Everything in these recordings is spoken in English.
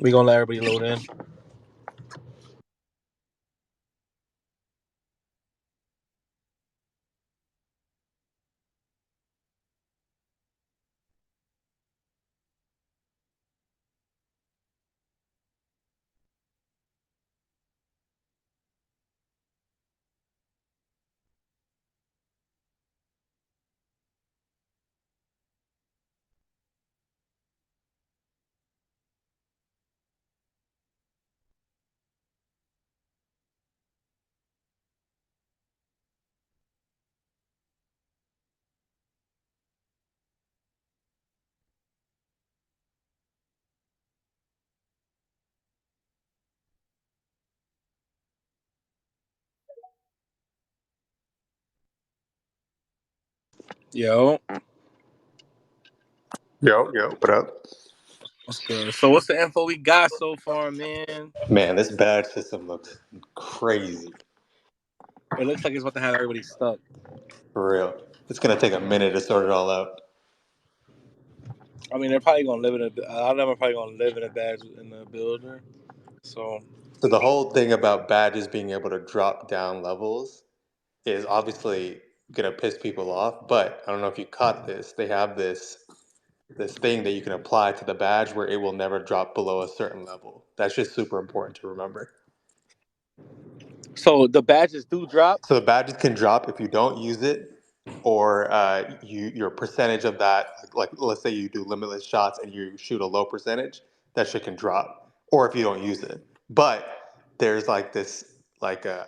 We gonna let everybody load in. Yo, Yo, what up? what's good? So what's the info we got so far, man? Man, this badge system looks crazy. It looks like it's about to have everybody stuck. For real. It's gonna take a minute to sort it all out. I mean, they're probably gonna live in a lot of them are probably gonna live in a badge in the builder. So So the whole thing about badges being able to drop down levels is obviously gonna piss people off, but I don't know if you caught this. They have this thing that you can apply to the badge where it will never drop below a certain level. That's just super important to remember. so the badges do drop. So the badges can drop if you don't use it, or your percentage of that. Like let's say you do limitless shots and you shoot a low percentage, that shit can drop. Or if you don't use it, but there's like this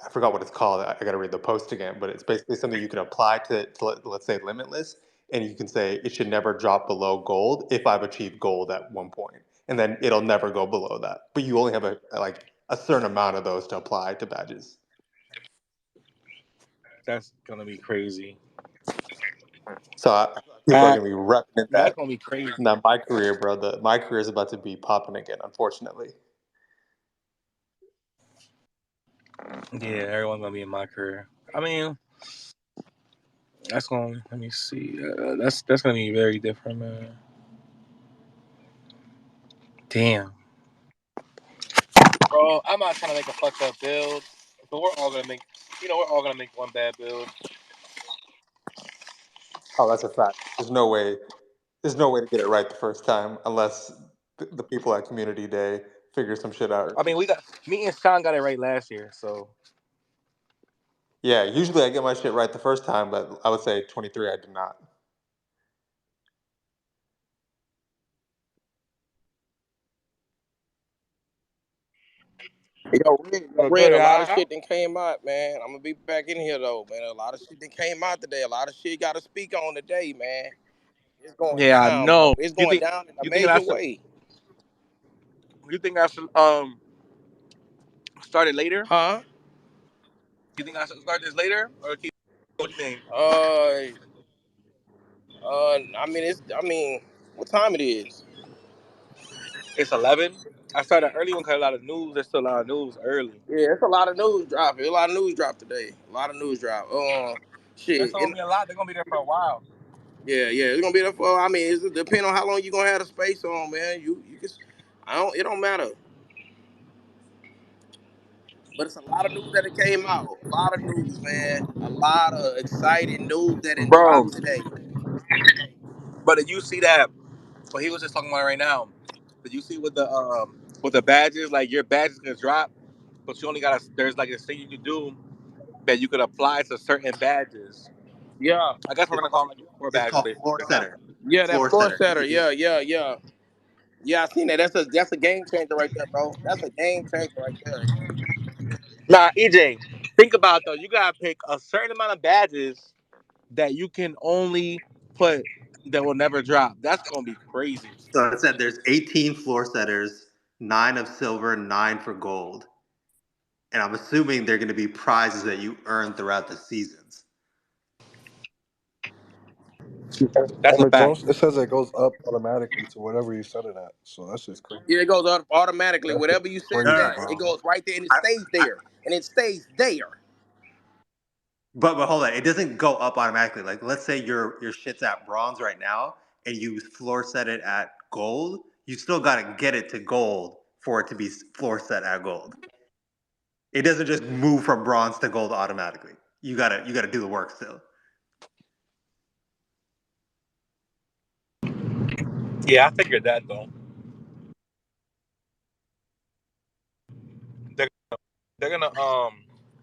I forgot what it's called. I got to read the post again, but it's basically something you can apply to let's say limitless, and you can say it should never drop below gold if I've achieved gold at one point, and then it'll never go below that. But you only have a certain amount of those to apply to badges. That's gonna be crazy. So people are Uh, gonna be repping in that's gonna be crazy. that my career, bro. My career is about to be popping again, unfortunately. Yeah, everyone's gonna be in my career. I mean, that's gonna. Let me see. That's gonna be very different, man. Damn, bro. I'm not trying to make a fucked up build, but we're all gonna make. We're all gonna make one bad build. Oh, that's a fact. There's no way. There's no way to get it right the first time unless the people at Community Day figure some shit out. I mean, we got me and Sean got it right last year, so Yeah, usually I get my shit right the first time, but I would say 23 I did not. Yo, we're Red, good. a lot of Huh? shit that came out, man. I'm gonna be back in here though, man. A lot of shit that came out today. A lot of shit got to speak on today, man. It's going Yeah, I down, bro. know. It's going down in a You think I major should way. you think I should start it later? Huh? You think I should start this later or keep? What do you think? Uh, I mean, what time it is? It's 11. I started early one because a lot of news. There's still a lot of news early. Yeah, it's a lot of news dropping. A lot of news drop today. A lot of news drop. That's Shit. gonna be a lot. They're gonna be there for a while. Yeah. It's gonna be there for. I mean, it depends on how long you gonna have the space on, man. You can. I don't. It don't matter. But it's a lot of news that it came out. A lot of news, man. A lot of exciting news that it Bro, dropped today. but did you see that? Well, he was just talking about it right now. Did you see with the badges? Like your badge is gonna drop, but you only got there's like this thing you can do that you could apply to certain badges. Yeah, I guess we're It's gonna called call them like core it's badges called Floor basically. Center. yeah, that Floor floor Center. setter. Yeah. Yeah, I seen that. That's a game changer right there, bro. That's a game changer right there. Nah, EJ, think about it, though. You gotta pick a certain amount of badges that you can only put that will never drop. That's gonna be crazy. So it said there's 18 floor setters, 9 of silver, 9 for gold. And I'm assuming they're going to be prizes that you earn throughout the seasons. That's And a fact. it says it goes up automatically to whatever you set it at. So that's just crazy. Yeah, it goes up automatically. That's Whatever you just set it crazy, at, it bro. goes right there and it I, stays I, there. And it stays there. but hold on, it doesn't go up automatically. Like let's say your shit's at bronze right now, and you floor set it at gold, you still got to get it to gold for it to be floor set at gold. It doesn't just move from bronze to gold automatically. You gotta do the work still. Yeah, I figured that though. They're, they're gonna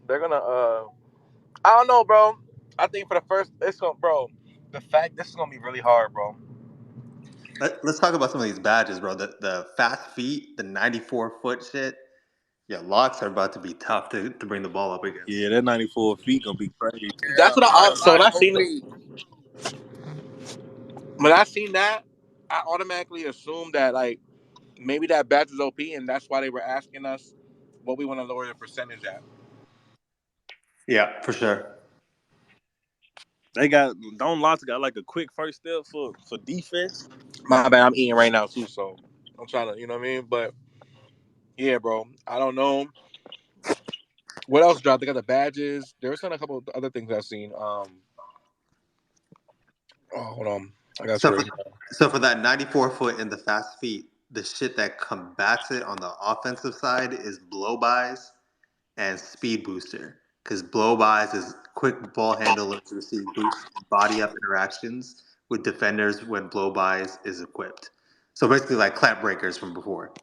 they're gonna I don't know, bro. I think for the first, it's gonna, bro. The fact this is gonna be really hard, bro. Let's talk about some of these badges, bro. The fast feet, the 94-foot shit. Yeah, locks are about to be tough to bring the ball up Yeah, against. that 94 feet gonna be crazy. That's Yeah, what I. So lock OP. when I seen that, I automatically assumed that like maybe that batch was OP, and that's why they were asking us what we want to lower the percentage at. Yeah, for sure. They got Don Lots got like a quick first step for defense. My bad, I'm eating right now too, so I'm trying to, you know what I mean. But yeah, bro, I don't know what else dropped. They got the badges. There was a couple of other things I've seen. Oh, hold on, I got So you for, right now. so for that 94-foot and the fast feet, the shit that combats it on the offensive side is blow bys and speed booster. Because blow bys is quick ball handlers receive boost and body up interactions with defenders when blow bys is equipped. So basically, like clamp breakers from before.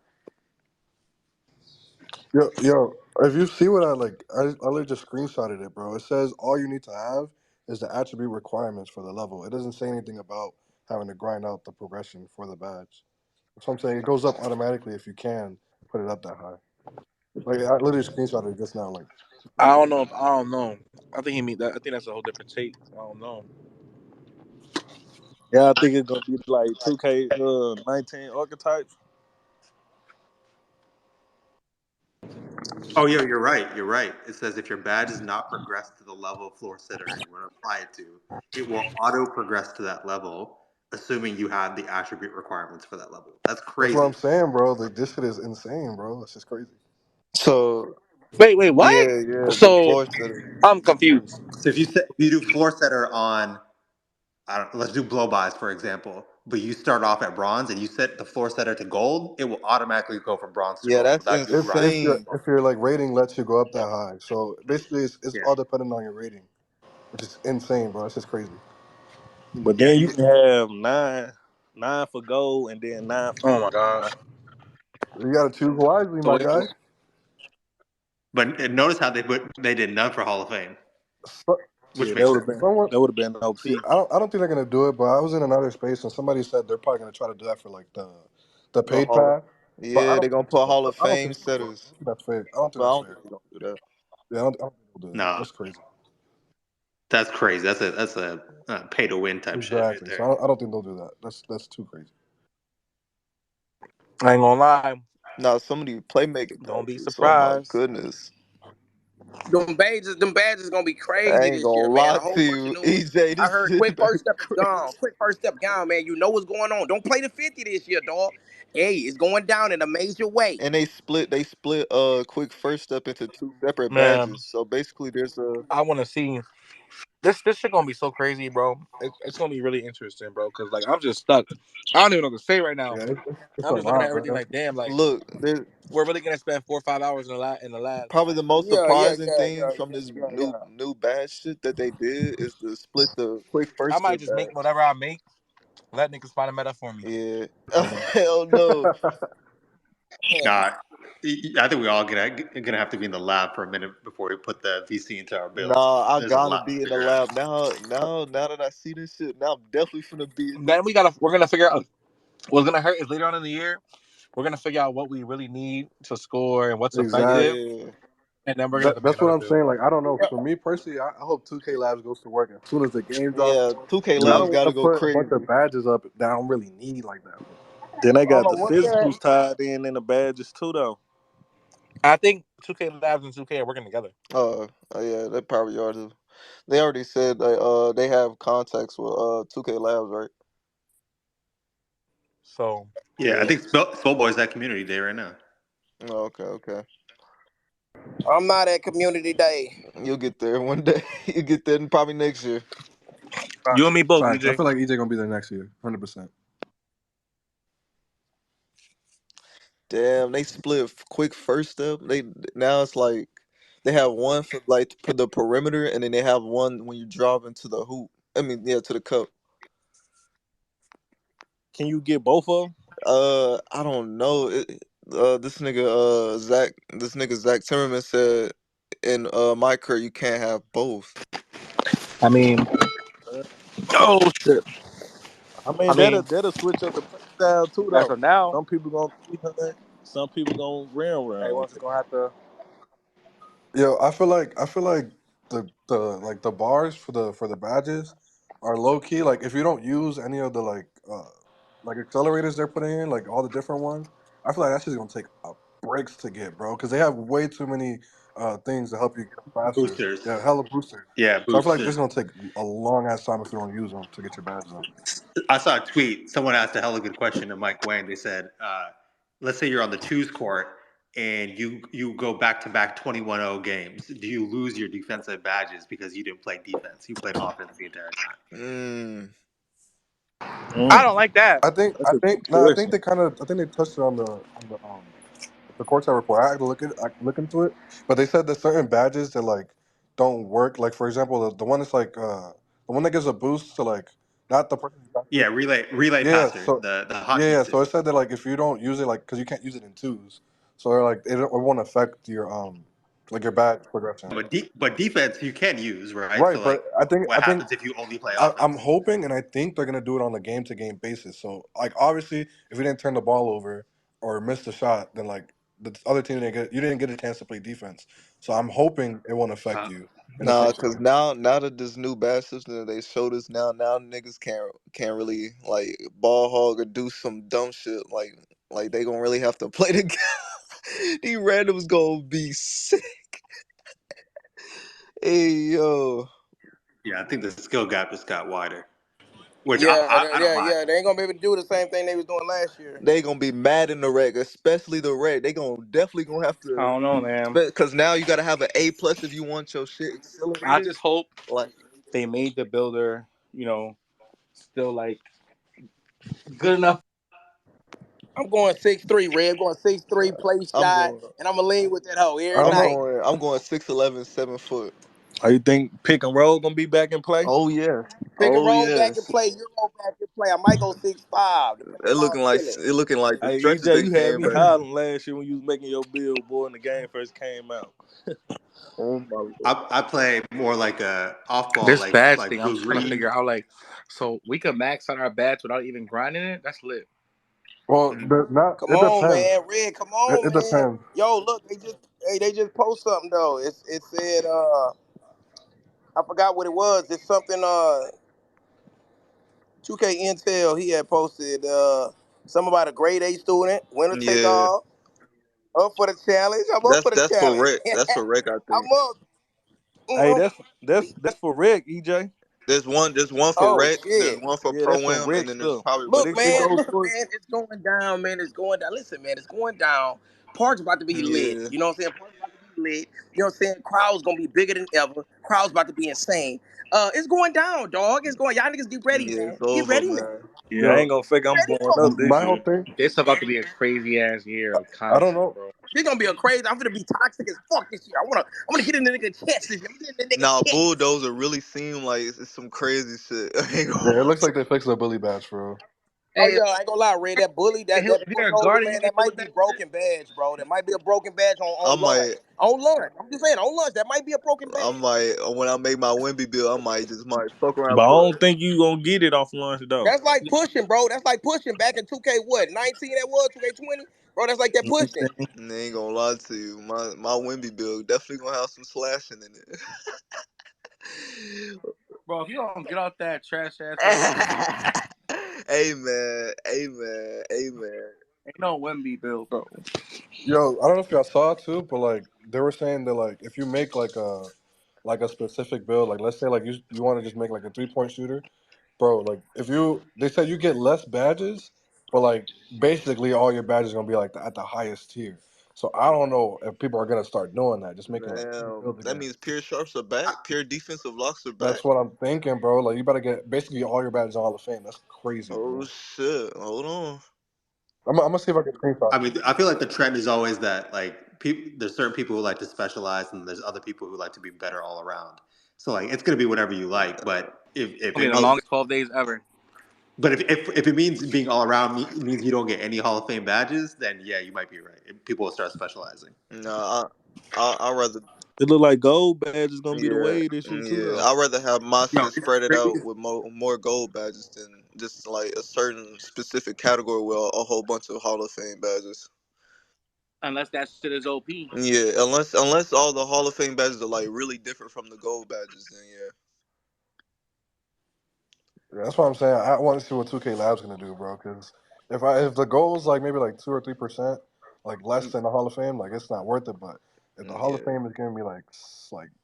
Yo, if you see what I literally just screenshotted it, bro. It says all you need to have is the attribute requirements for the level. It doesn't say anything about having to grind out the progression for the badge. That's what I'm saying. It goes up automatically if you can put it up that high. Like I literally screenshotted it just now. Like I don't know. I don't know. I think he mean that. I think that's a whole different take. I don't know. Yeah, I think it's gonna be like 2K 19 archetypes. Oh, yeah, you're right. You're right. It says if your badge is not progressed to the level of floor sitter you want to apply it to, it will auto progress to that level, assuming you have the attribute requirements for that level. That's that's what crazy. I'm saying, bro. Like this shit is insane, bro. It's just crazy. So Wait, what? yeah, the So floor setter. I'm confused. So if you do floor setter on, I don't, let's do blow bys for example, but you start off at bronze and you set the floor setter to gold, it will automatically go from bronze to Yeah, gold that's without you grinding. insane. If your like rating lets you go up that high, so basically it's Yeah, all dependent on your rating, which is insane, bro. It's just crazy. But yeah. then you can have nine for gold and then nine for Oh my platinum. gosh. You gotta choose wisely, So my wait, guy. But notice how they did none for Hall of Fame, So, which Yeah, makes sense. someone, that would have been see, OP. I don't think they're gonna do it, but I was in another space and somebody said they're probably gonna try to do that for like the The paid hall. path. But Yeah, they're gonna put Hall of I don't think Fame that's fair. I setters, don't think that's fair. I don't think but I that's don't fair. think they're gonna do that. Yeah, I don't think they'll do that. No, That's crazy. that's crazy. That's a pay to win type shit right Exactly. So there. I don't think they'll do that. That's too crazy. I ain't gonna lie. Now some of these playmaking Don't be badges. Oh my surprised. goodness. Them badges gonna be I crazy ain't this year, gonna man. lie A to whole bunch of you, new ones. EJ. I This heard shit quick about to first be step is gone. crazy. Quick first step gone, man. You know what's going on. Don't play the 50 this year, dog. Hey, it's going down in a major way. And they split quick first step into two separate Man, badges. So basically there's a I want to see this shit gonna be so crazy, bro. It's gonna be really interesting, bro. Cause like I'm just stuck. I don't even know what to say right now. Yeah, it's a I'm just looking at lot, everything man. like, damn, like look, there's we're really gonna spend 4 or 5 hours in the lab. probably the most Yeah, yeah, surprising yeah, thing yeah, from yeah, this yeah, yeah. new badge shit that they did is to split the quick I first might step just make badge. whatever I make. Let niggas find a meta for me. Yeah. You know? Hell no. Nah, I think we all gonna have to be in the lab for a minute before we put the VC into our builds Nah, because I there's a gotta lot to be in the figure out. lab now that I see this shit. Now I'm definitely finna be in Then we're gonna figure out what's gonna hurt is later on in the year. We're gonna figure out what we really need to score and what's Exactly. effective, yeah. and then we're gonna have to make That's what another I'm build. saying. Like I don't know. For me personally, I hope 2K Labs goes to work as soon as the game drops. Yeah, 2K 'Cause I Labs don't want gotta to go put a bunch of crazy. badges up that I don't really need like that, bro. Then they got the What year? physicals tied in the badges too, though. I think 2K Labs and 2K are working together. Yeah, they probably are too. They already said they have contacts with 2K Labs, right? So Yeah, I Yeah. think Spellboy's at Community Day right now. Oh, okay, okay. I'm not at community day. You'll get there one day. You get there probably next year. You and me both, Facts. I EJ. feel like EJ gonna be there next year, 100%. Damn, they split quick first step. They now it's like they have one for like for the perimeter, and then they have one when you drop into the hoop. I mean, yeah, to the cup. Can you get both of them? I don't know. This nigga Zach Timmerman said in my career you can't have both. I mean, Oh shit! I I mean mean, that'll switch up the play style too as though. of now, Some people gonna 300, some people gonna everyone's round. just gonna have to. Yo, I feel like the bars for the badges are low key. Like if you don't use any of the like accelerators they're putting in, like all the different ones, I feel like that's just gonna take a breaks to get, bro, because they have way too many things to help you get faster. Boosters. Yeah, hella boosters. Yeah, So I feel like this boosters. is gonna take a long ass time if you don't use them to get your badges on. I saw a tweet. Someone asked a hella good question to Mike Wang. They said, let's say you're on the twos court and you go back to back 21-0 games. Do you lose your defensive badges because you didn't play defense? You played offense the entire time. Mm. I Mm, don't like that. that's a good I think question. they kind of I think they touched it on the courtside report. I had to look into it, but they said that certain badges that like don't work. Like for example, the one that's like the one that gives a boost to like not the person. Yeah, relay Yeah, passer, so the yeah, hotkey so it system. said that like if you don't use it like because you can't use it in twos, so they're like it won't affect your like your badge progression. But defense you can use, right? Right, So but like I what think happens if you only play I'm offense? hoping and I think they're gonna do it on a game to game basis. So like obviously, if you didn't turn the ball over or missed a shot, then like the other team didn't get you didn't get a chance to play defense. So I'm hoping it won't affect Uh, you in the Nah, same cause way. now that this new badge system that they showed us now niggas can't really like ball hog or do some dumb shit like they gonna really have to play the game. These randoms gonna be sick. Hey yo, yeah, I think the skill gap just got wider, which I don't Yeah, mind. yeah. They ain't gonna be able to do the same thing they was doing last year. they gonna be mad in the reg, especially the reg. They gonna definitely gonna have I to, don't know, man. cause now you gotta have an A plus if you want your shit I accelerated. just hope Like, they made the builder, still like good enough. I'm going 6'3", Red. I'm going 6'3", play I'm shot, going, and I'm gonna lean with that hoe I every don't I'm know. night. going, I'm going 6'11", 7 foot. Oh, you think pick and roll gonna be back in play? Oh yeah, Pick and oh roll back and yes. play, Euro back and play. I might go 6'5", depending on how I'm feeling. It looking like the Hey stretches EJ, they you had came me back. hollering last year when you was making your build, boy, and the game first came out. Oh my lord. I play more like a off ball, This badge like thing, I'm blue just trying to green. figure out like, so we could max out our badge without even grinding it. That's lit. Well, Mhm. not Come it on, depends. man. Red, come on, It man. depends. Yo, look, they just post something though. It said I forgot what it was. It's something 2K Intel he had posted something about a grade A student, winner take Yeah, all, up for the challenge. I'm up for the that's for challenge. rec. That's for rec. I think I'm up. Hey, Mm, that's for Rick, EJ. there's one for Oh rec. There's shit. one for Yeah, that's pro some am, and Rick then there's stuff. probably But Look, like it man, four. goes look, for man, it's going down, man. It's going down. Listen, man, it's going down. Park's about to be lit. Yeah, You know what I'm saying? Park's about to be lit. You know what I'm saying? Crowd's gonna be bigger than ever. Crowd's about to be insane. It's going down, dog. It's going. Y'all niggas get ready, yeah, man. it's Get over, ready, man. man. yeah, I Yo, ain't gonna fake I'm Ready, blowing up folks. this my whole year. thing. This about to be a crazy ass year of I don't content, know. bro. This gonna be a crazy. I'm gonna be toxic as fuck this year. I wanna get in the nigga chest this year. I'm gonna get in the nigga Now chest. bulldozer really seem like it's some crazy shit. I ain't gonna Yeah, it lie looks to like they fixed the bully badge for real. Oh Hey, yeah, I ain't gonna lie, Red. That bully, that if you're a bulldozer, guard and you man, can that hit might with be that shit, broken badge, bro. That might be a broken badge I on lunch. might On lunch. I'm just saying, on lunch, that might be a broken I badge. might when I make my Wimby bill, I might fuck around But I and don't put. think you gonna get it off lunch though. That's like pushing, bro. That's like pushing back in 2K what? 19 that was, 2K20? Bro, that's like that pushing. 19. I ain't gonna lie to you. My Wimby bill definitely gonna have some slashing in bro. If you don't get off that trash ass Wemby, it. Amen. Amen. Amen. ain't no Wemby build, bro. Yo, I don't know if y'all saw it too, but like they were saying that like if you make like a specific build, like let's say like you want to just make like a 3 point shooter, bro. Like if you they said you get less badges, but like basically all your badges gonna be like at the highest tier. So I don't know if people are gonna start doing that, just making like team Damn, builds that again. means pure sharps are back. Pure defensive locks are back. That's what I'm thinking, bro. Like you better get basically all your badges in Hall of Fame. That's crazy, Oh bro. shit! Hold on. I'm gonna see if I can screenshot. I mean, I feel like the trend is always that like people. There's certain people who like to specialize, and there's other people who like to be better all around. So like, it's gonna be whatever you like. But if It'll be it the Oh, means, longest 12 days ever. but if it means being all around means you don't get any Hall of Fame badges, then yeah, you might be right. People will start specializing. no, I rather It look like gold badge is gonna be the yeah way this year too, yeah. though. I rather have my Yo, shit it's spread it crazy. out with more gold badges than just like a certain specific category with a whole bunch of Hall of Fame badges. Unless that shit is OP. Yeah, unless all the Hall of Fame badges are like really different from the gold badges, then yeah. Yeah, that's what I'm saying. I want to see what 2K Lab's gonna do, bro. Because if the goal is like maybe like 2 or 3%, like less than the Hall of Fame, like it's not worth it. But if the Hall of Yeah, Fame is gonna be like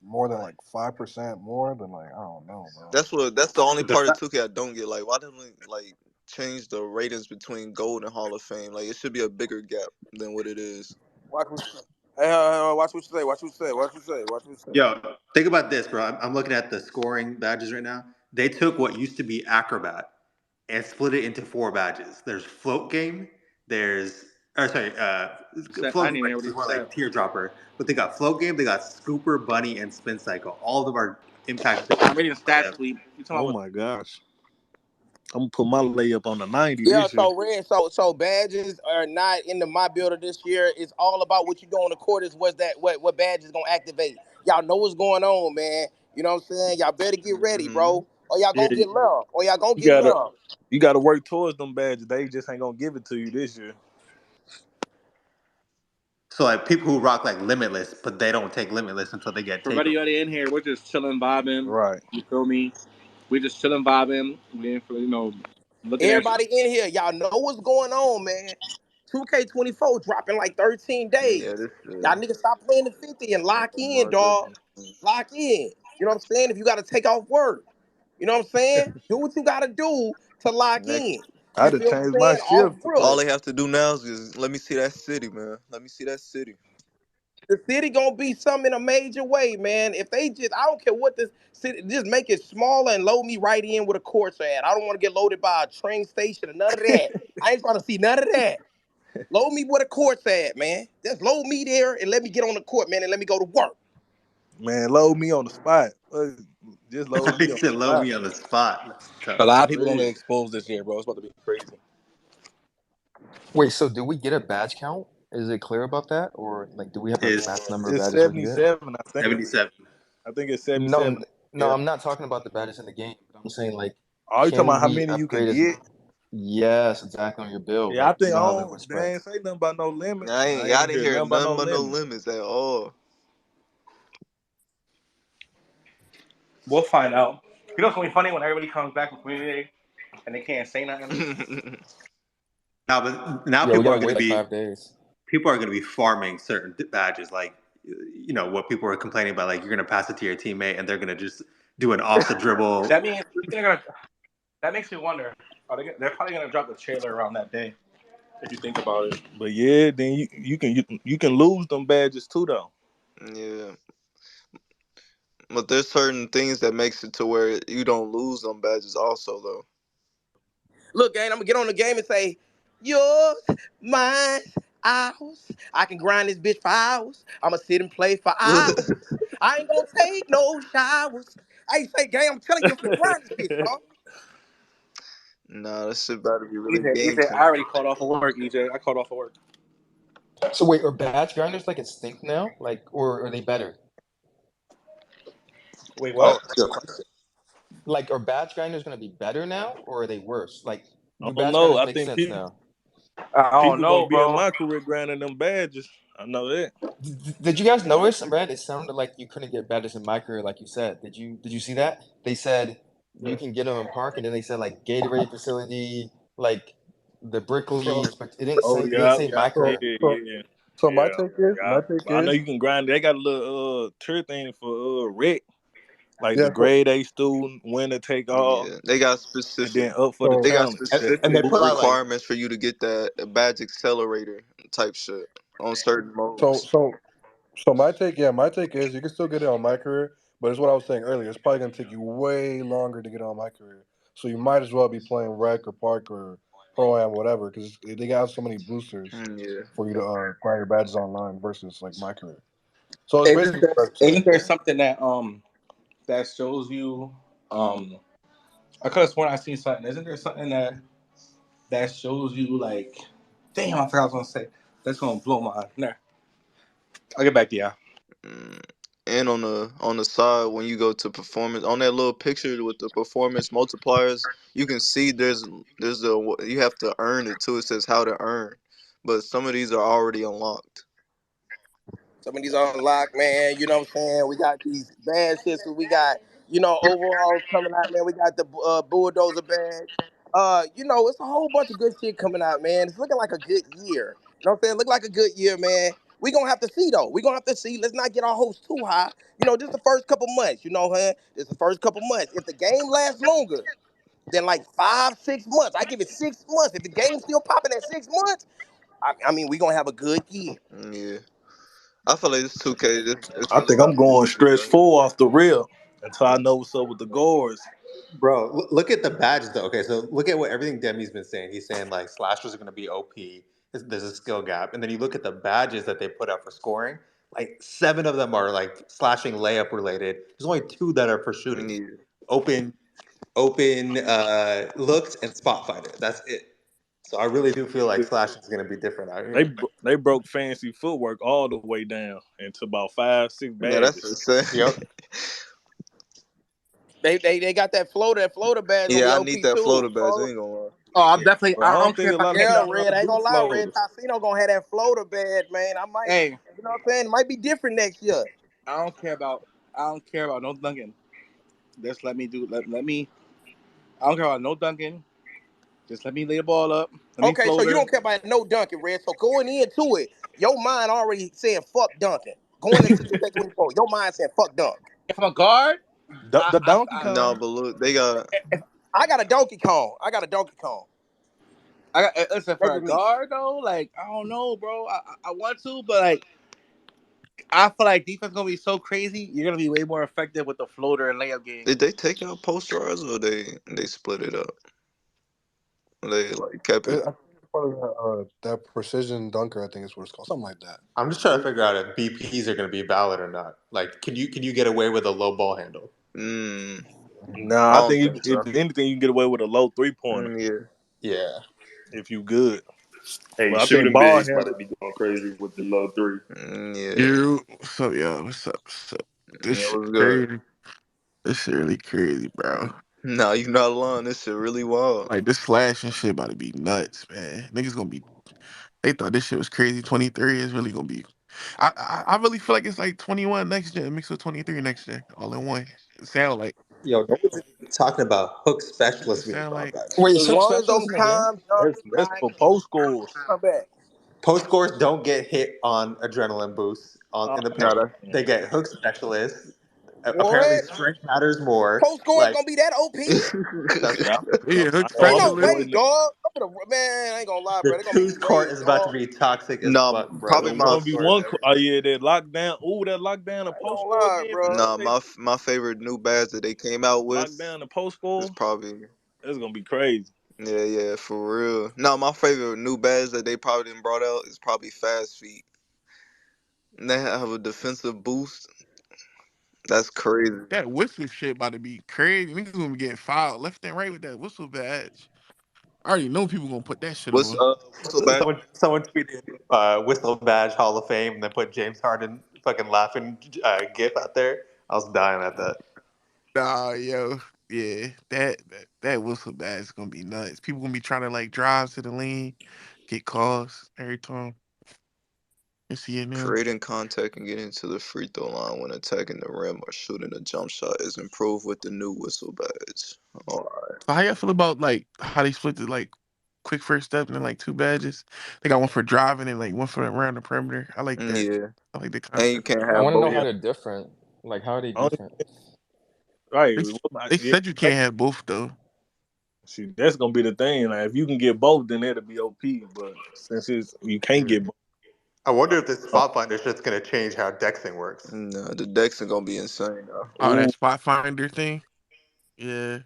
more than like 5% more, then like I don't know, bro. that's the only The part of fa- 2K I don't get. Like, why didn't we like change the ratings between gold and Hall of Fame? Like, it should be a bigger gap than what it is. Watch what you say. Hey, watch what you say. Watch what you say. Watch what you say. Watch what you say. Yo, think about this, bro. I'm looking at the scoring badges right now. They took what used to be acrobat and split it into four badges. There's float game. There's or sorry, I float didn't game even hear like what this he is more said. like teardropper. But they got float game. They got scooper, bunny, and spin cycle. All of them are impact I'm reading stats different. tweet. You talking Oh about my gosh, I'm gonna put my layup on the 90 Yeah, this year. so Red, so badges are not in the my builder this year. It's all about what you do on the court. Is what badge is gonna activate. Y'all know what's going on, man. You know what I'm saying? Y'all better get ready, Hmm. bro. Or y'all Yeah, gonna get love. Or y'all gonna you get gotta love. you gotta work towards them badges. They just ain't gonna give it to you this year. So like people who rock like limitless, but they don't take limitless until they get for takeover. everybody in here? We're just chilling, vibing. Right. You feel me? We just chilling, vibing. We ain't, looking at shit. Everybody in here, y'all know what's going on, man. 2K24 dropping like 13 Yeah, days. this shit. Y'all niggas stop playing the 50 and lock Oh in, my dog. goodness. Lock in. You know what I'm saying? If you gotta take off work, you know what I'm saying? Do what you gotta do to lock Next, in. You I'd have feel what I'm changed my saying? Off shift to rip. all play. they have to do now is just let me see that city, man. Let me see that city. The city gonna be something in a major way, man. If they just, I don't care what this city, just make it smaller and load me right in with a course ad. I don't want to get loaded by a train station or none of that. I ain't trying to see none of that. Load me with a course ad, man. Just load me there and let me get on the court, man, and let me go to work. Man, load me on the spot. Just load He me on said the low spot. me on the spot. That's A tough. lot of people gonna get Hey, exposed this year, bro. It's about to be crazy. Wait, so do we get a badge count? Is it clear about that, or like, do we have a max Is number of it's badges we can get? 77, I think. 77. I think it's No, 77. no, Yeah. I'm not talking about the badges in the game. But I'm saying like, Are you talking can about how we many you can upgrade as? get? Yes, exactly on your build. Yeah, I Like, we think I don't have it don't. with They spread. ain't say nothing about no limit. I I ain't ain't didn't hear hear nothing about no nothing but no limit. limits at all. We'll find out. You know what's gonna be funny when everybody comes back from community day and they can't say nothing. Now, but now Yeah, we people gotta are going to wait like be 5 days. farming certain badges, like what people were complaining about, like you're going to pass it to your teammate and they're going to just do an off the dribble. That means they're gonna. That makes me wonder. They're probably gonna drop the trailer around that day. If you think about it. But yeah, then you can lose them badges too though. Yeah, but there's certain things that makes it to where you don't lose them badges. Also, though. Look, gang, I'm gonna get on the game and say, yours, mine, ours. I can grind this bitch for hours. I'ma sit and play for hours. I ain't gonna take no showers. I say, gang, I'm telling you, I'm finna grind this bitch, dog. Nah, that shit about to be really EJ, I game already called off of work. EJ, I called off of work. So wait, are badge grinders like extinct now? Like, or are they better? Wait, changing. what? Like, are badge grinders gonna be better now, or are they worse? Like, I do don't badge know. grinders I make think sense now? I don't people gonna know, be in bro. my career grinding them badges. I know that. Did you guys notice, Brad? It sounded like you couldn't get badges in my career, like you said. Did you see that? They said you can get them in park, and then they said like Gatorade facility, like the brick So leagues, but Oh it didn't yeah, say yeah, my yeah, so career. so yeah, so my yeah, take is yeah. I know you can grind. They got a little tier thing for rec, like the yeah, so grade A student, winner take all, Yeah, they got and specific. then up for the so They got tournament. And they specific put out like requirements for you to get that badge accelerator. type shit on certain So modes. so so my take is you can still get it on my career, but it's what I was saying earlier. It's probably gonna take you way longer to get on my career. So you might as well be playing rec or park or pro am whatever because they got so many boosters Yeah. for you to grind your badges online versus like my career. So it's Isn't basically there, what I'm isn't saying. there something that shows you I could have sworn I seen something. Isn't there something that shows you like damn I forgot what I was gonna say. That's gonna blow my nah. I'll get back to you. Mm. And on the side, when you go to performance, on that little picture with the performance multipliers, you can see there's a you have to earn it too. It says how to earn, but some of these are already unlocked. Some of these are unlocked, man. You know what I'm saying? We got these bad shits. We got, overalls coming out, man. We got the bulldozer badge. It's a whole bunch of good shit coming out, man. It's looking like a good year. You know what I'm saying? Look like a good year, man. We gonna have to see though. We gonna have to see. Let's not get our hopes too high. Just the first couple months. You know, huh? Just the first couple months. If the game lasts longer than like 5, 6 months, I give it 6 months. If the game's still popping at 6 months, I mean, we gonna have a good year. Yeah, I feel like this 2K. It's I really think about I'm the going boosters stretch right here. full off the rip until I know what's up with the guards. Bro, look at the badges though. Okay, so look at what everything Demi's been saying. He's saying like slashers are going to be OP. There's a skill gap, and then you look at the badges that they put out for scoring. Like 7 of them are like slashing layup related. There's only 2 that are for shooting. Yeah, Open, looks and spot fighter. That's it. So I really do feel like slashing is going to be different out They here. they broke fancy footwork all the way down into about 5, 6 yeah, that's badges. insane. Yep. They got that floater badge gonna be Yeah, I need OP that floater too, badge. I folks. ain't gonna lie. Oh, I'm definitely. But I I don't don't care think if a I lot of can't. people Yeah, know how Red, to I ain't do gonna lie, Red floaters. Tacino gonna have that floater badge, man. I might, Hey, you know what I'm saying? It might be different next year. I don't care about. I don't care about no dunking. Just let me do. Let me. I don't care about no dunking. Just let me lay the ball up. Let me Okay, so you floater. don't care about no dunking, Red. So going into it, your mind already saying fuck dunking. Going into 2K24, your mind saying fuck dunk. If I'm a guard, The Donkey No, Kong. but look, they got. I got a Donkey Kong. I got a Donkey Kong. listen for a Regular me. guard though. Like I don't know, bro. I want to, but like I feel like defense gonna be so crazy. You're gonna be way more effective with the floater and layup game. Did they take out posterize or they split it up? They like kept it. I think it's part of that precision dunker. I think is what it's called, something like that. I'm just trying to figure out if BPs are going to be valid or not. Like, can you get away with a low ball handle? Mm, I Nah, I don't think think so. if anything, you can get away with a low 3-pointer Yeah. Yeah. if you good. Hey, But I think shooting ball bigs about to handle. be going crazy with the low three. Yeah. You, what's up, y'all? What's up? What's up? This Yeah, shit what's good? crazy. This shit really crazy, bro. Nah, you not lying. This shit really wild. Like this flashing shit about to be nuts, man. Niggas gonna be. They thought this shit was crazy. 23 is really gonna be. I really feel like it's like 21 next gen mixed with 23 next gen, all in one. It sound like. Yo, no one's even talking about hook It specialists being sound brought like. back. Wait, As Silk long as them Specialist in the game? time dunking That's guys for post scores. come back. Post scores don't get hit on adrenaline boosts Oh in the Nah, paint. that, man, They get hook specialists. Apparently, What? strength matters more. Post score Like gonna be that OP? that's yeah, Yeah, hook Ain't all the no specialist. way, boys. dog. Man, I ain't gonna lie, the bro. They're gonna make me twos court rage, is about to dog. be toxic as nah, fuck, bro. probably The It's my post gonna be scores one. and everything. Oh yeah, that lockdown. Ooh, that lockdown and I ain't post gonna score lie, again for bro. nah 2K. my favorite new badge that they came out with Lockdown and post is score. probably That's gonna be crazy. yeah for real. Nah, my favorite new badge that they probably didn't brought out is probably fast feet. And they have a defensive boost. That's crazy. That whistle shit about to be crazy. Niggas gonna be getting fouled left and right with that whistle badge. I already know people gonna put that shit What's on. whistle badge? Someone tweeted whistle badge Hall of Fame and then put James Harden fucking laughing gif out there. I was dying at that. Nah, yo, yeah, that whistle badge is gonna be nuts. People gonna be trying to like drive to the lane, get calls every time. You see it now. Creating contact and getting to the free throw line when attacking the rim or shooting a jump shot is improved with the new whistle badge. Alright. So how y'all feel about like how they split the like quick first step and then like 2 badges? They got one for driving and like one for around the perimeter. I like that. Yeah. I like the And you concept. can't I have want to know both. how Yeah. they're different. Like, how are they Only, different? right. They, they Yeah. said you can't have both though. See, that's gonna be the thing. Like, if you can get both, then it'll be OP. But since you can't Yeah. get both, I wonder if this spot finder shit's gonna change how dexing works. Nah, the decks are gonna be insane though. Oh, that ooh, spot finder thing. Yeah.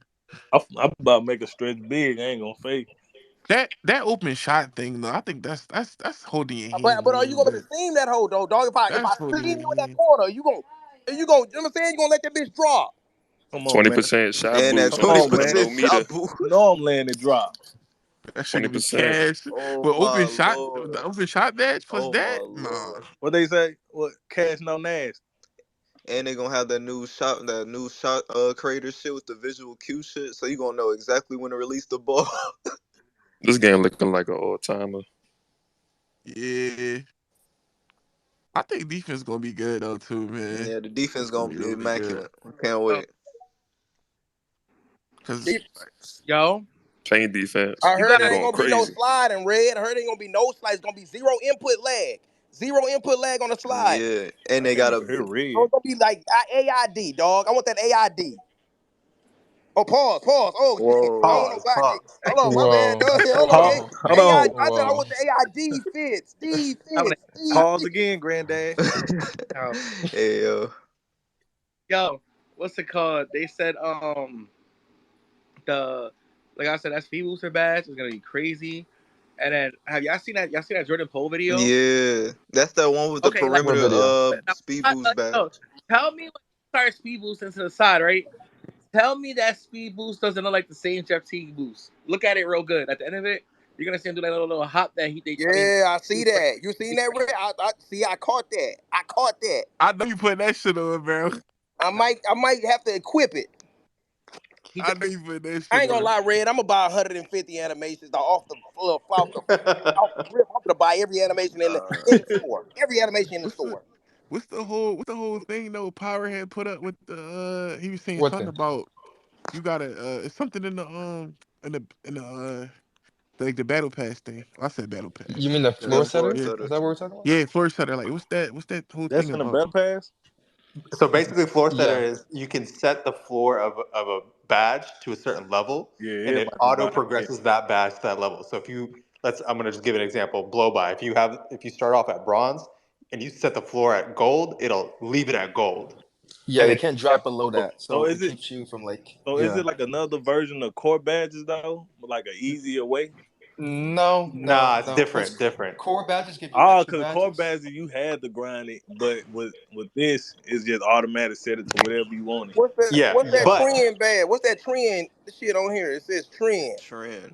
I'm about to make a stretch big. I ain't gonna fake. That open shot thing though, I think that's holding your hand a But are you little gonna bit. steam that hoe though, dog? If I That's steam holding you your in that hand. corner, you know what I'm saying? You gonna let that bitch drop. Come on, Twenty man. percent shot And that boost Come on twenty this on, man. percent no meter. shot boost. No, I'm laying it drop. That shit Twenty could be percent. cash. Oh But my open shot, lord. the open shot badge plus Oh my that, nah. lord. What they say? What cash no nasty? And they gonna have that new shot creator shit with the visual cue shit, so you gonna know exactly when to release the ball. This game looking like an all timer. Yeah. I think defense gonna be good though too, man. Yeah, the defense It's gonna gonna be be really good. immaculate. Can't Yo, wait. Cause Deep- yo, Paint defense. I you heard got it They ain't going gonna be no crazy. slide in red. I heard it ain't gonna be no slide. It's gonna be zero input lag. Zero input lag on the slide. Yeah, and I they can't got a even hear So red. it's gonna be like AID, dog. I want that AID. Oh, pause, pause. Oh shit. I don't want no whoa. Pause. God. Pause. Hold on, my bad, Whoa, dog. Hold on. Pause. whoa, Hold AI, on. I said I whoa. want the AID fits. D I'm gonna fits. D Pause fits. again, granddad. yo, Hey yo. yo, what's it called? They said the like I said that speed booster badge is gonna be crazy. And then have y'all seen that? Y'all seen that Jordan Poole video? Yeah, that's that one with the Okay, like What perimeter video? now, speed boost no, badge. tell me when you start speed boosting to the side, right? Tell me that speed boost doesn't look like the same Jeff Teague boost. Look at it real good. At the end of it, you're gonna see him do that little hop that he. They, I mean, Yeah, I see that. You seen that, Red? I see. I caught that. I caught that. I know you put that shit on, bro. I might have to equip it. he I does. know you put that I shit ain't gonna on. lie, Red. I'm gonna buy 150 animations off the rip. I'm gonna buy every animation in the store. Every animation in the What's the store. what's the whole thing though? Power had put up with the he was saying What something thing? about you gotta it's something in the like the battle pass thing. I said battle You pass. mean the Yeah, floor that's floor setter? Yeah, Is setter. that what we're talking about? yeah, floor setter. Like what's that whole That's thing in the about? battle pass. So basically, floor setter Yeah. is you can set the floor of a badge to a certain level, Yeah, and it everybody auto buy it. progresses that badge to that level. So if you I'm gonna just give an example. Blow by. If you start off at bronze and you set the floor at gold, it'll leave it at gold, Yeah, and they then can't you have drop below to that. So So it is it? keeps you from like So is yeah. it like another version of core badges though, like an easier way? No, no, nah, it's no. Because different. core badges give you Oh, extra cause core badges. badges you had to grind it, but with this, it's just automatic set it to whatever you want it. Yeah, What's that Yeah. but trend bad? What's that trend shit on here? It says trend. Trend.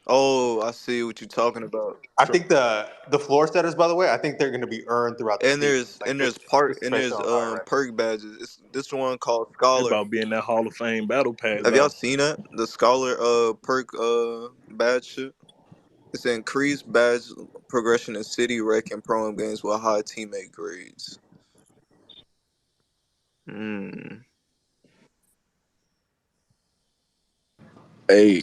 Oh, I see what you're talking about. I think the floor setters, by the way, I think they're going to be earned throughout the And season. there's Like and there's this park is and based there's on how it ranks. perk badges. It's this one called They Scholar. about being that Hall of Fame battle pass Have y'all though. seen that? The Scholar perk badge shit? It's increased badge progression in city rec and pro am games with high teammate grades. Hmm. Hey,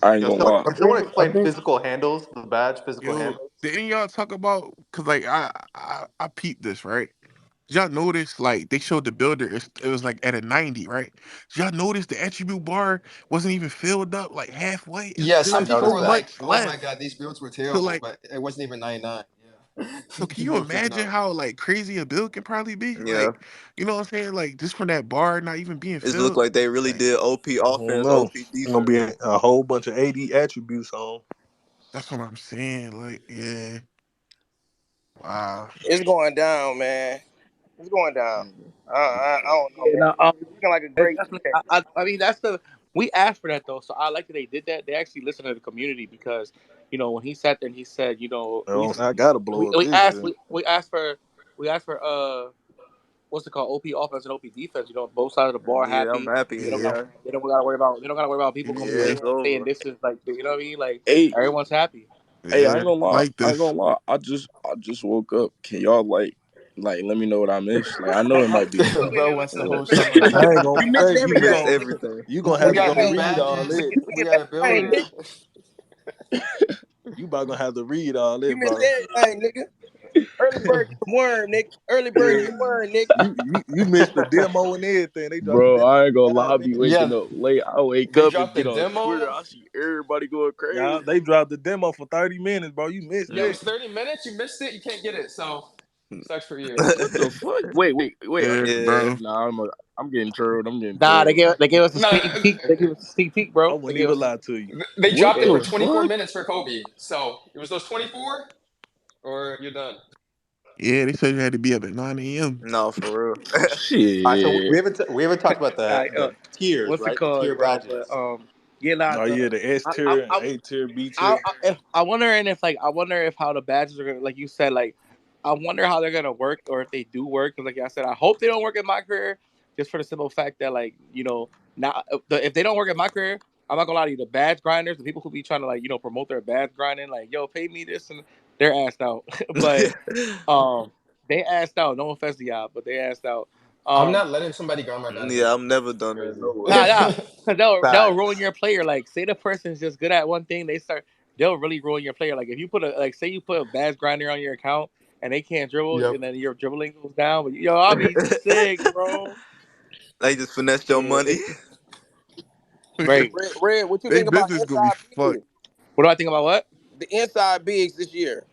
I ain't Yo, gonna lie. someone I explain think physical handles, the badge physical Yo, handles. did any of y'all talk about? Cause like I peeped this right. Did y'all notice like they showed the builder? It was like at a 90, right? Did y'all notice the attribute bar wasn't even filled up like halfway? Yeah, There I some was people so noticed were that. like, much "Oh my left. god, these builds were So terrible," like, but it wasn't even 99. Yeah, so can people you were flipping imagine out. how like crazy a build can probably be? Yeah. Like, you know what I'm saying? Like just from that bar not even being It looked filled. like they really Like did OP I don't offense, know. OP It's gonna be defense. a whole bunch of AD attributes on. that's what I'm saying. Like, yeah, wow. It's going down, man. It's going down. Mhm. I don't know, Yeah, man. no, It's looking like a it's great definitely. 2K. I mean, that's the we asked for that though, so I like that they did that. They actually listened to the community because when he sat there and he said, I gotta blow up we this asked year. we asked for what's it called, OP offense and OP defense. Both sides of the ball Yeah, I'm happy. happy. They don't Yeah, got Yeah. they don't gotta worry about they don't gotta worry about people Yeah, yeah, complaining it's and saying over. this is like you know what I mean. Like Hey, everyone's happy. hey, I yeah. ain't gonna lie. Like I ain't this. gonna lie. I just woke up. Can y'all like let me know what I missed? Like I know it might be. Bro went the Uh, whole summary. I ain't gonna You missed fake He you. missed everything. everything. You gonna We have to got go new read all badges. this. We got Hey, nigga, builders. You about gonna have to read all You this, missed bro. everything, nigga. Early bird get the worm, nigga. Early bird get Yeah. the worm, nigga. You missed the demo and everything. They dropped the Bro, demo I ain't gonna in lie. 5 I be minutes. waking Yeah, up late. I wake they up and dropped the get on Twitter. demo. I see everybody going Yeah, crazy. they dropped the demo for 30 minutes, bro. You missed Yo, that. it's 30 minutes. You missed it. You can't get it. So sucks for you. What the fuck? Wait. Yeah, Yeah. bro. Nah, I'm getting trolled. I'm getting Nah, trolled. they gave us a No, sneak peek. They gave us a sneak peek, I bro. They wouldn't gave even us. lie to you. they What dropped it Yeah. for the 24 fuck? minutes for Kobe. So it was those 24, or you're done. Yeah, they said you had to be up at 9 a.m. No, for real. All right, so Shit. we haven't talked about I, the tiers, what's it right? The tier called, bro? But badges. yeah, nah. Oh yeah, the S I, I, tier, I, A tier, B tier. if I wondering if like I wonder if how the badges are gonna, like you said, like I wonder how they're gonna work or if they do work. Because like I said, I hope they don't work in my career, just for the simple fact that like now if they don't work in my career, I'm not gonna lie to you. The badge grinders, the people who be trying to like promote their badge grinding, like yo, pay me this, and they're assed out. But um, they assed out. No offense to y'all, but they assed out. I'm Um, not letting somebody grind my badge Yeah, though. I'm never done Man, easy. no way. nah, because they'll ruin Facts. your player. Like, say the person's just good at one thing, they'll really ruin your player. Like, if you put say you put a badge grinder on your account and they can't dribble, Yep. and then your dribbling goes down, but I'll be sick, bro. They just finessed your Yeah, money. right. Red, what you They think about business gonna be inside fucked. bigs? What do I think about what The inside bigs this year.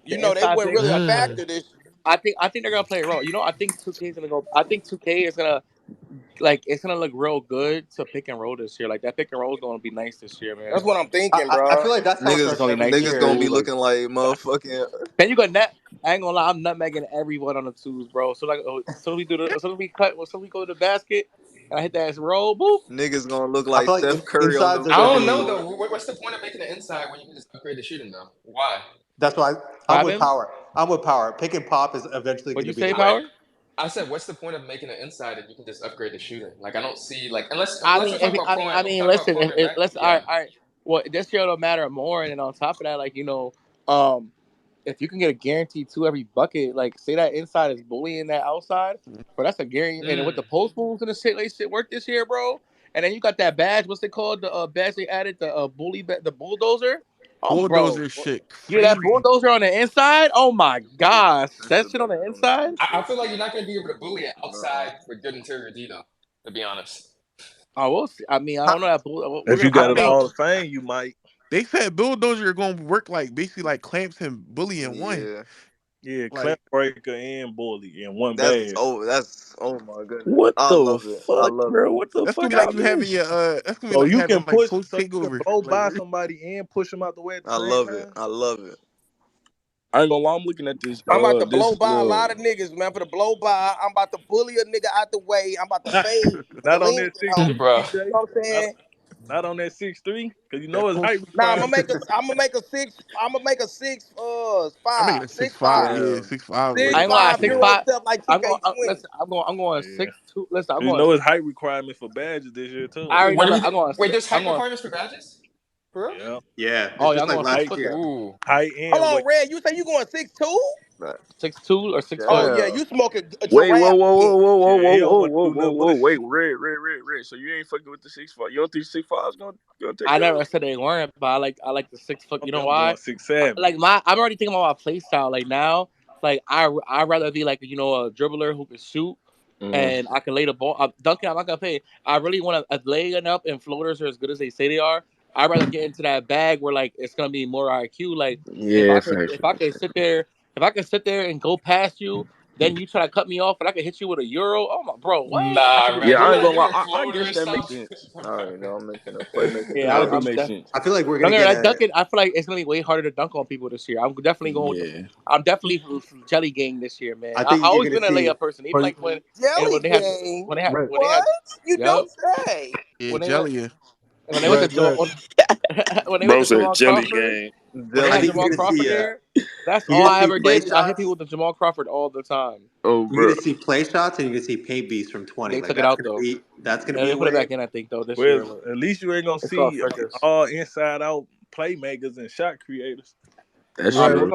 You the know they inside weren't thing? really a Mm. factor this year. I think they're gonna play a role. I think 2K is gonna go. I think 2K is gonna it's gonna look real good to pick and roll this year. Like that pick and roll is gonna be nice this year, That's man. what I'm I, thinking, I bro. feel like that's how it It's Niggas, starts gonna be every nice niggas year. gonna be too. Like looking like motherfucking. then you got net. I ain't gonna lie, I'm nutmegging everyone on the twos, bro. So like, so we cut, so we go to the basket, and I hit that roll, boop. Niggas gonna look I like feel like Steph Curry on insides the are I gonna don't fucking know be. court. though. What's the point of making it inside when you can just upgrade the shooting though? Why? That's why What I'm with happened? Power. I'm with Power. Pick and pop is eventually What'd going you to be the say, I way. Power? I said, what's the point of making it inside if you can just upgrade the shooting? Like I don't see like unless I unless mean, we're talking about I if we're mean, talking about listen, pulling it back. let's Yeah. all right. Well, this year it'll matter more, and then on top of that, like um, if you can get a guaranteed two every bucket, like say that inside is bullying that outside, but that's a guarantee. And with the Mm. post moves and the shit, like shit work this year, bro. And then you got that badge. What's it called? The badge they added, the the bulldozer. Bro, Bulldozer shit yeah, that crazy. bulldozer on the inside. Oh my gosh, That that should shit on never the come to inside. I fruition. feel like you're not gonna be able to bully it Nuh-uh. outside with good interior D though. To be honest. Oh, we'll see. I mean, I How, don't know that. We're If gonna you I got find a think out. Hall of Fame, you might. they said bulldozer are gonna work like basically like clamps and bully in one. Yeah, Yeah, Clamp Like Breaker and Bully in one that's bag. oh my goodness. What I the love it. I fuck, love bro? it. What the that's gonna fuck be like I you having your missed? that's gonna be like you having like post So you can takeover. blow Like by what? somebody and push them out the way at the I same love it. time. I love it. I ain't gonna lie. I'm looking at this. I'm about to blow This by a lot of niggas, man. For the blow by, I'm about to bully a nigga out the way. I'm about to Not, fade the not on lean that six route. three, Bro. EJ. You know what I'm Not saying? not on that 6'3", because you know That his height post. Nah, requirement. I'm gonna make a six. I'm gonna make a six. I'm making a Six 6'5". five, Yeah, Damn. 6'5" six I way ain't gonna lie, five six easier. Euro five. step like I'm going. 2K20. Listen, I'm going Yeah. 6'2". Listen, I'm You going. know his height requirement for badges this year too. I already What know do that. we wait, there's I'm height going. requirements for badges? For real? Yeah. yeah, it's Oh yeah, just I'm like going last Height 6 foot year. though. Ooh. height Hold and on, weight. Red. You say you going 6'2"? Right. 6'2" or 6 foot. Oh yeah, Damn. you smoking a Wait, whoa, giraffe whoa, whoa, dick. whoa, whoa, Shit, whoa, he don't whoa, want whoa, to do whoa, nothing but whoa. this. Wait, red. So you ain't fucking with the 6'5"? You don't think 6'5" is gonna take I care of never it? said they weren't, but I like the 6 foot. You know I'm going why? 6'7". Like I'm already thinking about my play style. Like now, like I rather be like a dribbler who can shoot Mm. and I can lay the ball. Duncan, I'm not gonna pay. I really want to laying up and floaters are as good as they say they are. I'd rather get into that bag where like it's gonna be more IQ. Like Yeah, facts, if I facts, can facts. sit there and go past you, then you try to cut me off and I can hit you with a euro. Oh my bro, what? I could Nah, do man. that Yeah, You're I ain't shit. not gonna lie. giving I guess floaters. that Stop. makes sense. I already know I'm making a playmaking Yeah, That comment. do I'm make def- sense. I feel like we're gonna Duncan, get that a. Duncan. I feel like it's gonna be way harder to dunk on people this year. I'm definitely going. Yeah. I'm definitely from Jelly Gang this year, man. I I think you're always gonna been a see. layup person, even For, like when and Jelly gang. Red, when they had What? You yep don't say. Yeah, when they went jelly. when they went to Red. when they went Bro to said Jamal jelly Crawford gang. when they I had Jelly think Jamal you're gonna gang. Crawford see. there. That's You're all gonna I see ever play did. I hit people shots. with the Jamal Crawford all the time. Oh, You're bro. gonna see play shots, and you're gonna see paint beast from 20. They Like took it out though. that's gonna And be they a put it wave. back in, I think, though this Well, year. But at least you ain't gonna it's all see circus. all inside out playmakers and shot creators. That's I mean, Red. true.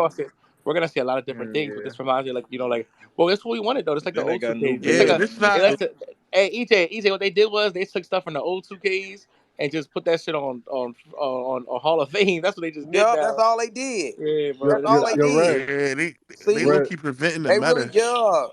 we're gonna see a lot of different things, but Yeah. this reminds me, well, that's what we wanted though. It's like the Then they old got two new Ks. It's like Yeah, builds a, and this new hey, not. suits. let's, hey, EJ, what they did was they took stuff from the old two Ks and just put that shit on Hall of Fame. That's what they just did Yup, that's now. all they did. Yeah, bro. That's It's all You're, they you're did. red. Yeah, they See, gonna Red. keep preventing the they really, meta. yeah.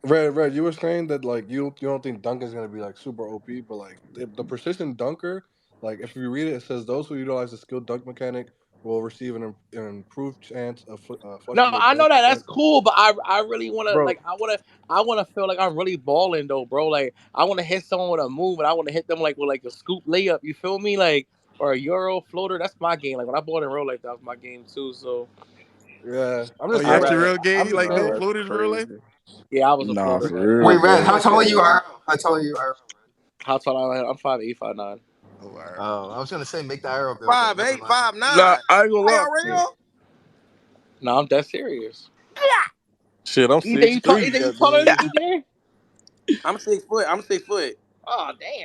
Red. You were saying that like you don't think dunk is gonna be like super OP, but like the precision dunker, like if you read it, it says those who utilize the skilled dunk mechanic will receive an improved chance of No, flushing their I know dunk that that's attempt. cool, but I really wanna Bro, like I wanna feel like I'm really balling though, bro. Like I wanna hit someone with a move, and I wanna hit them like with like a scoop layup. You feel me? Like or a Euro floater. That's my game. Like when I bought in real life, that was my game too. So yeah, I'm Oh just I yeah, that's saying. your rather real game. I'm You just like Nah, dunk saying. that's floaters in real life? crazy. yeah, I was a Nah, floater for guy. real, Wait, Red, bro. how tall are you IRL? How tall are you IRL, Red? How tall I am? I'm 5'8", 5'9". Oh, all right. Oh, I was gonna say make the IRL build, but Five never eight, mind. five Nah, nine. I ain't gonna lie. IRL. No, I'm dead serious. Shit, I'm EJ, six three. You taller than Goddamn. me, EJ? I'm 6 foot. I'm 6 foot. Oh damn.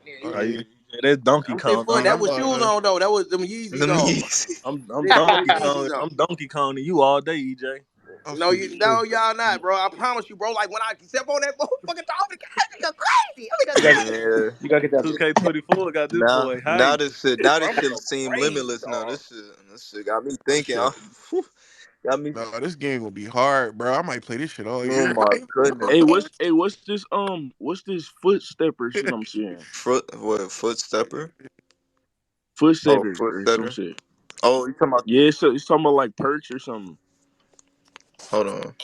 Yeah, Oh How you. you? yeah. Yeah, that's Donkey I'm six Kong foot. on That you. was I'm shoes on though. That was them Yeezys Them on. Yeezys. I'm Big boy Donkey Yeezys Kong. on. I'm Donkey Kong and you all day, EJ. No, six two. y'all not, bro. I promise you, bro. Like when I step on that motherfucking top, I go crazy. I You think got crazy. Yeah. you gotta get that blue. 2K24 got this Now, boy now hype. this shit, now Bro, this I'm gonna shit go seem crazy, limitless. Now dog. this shit got me This thinking. shit. Got me. No, this game gonna be hard, bro. I might play this shit all Oh year. my goodness. What's this footstepper shit I'm seeing? Foot stepper? Oh, Footstetter foot or some setter. shit. Oh, you talking about? Yeah, it's talking about like perch or something. Hold on.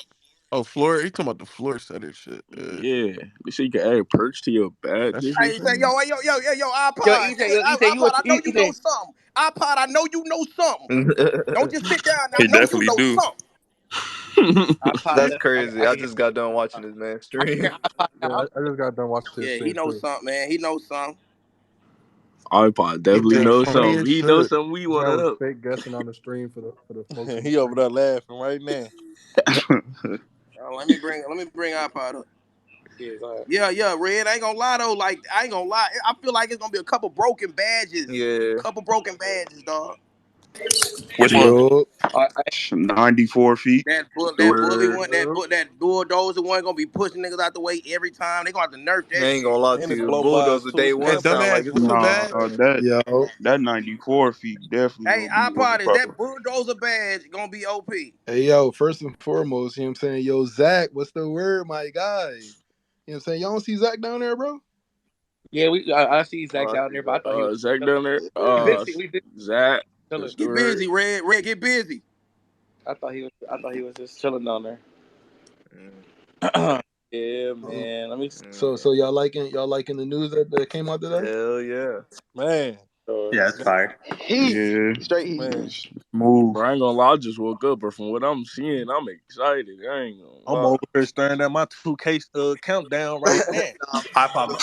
Oh, floor. You talking about the floor setter shit? Yeah, they say you can add perch to your That's badges or Hey, say something. Yo, iPod, EJ, iPod. I know you know EJ. something. iPod, I know you know something. Don't just sit down. I He know you definitely know do. something. iPod, That's crazy. I I can just got done watching this man I can stream. hear iPod Yeah, now. I just got done watching his Yeah, he stream knows too. something, man. He knows something. iPod definitely EJ knows funny something. as He knows shit. something we This want guy to was know. fake guessing on the stream for the folks in the He over stream. there laughing right now. Let me bring iPod up. Yeah, go ahead. Yeah, Red. I ain't gonna lie though. Like I ain't gonna lie. I feel like it's gonna be a couple broken badges. Yeah. Couple broken badges, dog. Which one? Yo, 94 feet. The That word. bully one, that bulldozer one gonna be pushing niggas out the way every time. They gonna have to nerf I that ain't shit. gonna lie And to it's you. blow bys Bulldozer too. day It's Hey, one kind of sound like dumbass, it's what's gonna the be Nah, badge? crazy. that 94 feet definitely Hey, gonna be iPod, is proper. that bulldozer badge gonna be OP? hey, yo, first and foremost, you know what I'm saying? Yo, Zach, what's the word, my guy? You know what I'm saying? Y'all don't see Zach down there, bro? Yeah, I see Zach Oh, I down see there, but I that. thought he was Zach chilling. down there. We busy Zach. chilling. That's the Get word. busy, Red, get busy. I thought he was just chilling down there. Mm, Yeah, Um, man. Let me. so mm. y'all liking the news that came out today? Hell yeah. Man, Yeah, it's fire. Heat, Yeah, straight heat. man. it's smooth. Bro, I ain't gonna lie. I just woke up, but from what I'm seeing, I'm excited. I ain't gonna I'm lie. over here staring at my 2K countdown right now. iPod,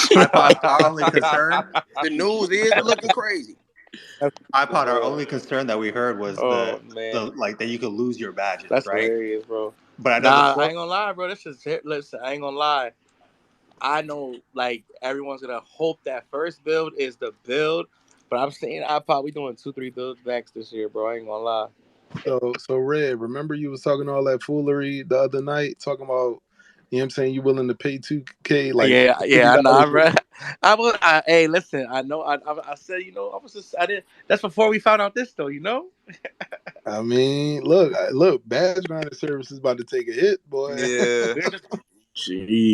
our only concern, The news is looking crazy. That's iPod, our bro. only concern that we heard was Oh the man, like that you could lose your badges, that's right? hilarious, bro. But I know the Nah, I floor. ain't gonna lie, bro. This is listen. I ain't gonna lie. I know, like everyone's gonna hope that first build is the build, but I'm saying iPod. We doing 2, 3 builds backs this year, bro. I ain't gonna lie. So Red, remember you was talking all that foolery the other night, talking about, you know what I'm saying, you willing to pay 2K like Yeah, fifty I know. dollars. Hey, listen. I know. I said, I was just. I didn't. That's before we found out this, though. I mean, look, badge grinding service is about to take a hit, boy. Yeah. We were just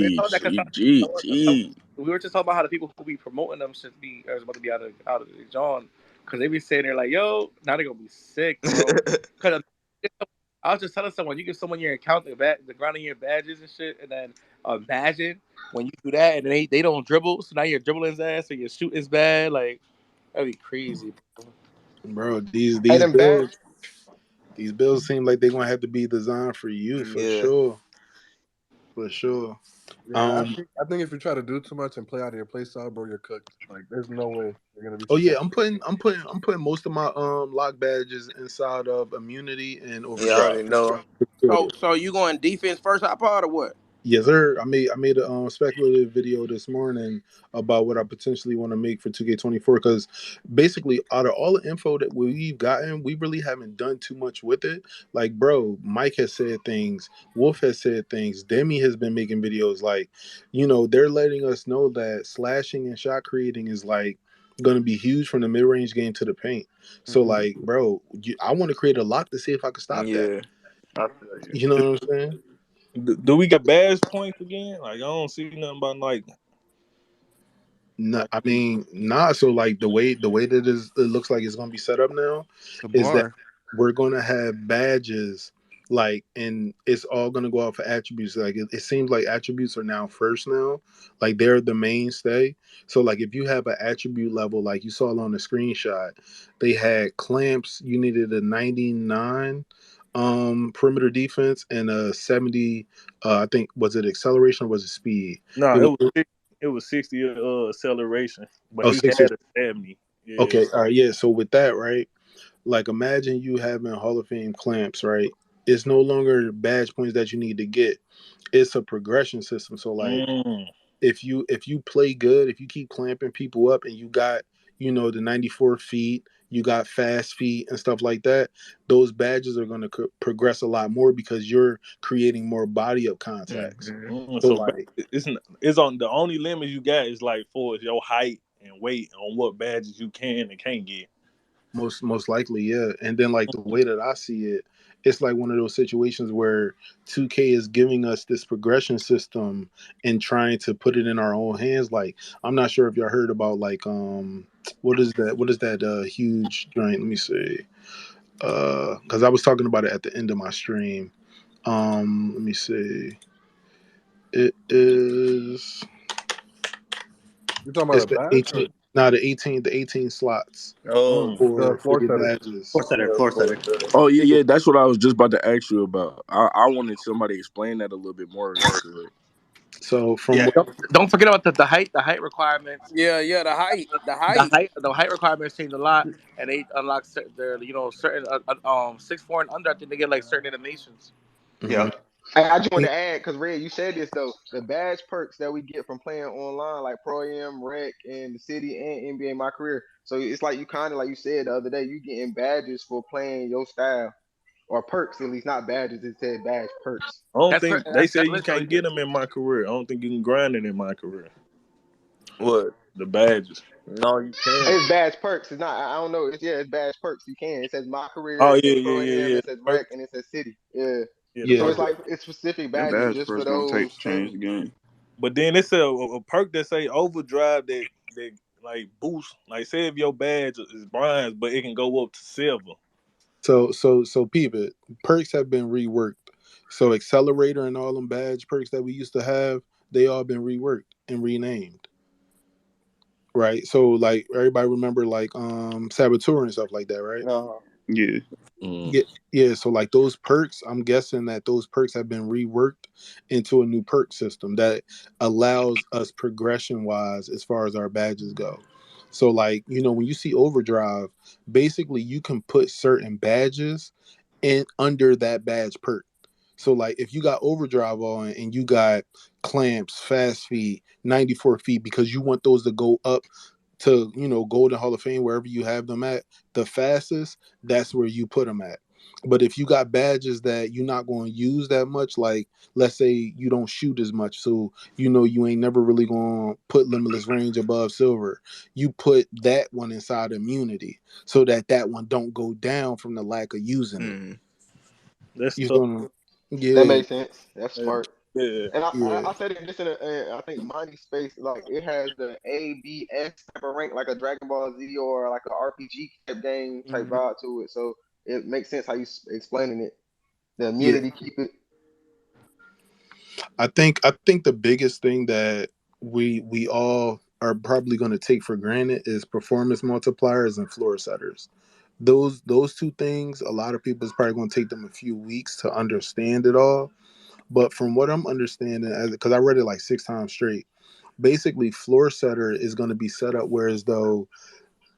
we were Gee, talking that because gee. we were just talking about how the people who be promoting them should be are about to be out of the John because they be saying they're like, yo, now they're gonna be sick, bro. Because I was just telling someone, you give someone your account, the grounding your badges and shit, and then imagine when you do that and they don't dribble, so now your dribbling is ass or your shooting's bad, like that'd be crazy. Bro, Hey, them bad. these bills seem like they're gonna have to be designed for you for Yeah. sure. For sure. Yeah, Um I think if you try to do too much and play out of your play style, bro, you're cooked. Like, there's no way you're gonna be oh yeah, successful. I'm putting most of my lock badges inside of immunity and Yeah, I already overdrive. know. So you going defense first iPod or what? Yes, sir. I made a speculative video this morning about what I potentially want to make for 2K24 because basically out of all the info that we've gotten, we really haven't done too much with it. Like, bro, Mike has said things, Wolf has said things, Demi has been making videos. Like, they're letting us know that slashing and shot creating is like going to be huge from the mid range game to the paint. So Hmm. like, bro, I want to create a lock to see if I can stop that. Yeah. I feel you. You know what I'm saying? Do we got badge points again? Like I don't see nothing about No, like I mean, nah. So like the way that it looks like it's gonna be set up now The is that bar. we're gonna have badges, like, and it's all gonna go off of attributes. Like it seems like attributes are now first now, like they're the mainstay. So like if you have an attribute level, like you saw on the screenshot, they had clamps. You needed a 99 perimeter defense and a 70. I think was it acceleration or was it speed? no, It was. it was 60 acceleration, but Oh, he 60. had a 70. Yeah. Okay, all right, yeah. So with that, right? Like imagine you having Hall of Fame clamps, right? It's no longer badge points that you need to get. It's a progression system. So like Mm. if you play good, if you keep clamping people up and you got, the 94 feet, you got fast feet and stuff like that, those badges are going to progress a lot more because you're creating more body up contacts. Mm-hmm. So So like it's on the only limit you got is like for your height and weight on what badges you can and can't get. most likely, yeah. And then like the way that I see it, it's like one of those situations where 2K is giving us this progression system and trying to put it in our own hands. Like I'm not sure if y'all heard about like what is that huge joint? Let me see. Because I was talking about it at the end of my stream. Let me see. It is You talking it's about a the badge or 18 now the 18 slots Oh. Mm. the for floor your setter? badges. Floor setter, floor setter. Oh yeah, yeah. That's what I was just about to ask you about. I wanted somebody to explain that a little bit more. If you could. So from Yeah. what Don't forget about the height requirements. Yeah, yeah, the height, the The height. height requirements change a lot, and they unlock their certain 6'4" and under. I think they get like certain animations. mhm. Yeah. Hey, I just want to add because Red, you said this though. The badge perks that we get from playing online, like Pro Am, Rec, and the City and NBA My Career. So it's like you kind of like you said the other day, you getting badges for playing your style or perks at least, not badges. It said badge perks. I don't That's think per- they that's say that's you literally can't get them in my career. I don't think you can grind it in my career. What? The badges. No, you can't. It's badge perks. It's not. I don't know. It's yeah, it's badge perks. You can. It says My Career. Oh It yeah, says yeah, Pro yeah, Am. yeah. It The says Rec, perks. and it says City. Yeah. Yeah, the So Yeah, it's perks. like it's specific That badges badge just for first gonna take those change the things. game. But then it's a perk that say overdrive that like boost. Like say if your badge is bronze, but it can go up to silver. so peep it. Perks have been reworked. So accelerator and all them badge perks that we used to have, they all been reworked and renamed. Right. So like everybody remember like Saboteur and stuff like that, right? Uh-huh. Yeah. Mm. Yeah, yeah. So like those perks, I'm guessing that those perks have been reworked into a new perk system that allows us progression wise as far as our badges go. So like, when you see overdrive, basically you can put certain badges in under that badge perk. So like if you got overdrive on and you got clamps, fast feet, 94 feet because you want those to go up to Golden Hall of Fame wherever you have them at the fastest, that's where you put them at. But if you got badges that you're not going to use that much, like let's say you don't shoot as much, so you ain't never really going to put limitless range above silver, you put that one inside immunity so that one don't go down from the lack of using it. Mm. That's You tough. feel me? That Yeah, makes sense. That's Yeah. smart. Yeah. And yeah, I said it just in I think Money Space, like it has the ABS type of rank, like a Dragon Ball Z or like a RPG type game type Mhm. vibe to it. So it makes sense how you explaining it. The yeah. immunity keep it. I think the biggest thing that we all are probably going to take for granted is performance multipliers and floor setters. Those two things, a lot of people is probably going to take them a few weeks to understand it all. But from what I'm understanding, because I read it like 6 times straight, basically floor setter is going to be set up whereas though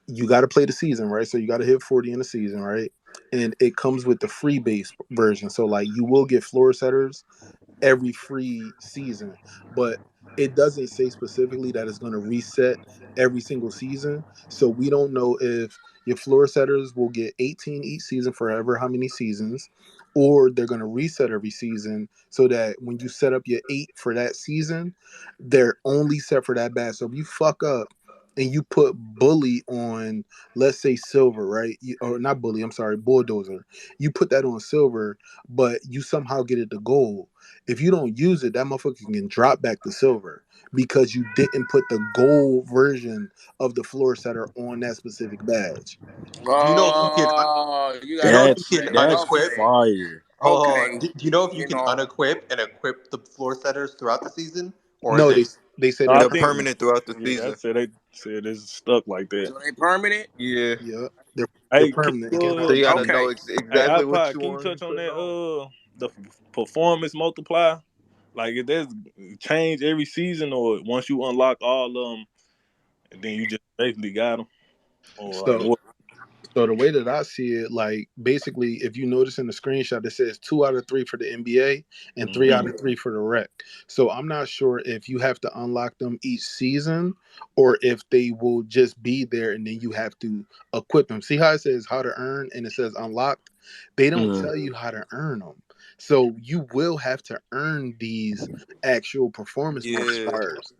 you got to play the season, right? So you got to hit 40 in the season, right? And it comes with the free base version. So like you will get floor setters every free season, but it doesn't say specifically that it's going to reset every single season. So we don't know if your floor setters will get 18 each season forever, how many seasons, or they're going to reset every season so that when you set up your 8 for that season, they're only set for that batch. So if you fuck up and you put bully on, let's say silver, right? Or not bully, I'm sorry, bulldozer. You put that on silver, but you somehow get it to gold. If you don't use it, that motherfucker can drop back to silver because you didn't put the gold version of the floor setter on that specific badge. Do you know if you can? Oh, you Do you gotta know if you fix can that. That's unequip? Okay. fire. Hold on. Okay. Do you know if you You can know. unequip and equip the floor setters throughout the season, or is No, it? they say No, they're I They're think permanent. permanent throughout the yeah, I season. said they said it's stuck like that. So they permanent? Yeah. Yeah, they're Hey, can permanent. It can't you So be you gotta changed. know Okay. hey exactly what iPod, you can you want touch to on put it that on. the performance multiplier? Like if there's change every season, or once you unlock all of them, and then you just basically got them, or like So what? So the way that I see it, like basically, if you notice in the screenshot, it says 2 out of 3 for the NBA and three Hmm. out of three for the rec. So I'm not sure if you have to unlock them each season or if they will just be there and then you have to equip them. See how it says how to earn and it says unlocked? They don't Hmm. tell you how to earn them. So you will have to earn these actual performance Yeah. multipliers.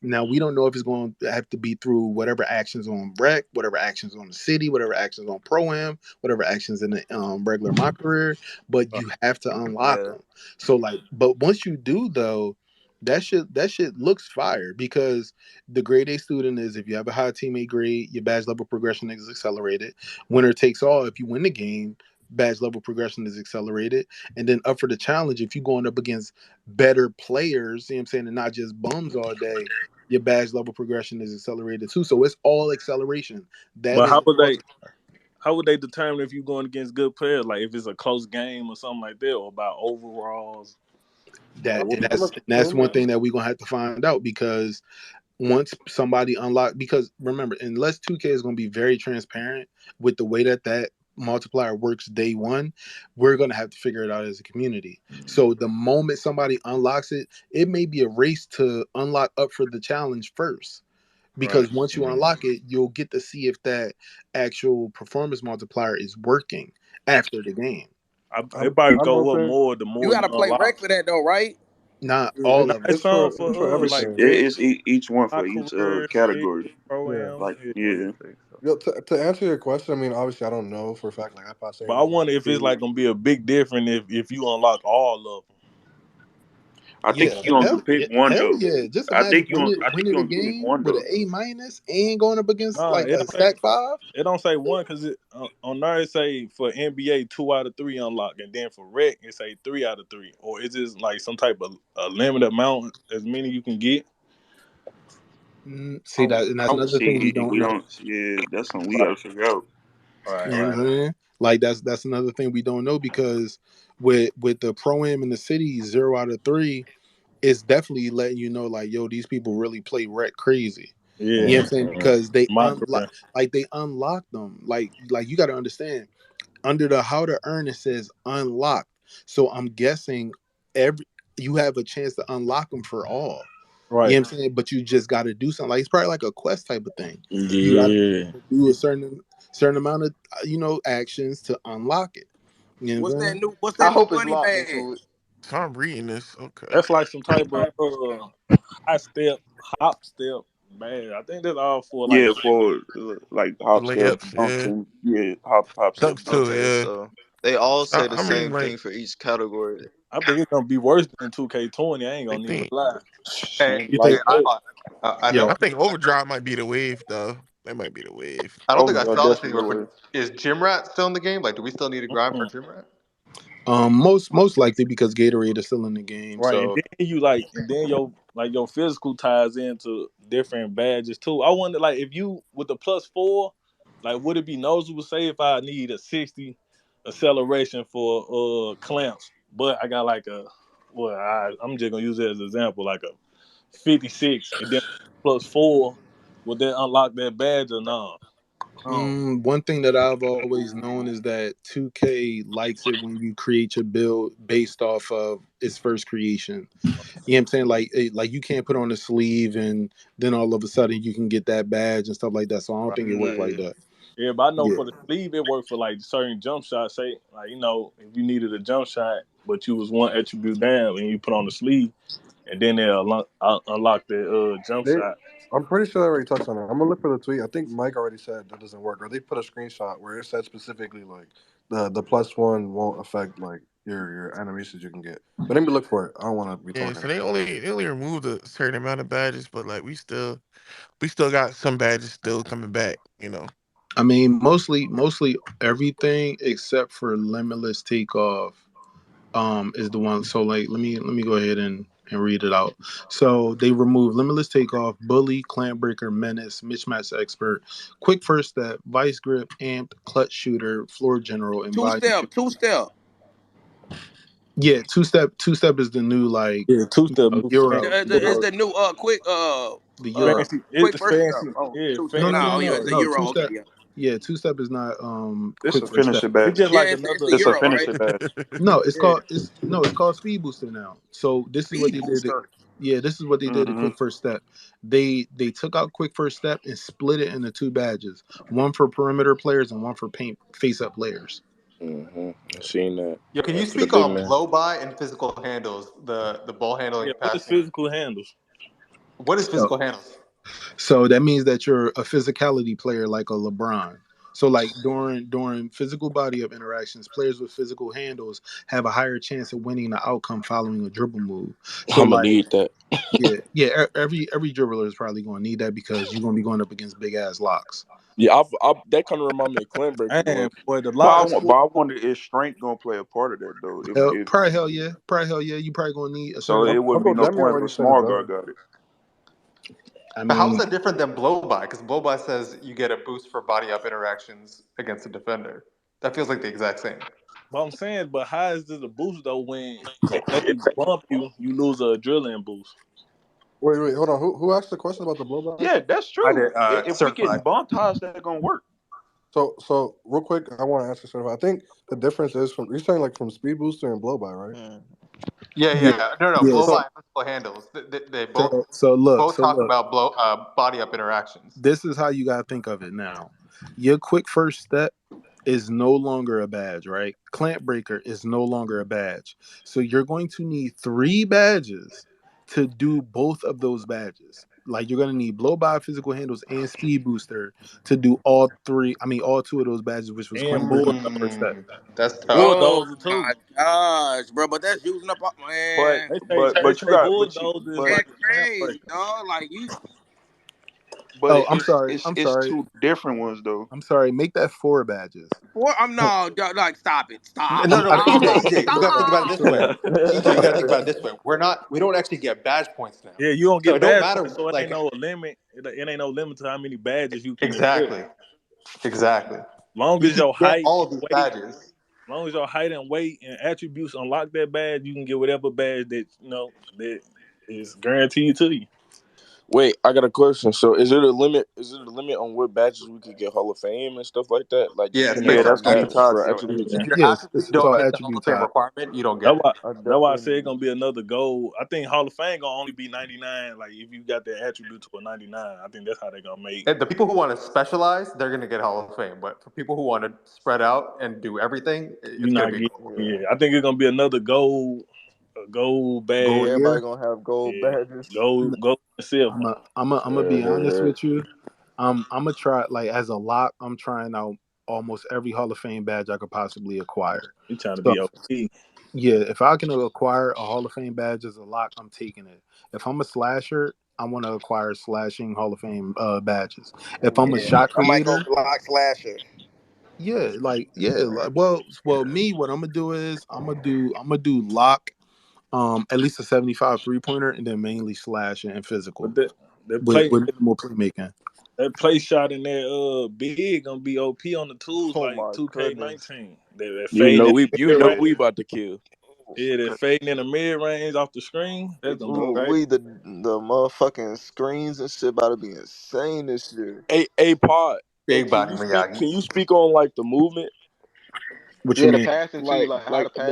Now we don't know if it's going to have to be through whatever actions on Breck, whatever actions on the city, whatever actions on Pro Am, whatever actions in the regular my career, but you have to unlock Yeah. them. So like, but once you do though, that shit looks fire because the grade A student is if you have a high teammate grade, your badge level progression is accelerated. Winner takes all. If you win the game, badge level progression is accelerated, and then up for the challenge if you're going up against better players, you know what I'm saying, and not just bums all day, your badge level progression is accelerated too. So it's all acceleration. That But is the multiplier. how would they determine if you're going against good players? Like if it's a close game or something like that, or about overalls? Like That what? and that's one thing that we're gonna have to find out because once somebody unlock, because remember, unless 2K is gonna be very transparent with the way that multiplier works day one, we're gonna have to figure it out as a community. So the moment somebody unlocks it, it may be a race to unlock up for the challenge first Right. because once you unlock it, you'll get to see if that actual performance multiplier is working after the game. It probably I don't go up think more the You more you gotta play unlock. rec for that though, right? Not yeah, all Now of it. it's it's some for like everything. vet, It's each one my for each career, city, category. pro Yeah. am. Like Yeah. yeah, Yeah, to answer your question, I mean, obviously, I don't know for a fact. Like I'm not But saying I this is wonder if it's true. like gonna be a big difference if you unlock all of them. I think Yeah, you gonna hell, pick one hell though. yeah. Just imagine I think winning you the gonna pick game one with an though. A minus and going up against Nah, like a stack five. it don't say one because it on there it say for NBA 2 out of 3 unlock, and then for rec it say 3 out of 3. Or is this like some type of a limited amount as many you can get? See that, and I that's would another say thing we don't we know. don't. Yeah, that's something we Right, gotta figure out. right, You know right. what I'm saying? Like that's another thing we don't know because with the pro am in the city 0 out of 3, it's definitely letting you know like yo these people really play rec crazy. You know what Yeah, I'm saying? Because they my unlock career. like they unlock them. Like you got to understand under the how to earn it says unlocked. So I'm guessing every you have a chance to unlock them for all. You know Right. what I'm saying? But you just got to do something. Like it's probably like a quest type of thing. You got Yeah. to do a certain amount of actions to unlock it. You know what I'm saying? What's I that new hope it's money locked bag? into it. So I'm reading this. Okay. That's like some type of high step, hop step, man. I think that's all for like Yeah, the for like The hop step, layups, dunks, yeah. and yeah, hop step Dunks too, dunks. Okay, yeah. so they all say the I'm reading same like thing for each category. I think it's gonna be worse than 2K20. I ain't I gonna even think lie. Hey, You Like think? hey, that. I Yeah. know. I think Overdrive might be the wave though. That might be the wave. I don't think I Overall, saw this definitely anywhere, but was. is Gym Rat still in the game? Like, do we still need to grind for Mm-mm. Gym Rat? Most likely because Gatorade is still in the game. Right, and So then you like, and then your physical ties into different badges too. I wonder, like, if you with the +4, like, would it be noticeable? Say if I need a 60 acceleration for clamps, but I got like a, well, I'm just gonna use it as an example, like a 56, and then +4, would that unlock that badge or not? one thing that I've always known is that 2K likes it when you create your build based off of its first creation. You know what I'm saying? Like you can't put on a sleeve and then all of a sudden you can get that badge and stuff like that. So I don't think it worked like Yeah. that. Yeah, but I know Yeah. for the sleeve it worked for like certain jump shots. Say like if you needed a jump shot, but you was one attribute down and you put on the sleeve, and then they unlock the jump They shot. I'm pretty sure I already touched on it. I'm gonna look for the tweet. I think Mike already said that doesn't work, or they put a screenshot where it said specifically like the plus one won't affect like your animations you can get. But let me look for it. I don't want to be Yeah, talking. so they only removed a certain amount of badges, but like we still got some badges still coming back. I mean, mostly everything except for Limitless Takeoff is the one. So like, let me go ahead and read it out. So they removed Limitless Takeoff, Bully, Clamp Breaker, Menace, Mismatch Expert, Quick First Step, Vice Grip, Amped, Clutch Shooter, Floor General, and Two Volume step, Two. two step. Yeah, two step is the new like Yeah, two step new fancy. Euro It's Euro the new the Euro. Fancy. It's quick the first step. fancy. Oh, Yeah, two step. No, no, fancy. no, No, yeah, no, it's the no. euro. Two Okay, step. yeah, Yeah, two step is not It's quick a first step. finisher It's badge. just yeah. like It's another. the It's a euro, right? finisher badge. No, it's Yeah, called it's no, it's called Speed Booster now. So this is what Speed they did. booster. Yeah, this is what they did at Hmm. Quick First Step. They took out Quick First Step and split it into two badges, one for perimeter players and one for paint face up players. I seen that. Yo, can you For the speak big on man. blow by and physical handles? The ball handling yeah. What is capacity. physical handles? What is So physical handles? so that means that you're a physicality player like a LeBron. So like during physical body up interactions, players with physical handles have a higher chance of winning the outcome following a dribble move. So I'ma like need that. yeah, yeah. Every dribbler is probably going to need that because you're going to be going up against big ass locks. Yeah, that kind of remind me of Clan Breaker, Man, but boy, the but I locks. want, but I wonder is strength gonna play a part of that though? If Probably hell yeah. You probably going to need a so, certain. it wouldn't be Uncle no Demi point if already a said it small guy doesn't. got it. I But how is mean, that different than blow by? Because blow by says you get a boost for body up interactions against a defender. That feels like the exact same. But I'm saying, but how is this a boost though when if they bump you, you lose a drilling boost? Wait, hold on. Who asked the question about the blowback? Yeah, that's I true. did If we getting certified. bumped, how is that gonna work? So real quick, I want to answer sort of. I think the difference is from you're saying like from speed booster and blow by, right? Hmm. Yeah, yeah, yeah. No, blow yes. by So and physical handles. They both So talk look. about body up interactions. This is how you got to think of it now. Your quick first step is no longer a badge, right? Clamp breaker is no longer a badge. So you're going to need three badges to do both of those badges. Like you're going to need blow by physical handles and speed booster to do all three. I mean, all two of those badges, which was And clamp breaker bulldozer, and first step. That's tough. Oh bulldozer too. my gosh, bro! But that's using up, But man. They say but they but you say got but you bulldozer is but like That's a clamp crazy, breaker. dog. Like you, but Oh, I'm sorry. it's I'm it's sorry. two different ones though. I'm sorry. Make that four badges. boy. I'm no, dog, like stop it, stop, No, no, but EJ, stop, EJ, you got to think about it this stop. way. So EJ, you got to think about it this way. We don't actually get badge points now, Yeah, you don't so get it don't badge points, matter. so it ain't Like no limit. It ain't no limit to how many badges you can equip. exactly, exactly. Long You as can your get height all and of these weight, badges. long as your height and weight and attributes unlock that badge, you can get whatever badge that that is guaranteed to you. Wait, I got a question. So is it a limit? Is it a limit on what badges we could get Hall of Fame and stuff like that? Like, Yeah, just it's give me a Yeah, based on that's gonna be badge attributes. tied for to your attributes. If yeah. your yes, attributes it's don't all hit the Hall attribute of Fame tie. requirement, you don't get That's it. why I that's why I definitely said it's need. gonna be another goal. I think Hall of Fame gonna only be 99. Like if you got that attribute to a 99, I think that's how they gonna make. And the people who want to specialize, they're going to get Hall of Fame. But for people who want to spread out and do everything, You it's going not to be get gold. Yeah, yeah. I think it's gonna be another gold, a gold Goal badge. everybody year. gonna have gold Yeah, badges. gold and silver. I'm a be honest with you. I'm gonna try like as a lock. I'm trying out almost every Hall of Fame badge I could possibly acquire. You trying to So be OP. yeah, if I can acquire a Hall of Fame badge as a lock, I'm taking it. If I'm a slasher, I want to acquire slashing Hall of Fame badges. If I'm a Yeah, shot I might go creator, block slasher. well, me, what I'm gonna do is I'm gonna do lock, at least a 75 3 pointer, and then mainly slash and physical But that with play minimal playmaking. that play shot in there big gonna be OP on the tools Oh like my goodness. 2K19. That You fading know in the you mid know range. we about to kill. Oh, Yeah, that 'cause- fading in the mid range off the screen. That's gonna be Oh, great. ooh, the motherfucking screens and shit about to be insane this year. a pod. Hey, Big body Miyagi. can you speak on like the movement? What you Yeah, the mean? passing too, like how Like to pass it.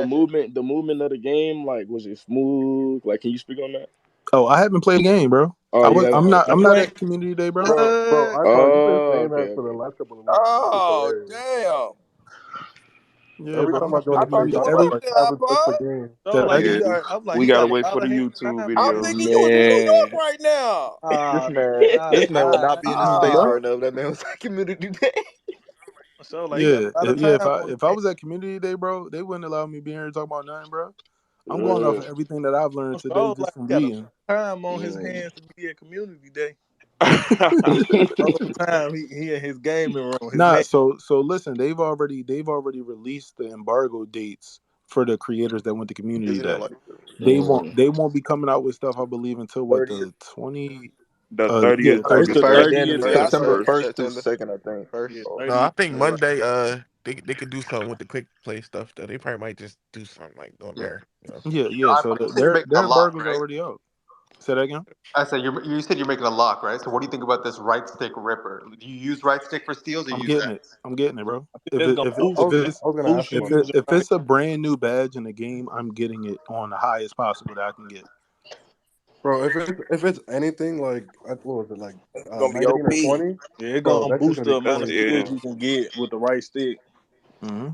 the movement of the game, like was it smooth? Like can you speak on that? Oh, I haven't played a game, bro. Oh, you haven't I'm played not. the I I'm game? not play. at community day, bro. bro, What? iPod, you've been Oh, saying okay, that for the okay. last couple of weeks, man. This is Oh hilarious. damn! Yeah, Every bro. time I join I the thought games, you Every I was spend every up like there, 5 bucks a iPod. game. So say that like again. you Yeah, got, I'm like we you gotta got a wait lot for the of YouTube time, I'm videos, thinking you was in New York man. right now. This Ah, man, this man would not be in his space Ah, right now if that man was at community day. so like you got Yeah, a lot of yeah. time on If I was at community day, bro, they wouldn't allow me being here to talk about nothing, bro. I'm going off Yeah. of everything that I've learned today so just like from he got a reading. lot of time on his Mm. hands to be at community day. All the time he in his gaming room, his Nah, man. so listen, they've already released the embargo dates for the creators that went to community Isn't it day. like They won't Mm. they won't be coming out with stuff I believe until what 30th? the 20 The yeah, the 30th through It's the 30th. the First, second. at the end 30th of to the the Yeah, September first. first. 1st through the September 2nd, I think. first. Yeah, Oh, No, I 30th. think Yeah. Monday, they could do something with the quick play stuff though. They probably might just do something like on Yeah. there. You know. yeah, Yo, yeah. So you said you're making a their lock, embargo's right? already out. Say that again. I said you said you're making a lock, right? So what do you think about this right stick ripper? Do you use right stick for steals or you I'm use getting it. X? I'm getting it, bro. I think that's gonna If it's I was gonna ask boost him you about using if right. it's a brand new badge in the game, I'm getting it on the highest possible that I can get. bro. If it's anything like what was it like It's gonna be 19 or OP. 20, Yeah, it's bro, gonna that's just boost gonna be the amount of crazy, Yeah. steals bro. you can get with the right stick. Hmm.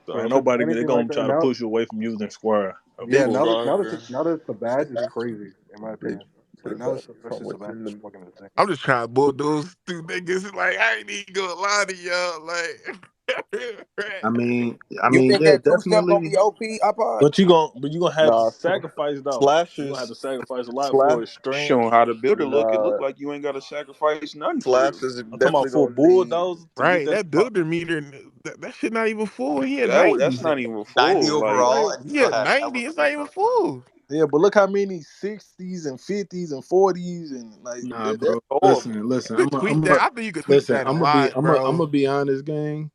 So Bro, ain't if it's nobody they're anything like gonna that try to now, push you away from using square. yeah, Big Eventually. Roger. now that it's the badge is crazy in my Big, opinion. Like big now badge that's come just a badge within is the. fucking insane. I'm just trying to bulldoze through niggas. Like I ain't even gonna lie to y'all. Like, I You mean, think yeah, that two step gonna definitely. be OP, iPod? But you gonna have to Nah, sacrifice though. You gonna have slashes. to sacrifice a lot Slash. for his strength. Showing how the builder look, it look Nah, like you ain't gotta sacrifice nothing for real. slash is I'm talking about definitely for a gonna need. bulldozer to get right, that. that builder meter, that shit not even full. He at That's 90. Say not even 90 full. Like overall, Right. and he He still at has 90. It's elements not and even stuff. full. Yeah, but look how many 60s and 50s and 40s and like Nah, that's bro. horrible. Listen. You could tweak that. I think you could tweak that a lot, I'm bro. gonna be honest, gang.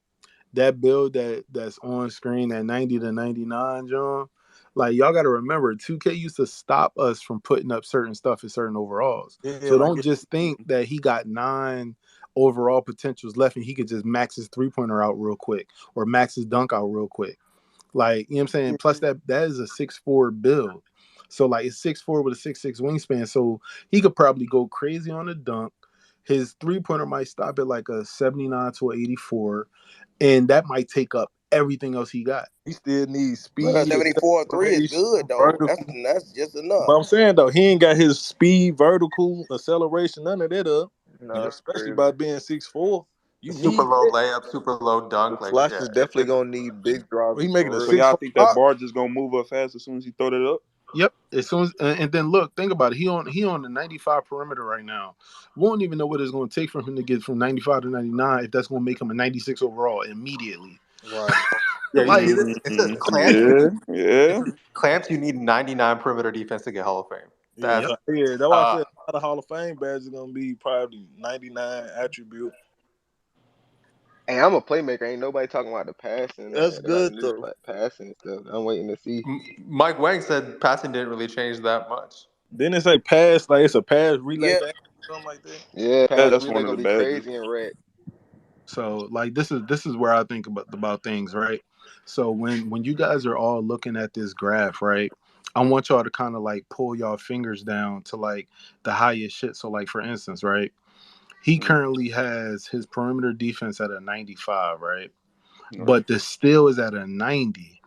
That build that's on screen at 90 to 99, John. Like y'all got to remember, 2K used to stop us from putting up certain stuff in certain overalls. Yeah, So like don't just think that he got 9 overall potentials left and he could just max his 3 pointer out real quick or max his dunk out real quick. Like, you know what I'm saying? yeah, Plus that is a 6'4" build. So like it's 6'4" with a 6'6" wingspan. So he could probably go crazy on a dunk. His 3 pointer might stop at like a 79 to a 84. And that might take up everything else he got. he still needs Well, speed, 74-3 is acceleration, good though. vertical. That's just enough. But I'm saying though, he ain't got his speed, vertical, acceleration, none of that up. Nah, And that's especially crazy. by being 6'4", you Super need low that. layup, super low dunk. Like, Slash yeah, is definitely gonna need big He drivers making a for so real. y'all 6'4" think that pop. bar just gonna move up fast as soon as he throw that up? Yep. As soon as and then look, think about it. He on the 95 perimeter right now. We don't even know what it's going to take for him to get from 95 to 99 if that's going to make him a 96 overall immediately. Right. yeah. You see Like, this? It says clamps. You Yeah, need yeah. clamps. You need 99 perimeter defense to get Hall of Fame. Yeah, That's yep. yeah. That's why I uh said a lot of Hall of Fame badges are gonna be probably 99 attribute. Hey, I'm a playmaker. Ain't nobody talking about the passing. That's They got good new though. passing and stuff. I'm waiting to see. Mike Wang said passing didn't really change that much. Then it's a pass, like it's a pass relay Yeah, badge, something like that. Yeah, That, pass that's relay one of gonna the be badges. crazy in red. So like this is where I think about things, right? So when you guys are all looking at this graph, right? I want y'all to kind of like pull y'all fingers down to like the highest shit. So like for instance, right? He Mm, currently has his perimeter defense at a 95, right? right. But the steal is at a 90.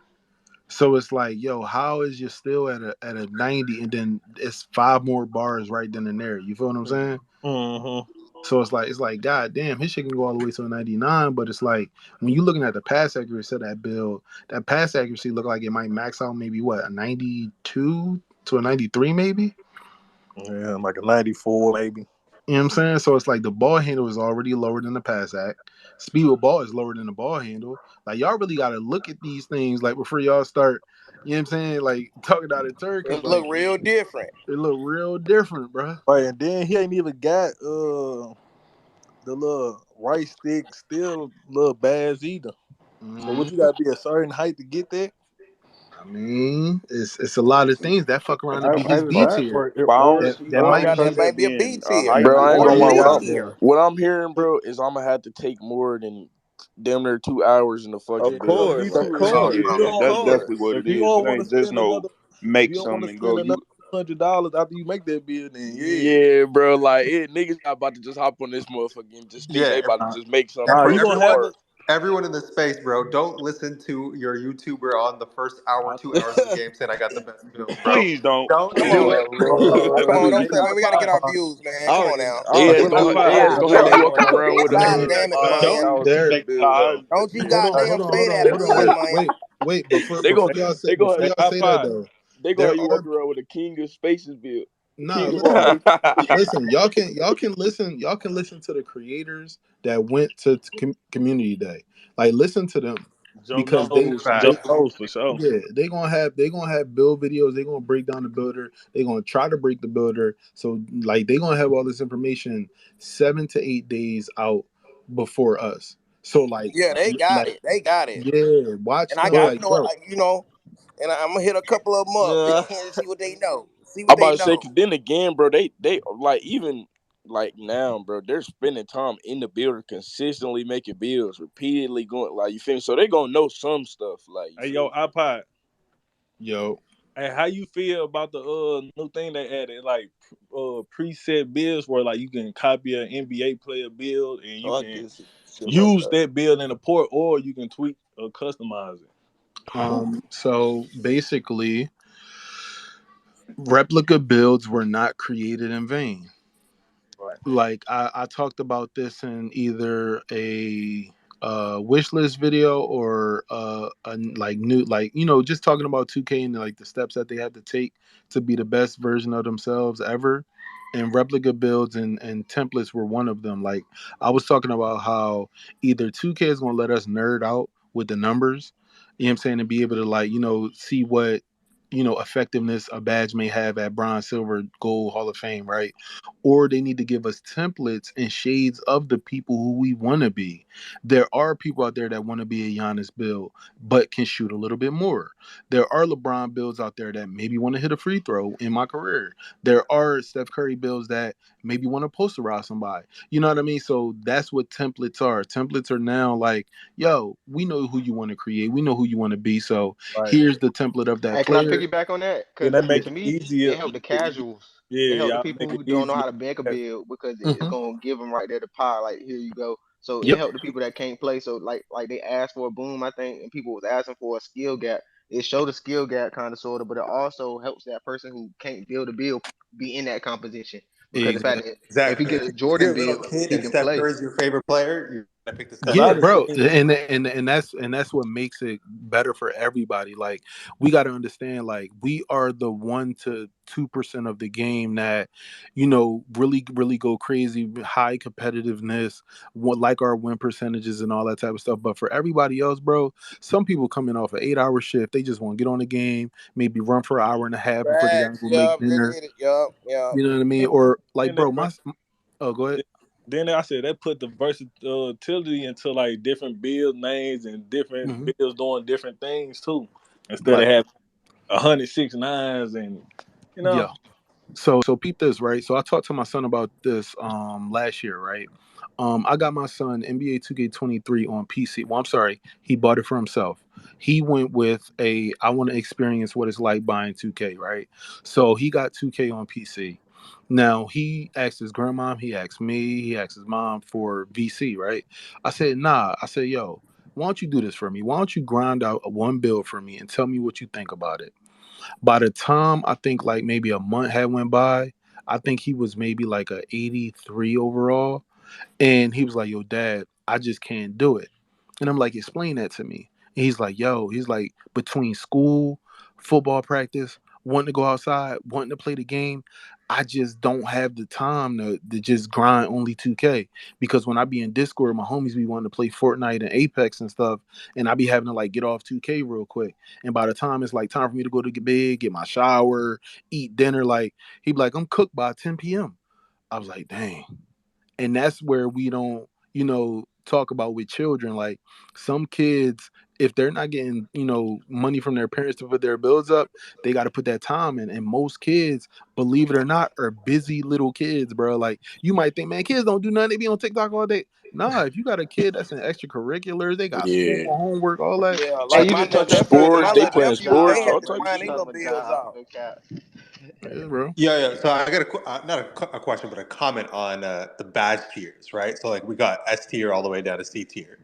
So it's like, yo, how is you still at a 90 and then it's 5 more bars right then and there? You feel what I'm saying? Mm-hmm. So it's like, god damn, his shit can go all the way to a 99, but it's like when you're looking at the pass accuracy of that build, that pass accuracy look like it might max out maybe what, a 92 to a 93 maybe? Yeah, like a 94 maybe. You know what I'm saying? So it's like the ball handle is already lower than the pass act. Speed with ball is lower than the ball handle. Like y'all really gotta look at these things like before y'all start, you know what I'm saying? Like talking out of turn because it look like real different. it look real different, bro. Right, and then he ain't even got the little right stick still little bass either. So Mm, what you gotta be a certain height to get that? I mean, it's a lot of things that fuck around to be his Either B that tier. or it, But or That I Or might don't got be see that his. might that be a being B a tier height yeah, thing. Bro, I ain't I or gonna think lie. it's C What gonna I'm be tier. what I'm hearing, bro, is I'm gonna have to take more than damn near 2 hours in the Of fucking Yeah, build. me course, of too. course, If you yeah. of don't That's course. definitely what if it you is. don't It want to ain't just spend no another if make you don't want to something and go. spend another You $100 after you make that build, then yeah. yeah, bro. Like niggas not about to just hop on this motherfucker and just think Yeah, they about to just make something Nah, you perfect gonna everyone. have a work. Everyone in this space, bro, don't listen to your YouTuber on the first hour, I, 2 hours of the game saying I got the best build, bro. Please don't. Don't Come do on, it, Oh bro. come on, hey, don't Lord. say we gotta get iPod, our views, man. I Come on already, now. I They already is hey, know gonna what iPod, they I is already gonna know have they you Stop, walking gonna have around they with a stop, they damn it, don't man. $100,000 There, bills cause on. Don't you hold got on, damn hold on, hold say on, that hold on, again, wait, man. wait, wait. Before they gonna before y'all say they gonna before hey, y'all say that iPod. though, They gonna there have you are walking around with a King of Spaces build. nah. King of all Listen, spaces. listen. Y'all can listen to the creators that went to community day. Like listen to them Joe because they knows, Joe they Facts. knows for sure. yeah, they gonna have build videos. They gonna break down the builder. They gonna try to break the builder. So like they gonna have all this information 7 to 8 days out before us. So Yeah, they got like it. They got it. yeah, watch And I them got, like bro. you know, and I'm gonna hit a couple of them up Yeah. and see what they know. See I'm what about they to say, know. cause then again, bro, they like even like now, bro, they're spending time in the builder, consistently making builds, repeatedly going like you feel me. So they gonna know some stuff, like you Hey, feel yo, me. iPod. Yo, Hey, how you feel about the new thing they added, like preset builds where like you can copy an NBA player build and you Oh, I can did see about use that. that build in the port, or you can tweak or customize it. so basically, replica builds were not created in vain. Right. Like I talked about this in either a wish list video or a like new like just talking about 2K and like the steps that they had to take to be the best version of themselves ever. And replica builds and templates were one of them. Like I was talking about how either 2K is gonna let us nerd out with the numbers, you know what I'm saying, and be able to like, see what effectiveness a badge may have at bronze, silver, gold, Hall of Fame, right? Or they need to give us templates and shades of the people who we want to be. There are people out there that want to be a Giannis build, but can shoot a little bit more. There are LeBron builds out there that maybe want to hit a free throw in my career. There are Steph Curry builds that maybe want to posterize somebody. You know what I mean? So that's what templates are. Templates are now like, yo, we know who you want to create. We know who you want to be. So Right. here's the template of that Hey, can I player. piggyback on that? Then Because that make to it me, easier. it helped the Make it easy. casuals. It Yeah, helped the y'all people make it who don't know easier. how to make a build because it's Mhm. gonna give them right there the power. Like here you go. So it Yep. helped the people that can't play. So like they asked for a boom, I think, and people was asking for a skill gap. It showed a skill gap kind of sort of, but it also helps that person who can't build a build be in that composition because the fact Exactly. that if he Exactly. get a If Jordan you're a little build, kid he and can Steph play. Curry is your favorite player, you're gonna pick this Cause guy. I Yeah, done bro, seen. and that's what makes it better for everybody. Like we got to understand, like we are the 1 to 2% of the game that, really really go crazy, high competitiveness, like our win percentages and all that type of stuff. But for everybody else, bro, some people coming off an 8 hour shift, they just want to get on the game, maybe run for an hour and a half before they gotta Facts. go make Yup. Just dinner. hit it. Yup. Yup. You know what I mean? Or like, Then bro, that, bro. my oh, go ahead. Then I said that put the versatility into like different build names and different Hmm. builds doing different things too, instead of Right. having 106 nines and you Yeah. know. So peep this, right? So I talked to my son about this last year, right? I got my son NBA 2K23 on PC. Well, I'm sorry, he bought it for himself. He went with a I want to experience what it's like buying 2K, right? So he got 2K on PC. Now he asked his grandma, he asked me, he asked his mom for VC, right? I said, nah. I said, yo, why don't you do this for me? Why don't you grind out one build for me and tell me what you think about it? By the time I think like maybe a month had went by, I think he was maybe like a 83 overall. And he was like, yo, dad, I just can't do it. And I'm like, explain that to me. And he's like, yo, he's like, between school, football practice, wanting to go outside, wanting to play the game, I just don't have the time to just grind only 2K. Because when I be in Discord, my homies be wanting to play Fortnite and Apex and stuff, and I be having to like get off 2K real quick. And by the time it's like time for me to go to bed, get my shower, eat dinner, like he be like, I'm cooked by 10 p.m. I was like, dang. And that's where we don't talk about with children, like some kids, if they're not getting money from their parents to put their bills up, they got to put that time in. And most kids, believe it or not, are busy little kids, bro. Like you might think, man, kids don't do nothing, they be on TikTok all day. Nah, if you got a kid that's in extracurriculars, they got school, Yeah. homework, all that. Yeah. Hey, Like you my just little touched on nephews, something Sports, my I they little wanted playing to nephews, chime they sports, in had all to on. type of grind their shit. little Son of bills God, out. no cap. Yeah, bro. Yeah. So I got not a question, but a comment on the badge tiers, right? So like we got S tier all the way down to C tier.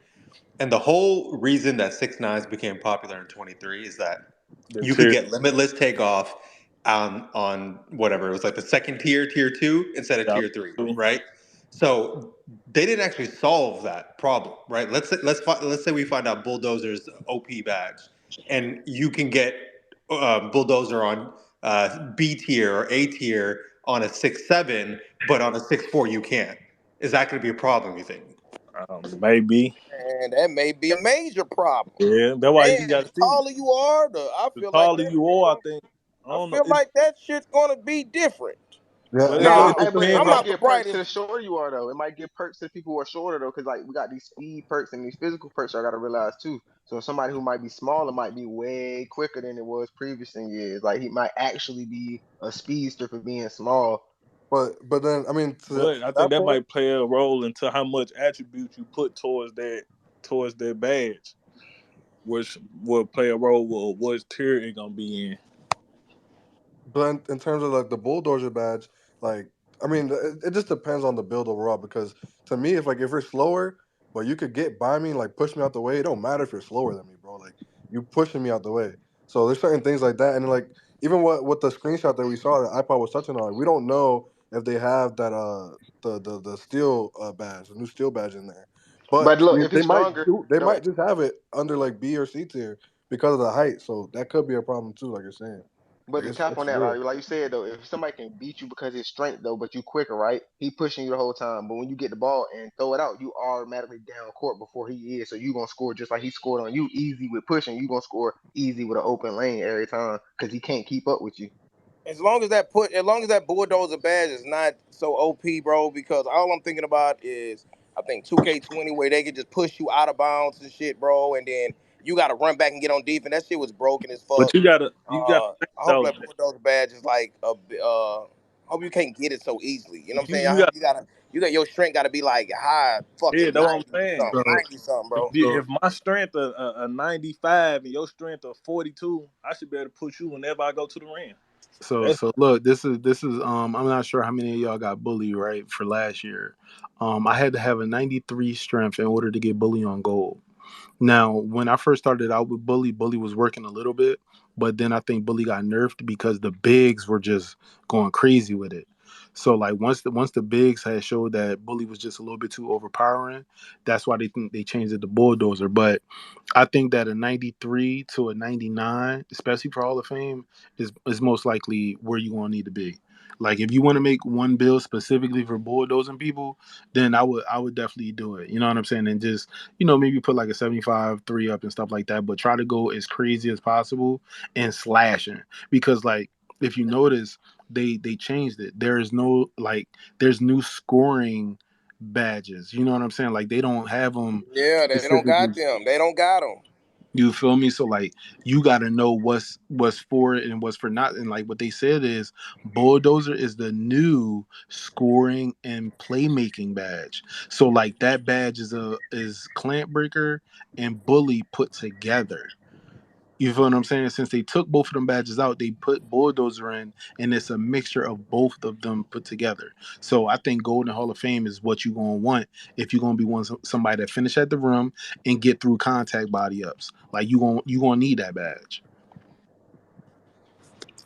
And the whole reason that 6 nines became popular in 23 is that The you could tier. get limitless takeoff on whatever it was, like the second tier, tier two, instead of Yeah. tier three, right? So they didn't actually solve that problem, right? Let's say we find out bulldozer's OP badge, and you can get bulldozer on B tier or A tier on a 6.7, but on a 6.4 you can't. Is that going to be a problem? You think? Maybe. And that may be a major problem. Yeah. That's why you And got the to see. taller you are, I The feel like taller that you shit are, I gonna, think. I I don't know. feel like that shit's gonna be different. Yeah, Well, and Now, it But it depends I'm on. might not the give perks to brightest. the shorter you are though. It might give perks to the people who are shorter though, because like we got these speed perks and these physical perks. I gotta realize too. So somebody who might be smaller might be way quicker than it was previous in years. Like he might actually be a speedster for being small. but then I mean But I to think that that point. might play a role into how much attribute you put towards that badge, which will play a role with what tier it gonna be in. But in terms of like the bulldozer badge, like I mean, it just depends on the build overall. Because to me, if you're slower, but you could get by me, like push me out the way, it don't matter if you're slower than me, bro. Like you pushing me out the way. So there's certain things like that, and like even what the screenshot that we saw that iPod was touching on, we don't know if they have that the steel badge, the new steel badge in there. But But I look, mean, if he's stronger, they though. might just have it under like B or C tier because of the height. So that could be a problem too, like you're saying. But Like to cap on it's that, real. like you said though, if somebody can beat you because of his strength though, but you quicker, right? He pushing you the whole time. But when you get the ball and throw it out, you automatically down court before he is. So you gonna score just like he scored on you, easy with pushing. You gonna score easy with an open lane every time because he can't keep up with you. As long as that bulldozer badge is not so OP, bro, because all I'm thinking about is I think 2K20 where they could just push you out of bounds and shit, bro, and then you got to run back and get on defense. That shit was broken as But fuck. you gotta I think hope though. that bulldozer badge is like I hope you can't get it so easily. You know what I'm saying? I You hope got you got your strength got to be like high yeah. fucking That's what I'm 90 saying. something, So 90 something, If bro. you, so if my strength a 95 and your strength a 42, I should be able to push you whenever I go to the rim. So That's so look, this is I'm not sure how many of y'all got bully right for last year. I had to have a 93 strength in order to get bully on gold. Now, when I first started out with Bully, Bully was working a little bit, but then I think Bully got nerfed because the bigs were just going crazy with it. So like once the bigs had showed that Bully was just a little bit too overpowering, that's why they think they changed it to Bulldozer. But I think that a 93 to a 99, especially for Hall of Fame, is most likely where you gonna need to be. Like if you want to make one build specifically for bulldozing people, then I would definitely do it. You know what I'm saying? And just maybe put like a 75 3 up and stuff like that, but try to go as crazy as possible and slashing. Because like if you notice, they changed it. There's new scoring badges. You know what I'm saying? Like they don't have them Yeah, they don't specifically. got them. They don't got them. You feel me? So like you gotta know what's for it and what's for not. And like what they said is bulldozer is the new scoring and playmaking badge. So like that badge is clamp breaker and bully put together. You feel what I'm saying? Since they took both of them badges out, they put bulldozer in, and it's a mixture of both of them put together. So I think Golden Hall of Fame is what you're gonna want if you're gonna be one somebody that finish at the rim and get through contact body ups. Like you gonna need that badge.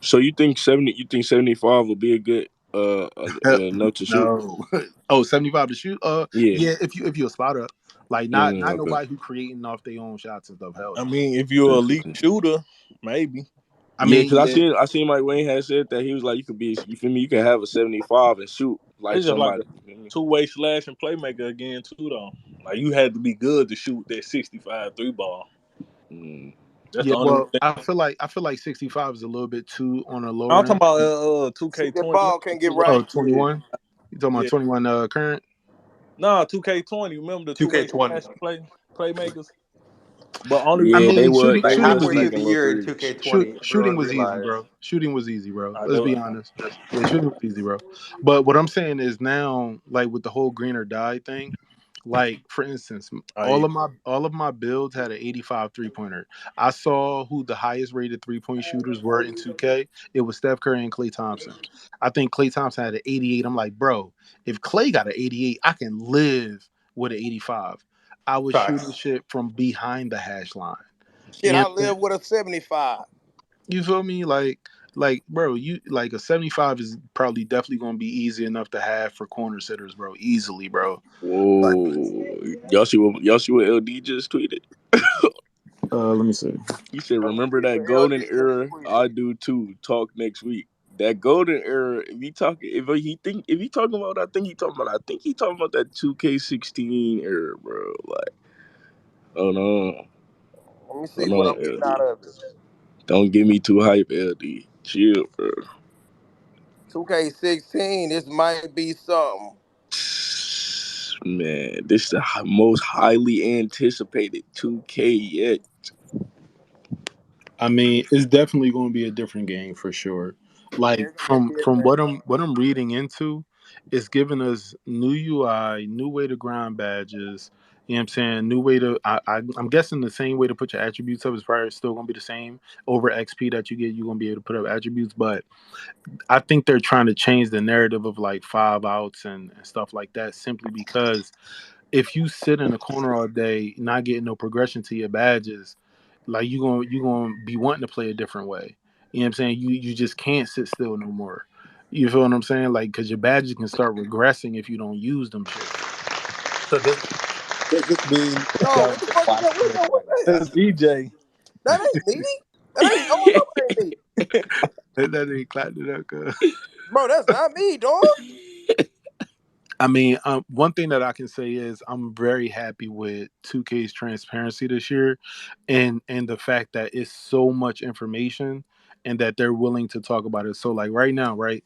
So you think 70? You think 75 would be a good note to shoot? No. Oh, 75 to shoot. Yeah. Yeah, if you're a spotter, like not Okay. nobody who creating off their own shots and stuff. Hell I no. mean, if you're a elite Okay. shooter, maybe. I Yeah, mean, because yeah, I seen Mike Wayne had said that he was like, you could be, you feel me? You can have a 75 and shoot like It's just like a somebody. You feel me? two-way slash and playmaker again too, though. Like you had to be good to shoot that 65 three ball. Mm. That's the yeah. only Well, thing. I feel like 65 is a little bit too on the I'm lower talking end. about See, that 2K20. ball can't get Oh, right. 21. You talking about Yeah. 21 current? Nah, 2K20. Remember the two-way 2K20. slash and playmakers? But only I Yeah, reason they mean, would. shooting They shooting was was Halfway through easy. the smacking little year in threes. Shoot 2K20, shooting everyone was easy, realized. bro. Shooting was easy, bro. I Let's know. be honest. Yeah, shooting was easy, bro. But what I'm saying is now, like with the whole green or die thing, like for instance, I all of my builds had an 85 3-pointer. I saw who the highest rated 3-point shooters were in 2K. It was Steph Curry and Klay Thompson. I think Klay Thompson had an 88. I'm like, bro, if Klay got an 88, I can live with an 85. I was shooting Facts. shit from behind the hash line. Shit, You I know what I'm live with a 75. You feel me? Like, bro, you like a 75 is probably definitely gonna be easy enough to have for corner sitters, bro. Easily, bro. Like, Whoa, y'all see what LD just tweeted? let me see. He said, Let me "Remember see that what LD golden just era? tweeted. I do too. Talk next week. That golden era. If he talking about, I think he talking about that 2K16 era, bro. Like, oh no, Let me oh see what no, I'm getting out LD. of it. Don't get me too hype, LD. Chill, bro. 2K16, this might be something. Man, this is the most highly anticipated 2K yet. I mean, it's definitely going to be a different game for sure. Yeah, Like it's gonna from be a from different. what I'm reading into, it's giving us new UI, new way to grind badges. You know what I'm saying? New way to I'm guessing the same way to put your attributes up is probably still going to be the same over XP that you get. You're going to be able to put up attributes, but I think they're trying to change the narrative of like five outs and stuff like that simply because if you sit in a corner all day, not getting no progression to your badges, like you gonna be wanting to play a different way. You know what I'm saying? You just can't sit still no more. You feel what I'm saying? Like because your badges can start regressing if you don't use them shits. So does this mean the No, what the devs are fuck is that? flashing What, in what, like that? That's excessive? DJ. That ain't me. That ain't. Oh, I know it ain't me, That ain't clapped it up, cuz. bro. That's not me, dog. I mean, one thing that I can say is I'm very happy with 2K's transparency this year, and the fact that it's so much information and that they're willing to talk about it. So like right now, right,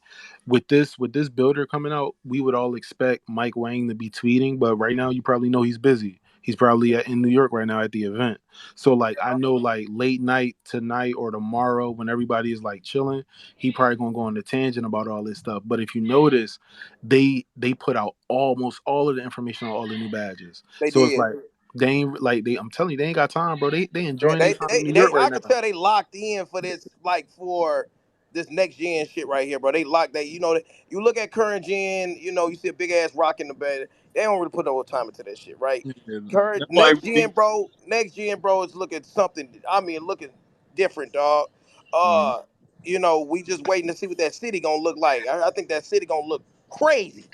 with this builder coming out, we would all expect Mike Wang to be tweeting, but right now you probably know he's busy. He's probably in New York right now at the event. So like I know like late night tonight or tomorrow when everybody is like chilling, he probably gonna go on a tangent about all this stuff. But if you notice they put out almost all of the information on all the new badges. They So it's did. like they ain't like they I'm telling you, they ain't got time, bro. They They, enjoying their they, time in they, New they, York I right can now. tell they locked in for this, like for this next gen shit right here, bro. They locked. You look at current gen, you see a big ass rock in the bed. They don't really put no time into that shit, right? And Current that's why next gen, bro. Next gen, bro, is looking something. I mean, looking different, dog. mm, Uh, we just waiting to see what that city gonna look like. I think that city gonna look crazy.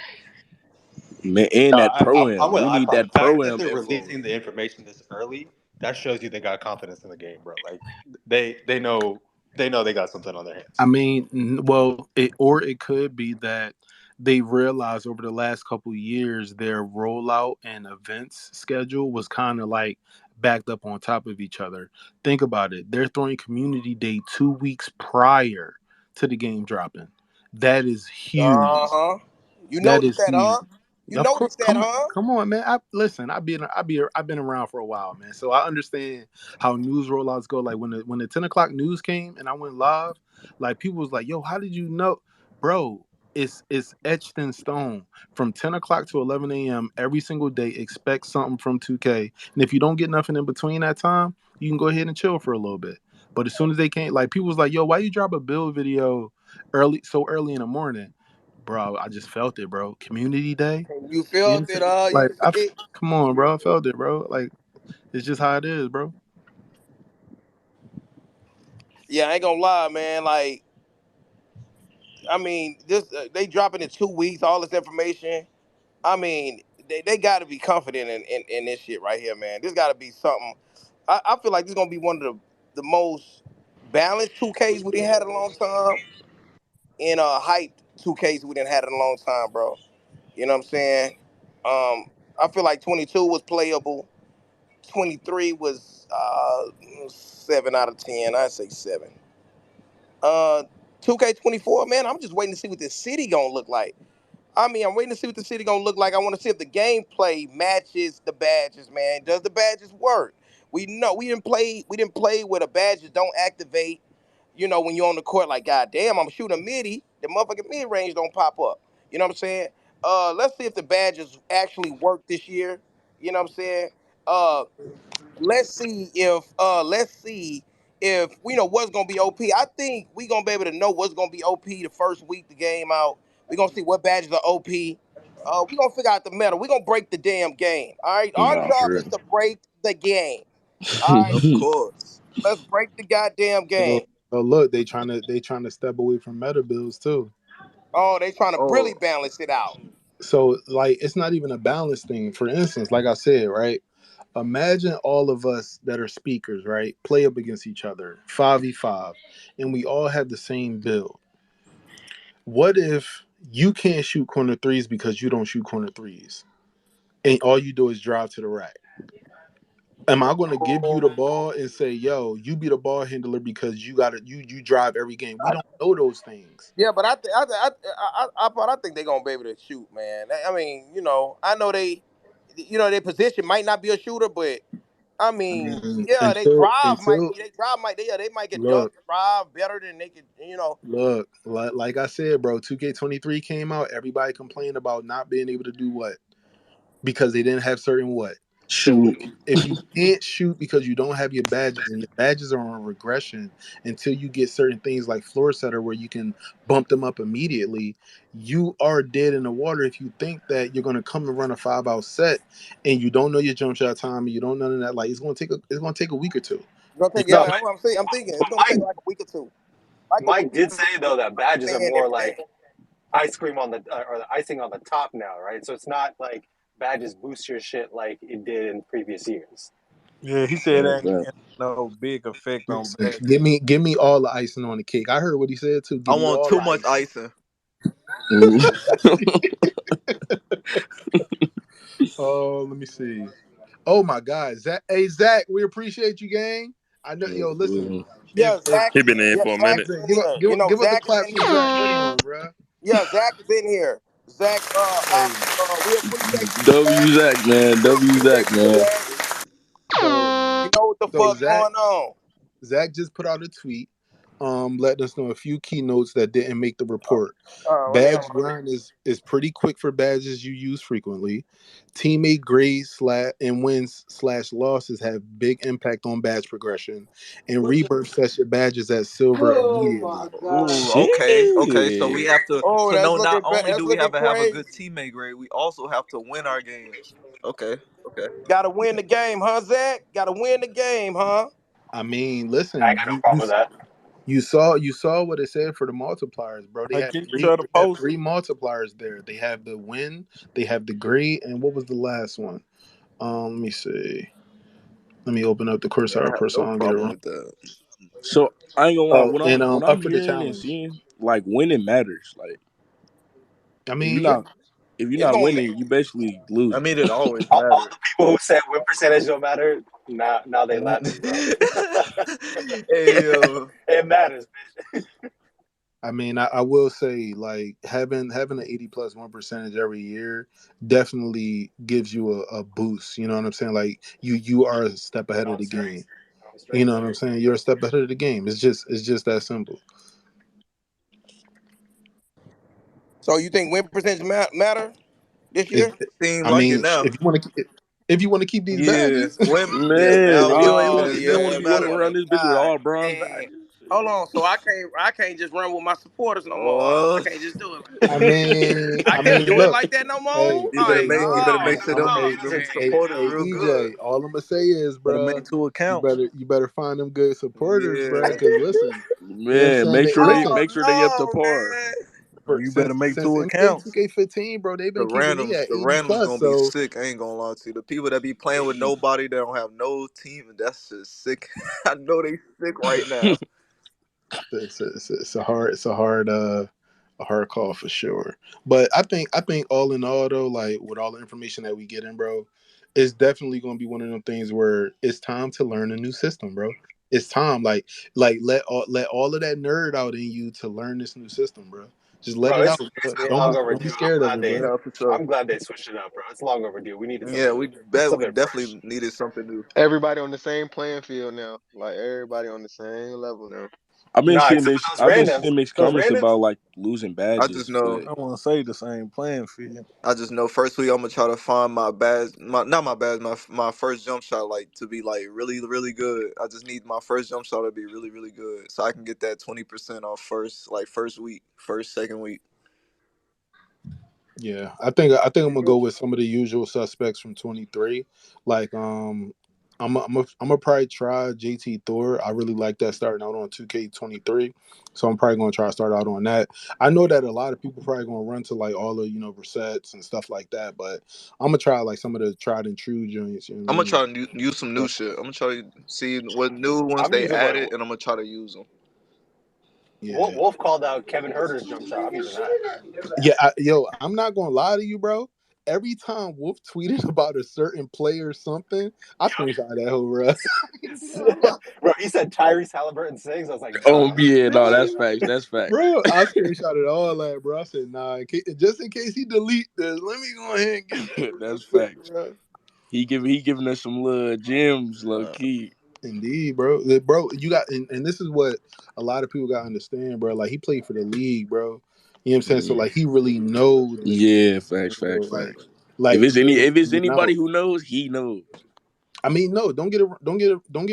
Man, and No, that pro I'm am. with We need Icon. The that fact pro that am they're info. releasing the information this early, that shows you they got confidence in the game, bro. Like they know they got something on their I hands. mean, well, it could be that they realized over the last couple years their rollout and events schedule was kind of like backed up on top of each other. Think about it. They're throwing community day 2 weeks prior to the game dropping. That is Uh huge. huh. You That noticed is that, huge. huh? You Of course, noticed that, huh? come on, man. Listen. I've been around for a while, man. So I understand how news rollouts go. Like when the 10 o'clock news came and I went live, like people was like, "Yo, how did you know, bro?" It's etched in stone from 10 o'clock to 11 a.m. every single day. Expect something from 2K, and if you don't get nothing in between that time, you can go ahead and chill for a little bit. But as soon as they came, like people was like, "Yo, why you drop a build video so early in the morning?" Bro, I just felt it, bro. Community day. You You know what I'm felt it, saying? you Like, feel it. come on, bro. I felt it, bro. Like, it's just how it is, bro. Yeah, I ain't gonna lie, man. Like, I mean, this they dropping in 2 weeks, all this information. I mean, they got to be confident in this shit right here, man. This got to be something. I feel like this gonna be one of the most balanced 2Ks we done had in a long time, and hyped 2Ks we done had in a long time, bro. You know what I'm saying? I feel like 22 was playable. 23 was 7 out of 10. I'd say 7. Uh, 2K24, man, I'm just waiting to see what this city gonna look like. I mean, I'm waiting to see what the city gonna look like. I want to see if the gameplay matches the badges, man. Does the badges work? We know we didn't play where the badges don't activate. When you're on the court, like, god damn, I'm shooting a midi, the motherfucking mid range don't pop up. You know what I'm saying? Let's see if the badges actually work this year. You know what I'm saying? Uh, let's see if we know what's gonna be OP. I think we gonna be able to know what's gonna be OP the first week the game out. We gonna see what badges are OP. We gonna figure out the meta. We gonna break the damn game. All right. Our Nah, job for is to break the game. All right. Of real. course. Let's break the goddamn So, game. so look, they trying to step away from meta bills too. Oh, they trying to really Oh, balance it out. So like it's not even a balance thing. For instance, like I said, right? Imagine all of us that are speakers, right? Play up against each other, 5v5, and we all have the same build. What if you can't shoot corner threes because you don't shoot corner threes? And all you do is drive to the rack. Am I going to give you the ball and say, "Yo, you be the ball handler because you got to you drive every game"? We don't know those things. Yeah, but I think they're gonna be able to shoot, man. I mean, I know their position might not be a shooter, but I I mean, mean, yeah, they might get dunk look, drive better than they could. like I said, bro, 2K23 came out. Everybody complained about not being able to do what because they didn't have certain what. So Shoot. if you can't shoot because you don't have your badges and your badges are on regression until you get certain things like floor setter where you can bump them up immediately, you are dead in the water if you think that you're gonna come and run a 5 out set and you don't know your jump shot time and you don't know none of that. Like it's gonna take a week or two. It's gonna And take, you yeah, No, got I'm thinking but it's gonna take like a week or two, like a Mike week or did two say to though that badges are understand more everything. like ice cream on the or the icing on the top now, right? So it's not like badges boost your shit like it did in previous years. Yeah, he said Yeah, that ain't getting no big effect on listen, badges. give me all the icing on the cake. I heard what he said too. I Give me want all the too much icing. icing. facts. Oh, let me see. Oh my God, Zach! Hey Zach, we appreciate you, gang. I know. Yo, listen. Yeah, Zach He is been in yeah, for a Zach minute. is in Give up, here. give up, give up the Zach is claps in for here. Zach. Come on, bro. Yeah, Zach is in here. Zach, Hey, we appreciate you, W Zach. Zach, man. We W appreciate Zach, you, man. Zach. so You know what the so fuck going on? Zach just put out a tweet, letting us know a few keynotes that didn't make the report. Let me Badge grind is pretty quick for badges you use frequently. Teammate grades and wins slash losses have big impact on badge progression, and rebirth sets your badges at silver immediately. Ooh, okay, okay. So we Shit. have to. Oh, So that's no, not looking bad. only That's do we have looking to have a crazy. good teammate grade, we also have to win our games. Okay, okay. Got to win the game, huh, Zach? Got to win the game, huh? I mean, I listen, got no problem with that. you saw what it said for the multipliers, bro. They Like, have can you three try to they have post it? three multipliers there. They have the win, they have the grade, and what was the last one? Let me see. Let me open up the Yeah, I Coursera have person. no I don't get it problem wrong. with that. So I ain't gonna lie. Oh, What I'm and what I'm up for the hearing and challenge. seeing, like winning matters. Like I if you're mean, yeah. not if you're It's not gonna. winning, you basically I losing. mean, it always All matters. the people who said win percentage don't matter, now they laughing, bro. Hey yo, It matters, I mean, I will say like having an 80+1 percentage every year definitely gives you a boost. You know what I'm saying? Like you are a step ahead of the game. You know what I'm saying? You're a step ahead of the game. It's just that simple. So you think win percentage matter this It, year? seem I like it mean, now. if you want to keep these Yeah, badges, when yeah, Man, now you we don't only you win Oh don't this you don't want yeah, to game be walking matter. around this bitch with God all bronze dang. badges. Hold on, so I can't just run with my supporters no more, huh? I Oh, can't just do it like I that. mean, I I can't mean, do it look, like that no more. hey, All right, you look, better make sure them hey, them man. supporters hey, real good. EJ. All I'm gonna say is, Better bruh, make two you accounts. better find them good supporters, bruh. Yeah, Because listen, you know what I'm Man, saying? make They, sure they listen, make sure they up to Oh no, par. man. You better since make since two NBA accounts. 2K15, bro, they've the been keeping me at the 80 randoms plus. gonna be So sick. I ain't gonna lie to you. The people that be playing with nobody that don't have no team, and that's just sick. I know they sick right now. it's a hard call for sure. But I think all in all though, like with all the information that we get in, bro, it's definitely gonna be one of them things where it's time to learn a new system, bro. It's time, like let all of that nerd out in you to learn this new system, bro. Just let bro. it out, It's bro. been Don't long be overdue. scared of it, bro. Yeah, for sure. I'm glad they switched it up, bro. It's long overdue. We needed Yeah, we something fresh. definitely needed something new. Everybody on the same playing field now. Like everybody on the same level now. Nah, except for those I've been randoms. seeing mixed Those comments randoms. about like losing I just badges, know. but I want to say the same playing field. I just know. Firstly, I'm gonna try to find my badge, my not my badge, my first jump shot like to be like really really good. I just need my first jump shot to be really really good, so I can get that 20% off first week, first second week. Yeah, I think I'm gonna go with some of the usual suspects from 23. Like I'm gonna probably try JT Thor. I really like that starting out on 2K23, so I'm probably gonna try to start out on that. I know that a lot of people probably gonna run to like all the resets and stuff like that, but I'm gonna try like some of the tried and true joints. You know what I I'm gonna mean? try to use some new shit. I'm gonna try to see what new ones I'm they using what added, and I'm gonna try to use them. Yeah, Wolf called out Kevin Herter's jump shot. I'm using that. yeah. I'm not gonna lie to you, bro. Every time Wolf tweeted about a certain player or something, I screenshot that whole bro. Bro, he said Tyrese Halliburton sings. I was like, Oh duh. yeah, no, that's facts. That's facts. Bro, I screenshotted all that, bro. I said, nah, just in case he delete this, let me go ahead and get that real That's quick, facts. bro. He giving us some little gems, low Uh, key. Indeed, bro. Bro, you got, and this is what a lot of people got to understand, bro. Like, he played for the league, bro. You know what I'm saying? So, Mm. like, he really know the Yeah, game, facts, facts, bro. Like, facts. like literally If it's in and anybody out. who knows, he knows. I mean, no, don't get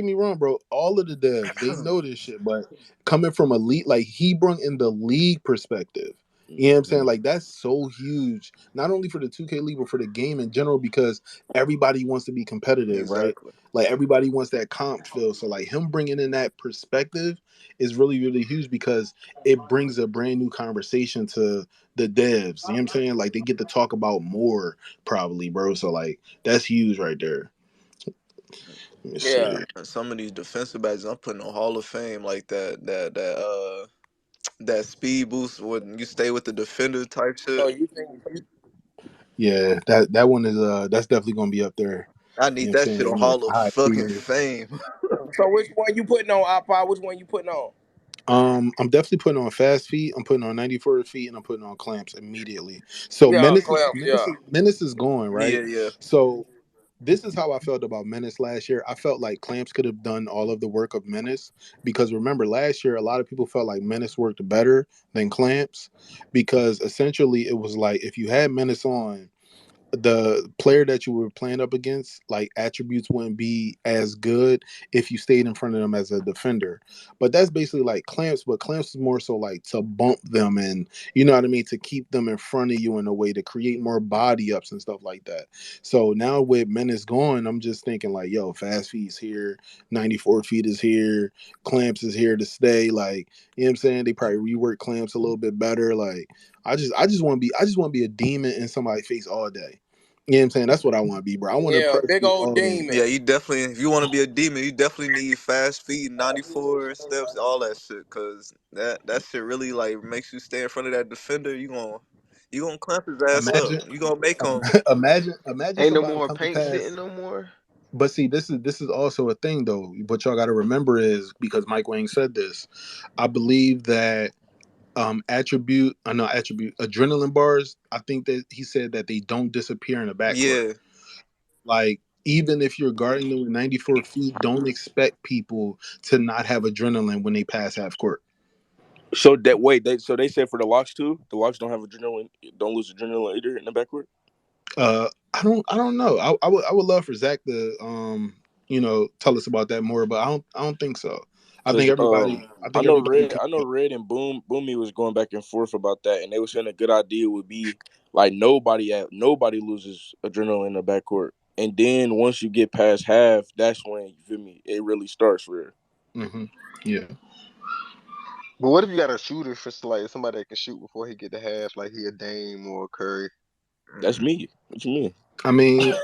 me wrong, bro. All of the devs, they know this shit, but coming from elite, like he brought in the league perspective. You know what I'm saying? Mhm. Like that's so huge, not only for the 2K League, but for the game in general, because everybody wants to be competitive, right? exactly. Like everybody wants that comp feel. So like him bringing in that perspective is really, really huge because it brings a brand new conversation to the devs. You know what I'm saying? Like they get to talk about more probably, bro. So like that's huge right there. Let me Yeah. see. And some of these defensive backs I'm putting on Hall of Fame like that speed boost when you stay with the defender type So shit. you think you, Yeah, that one is that's definitely gonna be up there. I You know what need I'm that saying? shit on In the Hall of high fucking tier. Fame. so which one you putting on, Oppa? Which one you putting on? I'm definitely putting on fast feet. I'm putting on 94 feet, and I'm putting on clamps immediately. So Yeah, clamps, yeah. Menace is going right. Yeah, yeah. So this is how I felt about Menace last year. I felt like Clamps could have done all of the work of Menace because remember last year a lot of people felt like Menace worked better than Clamps because essentially it was like if you had Menace on, the player that you were playing up against, like attributes wouldn't be as good if you stayed in front of them as a defender. But that's basically like clamps, but clamps is more so like to bump them and you know what I mean, to keep them in front of you in a way to create more body ups and stuff like that. So now with Menace going, I'm just thinking like, yo, fast feet's here, 94 feet is here, clamps is here to stay. Like, you know what I'm saying? They probably rework clamps a little bit better. Like I just want to be a demon in somebody's face all day. You know what I'm saying? That's what I want to be, bro. I want to Yeah, press big you old all day. Yeah, demon. you definitely if you want to be a demon, you definitely need fast feet, 94 steps, all that shit cuz that shit really like makes you stay in front of that defender. You going to clamp his ass up. Imagine, You going to make him. imagine Ain't no somebody more coming paint sitting past. no more. But see, this is also a thing though. What y'all got to remember is because Mike Wang said this. I believe that attribute, I know attribute adrenaline bars. I think that he said that they don't disappear in the backcourt. Yeah. Like even if you're guarding them with 94 feet, don't expect people to not have adrenaline when they pass half court. So that wait, they said for the locks too. The locks don't have adrenaline, don't lose adrenaline either in the backcourt. I don't know. I would love for Zach to tell us about that more, but I don't think so. Cause I think everybody can. I know Red and Boomy was going back and forth about that, and they were saying a good idea would be like nobody loses adrenaline in the backcourt, and then once you get past half, that's when you feel me. It really starts for real. Hmm. Yeah. But what if you got a shooter for like somebody that can shoot before he get to half, like he a Dame or a Curry? That's me. What you mean? I mean,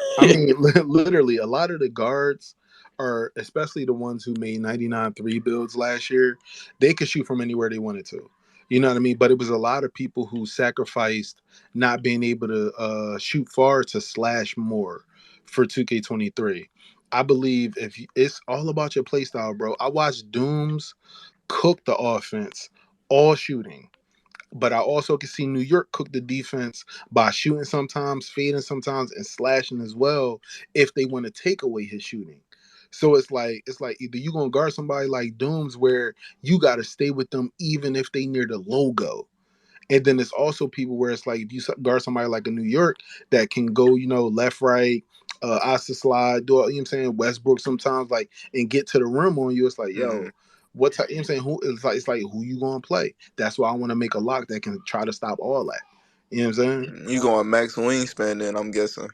literally, a lot of the guards are, especially the ones who made 99 three builds last year, they could shoot from anywhere they wanted to. You know what I mean? But it was a lot of people who sacrificed not being able to shoot far to slash more for 2K23. I believe it's all about your play style, bro. I watched Dooms cook the offense, all shooting. But I also can see New York cook the defense by shooting sometimes, fading sometimes, and slashing as well if they want to take away his shooting. So it's like either you gonna guard somebody like Dooms where you gotta stay with them even if they near the logo. And then there's also people where it's like if you guard somebody like a New York that can go, left, right, Asa slide, do you know what I'm saying, Westbrook sometimes, like, and get to the rim on you. It's like, Mm. yo, what type, you know what I'm saying, who it's like who you gonna play? That's why I want to make a lock that can try to stop all that. You know what I'm saying? You going max wingspan then? I'm guessing.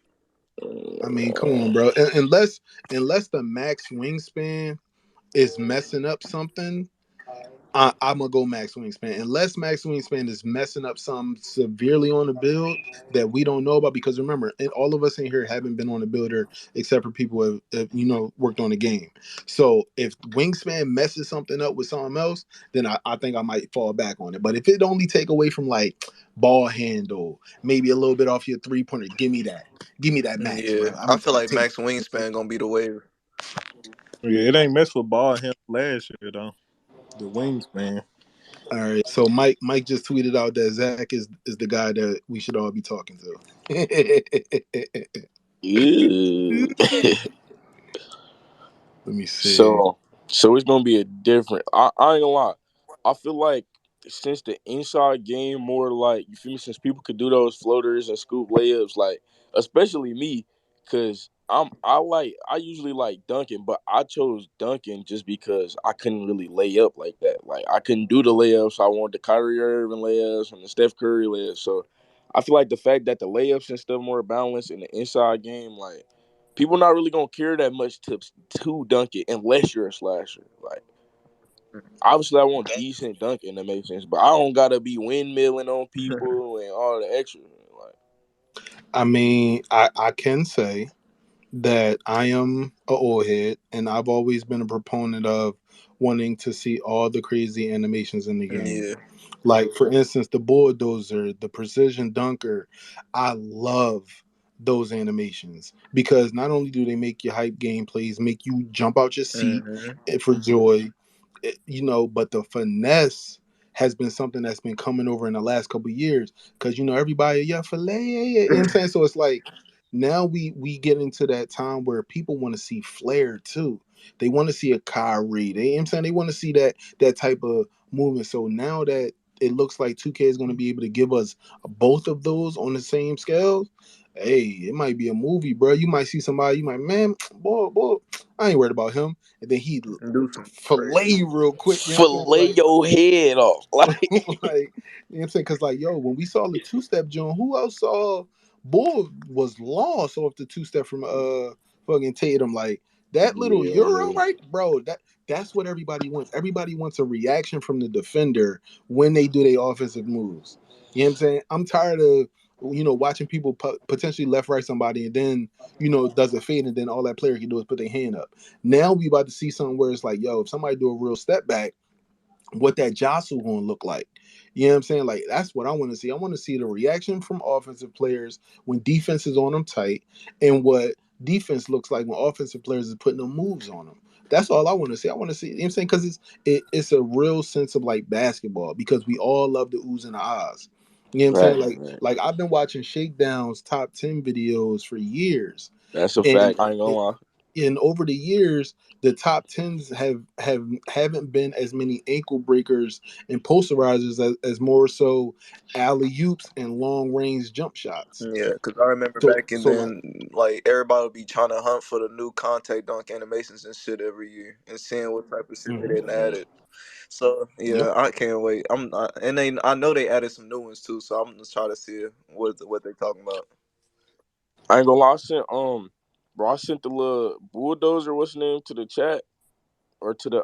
I mean, come on, bro. Unless the max wingspan is messing up something, I'm gonna go max wingspan. Unless max wingspan is messing up something severely on the build that we don't know about, because remember, and all of us in here haven't been on the builder except for people who have worked on the game. So if wingspan messes something up with something else, then I think I might fall back on it. But if it only take away from like ball handle, maybe a little bit off your 3-pointer, give me that. Give me that max, Yeah, bro. I feel I like take. max wingspan gonna be the wave. Yeah, it ain't messed with ball him last year though. The wingspan. All right. So Mike just tweeted out that Zach is the guy that we should all be talking to. Ew. Let me see. So it's gonna be a different. I ain't gonna lie. I feel like since the inside game more like you feel me, since people could do those floaters and scoop layups, like especially me, cause I usually like dunking, but I chose dunking just because I couldn't really lay up like that. Like I couldn't do the layups. I wanted the Kyrie Irving layups and the Steph Curry layups. So I feel like the fact that the layups and stuff more balanced in the inside game, like people not really gonna care that much to dunk it unless you're a slasher. Like obviously I want decent dunking to make sense, but I don't gotta be windmilling on people and all the extra. Like I mean, I can say that I am a old head, and I've always been a proponent of wanting to see all the crazy animations in the game. Yeah. Like for instance, the bulldozer, the precision dunker. I love those animations because not only do they make your hype gameplays, make you jump out your seat Hmm. for joy, but the finesse has been something that's been coming over in the last couple of years because everybody, yeah, filet, you know what I'm saying? So it's like now we get into that time where people want to see flair too. They want to see a Kyrie. You know what I'm saying? They want to see that type of movement. So now that it looks like 2K is going to be able to give us both of those on the same scale, hey, it might be a movie, bro. You might see somebody, you might, man, boy, I ain't worried about him. And then he Do some fillet crazy. you real quick, you know what I'm saying? fillet your head off. Like Like, you know what I'm saying? Because, like, yo, when we saw the two step joint, who else saw Bull was lost off the two step from fucking Tatum? Like, that little Euro, yeah, right? Bro, that's what everybody wants. Everybody wants a reaction from the defender when they do their offensive moves. You know what I'm saying? I'm tired of watching people potentially left right somebody and then does a fade and then all that player can do is put their hand up. Now we about to see something where it's like, yo, if somebody do a real step back, what that jostle going to look like. You know what I'm saying? Like that's what I want to see. I want to see the reaction from offensive players when defense is on them tight, and what defense looks like when offensive players is putting them moves on them. That's all I want to see. I want to see. You know what I'm saying? Because it's a real sense of like basketball because we all love the oohs and the ahs. You know what I'm saying? right, Like right. like I've been watching Shakedown's top 10 videos for years, That's a and fact. I ain't gonna lie. over the years, the top tens haven't been as many ankle breakers and posterizers as more so alley oops and long range jump shots. Yeah, because I remember So back in so like then, like everybody would be trying to hunt for the new contact dunk animations and shit every year, and seeing what type of shit they mhm. didn't add it. So Yep. yeah, I can't wait. And I know they added some new ones too. So I'm just trying to see what they talking about. I ain't gonna lie. I sent the little bulldozer. What's the name to the chat or to the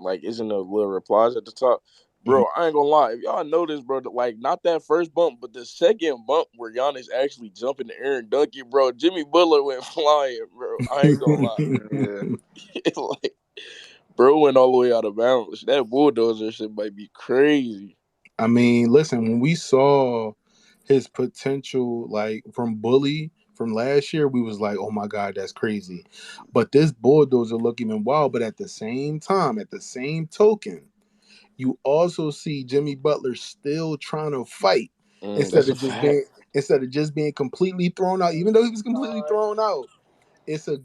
like? Isn't the little replies at the top? Mhm. Bro, I ain't gonna lie. If y'all notice, bro, like not that first bump, but the second bump where Giannis actually jumped in the air and dunked it, bro. Jimmy Butler went flying, bro. I ain't gonna lie. Yeah, Like, bro went all the way out of bounds. That bulldozer shit might be crazy. I mean, listen, when we saw his potential like from bully from last year, we was like, oh my God, that's crazy. But this bulldozer look even wild. But at the same time, at the same token, you also see Jimmy Butler still trying to fight instead That's a of just fact. being completely thrown out. Even though he was completely thrown out, it's a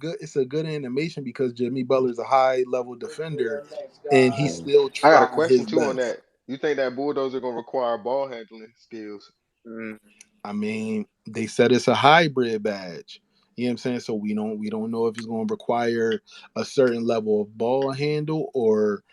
good animation because Jimmy Butler's a high level defender and he Mm. still I got a tried his question too on best. that. You think that bulldozer gonna require ball handling skills? mm, I mean, they said it's a hybrid badge. You know what I'm saying? So we don't know if it's going to require a certain level of ball handle or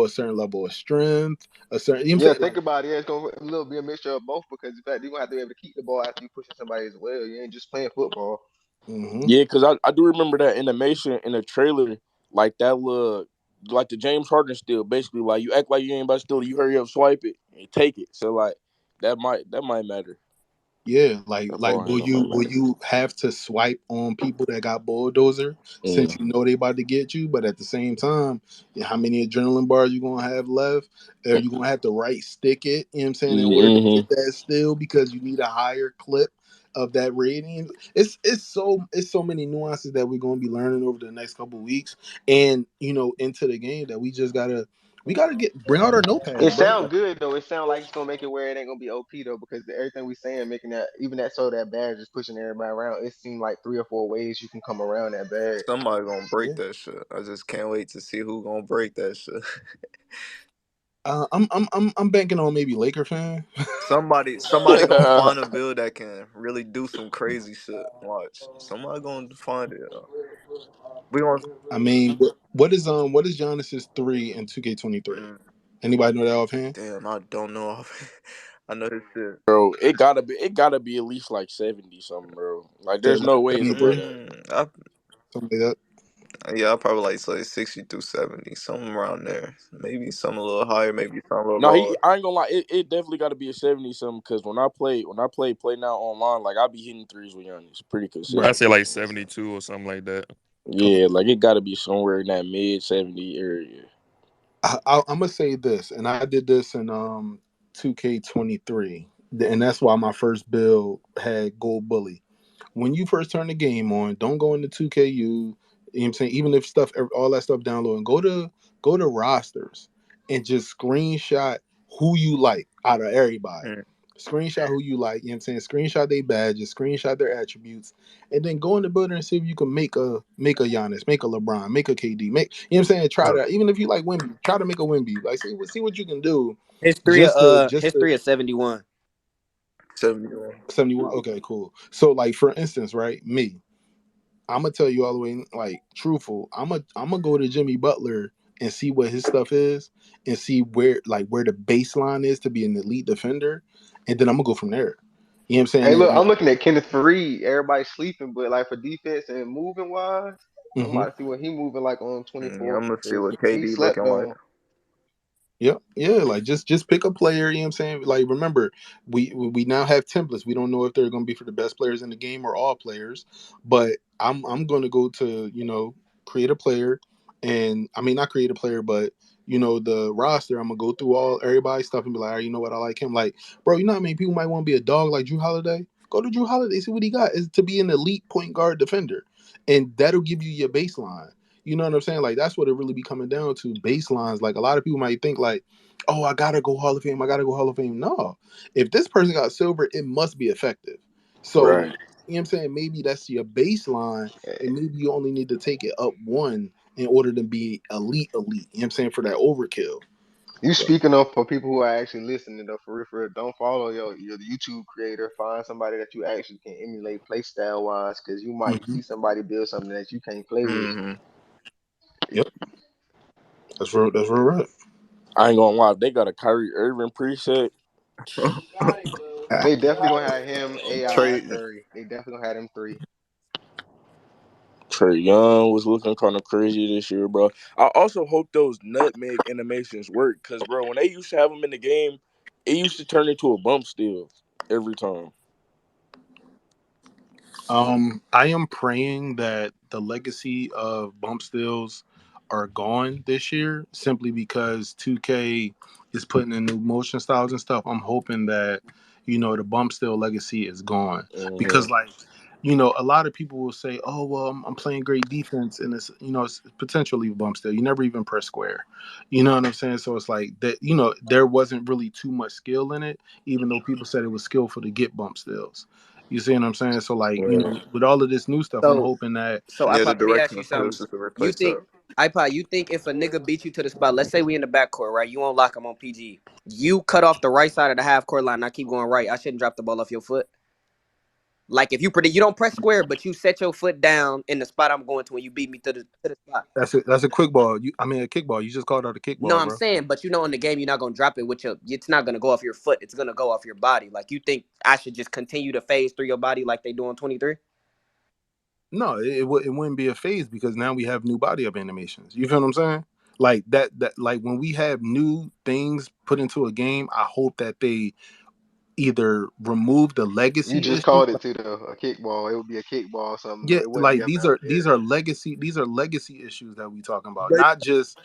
a certain level of strength, a certain you know what Yeah, I'm saying think like. about it. Yeah, it's gonna a little be a mixture of both because in fact you're gonna have to be able to keep the ball after you pushing somebody as well. You ain't just playing football. Hmm. Yeah, because I do remember that animation in the trailer, like that look, like the James Harden still basically like you act like you ain't about to steal it, you hurry up, swipe it, and take it. So like that might matter. Yeah, like That like ball will handle you might will matter. you have to swipe on people that got bulldozer since you Mm. know they about to get you, but at the same time, yeah, how many adrenaline bars you gonna have left? Are you gonna have to right stick it, you know what I'm saying, in order to Mm-hmm. get that still because you need a higher clip of that rating? It's so many nuances that we're gonna be learning over the next couple of weeks and into the game that we gotta get bring out our It notepads, bro. sounds good though. It sounds like it's gonna make it where it ain't gonna be OP though because everything we saying making that even that so that badge is pushing everybody around. It seemed like 3 or 4 ways you can come around that badge. Somebody gonna break Yeah. that shit. I just can't wait to see who gonna break that shit. I'm banking on maybe Laker fan. Somebody gonna find a build that can really do some crazy shit. Watch. Somebody gonna find it. We gonna I mean, what is Giannis's 3 in 2K23? mm, Anybody know that offhand? damn, I don't know. I know his shit. Bro, it gotta be at least like 70 something, bro. Like Say there's like no way it's above 73, that. I, something like that. yeah, I probably like 60 through 70, something around there. Maybe some a little higher, maybe some a little No, lower. I ain't gonna lie, it definitely gotta be a 70 something because when I play now online, like I be hitting threes with Giannis pretty Right. I consistent. say like 72 or something like that. Okay. Yeah, like it gotta be somewhere in that mid 70 area. I'm gonna say this, and I did this in 2K23, and that's why my first build had Gold Bully. When you first turn the game on, don't go into 2KU. You know what I'm saying? Even if all that stuff download, and go to rosters and just screenshot who you like out of everybody. Mm. Screenshot who you like, you know what I'm saying? Screenshot their badges, screenshot their attributes, and then go in the builder and see if you can make a Giannis, make a LeBron, make a KD, you know what I'm saying? Try to, even if you like Wimby, try to make a Wimby. Like see what you can do History of 71. 71. 71. Okay, cool. So like for instance, right, me. I'm gonna tell you all the way like truthful. I'm gonna go to Jimmy Butler and see what his stuff is and see where the baseline is to be an elite defender, and then I'm gonna go from there. You know what I'm saying? Hey, look, I'm looking at Kenneth Fareed. Everybody's sleeping, but like for defense and moving wise, I'm Mhm. about to see what he moving like on Yeah, 24 I'm gonna see because what he KD slept looking like. on. Yep. Yeah. Like just pick a player. You know what I'm saying? Like remember, we now have templates. We don't know if they're going to be for the best players in the game or all players, but I'm going to go to create a player, and I mean not create a player, but the roster. I'm gonna go through all everybody's stuff and be like, all right, you know what, I like him. Like, bro, you know how many people might want to be a dog like Drew Holiday? Go to Drew Holiday, see what he got is to be an elite point guard defender, and that'll give you your baseline. You know what I'm saying? Like that's what it really be coming down to baselines. Like a lot of people might think like, oh, I gotta go Hall of Fame. I gotta go Hall of Fame. No, if this person got silver, it must be effective. So you know Right. what I'm saying? Maybe that's your baseline, and maybe you only need to take it up one in order to be elite, elite. You know what I'm saying? For that overkill. You So speaking of for people who are actually listening though, for real, don't follow your YouTube creator. Find somebody that you actually can emulate play style wise, because you might mhm. see somebody build something that you can't play with. Hmm. Yep, that's real right. I ain't gonna lie, if they got a Kyrie Irving preset. They definitely gonna have him, AI, Trey Curry. They definitely gonna have them three. Trey Young was looking kind of crazy this year, bro. I also hope those nutmeg animations work, cause bro, when they used to have them in the game, it used to turn into a bump still every time. I am praying that the legacy of bump stills are gone this year simply because 2K is putting in new motion styles and stuff. I'm hoping that the bump still legacy is gone Hmm. because like a lot of people will say, "Oh well, I'm playing great defense and it's potentially a bump still. You never even press square." You know what I'm saying? So it's like that. There wasn't really too much skill in it, even though people said it was skillful to get bump stills. You see what I'm saying? So like, Right. with all of this new stuff, I'm So hoping that so Yeah, the iPod, let me ask directional you skill something. system You replaced think that. iPod, you think if a nigga beat you to the spot, let's say we in the backcourt, right? You won't lock him on PG. You cut off the right side of the half court line, I keep going right. I shouldn't drop the ball off your foot. Like if you predict, you don't press square, but you set your foot down in the spot I'm going to when you beat me to the spot. That's a quick ball. I mean a kickball. You just called out a No, kickball, I'm bro. saying, but you know, in the game, you're not gonna drop it with your. It's not gonna go off your foot. It's gonna go off your body. Like you think I should just continue to phase through your body like they do on 23? No, it wouldn't be a phase because now we have new body up animations. You feel what I'm saying? Like that like when we have new things put into a game, I hope that they either remove the You legacy just issue. called it to the a kickball. It would be a kickball or something. Yeah, It wouldn't be like a bounce. these Yeah. are legacy issues that we talking about. They Not just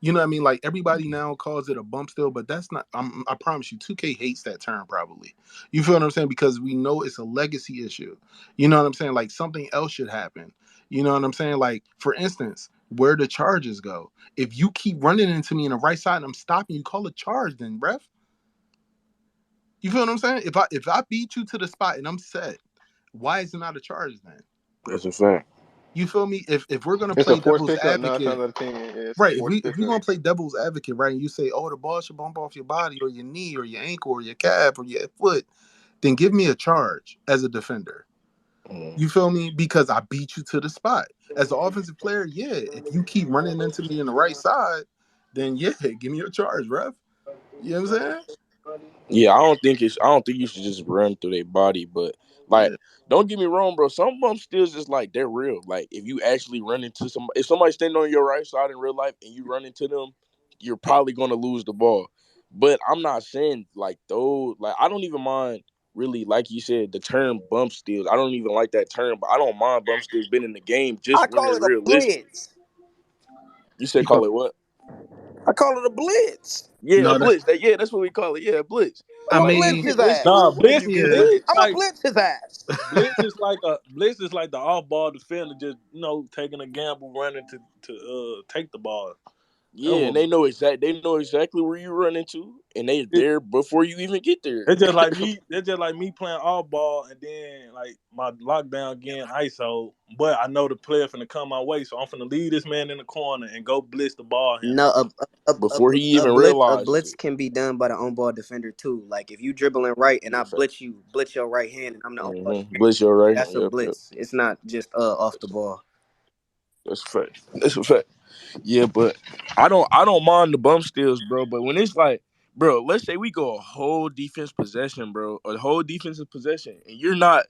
you know what I mean? Like everybody now calls it a bump still, but that's not. I promise you, 2K hates that term. Probably, you feel what I'm saying? Because we know it's a legacy issue. You know what I'm saying? Like something else should happen. You know what I'm saying? Like for instance, where the charges go. If you keep running into me in the right side and I'm stopping you, call a charge. Then, ref. You feel what I'm saying? If I beat you to the spot and I'm set, why is it not a charge then? That's a fact. You feel me? If we're gonna It's a play force devil's pickup nine advocate. times out of ten. Yeah, it's a Right. If force we're pickup. gonna play devil's advocate, right, and you say, oh, the ball should bump off your body or your knee or your ankle or your calf or your foot, then give me a charge as a defender. Mm. You feel me? Because I beat you to the spot. As an offensive player, yeah. If you keep running into me in the right side, then yeah, give me a charge, ref. You know what I'm saying? Yeah, I don't think you should just run through their body, but like Yeah. don't get me wrong, bro. Some bump steals just like they're real. Like if you actually run into somebody, if somebody's standing on your right side in real life and you run into them, you're probably gonna lose the ball. But I'm not saying like those. Like I don't even mind really, like you said, the term bump steals. I don't even like that term, but I don't mind bump steals being in the game I just when call they're it a realistic. blitz. You said You call call it what? I call it a blitz. Yeah, a no, that's blitz. That's what we call it. Yeah, a blitz. I I'm gonna Like blitz mean, his when ass. nah, when you get yeah. blitz I'm gonna like blitz his ass. blitz is like the off ball defender just taking a gamble running to take the ball. That's Yeah, and what they know exactly where you run into, and they're it, there before you even get there. it's just like me. It's just like me playing off ball and then like my lockdown again ISO, but I know the player finna come my way, so I'm finna leave this man in the corner and go blitz the ball No, handler. Before he a even blitz a realizes blitz it. can be done by the on ball defender too. Like if you dribbling right and Yeah, I fact. blitz your right hand, and I'm the on ball defender. Blitz your right hand. That's a Yep, yep. blitz. It's not just off the ball. That's a fact. That's a fact. Yeah, but I don't mind the bump steals, bro. But when it's like, bro, let's say we go a whole defense possession, bro, a whole defensive possession, and you're not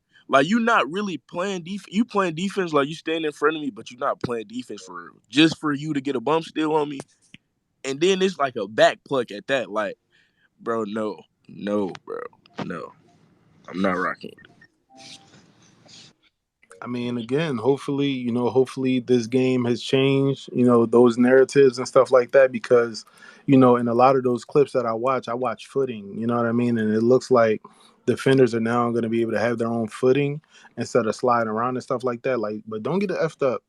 really playing defense. You playing defense like you stand in front of me, but you're not playing defense for real. Just for you to get a bump steal on me, and then it's like a back pluck at that. Like, bro, no, bro, no, I'm not rocking. I mean, again, hopefully, hopefully this game has changed, those narratives and stuff like that because, in a lot of those clips that I watch footing, you know what I mean? And it looks like defenders are now going to be able to have their own footing instead of sliding around and stuff like that. Like, but don't get it effed up.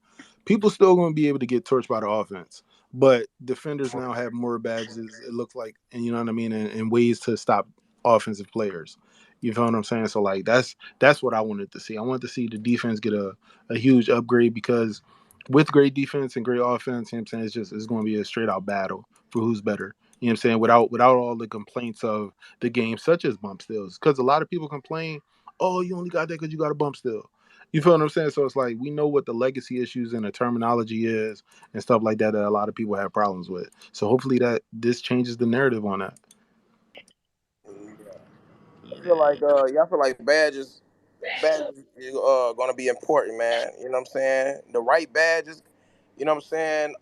People still going to be able to get torched by the offense, but defenders now have more badges, it looks like, and you know what I mean, and ways to stop offensive players. You feel what I'm saying? So like that's what I wanted to see. I wanted to see the defense get a huge upgrade because with great defense and great offense, you know what I'm saying, it's going to be a straight out battle for who's better. You know what I'm saying? Without all the complaints of the game, such as bump stills, because a lot of people complain, oh, you only got that because you got a bump still. You feel what I'm saying? So it's like we know what the legacy issues and the terminology is and stuff like that a lot of people have problems with. So hopefully that this changes the narrative on that. I feel like yeah, I feel like badges is gonna be important, man. You know what I'm saying? The right badges, you know what I'm saying?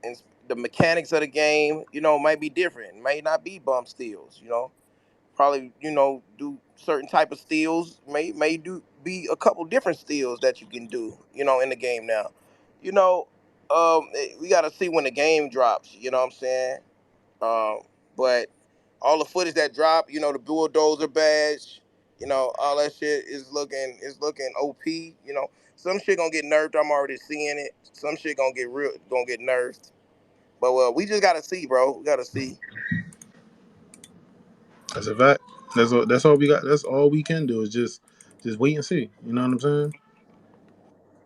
And the mechanics of the game, might be different. May not be bump steals, Probably, do certain type of steals. May do be a couple different steals that you can do, in the game now. You know, we gotta see when the game drops, you know what I'm saying? Um, but all the footage that drop, the bulldozer badge, all that shit is looking OP. Some shit gonna get nerfed. I'm already seeing it. Some shit gonna get nerfed. But we just gotta see, bro. We gotta see. That's a fact. That's all we got. That's all we can do is just wait and see. You know what I'm saying?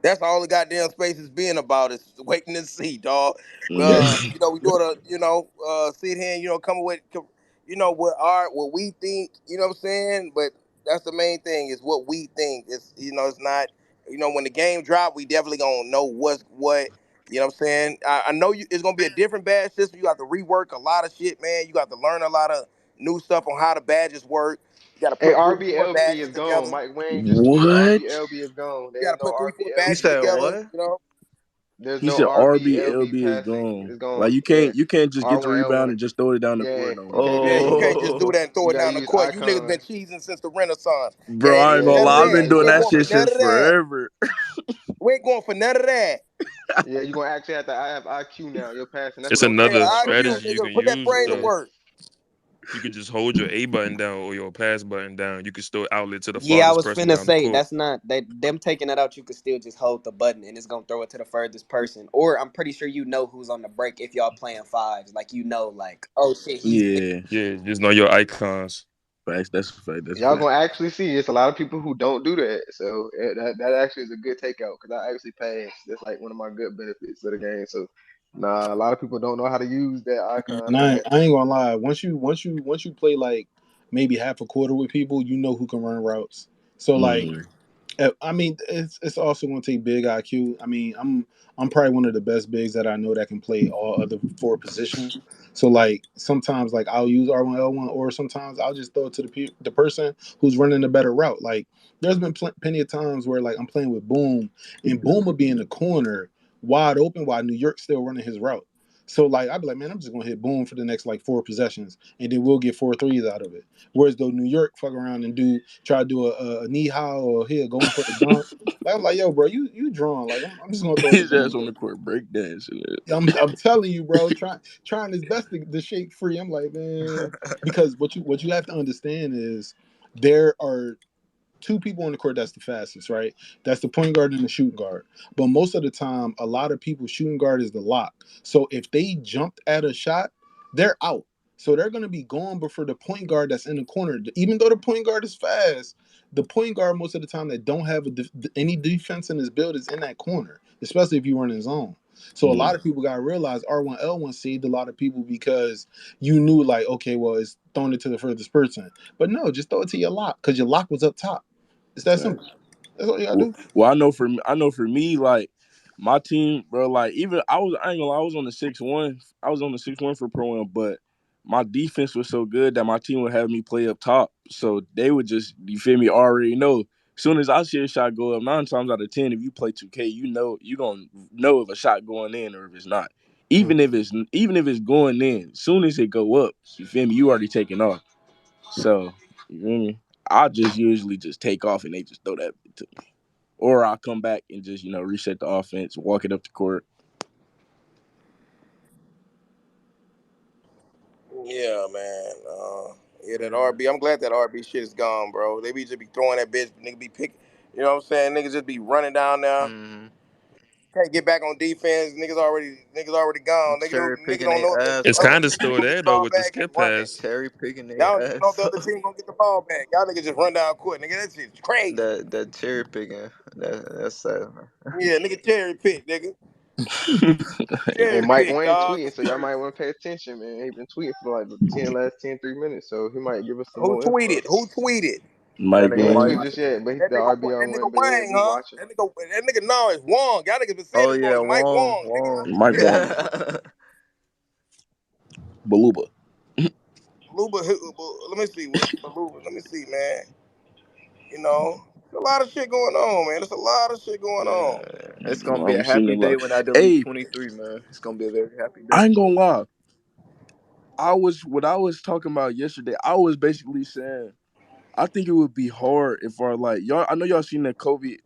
That's all the goddamn space is being about is waiting to see, dog. Yeah. Mm-hmm. We doing sit here and come with, what we think, you know what I'm saying? But That's the main thing is what we think. It's it's not when the game drop, we definitely gonna know what's what. You know what I'm saying? I know it's gonna be a different badge system. You got to rework a lot of shit, man. You got to learn a lot of new stuff on how the badges work. You got to Hey, put three, four RBLB badges is gone. together. Mike Wayne just tweeted What? RBLB is gone. You got There's to no put three, four You badges RBLB. said together. what? There's He no said RBLB RBLB is passing. gone. It's Like gone. you Yeah. can't just get the rebound R1L1. and just throw it down the Yeah, court no you more. can't Yeah, do you that. can't just do Oh, that and throw You it gotta down the use court. You niggas been icons. cheesing since the Renaissance. Bro, Can't I ain't do gonna none of Yeah, lie. I've that. been yeah, you We doing ain't gotta that going for shit none since of that. forever. We ain't going for none of that. yeah, you're gonna actually have to have IQ now. You're passing. That's It's what I'm Yeah, saying. another That's what I'm IQ, saying. strategy you nigga, can put that use brain to Yeah. though. work. You could just hold your A button down or your pass button down. You can still outlet to the Yeah, I farthest was person finna down the say court. that's not they them taking that out. You could still just hold the button and it's gonna throw it to the furthest person. Or I'm pretty sure you know who's on the break if y'all playing fives. Like like oh shit, he's there. Yeah, Yeah, just know your icons. facts. That's a fact. That's a Y'all fact. gonna actually see it's a lot of people who don't do that. So that actually is a good takeout because I actually pass. That's like one of my good benefits of the game. So nah, a lot of people don't know how to use that icon And or I that. ain't gonna lie. Once you play like maybe half a quarter with people, you know who can run routes. So like Mm. I mean, it's also going to take big IQ. I mean, I'm probably one of the best bigs that I know that can play all other four positions. So like sometimes like I'll use R1L1, or sometimes I'll just throw it to the person who's running a better route. Like there's been plenty of times where like I'm playing with Boom, and Boom will be in the corner wide open while New York's still running his route. So like I'd be like, man, I'm just gonna hit Boom for the next like four possessions, and then we'll get four threes out of it. Whereas though New York fuck around and try to do a knee high or here going for the dunk. Like, I'm like, yo, bro, you drawn. Like I'm just gonna throw it to His Boom. ass on the court breakdancing. I'm telling you, bro, trying his best to shake free. I'm like, man, because what you have to understand is there are two people on the court that's the fastest, right? That's the point guard and the shooting guard. But most of the time, a lot of people shooting guard is the lock. So if they jumped at a shot, they're out. So they're going to be gone before the point guard that's in the corner. Even though the point guard is fast, the point guard most of the time that don't have any defense in his build is in that corner, especially if you run in zone. So a lot Mm. of people got to realize R1L1 saved a lot of people because you knew like, okay, well, it's throwing it to the furthest person. But no, just throw it to your lock because your lock was up top. It's that simple. Facts. That's all you gotta Well, do. I know for me, like my team, bro. Like even I ain't gonna lie, I was on the 6-1. I was on the 6-1 for pro am, but my defense was so good that my team would have me play up top. So they would just, you feel me, already know. As soon as I see a shot go up, 9 times out of 10, if you play 2K, you gonna know if a shot going in or if it's not. Even if it's going in, as soon as it go up, you feel me, you already taking off. So you feel me. I just usually just take off and they just throw that to me. Or I'll come back and just, reset the offense, walk it up the court. Yeah, man. Yeah, that yeah. RB. I'm glad that RB shit is gone, bro. They be just be throwing that bitch. Nigga be pick. You know what I'm saying? Niggas just be running down there. Hmm. Can't get back on defense. Niggas already gone. Cherry Nigga picking don't their know if the ass It's other off. kind of team still gonna get there the though ball with the back and skip run that pass. shit. Cherry picking Y'all their don't even know if ass the other off. team gonna get the ball back. Y'all niggas just run down court. Nigga, that shit's crazy. That cherry picking. That's sad, man. Yeah, nigga cherry pick, nigga. And Cherry Mike pick, Wayne dog. tweeting, so y'all might want to pay attention, man. He been tweeting for like the last 10 3 minutes, so he might give us some Who more info. tweeted? Who tweeted? That Mike He nigga ain't Wayne. Mike. tweet just yet, but That the nigga, RBL that nigga one. But yeah, Wang, we huh? watching. That nigga, no, it's Wong. Y'all niggas been saying Oh his wrong. yeah, It's Mike Wong, Wong, nigga. Wong. Mike Wong. Yeah. Baluba. Luba, let me see. What's Luba? Let me see, man. There's a lot of shit going on, man. There's a lot of shit going Yeah, on. it's gonna be I'm a seeing a happy day lot. when I delete Hey, 23, man. It's gonna be a very happy day. I ain't gonna lie. What I was talking about yesterday, I was basically saying I think it would be hard if our like y'all. I know y'all seen the Kobe,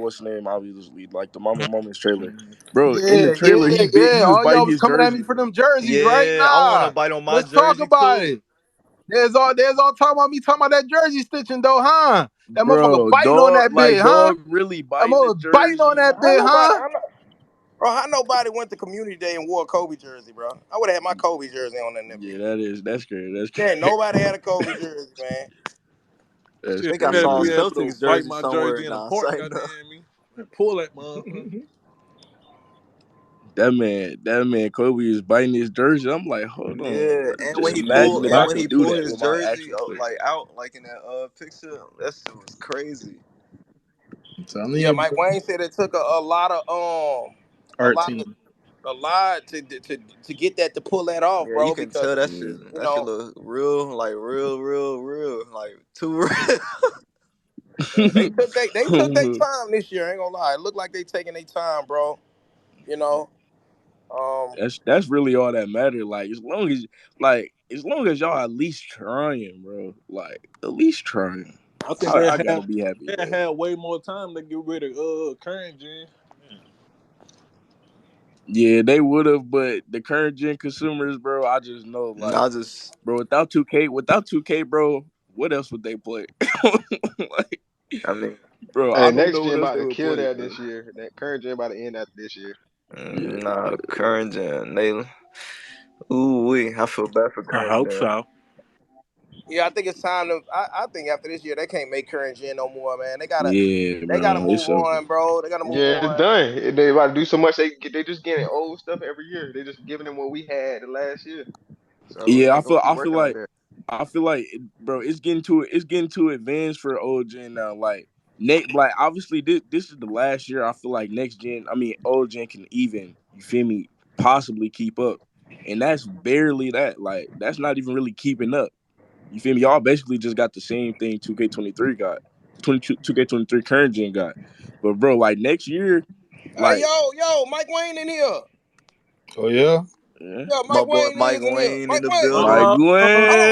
what's the name? Obviously, like the Mama Moments trailer, Mhm. bro. In the Yeah, trailer, yeah, yeah. he was All biting y'all was his coming at me jersey. for them jerseys, right? Yeah, I want to Nah. bite on my Let's talk jersey about too. it. There's all talking about me talking about that jersey stitching though, huh? That motherfucker Bro, biting on that bit, huh? dog really That biting the motherfucker biting on jersey. that How bit, nobody? huh? How nobody went to community day and wore a Kobe jersey, bro? I would have had my Kobe jersey on that Yeah, bitch. that's crazy. That's Yeah, crazy. nobody had a Kobe jersey, man. That's Shit, They got imagine some be crazy. able to Celtics bite jersey my somewhere jersey in in a our park, site now. goddamn me, and pull that motherfucker. that man Kobe is biting his jersey. I'm like, hold on, Yeah, bro. and Just when he Yeah, pulled imagine if and I when he could do pulled that his with my jersey actual player. like out like in that picture, that shit was crazy. I'm telling Yeah, you, Mike bro. Wayne said it took a lot of a Art lot of team. a lot to get that to pull that off, Yeah, you bro. can Because tell Yeah. you that shit know look real, like real, like too real. they took their time this year. I ain't gonna lie, it looked like they taking their time, bro. You know, um, That's really all that matters. Like as long as y'all at least trying, bro. Like at least trying. I think I gotta be happy, they bro. had way more time to get rid of current gen. Yeah, they would have, but the current gen consumers, bro, I just know, I like, just, bro, without 2K, bro, what else would they play? Like, I mean, bro, I Hey, don't next know gen what else about they to would kill play, that bro. this year. That current gen about to end after this year. Yeah, nah, current gen, they, ooh wee, I feel bad for I current hope gen. so. yeah, I think it's time to. I think after this year they can't make current gen no more, man. yeah, They gotta bro, it's move over. on, bro. They gotta move Yeah, it's on. done. They about to do so much. They just getting old stuff every year. They just giving them what we had the last year. So they Yeah, ain't gonna keep I feel working like like that. bro, it's getting too advanced for old gen now. Like obviously this is the last year I feel like next gen, I mean old gen can even, you feel me, possibly keep up. And that's barely that. Like that's not even really keeping up. You feel me? Y'all basically just got the same thing 2K23 got. 2K23 current gen got. But bro, like next year, Hey, like Mike Wayne in here. Oh yeah. yeah. Yo, My Mike boy Wayne Mike is in here. Wayne in Mike the Wayne, building. Mike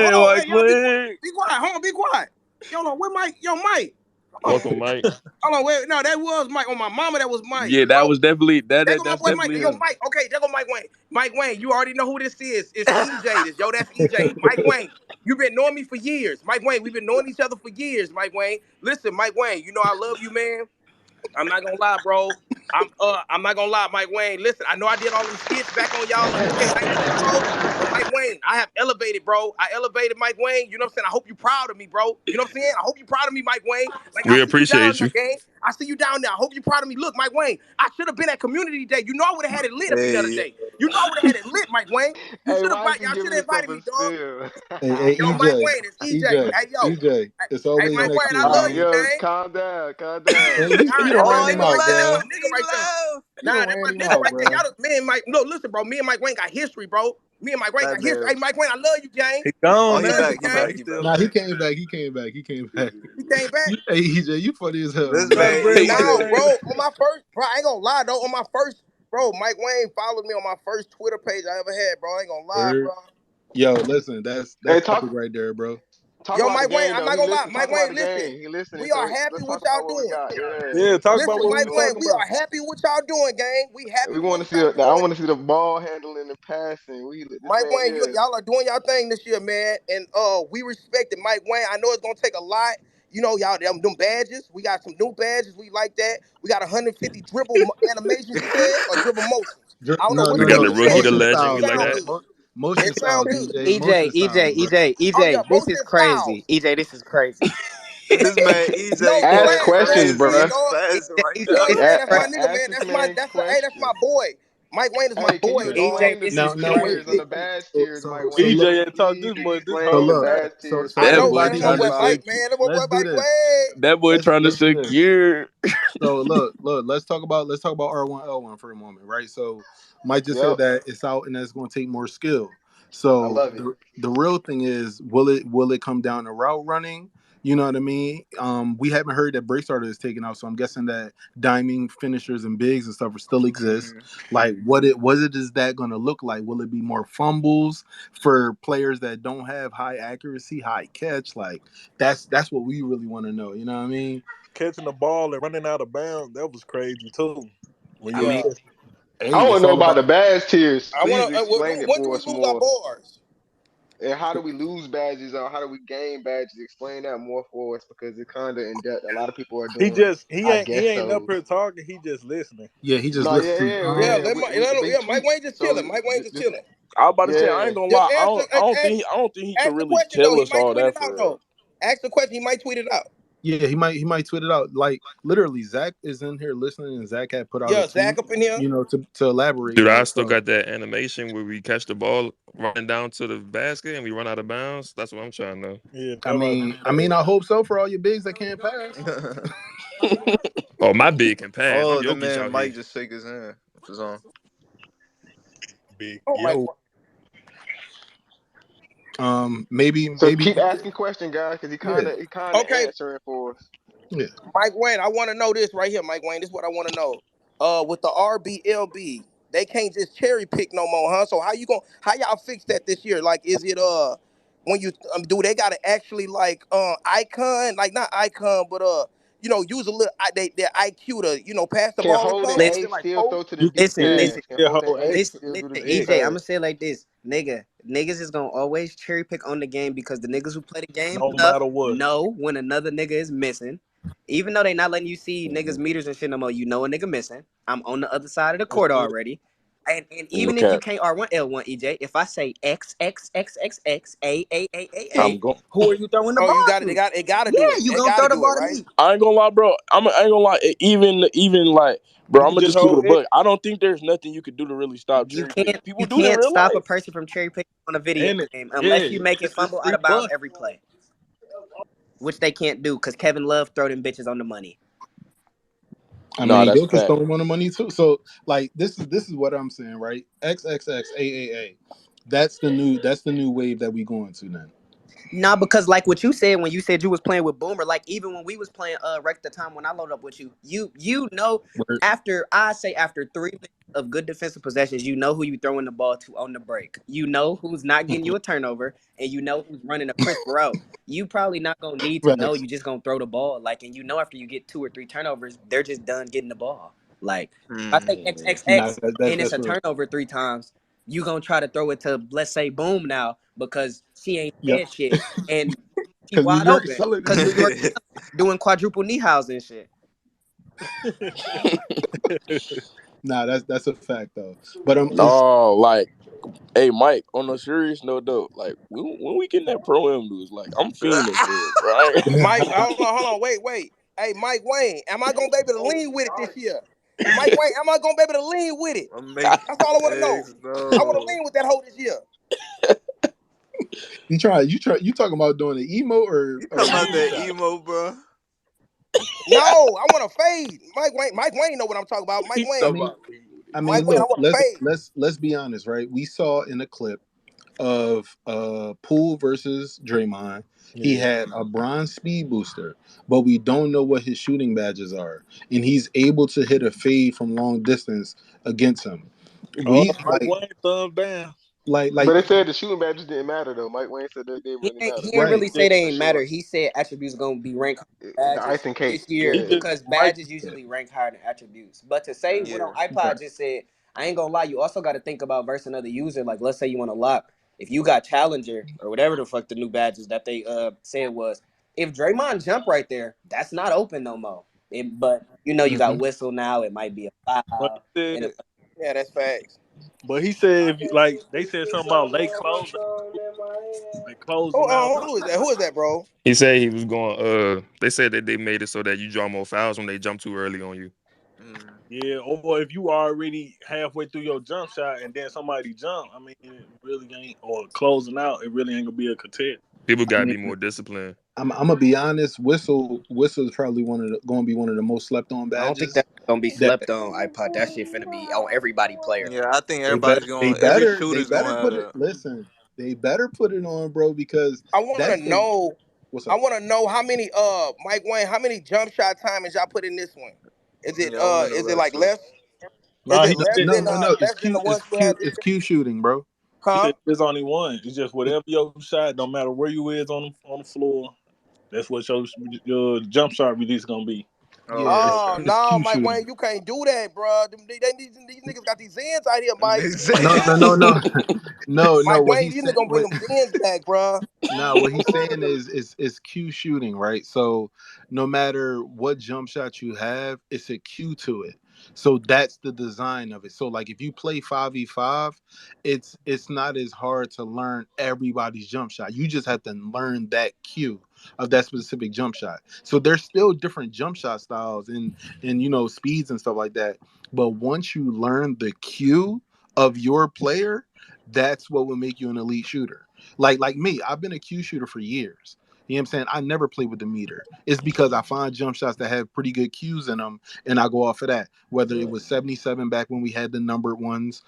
hold Glenn, on. Mike Hey, y'all, be quiet. Glenn. Be quiet. Hold on, be quiet. Yo, no, where Mike? Yo, Mike. Hold on. Welcome, Mike. Hold on, wait. No, that was Mike. On my mama, that was Mike. Yeah, that Yo, was definitely there go my that's boy Mike. definitely Yo, him. Mike. Okay, there go Mike Wayne. Mike Wayne, you already know who this is. It's EJ. That's EJ. Mike Wayne. You've been knowing me for years. Mike Wayne, we've been knowing each other for years, Mike Wayne. Listen, Mike Wayne, you know I love you, man. I'm not gonna lie, bro. I'm not gonna lie, Mike Wayne. Listen, I know I did all them skits back on y'all in 2K19, bro. But Mike Wayne, I have elevated, bro. I elevated Mike Wayne. You know what I'm saying? I hope you're proud of me, bro. You know what I'm saying? I hope you're proud of me, Mike Wayne. Like I We see you down appreciate there, you. gang. I see you down there. I hope you're proud of me. Look, Mike Wayne, I should have been at community day. You know I would have had it lit up in the other Hey, day. You know I would have had it lit, Mike Wayne. You Hey, should have why is he y'all should giving have himself invited a me, dog. spill? Hey, Yo, Mike EJ, Wayne, it's EJ. EJ, Hey, yo. EJ. It's Hey, always Mike next Wayne, year, I love you, man. Yo, gang. calm down, calm down. Man, you Nah, don't that's my ran oh, him he nigga out, right there. That's my bro. left. nigga He right there. left. You Nah, don't that's ran my him nigga out, right there. bro. Me and Mike. No, listen, bro. Me and Mike Wayne got history, bro. Me and Mike Wayne That got history. man. Hey, Mike Wayne, I love you, gang. He Oh, gone he I now. love you, back. He He gang. back. probably He still back. Nah, he there. came back. He came back. He came back. He came back. Hey, EJ, you funny as hell, This man. Gotta man bring Mike No, EJ. bro. Wayne. On my first, bro, I ain't gonna lie though. On my first, bro, Mike Wayne followed me on my first Twitter page I ever had, bro. I ain't gonna lie, bro. Word. Yo, listen, Hey, that's epic right there, bro. talk Yo, about the Mike Wayne, game I'm though. not He gonna lie. listened. Mike Talk about Wayne, the listen. game. He listening. We So are happy let's with talk y'all about what we doing. got. Yeah, Yeah, let's talk talk about about Listen, what what we we Mike doing. Wayne, talking we about. are happy with y'all doing, gang. We happy We with want what to see. y'all I doing. want to see the ball handling and passing. This Mike man Wayne, here. y'all are doing y'all thing this year, man. And we respect it. Mike Wayne, I know it's gonna take a lot. You know, y'all them badges. We got some new badges. We like that. We got 150 dribble animations, you said, or dribble motions. I don't know No, which We no, got one the no. you rookie, said. the Motion legend. It We styles, like sound bro. that. good. Motion It sound styles, good. EJ. EJ, Motion EJ, styles, bro. EJ, Oh yeah, EJ. This motion is crazy. styles. EJ, this is crazy. This man EJ No, Ask going swag, questions, swag, crazy. swag, bruh. He dog. spazzing EJ, right EJ, Yeah, now. this is yeah, that's my crazy. nigga, Ask man. this man That's my questions. boy. Mike Wayne is my Hey, can boy, you dog. EJ, explain this Now, is the now, wait, tiers on wait. the crazy. badge So, tiers, Mike so, so Wayne? EJ look. ain't talked this much this So Explain the whole look. time. badge So, tiers so for I That know, boy man. everybody That's my trying know to boy about. Mike, sec man. That's my boy let's do Mike this. Wayne. that boy trying to Let's do this. secure. So look, let's talk about R1L1 for a moment, right? So Mike just Yep, said that it's out and that's going to take more skill. I So love it. the real thing is, will it come down to route running? You know what I mean? We haven't heard that break starter is taken out, so I'm guessing that diming finishers and bigs and stuff still exist. Hmm. Like, what is that going to look like? Will it be more fumbles for players that don't have high accuracy, high catch? Like, that's what we really want to know. You know what I mean? Catching the ball and running out of bounds, that was crazy too. When I you mean, Yeah. hey, I want it's to know all about about. the badge tiers. I Please want to. explain it When do for we us lose our more. bars? And how do we lose badges or how do we gain badges? Explain that more for us because it's kind of in depth. A lot of people are doing, I He guess ain't up so. here talking. He just listening. Yeah, he just No, yeah, listened. yeah, Yeah, yeah. They yeah. Mike tweet. Wayne just So chilling. Mike Wayne just just chilling. I was about to say I yeah. ain't gonna Just lie. answer. I don't think he can Ask the really question though. tell He us might all tweet that it out for real. though. Ask the question. He might tweet it out. Yeah, he might tweet it out. Like literally, Zach is in here listening, and Zach had put out a Yeah, Zach tweet, up in here. to elaborate Dude, on I it. still So got that animation where we catch the ball running down to the basket and we run out of bounds. That's what I'm trying to. Yeah, I that was mean, I mean, I hope so for all your bigs that can't pass. Oh, my big can pass. I'm Oh, that Jokic man out Mike here. just shake his hand. What's his on? big. Oh my. Yo, So Maybe keep asking questions, guys, because he yeah, kind of he kind of Okay, answering for us. yeah. Mike Wayne, I want to know this right here, Mike Wayne. This is what I want to know. With the RBLB, they can't just cherry pick no more, huh? So how y'all fix that this year? Like, is it when you do they gotta actually like icon, like not icon, but use a little their IQ to pass the Can ball or hold an something? Is Listen, it eight like still post? throw to the you deep listen, can pass? listen, Can still hold an hold eight eight. listen, still do the listen, deep Yeah. EJ. I'm gonna pass? say it like this, nigga. Niggas is gonna always cherry pick on the game because the niggas who play the game No enough matter what. know when another nigga is missing. Even though they not letting you see niggas meters and shit no more, you know a nigga missing. I'm on the other side of the That's court it. already. And No even if you cap. can't R1 L1 EJ, if I say X A, I'm going. who are you throwing the Oh, you ball got it. to? It got to Yeah, do it. you It gonna got to throw the do it, ball to right? me. I ain't gonna lie, bro. I ain't gonna lie. Even like, bro, You I'm can gonna just just keep it hold a it. bug. I don't think there's nothing you could do to really stop You cherry picking. can't People you do that in can't real stop a life. person from cherry picking on a video And it, game yeah, unless you make it it's fumble out free of bounds bus. every play, which they can't do because Kevin Love throw them bitches on the money. I Nah, mean, that's Jokic fact. stole one of money too. So like this is what I'm saying, right? XXXAAA. That's the new wave that we going to now. Nah, because like what you said when you said you was playing with Boomer, like even when we was playing Wreck the Time when I load up with you, you know Word. after 3 minutes of good defensive possessions, you know who you throwing the ball to on the break. You know who's not getting you a turnover, and you know who's running a crisp route. You probably not gonna need to know. Facts. You just gonna throw the ball, like, and you know after you get 2 or 3 turnovers, they're just done getting the ball. Like if I say Nah, XXX and it's that's a real. turnover 3 times, you gonna try to throw it to let's say Boom now because she ain't Yep. said shit and she Because New wide York open selling because this New York shit. doing quadruple knee house and shit. Nah, that's a fact though. But it's No, like, hey, Mike. On a serious note, though, like, when we getting that pro am news, like, I'm fiending for it, right? Mike, hold on, wait. Hey, Mike Wayne, am I gonna be able to lean with it this year? Mike Wayne, am I gonna be able to lean with it? Make That's all I want to know. X I want to no. lean with that hoe this year. you talking about doing an emo or You or talking about lean that shot? emo, bro? No, I want to fade. Mike Wayne know what I'm talking about. Mike He I talking Wayne, mean, about me with I it. Mike mean, Wayne, I look, want to fade. let's be honest, right? We saw in the clip of Poole versus Draymond, he Yeah. had a bronze speed booster, but we don't know what his shooting badges are, and he's able to hit a fade from long distance against him. We Mike Wayne, thumbs down. like But they said the shooting badges didn't matter though. Mike Wayne said that didn't He really ain't, matter. he ain't right. really Yeah, say they For ain't sure. matter. He said attributes gonna be ranked higher The than badges icing cake. this year he Yeah. just because Mike. badges usually rank higher than attributes. But to say what on Yeah. Right. iPod just said, I ain't gonna lie. You also got to think about versus another user. Like let's say you want to lock. If you got Challenger or whatever the fuck the new badges that they said was, if Draymond jump right there, that's not open no more. But you know you got Hmm. whistle now. It might be a But foul. he And said, Yeah, that's facts. but he said, if you, like they said something about late close, like closing out. Who is that? Who is that, bro? He said he was going. They said that they made it so that you draw more fouls when they jump too early on you. Mm. Yeah, or if you already halfway through your jump shot and then somebody jump, I mean, it really ain't or closing out. It really ain't gonna be a contest. People I gotta mean, be more disciplined. I'm gonna be honest. Whistle is probably going to be one of the most slept on I don't think badges that's gonna be that slept on iPod. That shit finna be on everybody player. Yeah, I think they better everybody's going. Every they shooter's better gonna have put it. that. Listen, they better put it on, bro, because I want to that's the know. what's I up. want to know how many Mike Wayne, how many jump shot timings y'all put in this one? Yeah, I want to know Is it that like too. less? Is Nah, it he No, less said no, than no, no. It's the Q. ones we had this It's year? Q shooting, bro. he Huh? said there's only one. It's just whatever your shot, no matter where you is on the floor, that's what your jump shot release gonna be. Yeah, Oh, Oh okay. it's no, Q Mike Wayne, shooting. you can't do that, bro. These niggas got these Zans out here, Mike. No, no, no, no, no. Mike What Wayne, he's these niggas saying, gonna bring them Zans back, bro. nah, what he's saying is Q shooting, right? So no matter what jump shot you have, it's a Q to it. So that's the design of it. So like if you play 5v5, it's not as hard to learn everybody's jump shot. You just have to learn that cue of that specific jump shot. So there's still different jump shot styles and speeds and stuff like that. But once you learn the cue of your player, that's what will make you an elite shooter. Like me, I've been a cue shooter for years. You know what I'm saying? I never play with the meter. It's because I find jump shots that have pretty good cues in them, and I go off of that. Whether it was 77 back when we had the numbered ones,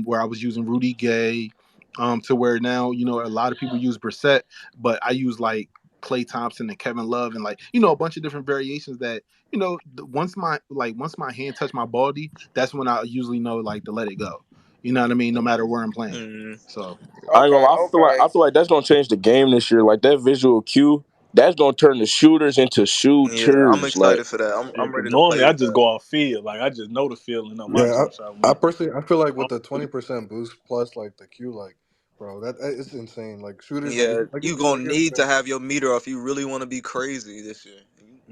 where I was using Rudy Gay, to where now a lot of people use Brissett, but I use like Klay Thompson and Kevin Love and like a bunch of different variations that once my hand touch my body, that's when I usually know like to let it go. You know what I mean? No matter where I'm playing. Mm. So I ain't gonna Okay, lie. okay. I feel like that's gonna change the game this year. Like that visual cue, that's gonna turn the shooters into Yeah, I'm shooters. Like excited for that. I'm Yeah, I'm because ready to play normally I with just that. go off feel. Like I just know the feeling on my Yeah, jump shot I when personally I feel like I'm with the with 20% boost plus like the Q, like bro, it's insane. Like shooters, like Yeah, like you you said, gonna like you're need to saying, have your meter off. You really want to be crazy this year.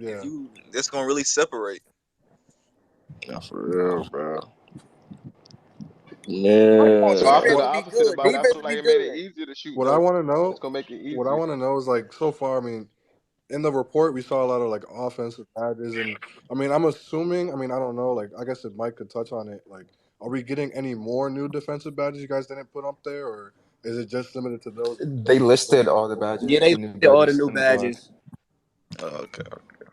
If yeah. you, that's gonna really separate. it. Yeah, for real, bro. I just want Man, the So I defense feel to the be opposite good. about it. I Defense feel to be like it made it good. easier to shoot What I though. want to It's know, gonna make it what I easier. want to know is like so far. I mean, in the report we saw a lot of like offensive badges, and I mean, I'm assuming. I mean, I don't know. Like, I guess if Mike could touch on it, like, are we getting any more new defensive badges you guys didn't put up there, or is it just limited to those that They we saw listed in the all the report? Yeah, badges, they the new listed all the badges new in the slides. badges. Okay.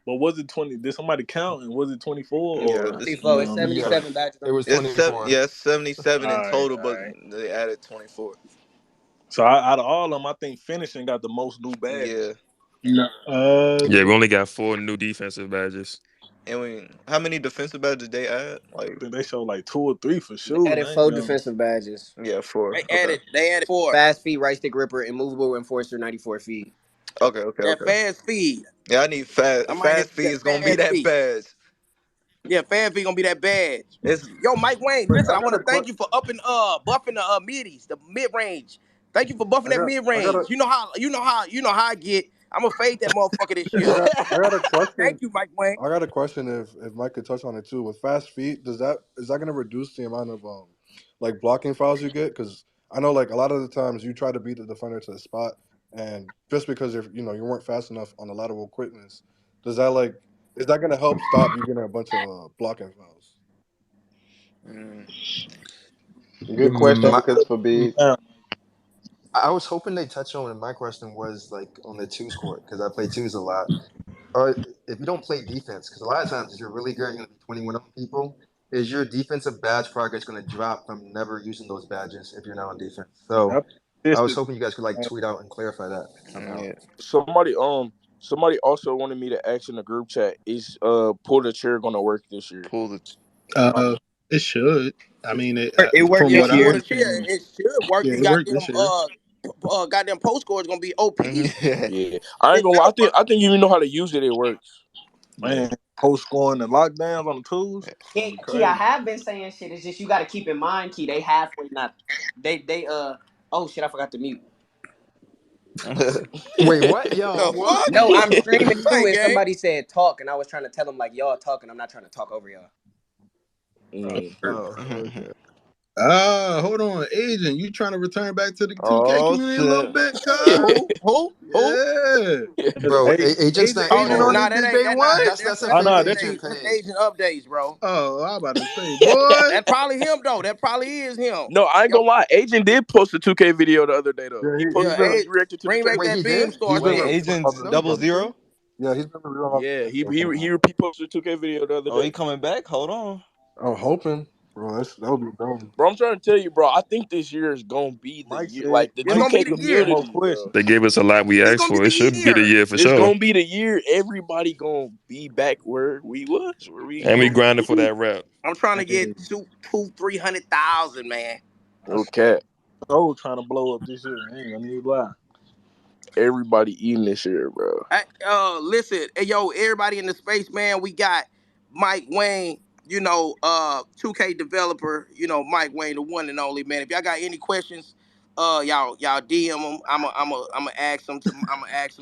But was it 20? Did somebody count? And was it 24 Yeah, or this 24. It's like? Yeah, 77 badges it on was the team. twenty-four. yeah, it's 77 All in right, total, all but right. they added 24. So out of all of them, I think finishing got the most new badges. Yeah, No, Yeah, we only got 4 new defensive badges. and how many defensive badges did they add? I Like, think they show like 2 or 3 for They shooting. added I ain't 4 gonna. defensive badges. yeah, four. Okay, Fast feet, right stick ripper, immovable enforcer, 94 feet. okay. Yeah, I need fast feet is gonna be that badge. It's Wait, I got a question. buffing the middies, the mid range. Thank you for buffing I that got mid I got a range. You know how I get. I'm gonna fade that motherfucker this I year. got I got a question. Thank you, Mike Wayne. I got a question. If Mike could touch on it too, with fast feet, is that going to reduce the amount of like blocking fouls you get? Because I know like a lot of the times you try to beat the defender to the spot, and just because if you weren't fast enough on the lateral quickness, does that like is that going to help stop you getting a bunch of blocking fouls? mm, Yeah, Good question My, because for big. yeah, I was hoping they touch on. My question was like on the twos court because I play twos a lot. If you don't play defense, because a lot of times if you're really good, you're going to be 21 on people. Is your defensive badge progress going to drop from never using those badges if you're not on defense? I So think I was consistent. hoping you guys could like tweet out and clarify that somehow. yeah. somebody also wanted me to ask in the group chat, is pull the trigger gonna work this year? Pull the. Um, Uh, it should. I mean, It worked from Yeah, this what I pull year. the chair. understand, It should work. yeah, And it worked this year. goddamn post score is gonna be OP. Yeah, Yeah, I ain't It gonna lie. better work. I think you know how to use it. It works. yeah. Man, post scoring and lockdowns on the twos, it's gonna be Key, I crazy. have been saying shit. It's just you got to keep in mind, Key. They halfway not. They. Oh shit! I forgot to mute. Wait, what? Yo, The what? fuck? No, I'm streaming too, Say, and gang. somebody said talk, and I was trying to tell them like y'all talking. I'm not trying to talk over y'all. Mm. Oh, okay. Hold on, agent. You trying to return back to the 2K Oh community a little shit! bit, cuz? Who? Yeah. Bro, Hey, agent's not Oh, Agent no, on agent. this nah, that bitch ain't day that. Nah, one? That's a oh that's fake no, agent that's page. agent updates, bro. Oh, I'm about to say, boy. That probably him though. That probably is him. No, I ain't Yo, gonna lie. Agent did post a 2K video the other day though. Yeah, He he's yeah, posted. been hey, He reacted to the bring back Wait, tournament. he that did? beam star he's been Wait, shit. reviewing agents No, he other double didn't. stuff. zero. Yeah, he's been reviewing other Yeah, stuff he so he far. he he posted a 2K video the other Oh, he day. coming back. Hold on. I'm hoping, bro. That would be dumb. Bro, I'm trying to tell you, bro. I think this year is gonna be the Mike year. said Like the It's Mike gonna be 2K said the he got year. more community, bro. questions. They gave us a lot we It's asked gonna be for. It the should be the year. year for It's sure. gonna be the year everybody gonna be back where we was, where we And we supposed grinded to for be. that rep. I'm trying to Hey, get 300,000, man. I Okay, so trying to blow up this year. I ain't gonna need to lie. everybody eating this year, bro. Listen, hey, yo, everybody in the space, man. We got Mike Wayne, 2K developer, Mike Wayne, the one and only, man. If y'all got any questions, y'all DM them. I'm gonna ask them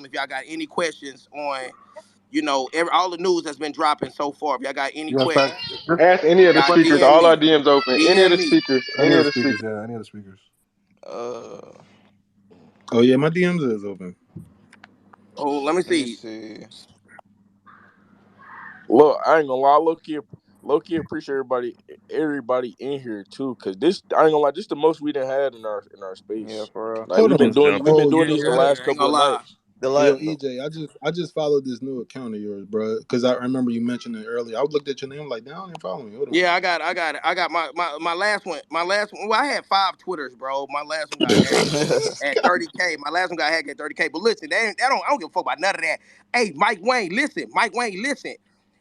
if y'all got any questions on, all the news that's been dropping so far. If y'all got any Yeah, fact. questions, Ask any of the y'all speakers. DM All our me. DMs open. Any of DM the me. speakers. Any Any of of the the speakers, speakers. yeah, any of the speakers. Uh, Oh yeah, my DMs is open. Oh, let me let me see. see. Look, I ain't gonna lie, low key appreciate everybody in here too, cause this I ain't gonna lie, this the most we done had in our Yeah, space. for real. Like Hold Niggas on. we've jumping. been Oh doing yeah, these the yeah. Yeah, last I ain't couple gonna of lie. nights. The Hey, yo, la- the EJ, I just followed this new account of yours, bro. Because I remember you mentioned it earlier. I looked at your name like, damn, I didn't follow me. Hold on. Yeah, I got my last one. My last one. Well, I had 5 Twitters, bro. My last one got hacked at 30K. My last one got hacked at 30K. But listen, I don't give a fuck about none of that. Hey, Mike Wayne, listen. Mike Wayne, listen.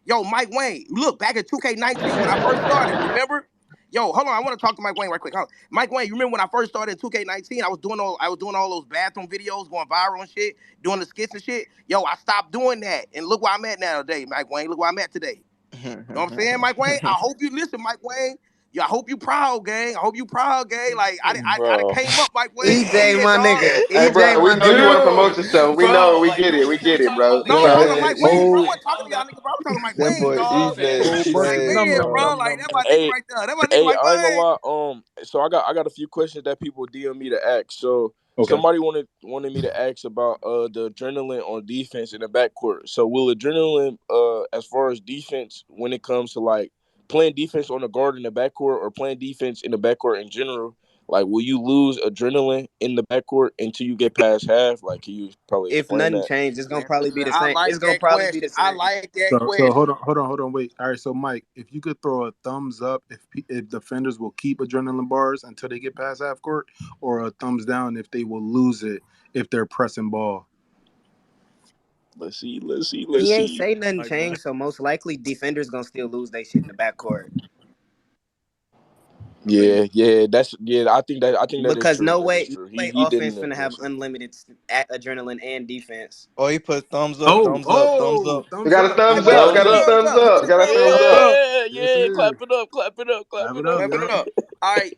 Yo, Mike Wayne, look back at 2K19 when I first started. Remember? Yo, hold on. I want to talk to Mike Wayne right quick. Hold on. Mike Wayne, you remember when I first started in 2K19? I was doing all those bathroom videos, going viral and shit, doing the skits and shit. Yo, I stopped doing that, and look where I'm at now today, Mike Wayne. Look where I'm at today. You know what I'm saying, Mike Wayne? I hope you listen, Mike Wayne. Yeah, I hope you proud, gang. I hope you proud, gang. Like I done Bro. came up, Mike Wayne. You EJ, did, my dog. nigga. Hey, EJ, bro, we my know you nigga. want to promote Dude, yourself. We know. bro, We like get it. we We we get it, talking bro. about No, this I It's ain't all talking to good. Mike shit. Wayne, bro. I Oh, wasn't talking to y'all nigga, bro. I'm talking to Mike That Wayne, boy dog. EJ oh, Mike, He num did, num bro. crazy. num Like num that's num. my nigga Hey, right there. That's my nigga hey, Mike I ain't gonna Wayne. lie. So I got a few questions that people DM me to ask. So Okay. somebody wanted me to ask about the adrenaline on defense in the backcourt. So will adrenaline as far as defense when it comes to like playing defense on the guard in the backcourt or playing defense in the backcourt in general, like will you lose adrenaline in the backcourt until you get past half? Like can you probably If explain nothing that? changed, it's gonna Yes, probably be sir. the I same. It's like gonna that probably be question. the I same. like that So hold question. on, wait. All right, so Mike, if you could throw a thumbs up if defenders will keep adrenaline bars until they get past half court, or a thumbs down if they will lose it if they're pressing ball. Let's He ain't see. say nothing Like Wayne. changed, so most likely defenders gonna still lose their shit in the backcourt. Yeah, yeah, I think that is Because true. no That is way, no true. way He offense didn't finna have address it. unlimited adrenaline and defense. Oh, he put thumbs up, Oh, thumbs up, thumbs oh, up. We thumbs got a up, Hey, thumbs thumbs where up. the up. fuck Thumbs the Got a up. thumbs thumbs up? Put up. the Got a thumbs thumbs up. up. Yeah, Yes, yeah. sir. Clap it up, clap it up, clap Clap it it up, up. Clap yeah. it up. All right.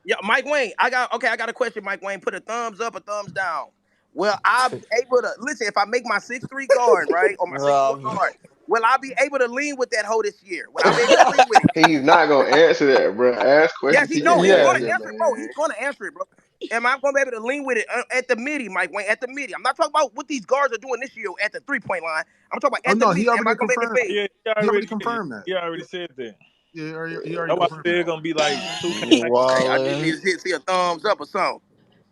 Yeah, Mike Wayne. I got a question, Mike Wayne. Put a thumbs up, a thumbs down. Will I be able to listen if I make my 6'3" guard, right? Or my 6'4" guard? Will I be able to lean with that hoe this year? Will I be able to lean with it? He's not gonna answer that, bro. Ask Yes, questions he he no, can he's gonna Yeah. answer, answer it, bro. man. He's gonna answer it, bro. Am I gonna be able to lean with it at the midi, Mike Wayne? At the midi. I'm not talking about what these guards are doing this year at the 3-point line. I'm talking about Oh at the no, he midi. Am I already gonna be able to confirmed. fade? Yeah, He already confirmed that. he already said that. Yeah, he already That's why I confirmed said that. it's gonna be like You 2K19. Okay, I just need wildin'. to see a thumbs up or something.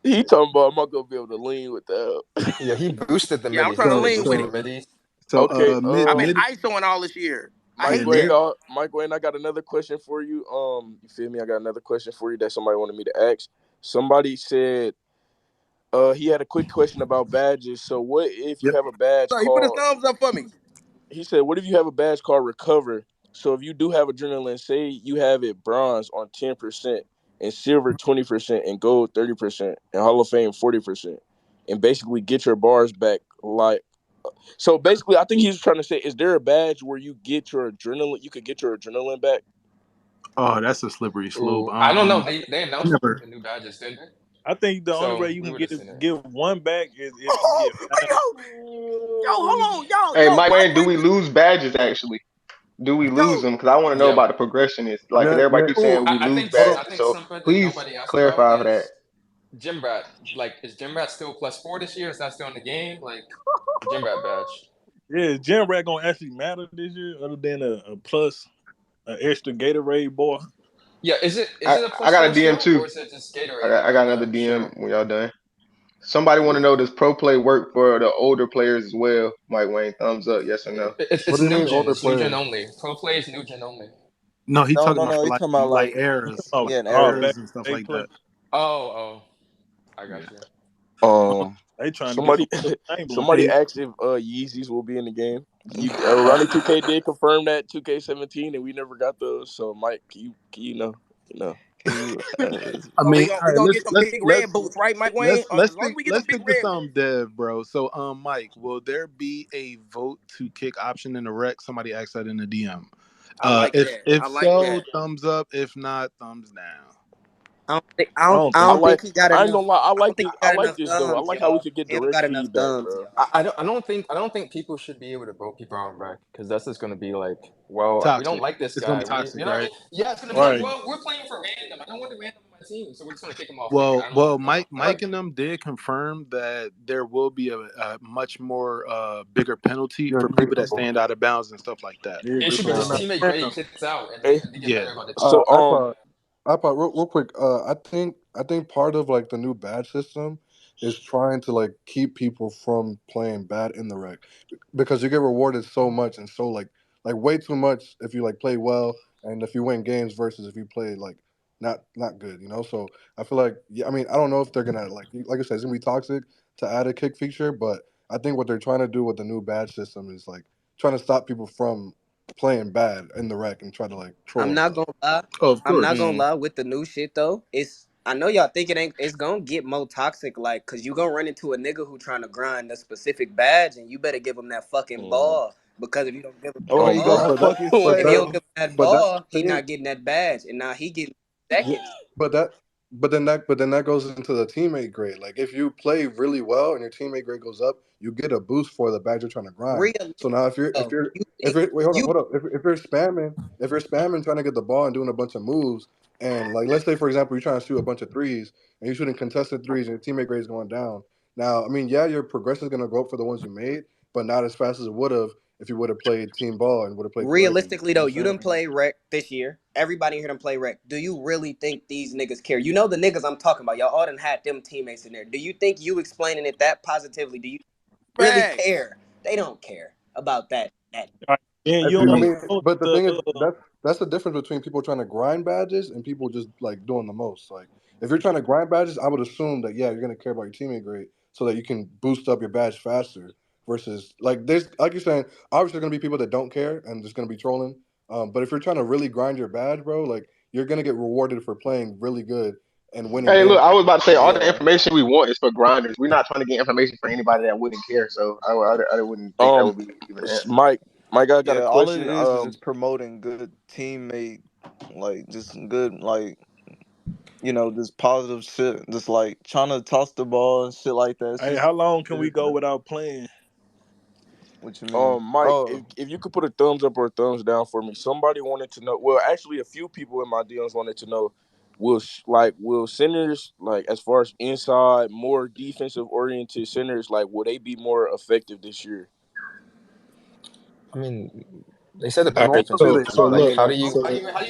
He talking about I'm not gonna be able to lean with that. Yeah, he boosted the Yeah, I'm middies. He trying to So already lean boosted with the so it. middies. so Okay, I've been mid ISOing all this year. I Mike yeah hate Wayne, that. mid Mike Wayne, I got another question for you. You feel me? I got another question for you that somebody wanted me to ask. Somebody said he had a quick question about badges. So what if you yep. have a badge So you put a called thumbs up for me. he said, what if you have a badge called recover? So if you do have adrenaline, say you have it bronze on 10% and silver 20% and gold 30% and Hall of Fame 40% and basically get your bars back like so basically I think he's trying to say is there a badge where you could get your adrenaline back? Oh, that's a slippery slope. Ooh, I don't know. They I announced never. the new badges, didn't they? I think the only way So you we can would have seen it. give one back is if you Oh, get wait, five. yo, hold on, Hey, yo, Mike Mike Wayne, do Wayne, we lose badges actually? Do we lose yo, them? Because I want to know Yeah. about the progression. Is like, because Yeah, everybody yeah. keeps Ooh, saying we lose Hold on. I badges. think So something that please nobody asked about clarify for that. is Gym Rat. Like, is Gym Rat still +4 this year? Is that still in the game? Like, the Gym Rat badge. Yeah, Gym Rat gonna actually matter this year, other than a plus, an extra Gatorade boy. Yeah, is I, it a I got a +4 DM still, too. or is it just Gatorade? I got I'm another not DM sure. when y'all done. Somebody want to know, does pro play work for the older players as well? Mike Wayne, thumbs up, yes or no? What It's do you new mean gen. older It's new gen players? only. Pro play is new gen only. No, he No, talking no, about no. for He talking about like You errors, know, yeah, an all era. back errors and stuff they like play. that. Oh, I got you. Um They trying to get some somebody Chamberlain. somebody Hey, asked if Yeezys will be in the game. You Ronnie 2K did confirm that 2K17 and we never got those. So Mike, you know, you know. Can you? I so mean, all we right, gonna get them big red boots, right, Mike Wayne? As long as we get them let's big stick to red boots. some dev, bro. So, Mike, will there be a vote to kick option in the rec? Somebody asked that in the DM. I like If that. if I like so, that. thumbs up. If not, thumbs down. don't I think. I don't like. think he got I ain't enough. gonna lie. I I don't like think this. he I got like enough this though. I thumbs, like how we y'all. could get He don't direct got enough feedback, thumbs, bro. y'all. I don't think people should be able to vote people out back because that's just gonna be like, well, we don't Toxic. like this It's gonna guy. be toxic, You know what I right? mean? Yeah, it's gonna be like, Right. well, we're playing for random. I don't want the random on my team, so we're just gonna kick him off. Fuck it. I don't want Well, him no more. Mike and them did confirm that there will be a much more bigger penalty You're for great people that people. stand out of bounds and stuff like that. Yeah, It just should be playing just Yeah. at teammate grade random. kicks out, Hey, and they get Yeah. better about their so teammates. iPod, real quick. I think part of like the new badge system is trying to like keep people from playing bad in the rec because you get rewarded so much and so like way too much if you like play well and if you win games versus if you play like not good. You know, so I feel like yeah. I mean, I don't know if they're gonna like I said, it's gonna be toxic to add a kick feature, but I think what they're trying to do with the new badge system is like trying to stop people from playing bad in the rec and try to like troll I'm and not stuff. gonna lie. Oh, of I'm not course. gonna Mm. lie with the new shit though. I know y'all think it ain't. It's gonna get more toxic, like, cause you gonna run into a nigga who trying to grind a specific badge, and you better give him that fucking mm, ball. Because if you don't give him that oh, Oh he gonna God. ball, But fucking but if you that don't swear. give him that but that's ball, the he thing. not getting that badge, and now he getting seconds. But that but then that goes into the teammate grade. Like if you play really well and your teammate grade goes up, you get a boost for the badge you're trying to grind. So now Though, you if think you're wait you hold up if you're spamming trying to get the ball and doing a bunch of moves and like let's say for example you're trying to shoot a bunch of threes and you're shooting contested threes and your teammate grade is going down. Now I mean yeah your progression is gonna go up for the ones you made, but not as fast as it would have if you would have played team ball and would have played correctly. realistically You know though, what you I'm didn't play rec this year. Everybody here done play rec. Do you really think these niggas care? You know the niggas I'm talking about. Y'all all done had them teammates in there. Do you think you explaining it that positively? Do you really Facts. care? They don't care about that. That Right. And I you do. I don't even mean, know but the the thing is, that's the difference between people trying to grind badges and people just like doing the most. Like, if you're trying to grind badges, I would assume that yeah, you're gonna care about your teammate grade so that you can boost up your badge faster. Versus like there's like you're saying, obviously there's gonna be people that don't care and just gonna be trolling. But if you're trying to really grind your badge, bro, like you're gonna get rewarded for playing really good and winning Hey, look, games. I was about to say all the Yeah, information we want is for grinders. We're not trying to get information for anybody that wouldn't care. So I wouldn't think that Um, would be even an answer. Mike, I got a Yeah, all it question. is just promoting good teammate, like just good, like just positive shit, just like trying to toss the ball and shit like that. It's hey, just how long can we good, go man. without playing? What you mean? Mike, Oh, if you could put a thumbs up or a thumbs down for me, somebody wanted to know. Well, actually, a few people in my DMs wanted to know. Will centers like as far as inside more defensive oriented centers like will they be more effective this year? I mean, they said but about All right. defense normally So they first, so but are like, look, though. how do you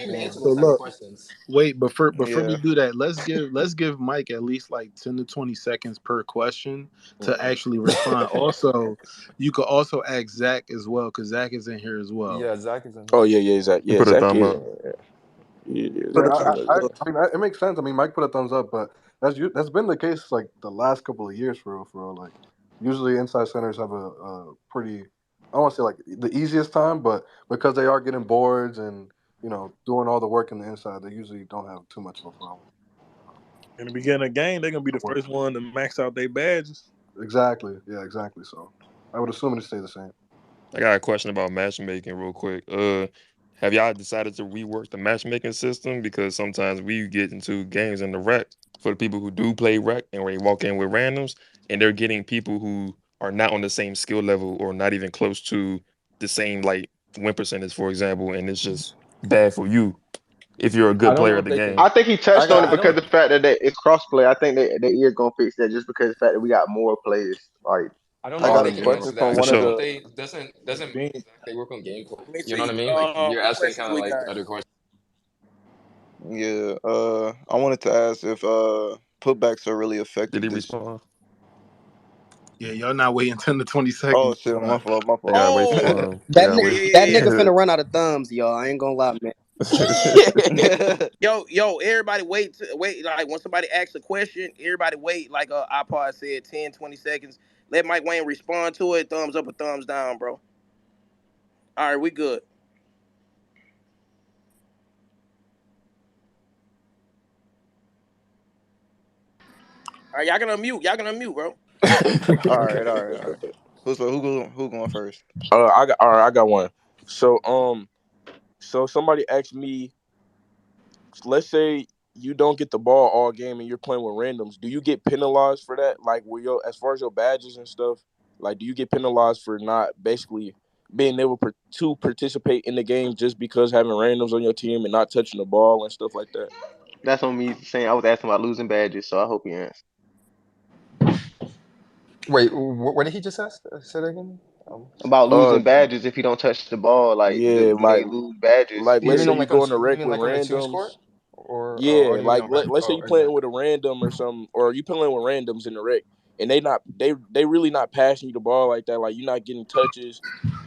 even answer so those type of look. questions? Wait, before we yeah. do that, let's give Mike at least like 10 to 20 seconds per question to Mm. actually respond. Also, you could also ask Zach as well because Zach is in here as well. Yeah, Zach is in Oh here. yeah, yeah, Zach. You Yeah, put a Zach thumb is. up. Yeah, Yeah, Zach is. I mean, it makes sense. I mean, Mike put a thumbs up, but that's been the case like the last couple of years for real. Like, usually inside centers have a pretty, I don't want to say like the easiest time, but because they are getting boards and doing all the work in the inside, they usually don't have too much of a problem. In the beginning of the game, they're gonna be the Work. first one to max out their badges. Exactly. Yeah, exactly. So I would assume it stay the same. I got a question about matchmaking real quick. Have y'all decided to rework the matchmaking system? Because sometimes we get into games in the rec for the people who do play rec and where they walk in with randoms and they're getting people who are not on the same skill level or not even close to the same like win percentage, for example, and it's just bad for you if you're a I good don't player know of if the they game. can. I think he I touched on got it I because don't. the fact that it's crossplay. I think they is gonna fix that just because the fact that we got more players like I don't I know if all got they a in can general. question answer from that For one because of sure. the. gameplay doesn't Being exactly work on gameplay. Let me You know what I see. mean? Like you're What asking questions kind of we like got? other questions. Yeah, I wanted to ask if putbacks are really Did effective he this. respond? Yeah, y'all not waiting 10 to 20 seconds. Oh shit, my fault, my They fault. gotta wait Oh, for him. They that gotta yeah, nigga, wait. yeah, that yeah, nigga finna run out of thumbs, y'all. I ain't gonna lie, man. Yo, everybody wait. Like when somebody asks a question, everybody wait. Like iPod said, 10, 20 seconds. Let Mike Wayne respond to it. Thumbs up or thumbs down, bro. All right, we good. All right, y'all can unmute. Y'all can unmute, bro. All right, all right, all right. Who going first? I got all right. I got one. So so somebody asked me. Let's say you don't get the ball all game and you're playing with randoms, do you get penalized for that? Like, where your as far as your badges and stuff, like, do you get penalized for not basically being able to participate in the game just because having randoms on your team and not touching the ball and stuff like that? That's on me saying I was asking about losing badges, so I hope he answers. Wait, what did he just ask? Say that again. About Uh, losing badges if you don't touch the ball, like yeah, do they lose badges? like You let's mean say on you like go in the you wreck mean with like on a team sport, randoms. or Yeah, do you mean like on like let's say you playing with a exactly? random or some, or you playing with randoms in the wreck, and they really not passing you the ball like that. Like you're not getting touches.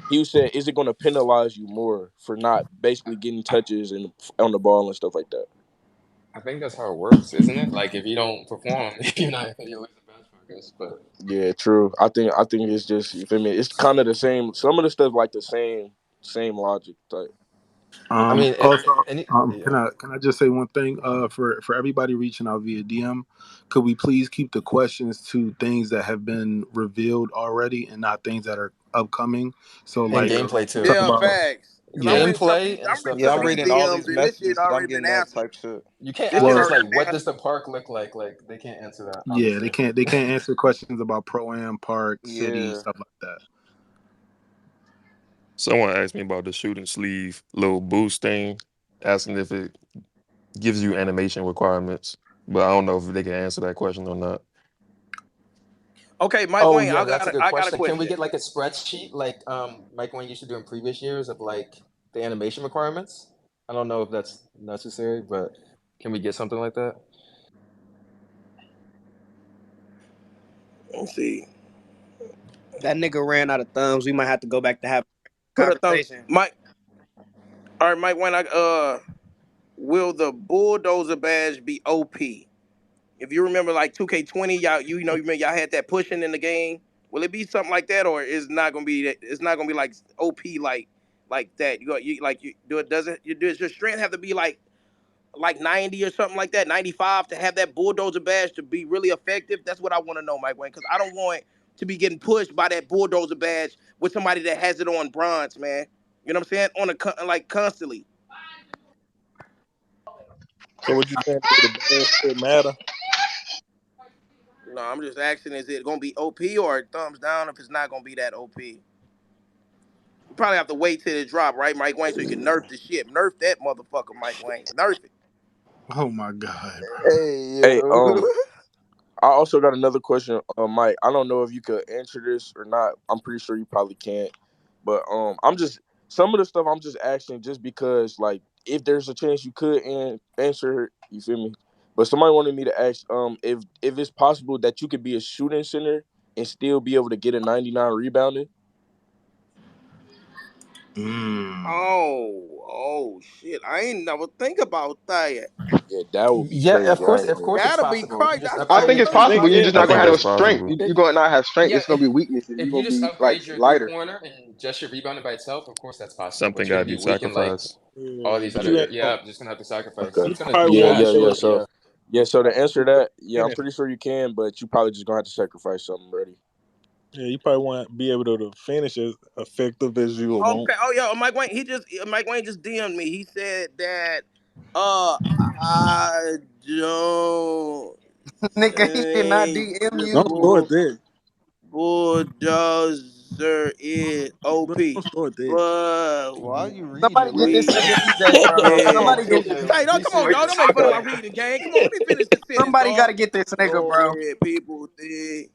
He said, is it going to penalize you more for not basically getting touches and on the ball and stuff like that? I think that's how it works, isn't it? Like if you don't perform, you lose a badge, I guess. But Yeah, true. I think it's just, you feel me. It's kind of the same. Some of the stuff like the same logic type. I mean, Also, yeah. can I just say one thing? For everybody reaching out via DM, could we please keep the questions to things that have been revealed already and not things that are upcoming? So, And like, gameplay we too. talk Yeah, about, facts. Cause I'm yeah. reading some of these. Gameplay and I'm reading stuff Yeah, some that's of I'm these reading upcoming. all DMs, these and this shit messages. I'm already been getting that answered. type shit. You can't This ask shit us Well, already like, been what does answered. the park look like? Like they can't answer that, yeah, obviously. they can't answer questions about pro am, park, city, Yeah. stuff like that. Someone asked me about the shooting sleeve little boost thing, asking if it gives you animation requirements, but I don't know if they can answer that question or not. Okay, Mike Oh Wayne, yeah, that's a good I got a question. Can we question. get like a spreadsheet like Mike Wayne used to do in previous years of like the animation requirements? I don't know if that's necessary, but can we get something like that? Let's see. That nigga ran out of thumbs. We might have to go back to have a Put a thumb, conversation. Mike. All right, Mike Wayne. Will the bulldozer badge be OP? If you remember, like 2K20, y'all, you remember y'all had that pushing in the game. Will it be something like that, or is not gonna be that? It's not gonna be like OP like that. You do it. Does your strength have to be like 90 or something like that, 95 to have that bulldozer badge to be really effective? That's what I want to know, Mike Wayne, because I don't want to be getting pushed by that bulldozer badge with somebody that has it on bronze, man. You know what I'm saying? Like constantly. So what you saying? Do the band shit matter? No, I'm just asking, is it gonna be OP or thumbs down if it's not gonna be that OP? You probably have to wait till it drop, right, Mike Wayne, so you can nerf the shit. Nerf that motherfucker, Mike Wayne. Nerf it. Oh my god, Hey Hey, yo. I also got another question, Mike. I don't know if you could answer this or not. I'm pretty sure you probably can't. But I'm just, some of the stuff I'm just asking just because, like, if there's a chance you could answer it, you feel me? But somebody wanted me to ask if it's possible that you could be a shooting center and still be able to get a 99 rebounding. bro. Mm. Oh shit. I ain't never think about that. Yeah, that would be Yeah, crazy. I ain't of gonna. course it's That'll be possible. If you crazy. just I think upgrade it's I your possible. think You're it. just I not gonna think have no that's strength. possible. You're gonna not have strength. yeah, It's gonna be weaknesses. You're if you gonna just be like upgrade your three lighter. pointer and just your rebounding by itself, of course that's possible. Something But you're got gonna to be be weak in like sacrificed. all these But other you ain't yeah, just gonna have to sacrifice. Okay. you It's gonna probably be Yeah, won't yeah, be yeah. able trash, to but yeah. So the answer to that, yeah, I'm finish. pretty sure you can, but you probably just gonna have to sacrifice something, ready. Yeah, you probably won't be able to finish as effective as you want. Okay. Oh yeah, Mike Wayne just DM'd me. He said that I don't Nigga, he did not think DM the Don't you. start that. bulldozer is OP, Don't start that. but Why are you reading Somebody it like get this we that? nigga EJ, bro. can. Somebody get EJ, Hey, don't be come on, dog. serious. Don't make fun of my Yeah. reading game. Come on, let me finish this sentence, somebody dog. gotta get this nigga, Go bro. ahead, people think.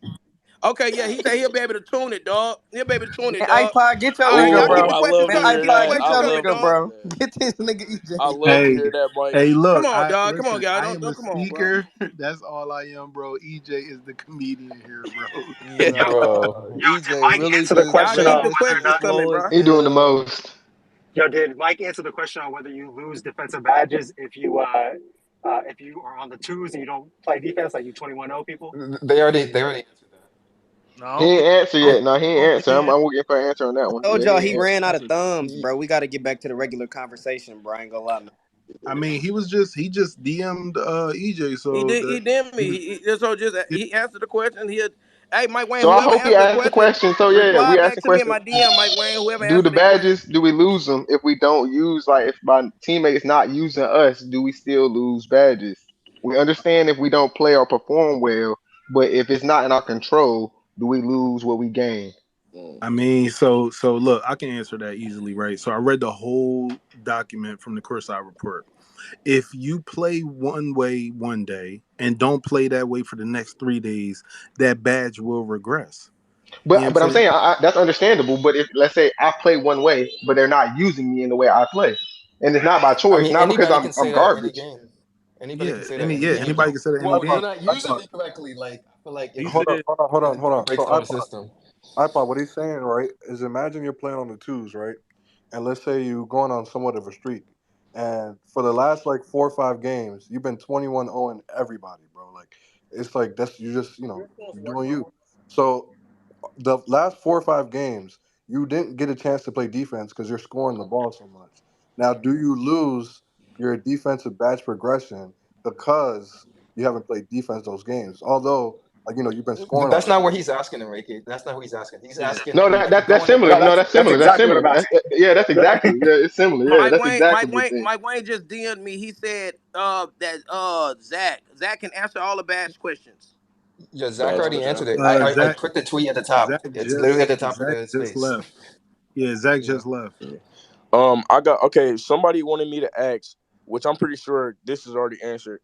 Okay, yeah, he said he'll be able to tune it, dog. He'll be able to tune it, Man, dog. iPod, get your All right, nigga, y'all keep Oh, the bro. I questions love Man, to coming. hear Keep the iPod, that. get I questions your coming, love nigga, to dog. hear bro. that. Get this nigga I EJ. love to Hey, hear that, Mike. hey, Come look, on, I dog. Come on, listen. y'all. I am a Don't come on, bro. speaker. That's all I am, bro. EJ is the comedian here, bro. Nah. Bro. EJ Did Mike really answer the just Y'all question keep on the ran whether or questions not? coming, slow as bro. He doing the hell. most. Yo, did Mike answer the question on whether you lose defensive badges if you are on the twos and you don't play defense like you 21-0 people? They already answered that. No, He ain't answer I don't, yet. No, he I don't ain't think answer. he I'm waiting for an answer on that one. Told Yeah, he y'all ain't he answer. ran out of answered that. thumbs, bro. We gotta get back to the regular conversation, bro. I ain't gonna lie, man. I mean, he just DM'd EJ, He so did. that He did he me. was. So just he answered the question. Hey, Mike Wayne. So I Whoever hope he answered the asked the question, question. So yeah, reply we back asking to me in question. my DM, Mike Wayne. Whoever Do the answered the question. badges? Do we lose them if we don't use, like, if my teammates not using us? Do we still lose badges? We understand if we don't play or perform well, but if it's not in our control, do we lose what we gain? I Mhm. mean, so look, I can answer that easily, right? So I read the whole document from the Kursai report. If you play one way one day and don't play that way for the next 3 days, that badge will regress. You know what I'm But I'm saying? saying that's understandable. But if let's say I play one way, but they're not using me in the way I play, and it's not by I choice, mean, not because anybody I'm can say I'm that in any garbage. game. Anybody Yeah, can say that any in any yeah, game, anybody though. can say that any Well, if game. you're iPod, not using iPod. it correctly, like I feel like He Hold on, said, hold on, hold on, hold it on. breaks So the whole iPod, system. iPod, what he's saying, right, is imagine you're playing on the twos, right? And let's say you're going on somewhat of a streak. And for the last like 4 or 5 games, you've been 21-0 everybody, bro. Like it's like that's you just, you're doing you. So the last 4 or 5 games, you didn't get a chance to play defense because you're scoring the ball so much. Now, do you lose your defensive batch progression because you haven't played defense those games? Although, like you've been But scoring all that's the not what time. he's asking, Enrique. That's not what he's asking. He's yeah. asking No, if you're that's going at similar. No, No, like that's that's similar. That's exactly what I'm similar. asking. Yeah, that's exactly. Yeah, it's similar. Yeah, Mike that's Wayne, exactly Mike what Wayne, you're saying. Mike Wayne just DM'd me. He said that Zach can answer all the Bash questions. yeah, Zach Bash already question. answered it. Uh, I Zach, put the tweet at the top. Zach It's literally at just, the top of Zach the just space. left. Yeah, Zach Yeah. just left. Yeah. I got okay. Somebody wanted me to ask, which I'm pretty sure this is already answered.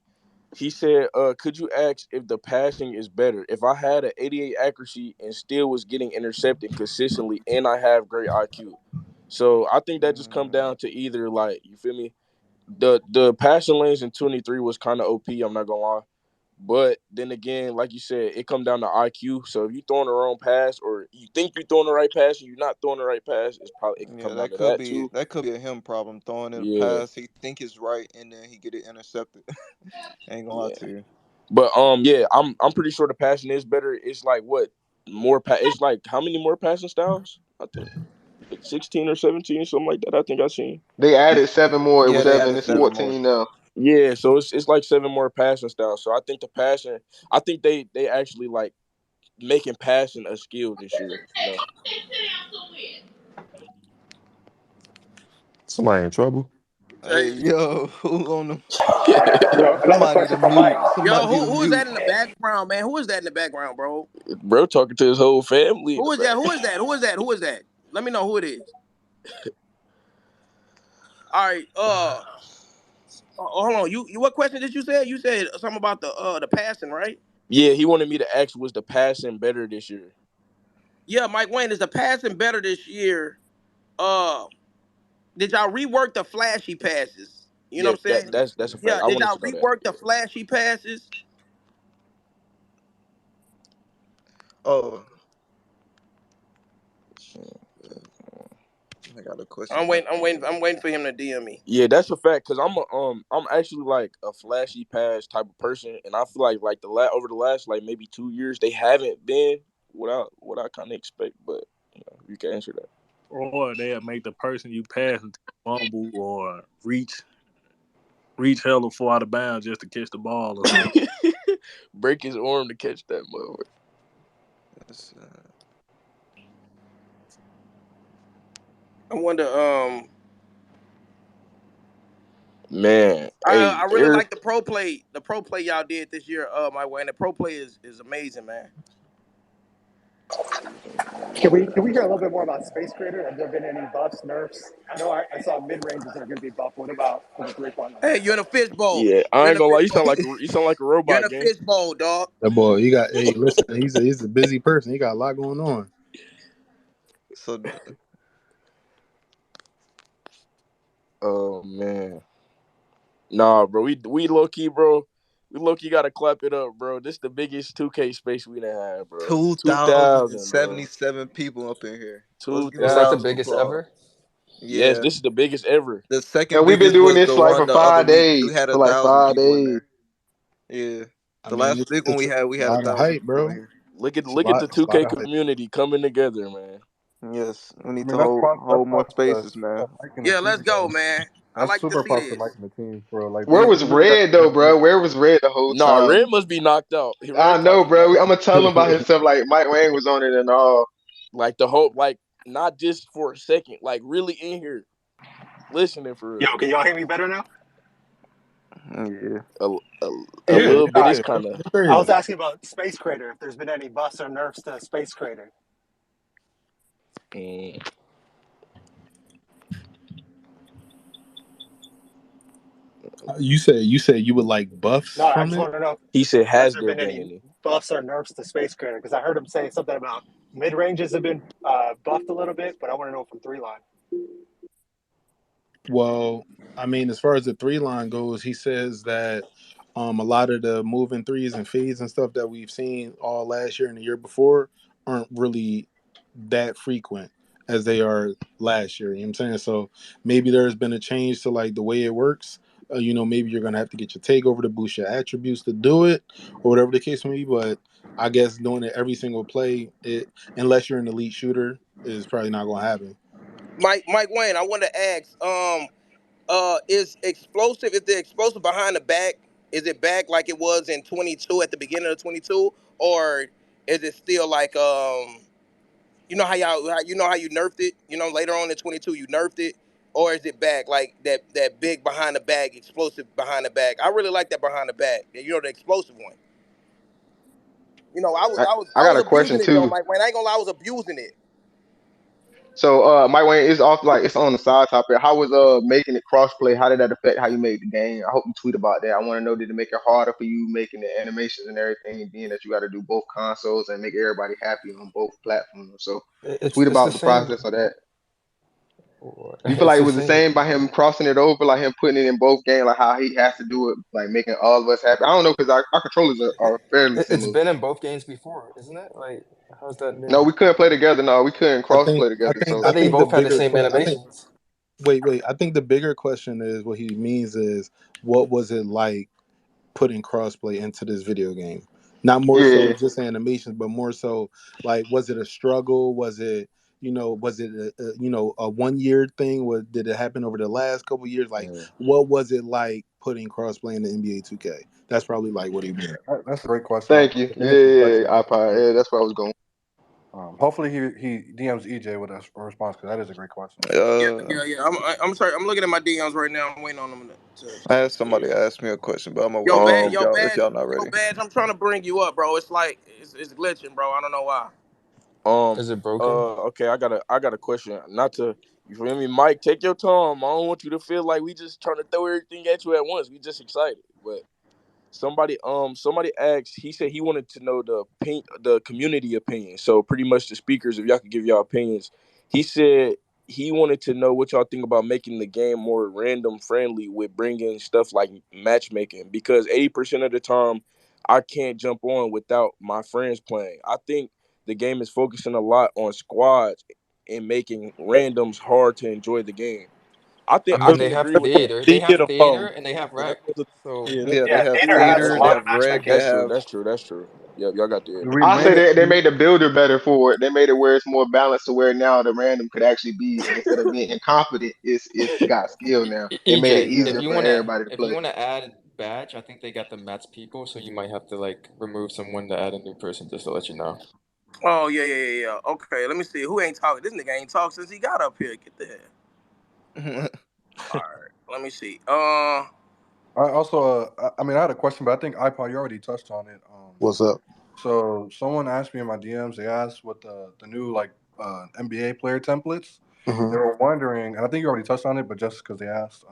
He said, could you ask if the passing is better? If I had an 88 accuracy and still was getting intercepted consistently and I have great IQ. So I think that just come down to either like, you feel me? The passing lanes in 23 was kind of OP, I'm not gonna lie. But then again, like you said, it come down to IQ. So if you throwing the wrong pass or you think you're throwing the right pass and you're not throwing the right pass, it can Yeah, come down to that too. that could be a him problem. Throwing in a Yeah, pass he think is right and then he get it intercepted. Ain't gonna lie yeah. to you. But yeah, I'm pretty sure the passing is better. It's like what it's like how many more passing styles? I think like 16 or 17, something like that. I think I seen. They added seven more. It Yeah, was they seven. added It's seven more. 14 now. Yeah, so it's like seven more passing styles. So I think the passing, I think they actually like making passing a skill this year. Somebody in trouble? Hey yo, who on them? Yo, another Somebody to question for Mike. mute. Yo, Somebody to who is that mute. in the background, man? Who is that in the background, bro? Bro, talking to his whole family in the Who is that? back. Who is that? Who is that? Who is that? Let me know who it is. All right. Hold on. You what question did you say? You said something about the passing, right? Yeah, he wanted me to ask was the passing better this year. Yeah, Mike Wayne, is the passing better this year? Uh, did y'all rework the flashy passes? You know Yeah, what I'm saying? that's a fact. Yeah, I did wanted y'all to know that. rework the flashy passes? Oh, I got a question I'm for waiting. him. I'm waiting. I'm waiting for him to DM me. Yeah, that's a fact. Cause I'm actually like a flashy pass type of person, and I feel like over the last like maybe 2 years they haven't been what I kind of expect. But you can answer or they'll make the person you pass into fumble or reach hella far out of bounds just to catch the ball or something. that. Break his arm to catch that mother. Yes, I wonder. Man, I hey, really like the pro play. The pro play y'all did this year. Mike Wayne. The pro play is amazing, man. Can we hear a little bit more about Space Creator? Have there been any buffs, nerfs? I know I saw mid ranges that are going to be buffed. What about for the 3 point line? Hey, you're in a fishbowl. yeah, I You're in ain't a gonna lie. fishbowl. You sound like a You're in robot, a gang. fishbowl, dog. That boy, hey, listen, he's a busy person. He got a lot going on. so Oh man, nah, bro. We low key, bro. We low key gotta clap it up, bro. This the biggest 2K space we done had, bro. 2000, bro. 2,077 people up in here. Let's Two give a Was that the round of thousand. biggest applause. ever? Yes, Yeah. this is the biggest ever. The second And we've been biggest doing was this the like one for the other 5 week. We days. had a For like thousand five people in days. there. Yeah. I The mean, last big one it's we a had a lot of thousand hype, people in bro. here. Look at the It's a lot 2K of hype. community coming together, man. Yes. We I need mean, to that's hold more spaces, super man. Mike and the Yeah, let's team, go, bro. man. I That's like to super see props to Mike this. and the team for like Where was we really got Red to though, get better. bro? Where was Red the whole Nah, time? Red must be knocked out. I Red know, probably bro. knocked I'm out. gonna tell him about himself. Like Mike Wang was on it and all. Like the whole, like not just for a second, like really in here listening for Yo, real. can y'all hear me better now? Yeah, a Yeah, little it bit Uh, is is. kind of. It's very I was bad. asking about Space Crater. If there's been any buffs or nerfs to Space Crater. Mm. You said you would like buffs No, I from just it. want to know He said, has "Has there there been been any any?" buffs or nerfs to Space Crater? Because I heard him say something about mid ranges have been buffed a little bit, but I want to know from three line. Well, I mean, as far as the three line goes, he says that a lot of the moving threes and fades and stuff that we've seen all last year and the year before aren't really that frequent as they are last year. You know what I'm saying? So maybe there's been a change to like the way it works. Maybe you're gonna have to get your takeover to boost your attributes to do it, or whatever the case may be. But I guess doing it every single play, unless you're an elite shooter, is probably not gonna happen. Mike Wayne, I want to ask, is the explosive behind the back? Is it back like it was in 22 at the beginning of 22, or is it still like how you nerfed it? Later on in 22 you nerfed it, or is it back like that big behind the back explosive behind the back? I really like that behind the back. The explosive one. I was I, I was I I got was a question abusing it though, too. Mike Wayne. I ain't gonna lie, I was abusing it. So, Mike Wayne is off like it's on the side topic. How was making it crossplay? How did that affect how you made the game? I hope you tweet about that. I want to know, did it make it harder for you making the animations and everything, being that you got to do both consoles and make everybody happy on both platforms? So, tweet It's the about the same. process of that. You feel It's like it the was the same. same by him crossing it over, like him putting it in both games, like how he has to do it, like making all of us happy. I don't know because our controllers are fairly It's similar. been in both games before, isn't it? Like, how's that No, new? we couldn't play together. No, we couldn't I cross think play I together. think So I I think think the both had the bigger same question. I think animations. wait. I think the bigger question is what he means is what was it like putting crossplay into this video game? Not more so yeah. just animations, but more so like was it a struggle? Was it a 1 year thing? Did it happen over the last couple years? Like Mm. what was it like putting crossplay in the NBA 2K? That's probably like what he meant. That's a great question. Thank you. The Yeah, answer is yeah, actually yeah, iPod. very Yeah, good. that's where I was going. Hopefully he DMs EJ with a response because that is a great question. Yeah, Uh, yeah, yeah. I'm sorry. I'm looking at my DMs right now. I'm waiting on them to I had answer. somebody ask me a question, but I'm gonna Yo, wait bad, if yo, y'all badge, not yo, ready. badge. I'm trying to bring you up, bro. It's like it's glitching, bro. I don't know why. Um. Is it broken? Okay. I got a question. Not to you feel me, Mike. Take your time. I don't want you to feel like we just trying to throw everything at you at once. We just excited, but somebody asked. He said he wanted to know the community opinion. So pretty much the speakers, if y'all could give y'all opinions. He said he wanted to know what y'all think about making the game more random friendly with bringing stuff like matchmaking because 80% of the time I can't jump on without my friends playing. I think the game is focusing a lot on squads and making randoms hard to enjoy the game. I I think I mean, can they have agree with that. theater. They have Theater theater phone. and they have Yeah, rec. So Yeah, Yeah, they Yeah, have Theater has a theater, they lot of have reg, matchmaking. they that's true. have. That's true. That's true. Yep, y'all got the We I say made it. they made the builder better for it. They made it where it's more balanced to where now the random could actually be instead of being incompetent, it's got skill now. They made it EJ, easier for everybody to if you play. wanna add badge, I think they got the match people, so you might have to like remove someone to add a new person just to let you know. Oh yeah, yeah, yeah, yeah. Okay, let me see. Who ain't talking? This nigga ain't talked since he got up here. Get the hell. All right, let me see. I also, I mean, I had a question, but I think iPod, you already touched on it. What's up? So someone asked me in my DMs. They asked what the new like NBA player templates. They Hmm. were wondering, and I think you already touched on it, but just because they asked,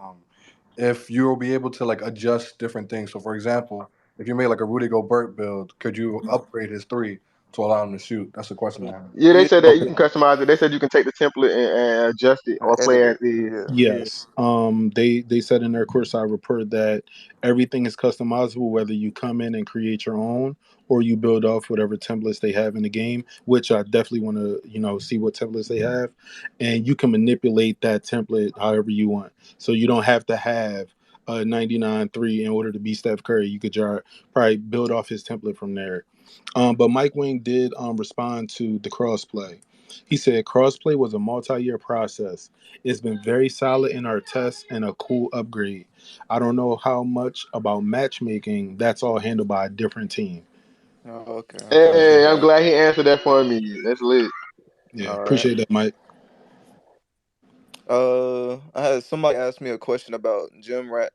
if you will be able to like adjust different things. So, for example, if you made like a Rudy Gobert build, could you upgrade his three to allow him to shoot? That's the question I have. Yeah, they yeah, said that you Okay. can customize it. They said you can take the template and adjust it or Edit play it. as is. Yeah. yeah. Yes. They said in their courtside report that everything is customizable, whether you come in and create your own or you build off whatever templates they have in the game, which I definitely want to, see what templates they have. And you can manipulate that template however you want. So you don't have to have a 99-3 in order to be Steph Curry. You could probably build off his template from there. But Mike Wing did respond to the crossplay. He said crossplay was a multi-year process. It's been very solid in our tests and a cool upgrade. I don't know how much about matchmaking. That's all handled by a different team. Oh, okay, okay, So okay. Hey, I'm glad he answered that for me. That's lit. yeah, All right. appreciate that, Mike. I had somebody ask me a question about gym rat.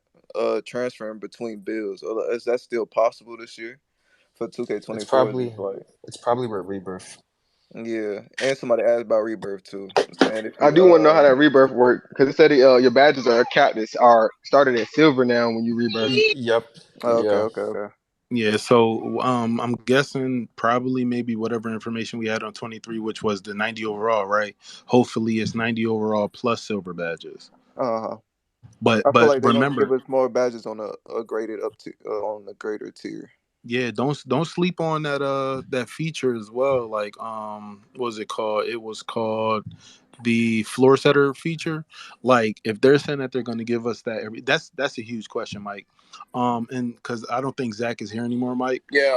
transferring between bills. Is that still possible this year for It's 2K24? probably Just like it's probably with Rebirth. yeah, and somebody asked about Rebirth too, saying if I you do want to know how that rebirth work because it said your badges are capped. Are started at silver now when you rebirth. Yep. okay, Yeah. okay, okay. Yeah, so I'm guessing probably maybe whatever information we had on 23, which was the 90 overall, right? Hopefully it's 90 overall plus silver badges. Uh-huh. But I feel but like they're gonna give remember, us more badges on a graded up to on the greater tier. yeah, don't sleep on that feature as well. Like what was it called? It was called the floor setter feature. Like if they're saying that they're going to give us that that's a huge question, Mike. And because I don't think Zach is here anymore, Mike. Yeah.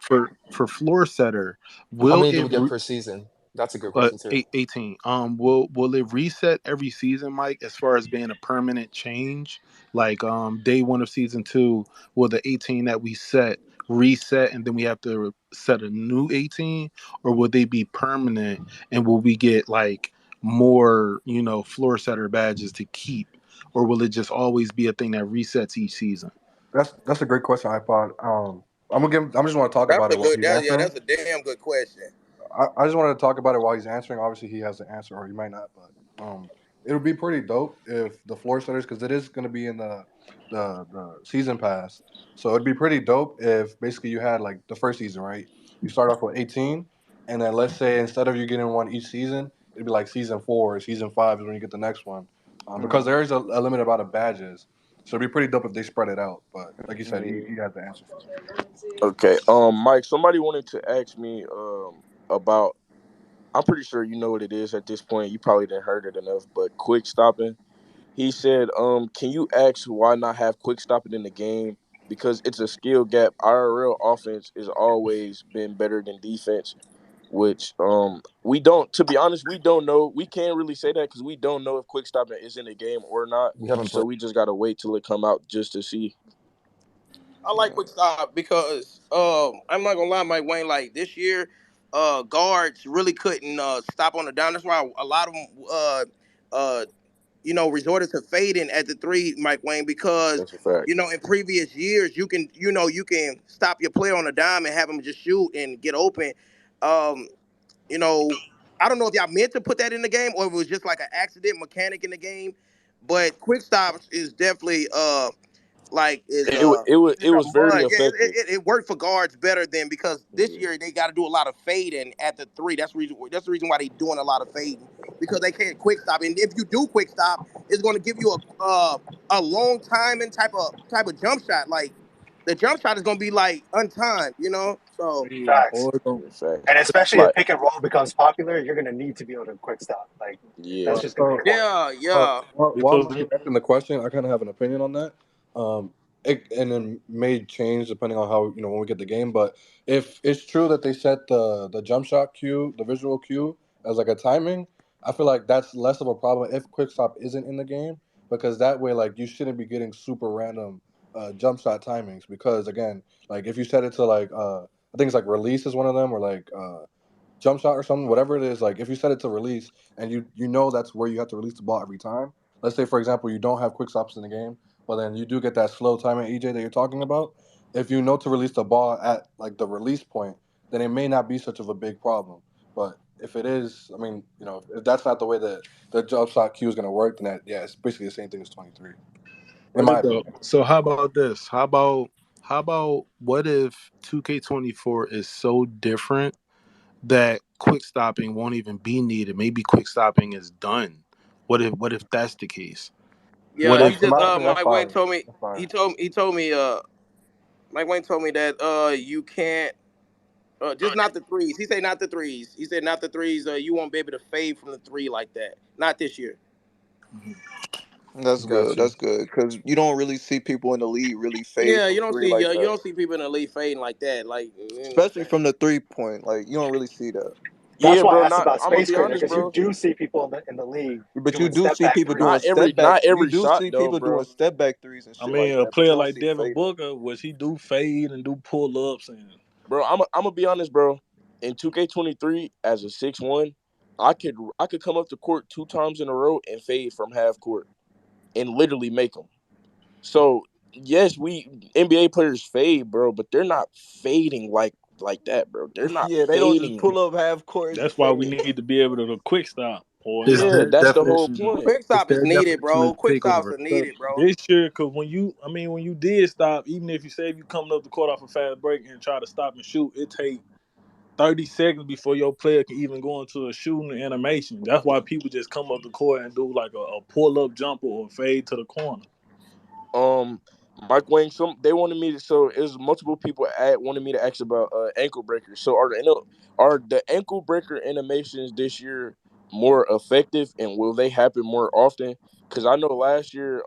For floor setter, How will many do it we get per season? That's a good uh, question too. 18. Will it reset every season, Mike? As far as being a permanent change, like day one of season two, will the 18 that we set reset, and then we have to set a new 18, or will they be permanent? And will we get like more, floor setter badges to keep, or will it just always be a thing that resets each season? That's a great question, iPod. I just want to talk That's about a it while good. he's answering. That's a damn good question. I just wanted to talk about it while he's answering. Obviously, he has the answer, or he might not. But it would be pretty dope if the floor setters, because it is going to be in the season pass. So it'd be pretty dope if basically you had like the first season, right? You start off with 18, and then let's say instead of you getting one each season, it'd be like season 4 or season 5 is when you get the next one, because Mm, there is a limited amount of badges. So it'd be pretty dope if they spread it out. But like you said, yeah. he has the answer for it. Okay. Mike, somebody wanted to ask me about. I'm pretty sure you know what it is at this point. You probably didn't heard it enough, but quick stopping. He said, can you ask why not have quick stopping in the game? Because it's a skill gap. IRL offense has always been better than defense, which we don't. To be honest, we don't know. We can't really say that because we don't know if quick stopping is in the game or not. We haven't So played. we just gotta wait till it come out just to see. I like quick stop because I'm not gonna lie, Mike Wayne. Like this year, guards really couldn't stop on the down. That's why a lot of them uh resorted to fading at the three, Mike Wayne, because That's a fact. in previous years you can stop your player on a dime and have him just shoot and get open. Um, you know, I don't know if y'all meant to put that in the game or if it was just like an accident mechanic in the game, but quick stops is definitely like is It it's a was very mud. Yeah, effective. it worked for guards better than because this Yeah. year they got to do a lot of fading at the three. That's the reason why they doing a lot of fading because they can't quick stop. And if you do quick stop, it's going to give you a long time and type of jump shot. Like the jump shot is going to be like untimed. So Yeah, Facts. or Yeah, facts. And especially if Like, pick and roll becomes popular, you're gonna need to be able to quick stop. Like yeah. that's Well, just gonna be so important. yeah, yeah. while because Mike is asking the question, I kind of have an opinion on that. Um, and then may change depending on how when we get the game. But if it's true that they set the jump shot cue, the visual cue as like a timing, I feel like that's less of a problem if quick stop isn't in the game because that way like you shouldn't be getting super random jump shot timings because again like if you set it to like I think it's like release is one of them or like jump shot or something, whatever it is, like if you set it to release and you know that's where you have to release the ball every time. Let's say for example you don't have quick stops in the game, but then you do get that slow timing EJ that you're talking about. If you know to release the ball at like the release point, then it may not be such of a big problem. But if it is, I mean, if that's not the way that the jump shot queue is going to work, then yeah, it's basically the same thing as 23, in Where'd my it go? opinion. So how about this? How about what if 2K24 is so different that quick stopping won't even be needed? Maybe quick stopping is done. What if that's the case? What Yeah, he if In just my opinion, that's Mike Wayne fire. told me That's fire. he told me Mike Wayne told me that you can't just not the threes. He said not the threes. He said not the threes. You won't be able to fade from the three like that. Not this year. That's good. Got you. That's good because you don't really see people in the league really fade Yeah, from three like you that, don't see people in the league fading like that. especially from the 3 point. Like you don't really see that. That's Yeah, why bro. I asked Not. about I'm gonna Space be Creator honest, because you bro. do see people in the league But you doing do step see back people doing Not threes. every. step back. Not You every do shot see though, people doing bro. step back threes and I shit like mean, a that. But you player don't like see them Devin fading. Booker, which he do fade and do pull ups and Bro, I'm gonna be honest, bro. In 2K23, as a 6'1", I could come up the court 2 times in a row and fade from half court and literally make them. So yes, we NBA players fade, bro, but they're not fading like that, bro. They're not Yeah, they don't just fading. pull up half court and That's just why we fade. need to be able to quick stop or Is Yeah, their that's the whole definition? point. Quick It's stop is their needed, definition bro. of Quick stops takeover. are so needed, bro. this year, cause when you did stop, even if you say if you coming up the court off a fast break and try to stop and shoot, it take 30 seconds before your player can even go into a shooting animation. That's why people just come up the court and do like a pull up jumper or a fade to the corner. Um, Mike Wang, some they wanted me to. So it was multiple people wanted me to ask about ankle breakers. So are the ankle breaker animations this year more effective, and will they happen more often? Because I know last year,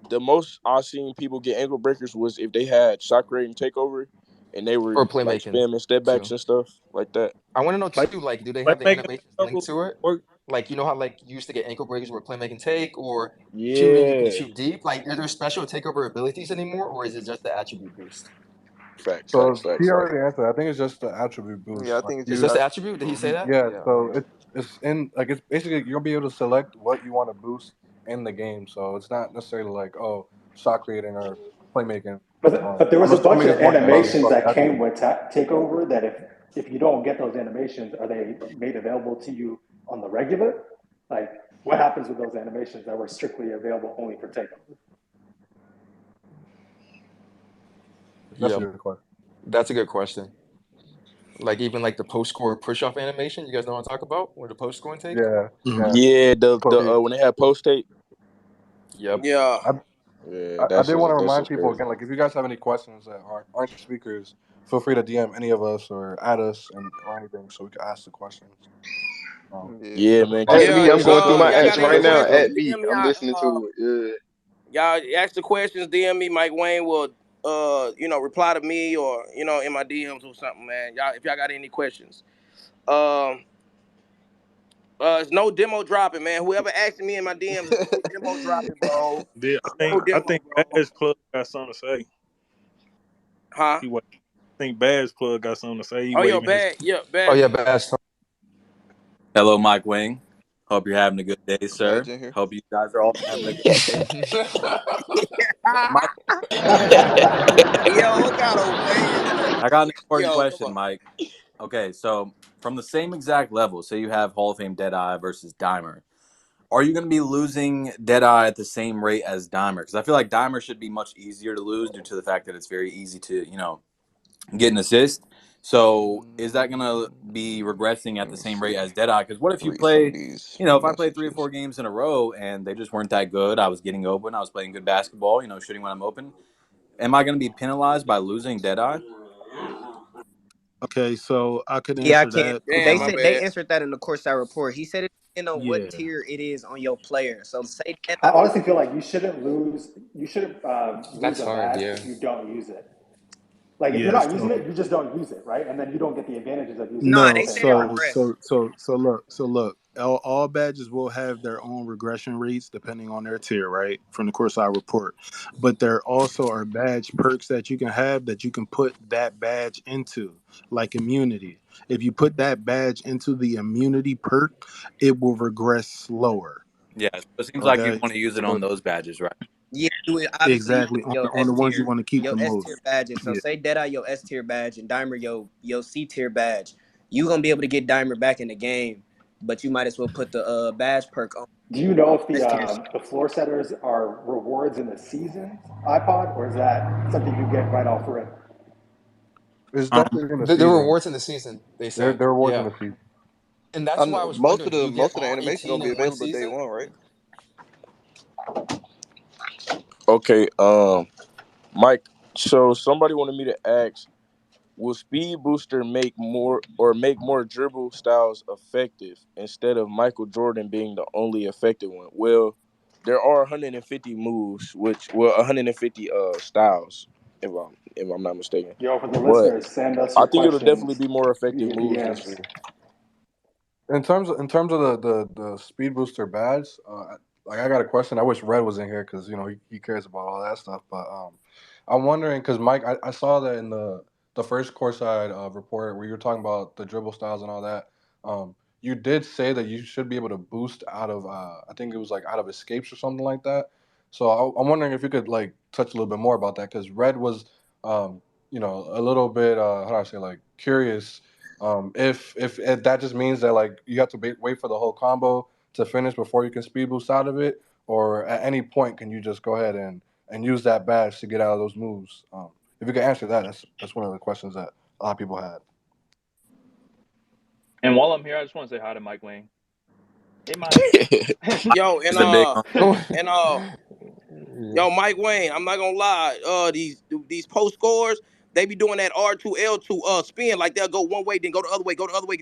the most I seen people get ankle breakers was if they had shot creating takeover, and they were Or like playmaking spamming step backs too. and stuff like that. I want to know Like too, like, do they have the playmaking animations linked takeover to it? work. Like, you know how like you used to get ankle breakers where playmaking take or shooting you can Yeah. shoot deep? Like, are there special takeover abilities anymore, or is it just the attribute boost? Facts, facts, So he facts, facts. already answered. I think it's just the attribute Yeah, I boost. Like think it's It's just just the you, attribute? Did he say that? yeah. Yeah. So it's in like it's basically you'll be able to select what you want to boost in the game. So it's not necessarily like oh shot creating or playmaking. But there I'm was a bunch assuming of it's more based animations off that the came attribute. with Takeover that if you don't get those animations, are they made available to you on the regular? Like, what happens with those animations that were strictly available only for Takeover? That's Yeah, a good question. that's a good question. Like even like the post score push off animation, you guys know what I'm talking about? Or the post scoring take? Yeah, Mhm. yeah. Yeah, the Cookie. when they had post tape, Yep. Yeah. I, yeah, I did want to that's remind just people crazy. again, like if you guys have any questions that aren't speakers, feel free to DM any of us or add us and or anything so we can ask the questions. yeah. Yeah, Because man. a lot Cause of At you me, Yeah. I'm you going through my Y'all apps got any right now. questions? At me, DM me. I'm listening to it. Y'all ask the questions. DM me. Mike Wayne will, reply to me or in my DMs or something, man. Y'all, if y'all got any questions. Um. It's no demo dropping, man. Whoever asking me in my DMs, no demo dropping, bro. Yeah, No I demo, think bro. Bass Plug got something to say. Huh? He wait. I think Bass Plug got something to say. He Oh, yo, waving his. bad. Yeah, Oh bad. yeah, Bash. Hello, Mike Wing. Hope you're having a good day, sir. Badge in here. Hope you guys are all having a good day. Mike, Yo, what kind of way is that? I got an important Yo, come question, on. Mike. Okay, so from the same exact level, say you have Hall of Fame Deadeye versus Dimer. Are you going to be losing Deadeye at the same rate as Dimer? Because I feel like Dimer should be much easier to lose due to the fact that it's very easy to, get an assist. So is that going to be regressing at Let the me same rate see. as Deadeye? Because what if you Read some of play, these if I played three or messages. four games in a row and they just weren't that good, I was getting open, I was playing good basketball, shooting when I'm open. Am I going to be penalized by losing Deadeye? Okay, so I could Yeah, I answer can't. that. Damn, They my said they bad. answered that in the courtside report. He said it depends on what Yeah. tier it is on your player. So say that I honestly feel like you shouldn't lose That's a hard, badge yeah. if you don't use it. Like if you're Yeah. not using So it, you just don't use it, right? And then you don't get the advantages of using it nah, at the they no. same said it time. Look. All badges will have their own regression rates depending on their tier, right? From the course I report. But there also are badge perks that you can have that you can put that badge into, like immunity. If you put that badge into the immunity perk, it will regress slower. Yeah, so it seems like you'd Okay. want to use it So on those badges, right? yeah, you would obviously use exactly your on S the ones you tier, want to keep the most. badges. So Yeah. say Deadeye your S tier badge and Dimer your C tier badge. You gonna be able to get Dimer back in the game, but you might as well put the badge perk on Do you know if S tier. the floor setters are rewards in the season's iPod, or is that something you get right off rip? it's Um. definitely in the The season. rewards in the season, they They're said. they're rewards in Yeah. the season. And that's I why I know was wondering, do you get most of the all animation 18 gonna be in one available day season? one, right? Okay, Mike. So somebody wanted me to ask, will Speed Booster make more dribble styles effective instead of Michael Jordan being the only effective one? Well, there are 150 moves, 150 styles, if I'm not mistaken. Yo, for the But listeners, send us I your think it'll definitely questions be more effective via moves this DMs. year. In terms of the speed booster badge, like I got a question. I wish Red was in here because he cares about all that stuff. But I'm wondering because Mike, I saw that in the first courtside report where you were talking about the dribble styles and all that. You did say that you should be able to boost out of I think it was like out of escapes or something like that. So I'm wondering if you could like touch a little bit more about that because Red was, um, a little bit how do I say like curious. If that just means that like you have to wait for the whole combo to finish before you can speed boost out of it, or at any point can you just go ahead and use that badge to get out of those moves? If you can answer that, that's one of the questions that a lot of people had. And while I'm here, I just want to say hi to Mike Wang. Hey, Mike. Yo, It's the big and Yeah. yo, Mike Wayne, I'm not gonna lie. These post scores, they be doing that R2L2 spin, like they'll go one way, then go the other way, go the other way.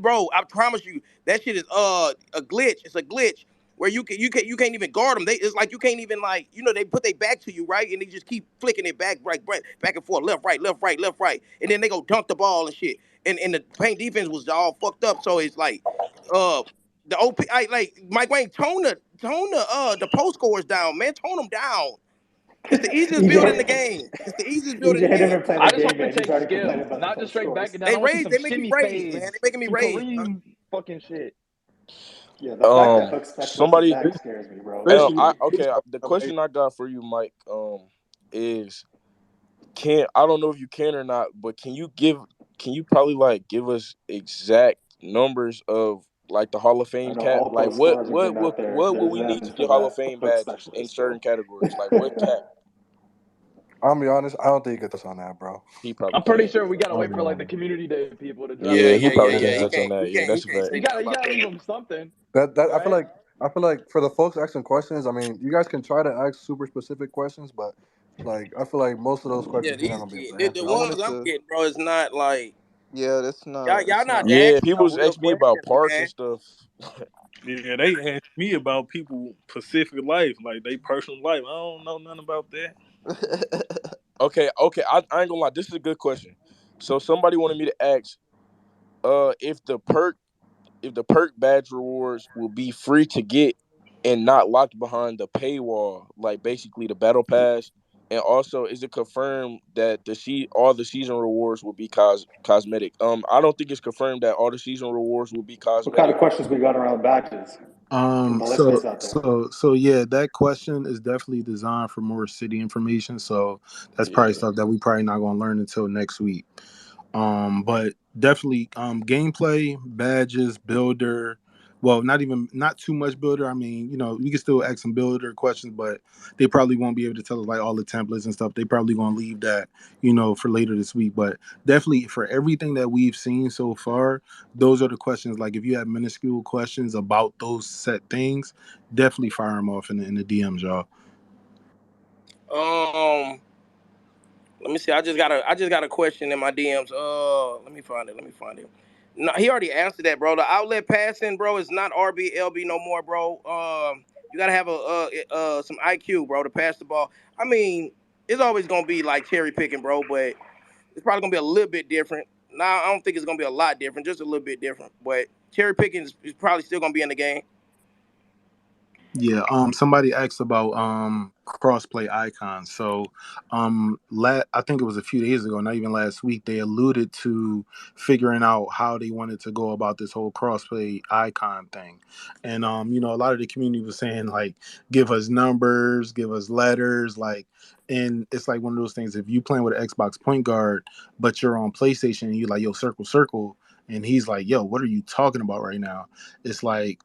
Bro, I promise you, that shit is a glitch. It's a glitch where you can't even guard them. It's like you can't even like they put their back to you, right, and they just keep flicking it right, back and forth, left, right, left, right, left, right, and then they go dunk the ball and shit. And the paint defense was all fucked up, so it's like uh the OP, like Mike Wayne, the post scores down, man. Tone them down. It's the easiest build in the EJ, game. It's the easiest build in EJ the ain't game. even playing the I just game hope it yet. He's takes already complaining skill, about the not just post straight back scores. it down. I want to see some They make me shimmy rage, man. They fades, making me some rage, bro. Kareem fucking shit. Yeah, the fact that Hook specialist is Somebody, back scares me, bro. Especially I this okay. stuff The amazing. question I got for you, Mike, is can I don't know if you can or not, but can you probably like give us exact numbers of like the Hall of I Fame know cap? all Like post scores are getting out there. what will There's we need to them for get Hall of that Fame Hook badges in specialist, certain bro. categories? Like what cap? I'll be honest, I don't think you get this on that, bro. He probably I'm pretty can't. sure we gotta I'll wait be for like the honest. community day people to drop Yeah, Yeah, that he yeah, shit. yeah, probably yeah. can't touch on that. Yeah, He that's a can't fact. say nothing You about gotta that. leave them something, That right? I feel like for the folks asking questions, I mean, you guys can try to ask super specific questions, but like I feel like most of those Yeah, questions you're not these gonna be able to the answer I them. ones wanted I'm to. getting, bro, is not like Yeah, that's not. y'all It's not not. Yeah, asking people no was real asking me about questions, parks man. and stuff. Yeah, they asked me about people Pacific life, like they personal life. I don't know nothing about that. Okay, I ain't gonna lie. This is a good question. So somebody wanted me to ask, if the perk badge rewards will be free to get and not locked behind the paywall, like basically the battle pass. And also, is it confirmed that all the season rewards will be cosmetic? I don't think it's confirmed that all the season rewards will be What kind cosmetic. of questions we got around badges from the So listeners out there? so so yeah, that question is definitely designed for more city information. So that's probably Yeah. stuff that we probably not gonna learn until next week. But definitely gameplay, badges, builder. Well, not too much builder. I mean, we can still ask some builder questions, but they probably won't be able to tell us like all the templates and stuff. They probably gonna leave that, for later this week. But definitely for everything that we've seen so far, those are the questions. Like if you have minuscule questions about those set things, definitely fire them off in the DMs, y'all. Um, let me see. I just got a question in my DMs. Let me find it. Let me find it. No, he already answered that, bro. The outlet passing, bro, is not RBLB no more, bro. You gotta have some IQ, bro, to pass the ball. I mean, it's always gonna be like cherry picking, bro, but it's probably gonna be a little bit different. Now, I don't think it's gonna be a lot different, just a little bit different. But cherry picking is probably still gonna be in the game. Yeah, somebody asked about crossplay icons. So, I think it was a few days ago, not even last week, they alluded to figuring out how they wanted to go about this whole crossplay icon thing. And a lot of the community was saying like, give us numbers, give us letters, like, and it's like one of those things. If you playing with an Xbox point guard, but you're on PlayStation, and you like, yo, circle, circle, and he's like, yo, what are you talking about right now? It's like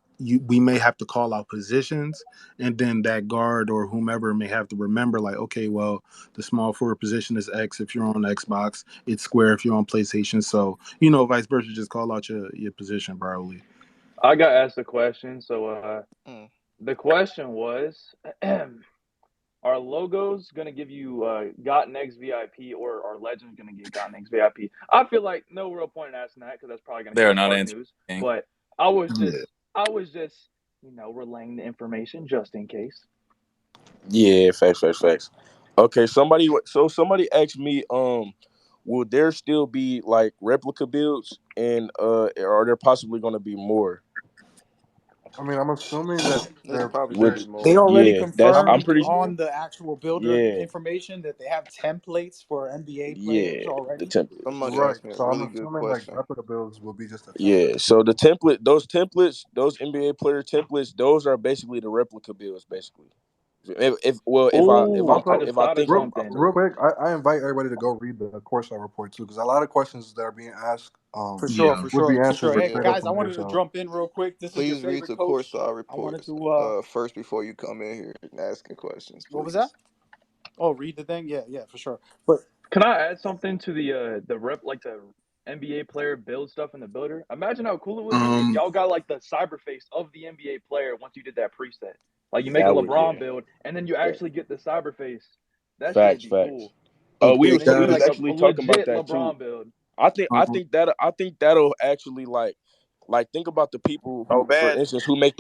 we may have to call out positions, and then that guard or whomever may have to remember like, okay, well, the small forward position is X if you're on Xbox, it's square if you're on PlayStation. So vice versa, just call out your position probably. I got asked a question. So Mm. the question was, are logos gonna give you Got Next VIP, or are Legends gonna get Got Next VIP? I feel like no real point in asking that because that's probably gonna They give are us not hard answering news. anything. But I was Yeah. just I was just relaying the information just in case. Yeah, facts. Okay, somebody asked me, will there still be like replica builds, and are there possibly going to be more? I mean, I'm assuming that It's they're probably gonna they're be Which They more. already yeah, that's I'm I'm confirmed pretty on assuming. the actual builder yeah information that they have templates for NBA players yeah the already. templates. Somebody Right. asked me a So I'm really good assuming like question. replica builds will be just a template. Yeah, so those NBA player templates, those are basically the replica builds, basically. Oh, I just if I thought of think Real, something. real quick, I invite everybody to go read the course report too, because a lot of questions that are being asked For sure, Yeah. for would be sure, for answered sure. just Hey straight Yeah. up guys, I from there. wanted to So jump in real quick. This is your Please read favorite the coach. course I wanted reports to. first before you come in here and asking questions, What was that? please. Oh, read the thing. Yeah, yeah, for sure. But Can I add something to the rep like the NBA player build stuff in the builder? Imagine how cool it would be if Um, y'all got like the cyber face of the NBA player once you did that preset. Like you make a that would, LeBron yeah, build and then you yeah. actually get the cyber face. That shit would Facts, be facts. cool. okay, And then you We get was like guys. a actually talking about legit that too. LeBron build. Um, I think that'll actually like think about the people Oh, who, for bad. instance, who make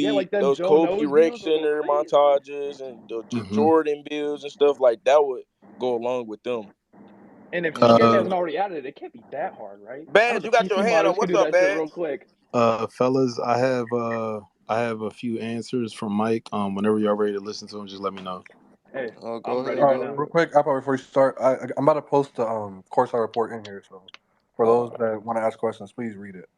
Yeah, like them those Joe Kobe Nose Rec builds would go Center crazy. montages and the mhm. Jordan builds and stuff like that would go along with them. And if Mm. 2K Uh, hasn't already added it, it can't be that hard, right? I know Badge, the you got your PC hand up. modders could What's do up, that shit Badge? real quick. fellas, I have a few answers from Mike. Whenever y'all ready to listen to them, just let me know. Hey, Oh, go I'm ready ahead, right go now. real ahead. quick, Apple, before you start, I'm about to post the course report in here. So for those Uh, that want to ask questions, please read it.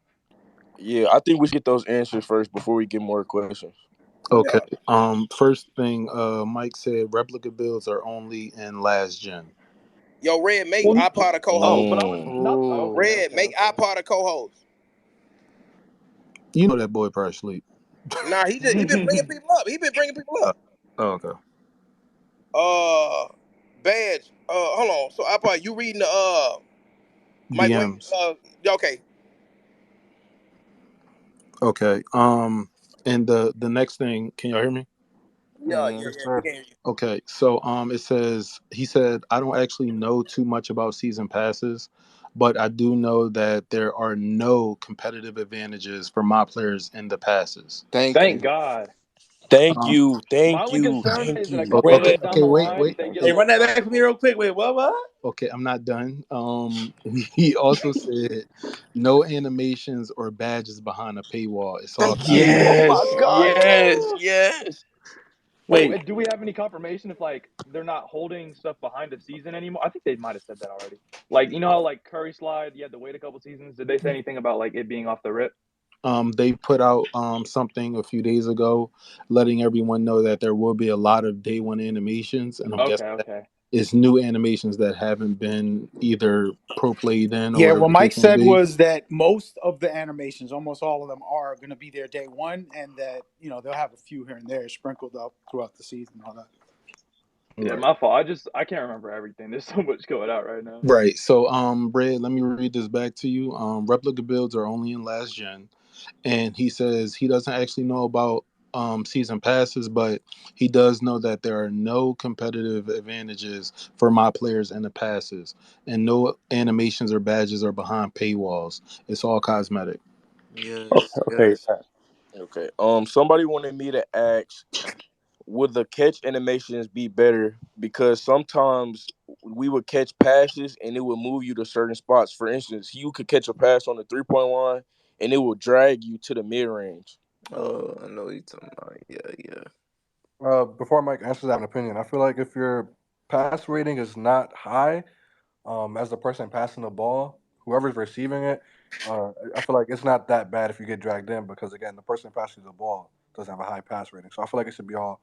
yeah, I think we should get those answers first before we get more questions. Okay. Yeah. First thing, Mike said replica builds are only in last gen. Yo, Red, make Well, iPod a oh, co-host. but I would Mm. not. Okay, Oh, Red, okay, make okay. iPod a co-host. You know that boy probably sleep. Nah, he been bringing people up. He been bringing people Uh, up. oh, okay. Badge. Hold on. So iPod, you reading the Mike Wayne? DMs. Okay. Okay. And the next thing, can y'all hear me? Yeah, yeah, mm-hmm. Yes, yeah. We sir. can hear you. Okay. So it says he said I don't actually know too much about season passes, but I do know that there are no competitive advantages for my players in the passes. Thank Thank you. God. Um, My Thank only you, concern thank is that a you. couple Wait, okay. years wait, down Okay. the Wait. line, Wait. they get a hey, Okay. little run that back for me comfortable. real quick. Wait, what? Okay. I'm not done. He also said no animations or badges behind a paywall. It's all Thank you. cosmetic. Oh my Yes, God. yes, Woo! yes. Oh, Wait, and do we have any confirmation if like they're not holding stuff behind the season anymore? I think they might have said that already. Like you know how like Curry slide, you had to wait a couple seasons. Did they say anything about like it being off the rip? They put out something a few days ago, letting everyone know that there will be a lot of day one animations, and I'm Okay, guessing that okay. it's new animations that haven't been either pro played in or yeah, whatever what the Mike case may said be. was that most of the animations, almost all of them, are going to be there day one, and that they'll have a few here and there sprinkled up throughout the season. All that. Yeah, Right. my fault. I can't remember everything. There's so much going out right now. Right. So, Brad, let me read this back to you. Replica builds are only in last gen, and he says he doesn't actually know about season passes, but he does know that there are no competitive advantages for my players in the passes, and no animations or badges are behind paywalls. It's all cosmetic. Yes, okay, yes. okay. Somebody wanted me to ask, would the catch animations be better? Because sometimes we would catch passes and it would move you to certain spots. For instance, you could catch a pass on the 3 point line and it will drag you to the mid range. Oh, I know what you're talking about. Yeah, yeah. Before Mike answers, I have an opinion. I feel like if your pass rating is not high, as the person passing the ball, whoever's receiving it, I feel like it's not that bad if you get dragged in because again, the person passing the ball doesn't have a high pass rating. So I feel like it should be all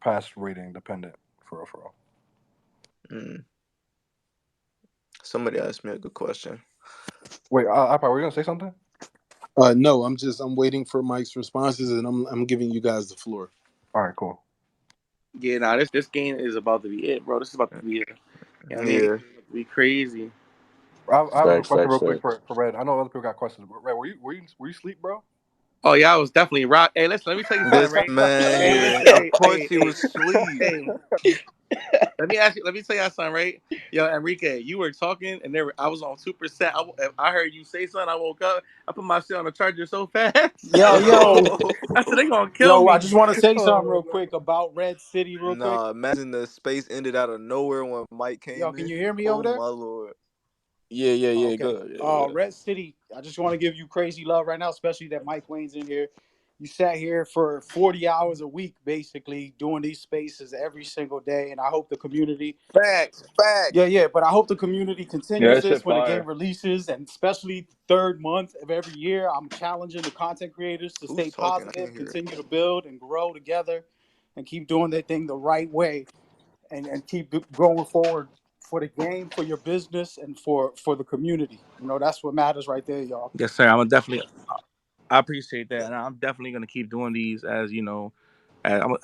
pass rating dependent for real, for real. Mm. Somebody asked me a good question. Wait, Appa, were you gonna say something? No, I'm waiting for Mike's responses, and I'm giving you guys the floor. All right, cool. Yeah, nah, this game is about to be it, bro. This is about to be it. Yeah, I mean, it's Yeah. about to be crazy. I have a Facts, question facts, real quick facts. for Red. I know other people got questions, but Red, were you asleep, bro? Oh yeah, I was definitely rock. Hey, listen, let me tell you something, This right? man Hey, here. Of hey, course hey, he hey, was asleep. hey. Let me ask you. Let me tell y'all something, right? Yo, Enrique, you were talking, and I was on 2%. I heard you say something. I woke up. I put my shit on the charger so fast. Yo, yo, I said they gonna kill yo! I me. just want to say something Oh real quick about Red City, real quick. Nah, imagine the space ended out of nowhere when Mike Yo, came can in. you hear me Oh over there? my lord. Yeah, yeah, Oh, yeah. okay. Good. Yeah, good. Red City, I just want to give you crazy love right now, especially that Mike Wayne's in here. You sat here for 40 hours a week, basically, doing these spaces every single day. And I hope the community, Facts, yeah, facts. yeah, but I hope the community Yeah, continues that this shit when the game fire. releases. And especially the third month of every year, I'm challenging the content creators to stay Who's talking? I positive, can't hear it. continue to build and grow together. and keep doing their thing the right way, and keep going forward for the game, for your business, and for the community. That's what matters right there, y'all. Yes, sir. I'm definitely. I appreciate that, and I'm definitely gonna keep doing these as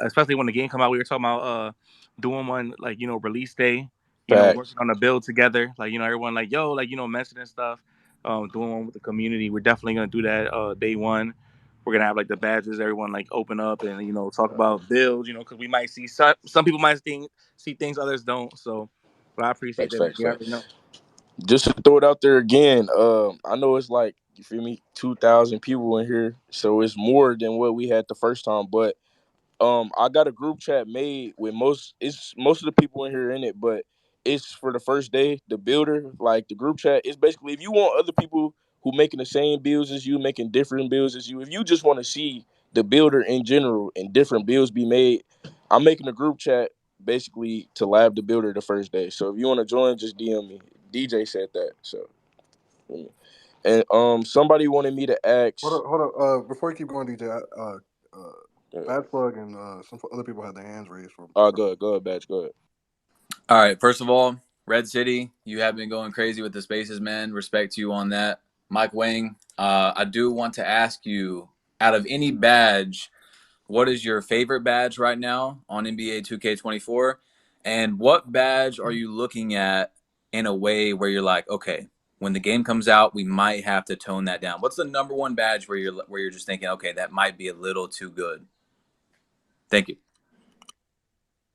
especially when the game come out. We were talking about doing one like release day. Working Facts. on a build together. Like everyone like yo like mentioning stuff. Doing one with the community. We're definitely gonna do that day one. We're gonna have like the badges. Everyone like open up and talk about builds. Because we might see some people might see things others don't. So, but I appreciate Facts. that, man. Facts. You already Facts. know. Just to throw it out there again, I know it's like you feel me, 2,000 people in here, so it's more than what we had the first time. But I got a group chat made with most of the people in here in it, but it's for the first day. The builder, like the group chat, is basically if you want other people who making the same builds as you, making different builds as you, if you just want to see the builder in general and different builds be made, I'm making a group chat basically to lab the builder the first day. So if you want to join, just DM me. DJ said that. So and somebody wanted me to Hold ask. up, hold up. Before you keep going, DJ, Uh, Bad Plug and some other people had their hands raised for. go ahead, Badge, go ahead. All right. First of all, Red City, you have been going crazy with the spaces, man. Respect to you on that. Mike Wang, I do want to ask you, out of any badge, what is your favorite badge right now on NBA 2K24? And what badge are you looking at in a way where you're like, okay, when the game comes out, we might have to tone that down. What's the number one badge where you're just thinking, okay, that might be a little too good? Thank you.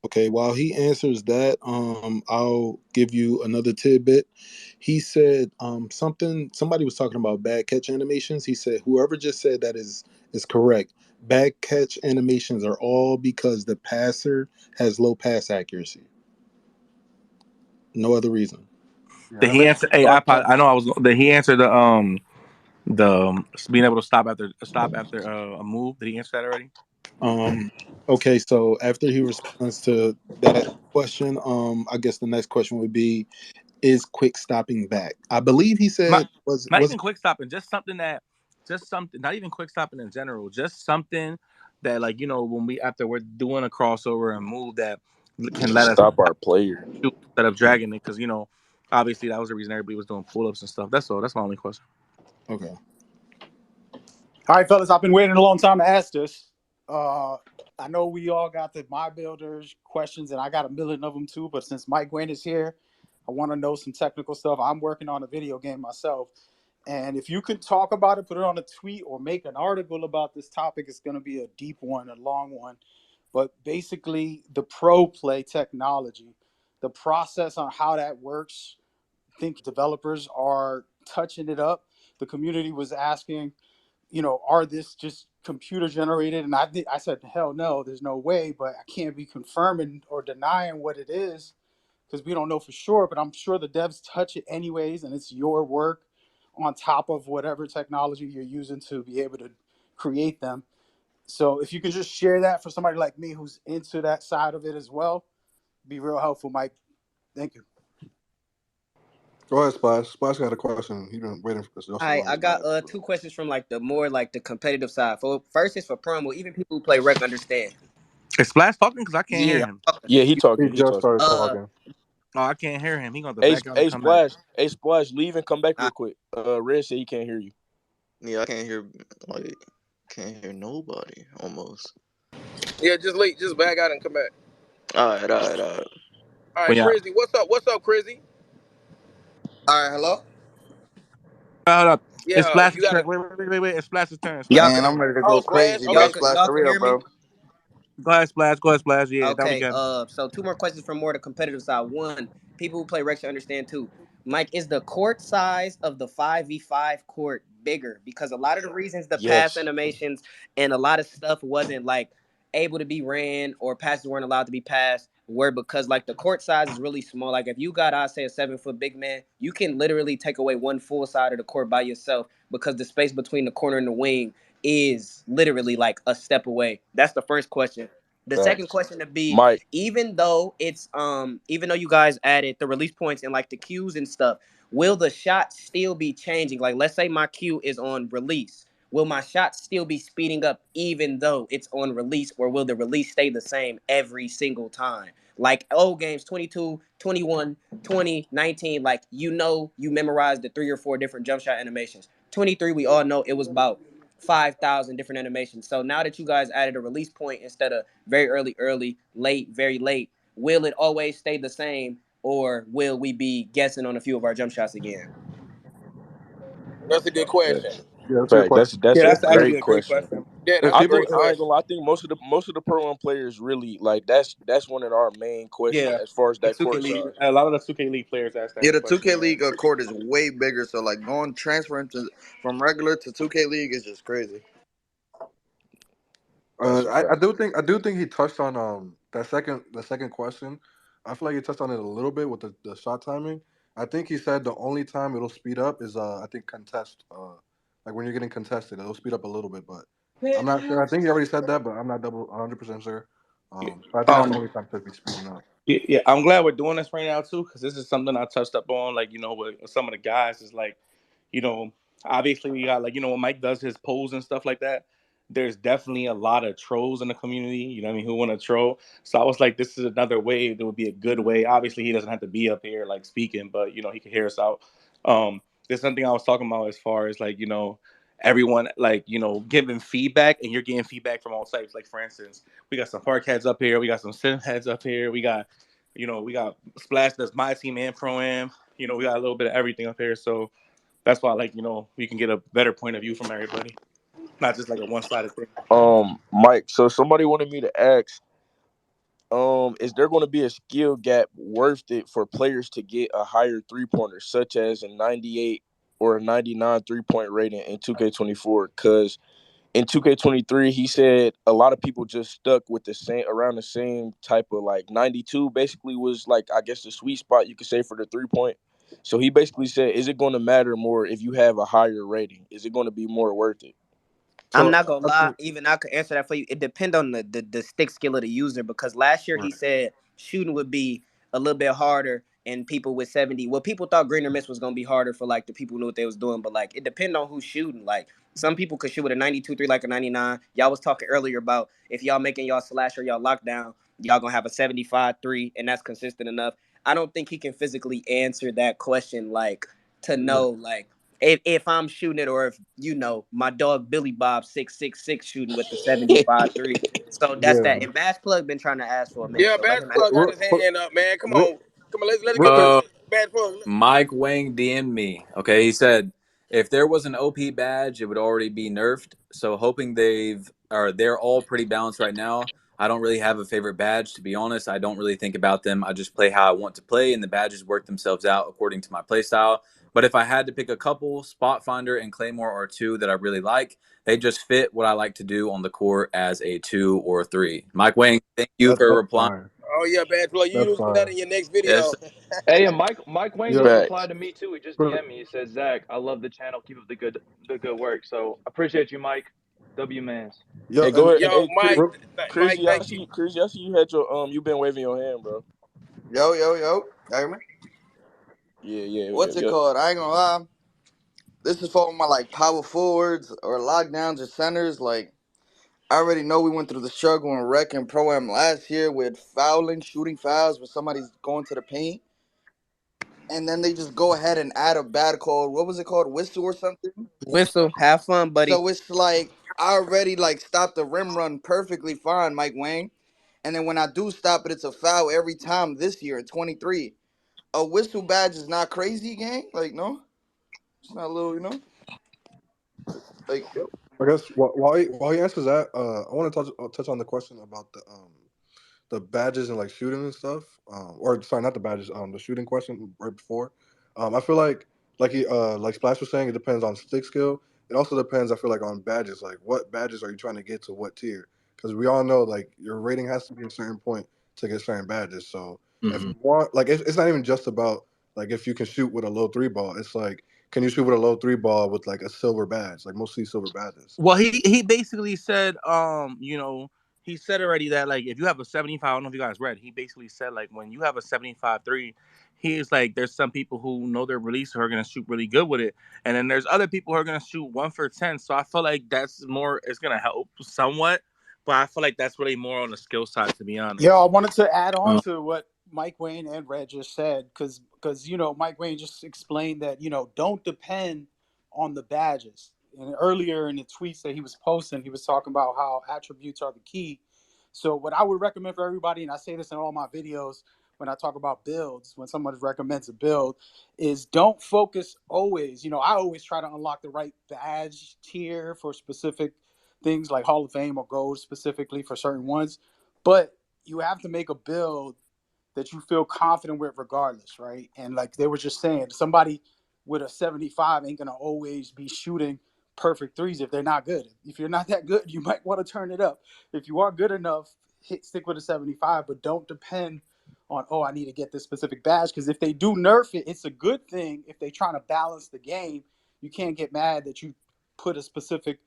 Okay, while he answers that, I'll give you another tidbit. He said somebody was talking about bad catch animations. He said whoever just said that is correct. Bad catch animations are all because the passer has low pass accuracy. No other reason. Yeah, Did that he makes answer? Hey, I know I was. Did he answer the being able to stop after a move? Did he answer that already? Um, okay, so after he responds to that question, I guess the next question would be, is quick stopping back? I believe he Not said was not was even quick stopping. Just something. Not even quick stopping in general. Just something that like when we after we're doing a crossover and move that can let us Stop our player. shoot instead of dragging it because obviously that was the reason everybody was doing pull ups and stuff. That's all. That's my only question. okay. All right, fellas, I've been waiting a long time to ask this. Uh, I know we all got the My Builders questions, and I got a million of them too. But since Mike Gwynn is here, I want to know some technical stuff. I'm working on a video game myself, and if you could talk about it, put it on a tweet or make an article about this topic, it's going to be a deep one, a long one. But basically, the pro play technology, the process on how that works. I think developers are touching it up. The community was asking, are this just computer generated? And I said, hell no, there's no way, but I can't be confirming or denying what it is because we don't know for sure. But I'm sure the devs touch it anyways, and it's your work on top of whatever technology you're using to be able to create them. So if you can just share that for somebody like me who's into that side of it as well, be real helpful, Mike. Thank you. Go ahead, Splash. Splash got a question. He's been waiting for this just All as right, long I as got Badge. two questions from like the more like the competitive side. For first is for promo. Even people who play rec understand. Is Splash talking? Because I can't hear Yeah, him. I'm talking. Yeah, he You, He talking. He just talking. started uh, talking. Oh, I can't hear him. He gonna have to back out and Hey, come back. Splash. Hey, Splash. Leave and come back I, real quick. Red said he can't hear you. Yeah, I can't hear like can't hear nobody almost. Yeah, just back out and come back. All right, all right, all right. All But right, yeah, Crizzy, what's up? What's up, Crizzy? all right, hello. hold up. It's Yeah, you Splash's got a turn. Wait. It's Splash's turn. Y'all, Splash's Man, turn. I'm ready to oh go Splash. crazy, bro. Okay, Splash y'all for can real, hear me. bro. Go ahead, Splash. Go ahead, Splash. Yeah, now we Okay, got. so two more questions from more the competitive side. One, people who play Rex should understand too. Mike, is the court size of the 5v5 court bigger? Because a lot of the reasons the pass Yes. animations and a lot of stuff wasn't like able to be ran or passes weren't allowed to be passed were because like the court size is really small. Like if you got, I say, a 7 foot big man, you can literally take away one full side of the court by yourself because the space between the corner and the wing is literally like a step away. That's the first question. The second Facts. question to be, Mike. even though you guys added the release points and like the cues and stuff, will the shot still be changing? Like let's say my cue is on release. Will my shots still be speeding up even though it's on release, or will the release stay the same every single time? Like old games, 22, 21, 20, 19, like you memorized the three or four different jump shot animations. 23, we all know it was about 5,000 different animations. So now that you guys added a release point instead of very early, early, late, very late, will it always stay the same, or will we be guessing on a few of our jump shots again? That's a good question. Facts. Yeah, that's a good Fact. question. That's Yeah, a that's actually great a great question. question. Yeah, If that's a I great think people, I ain't gonna question. lie. I think most of the Pro Am players really like that's one of our main questions Yeah, as far as the that 2K court League. size. A lot of the 2K League players ask Yeah, that the question. 2K Yeah. League court is way bigger, so like going transferring to from regular to 2K League is just crazy. That's a I fact. do think he touched on the second question. I feel like he touched on it a little bit with the shot timing. I think he said the only time it'll speed up is I think contest like when you're getting contested it'll speed up a little bit, but I'm not sure. I think he already said that, but I'm not double 100% sure. But I think that's the Um, only time it should be speeding up. yeah, I'm glad we're doing this right now too, because this is something I touched up on. Like with some of the guys is like, you know, obviously we got like when Mike does his polls and stuff like that. There's definitely a lot of trolls in the community. You know what I mean? Who want to troll? So I was like, this is another way. That would be a good way. Obviously, he doesn't have to be up here like speaking, but he can hear us out. There's something I was talking about as far as like everyone like giving feedback, and you're getting feedback from all types. Like for instance, we got some park heads up here. We got some sim heads up here. We got Splash that's my team and Pro Am. We got a little bit of everything up here. So that's why like we can get a better point of view from everybody, not just like a one sided thing. Mike. So somebody wanted me to ask, is there going to be a skill gap worth it for players to get a higher 3 pointer, such as a 98 or a 99 3 point rating in 2K24? Because in 2K23, he said a lot of people just stuck with the same type of like 92. Basically, was like I guess the sweet spot you could say for the 3 point. So he basically said, is it going to matter more if you have a higher rating? Is it going to be more worth it? I'm So not gonna I lie, think even I could answer that for you. It depends on the stick skill of the user, because last year he right. said shooting would be a little bit harder, and people with 70. Well, people thought green or miss was gonna be harder for like the people who knew what they was doing, but like it depends on who's shooting. Like some people could shoot with a 92 3 like a 99. Y'all was talking earlier about if y'all making y'all slash or y'all lockdown, y'all gonna have a 75 3, and that's consistent enough. I don't think he can physically answer that question like to Yeah. know like if I'm shooting it, or if my dog Billy Bob 666 shooting with the 75 3. So that's that. Yeah. And Bass Plug been trying to ask for a minute, Yeah, so let Bass him Plug ask. got Real, his hand up, man. real, Come on, let's real get quick. Bass Plug. Mike Wang DM'd me. Okay, he said if there was an OP badge, it would already be nerfed. So hoping they're all pretty balanced right now. I don't really have a favorite badge, to be honest. I don't really think about them. I just play how I want to play, and the badges work themselves out according to my playstyle. But if I had to pick a couple, Spot Finder and Claymore are two that I really like. They just fit what I like to do on the court as a 2 or 3. Mike Wang, thank you for That's replying. fine. Oh yeah, Bass Plug, you That's using that fine. in your next Yes, video. Hey, and Mike Wayne Yeah. just replied Facts. to me too. He just But DM'd me. He says, Zach, I love the channel. Keep up the good work. So appreciate you, Mike. W mans. yeah, Hey, and go ahead. Yo, Hey, Mike, real, Mike, thank you. Crazy. I see you had your you been waving your hand, bro. Yo, yo, yo. You hear me? Yeah, yeah, yeah, What's it yeah. called? I ain't gonna lie. This is for my like power forwards or lockdowns or centers. Like I already know we went through the struggle and rec and pro am last year with fouling, shooting fouls when somebody's going to the paint, and then they just go ahead and add a bad call. What was it called? Whistle or something? Whistle, have fun, buddy. So it's like I already like stopped the rim run perfectly fine, Mike Wang. And then when I do stop it, it's a foul every time this year in 23. A whistle badge is not crazy, gang. Like, no, it's not a little, like, I guess while he answers that, I want to touch on the question about the badges and like shooting and stuff. Or sorry, not the badges. The shooting question right before. I feel like he like Splash was saying, it depends on stick skill. It also depends. I feel like on badges. Like what badges are you trying to get to what tier? Because we all know like your rating has to be a certain point to get certain badges. So if hmm you want, like it's not even just about like if you can shoot with a low three ball. It's like can you shoot with a low three ball with like a silver badge? Like mostly silver badges. Well, he basically said, he said already that like if you have a 75, I don't know if you guys read. He basically said like when you have a 75 three, he is like there's some people who know their release who are gonna shoot really good with it, and then there's other people who are gonna shoot 1 for 10. So I feel like that's more. It's gonna help somewhat, but I feel like that's really more on the skill side, to be Yeah, honest. I wanted to add on Um, to what Mike Wayne and Red just said, because Mike Wayne just explained that don't depend on the badges. And earlier in the tweets that he was posting, he was talking about how attributes are the key. So what I would recommend for everybody, and I say this in all my videos when I talk about builds, when someone recommends a build, is don't focus always. I always try to unlock the right badge tier for specific things like Hall of Fame or Gold specifically for certain ones. But you have to make a build that you feel confident with regardless, right? And like they were just saying, somebody with a 75 ain't gonna always be shooting perfect threes if they're not good. If you're not that good, you might want to turn it up. If you are good enough, stick with a 75, but don't depend on, oh, I need to get this specific badge. Because if they do nerf it, it's a good thing. If they're trying to balance the game, you can't get mad that you put a specific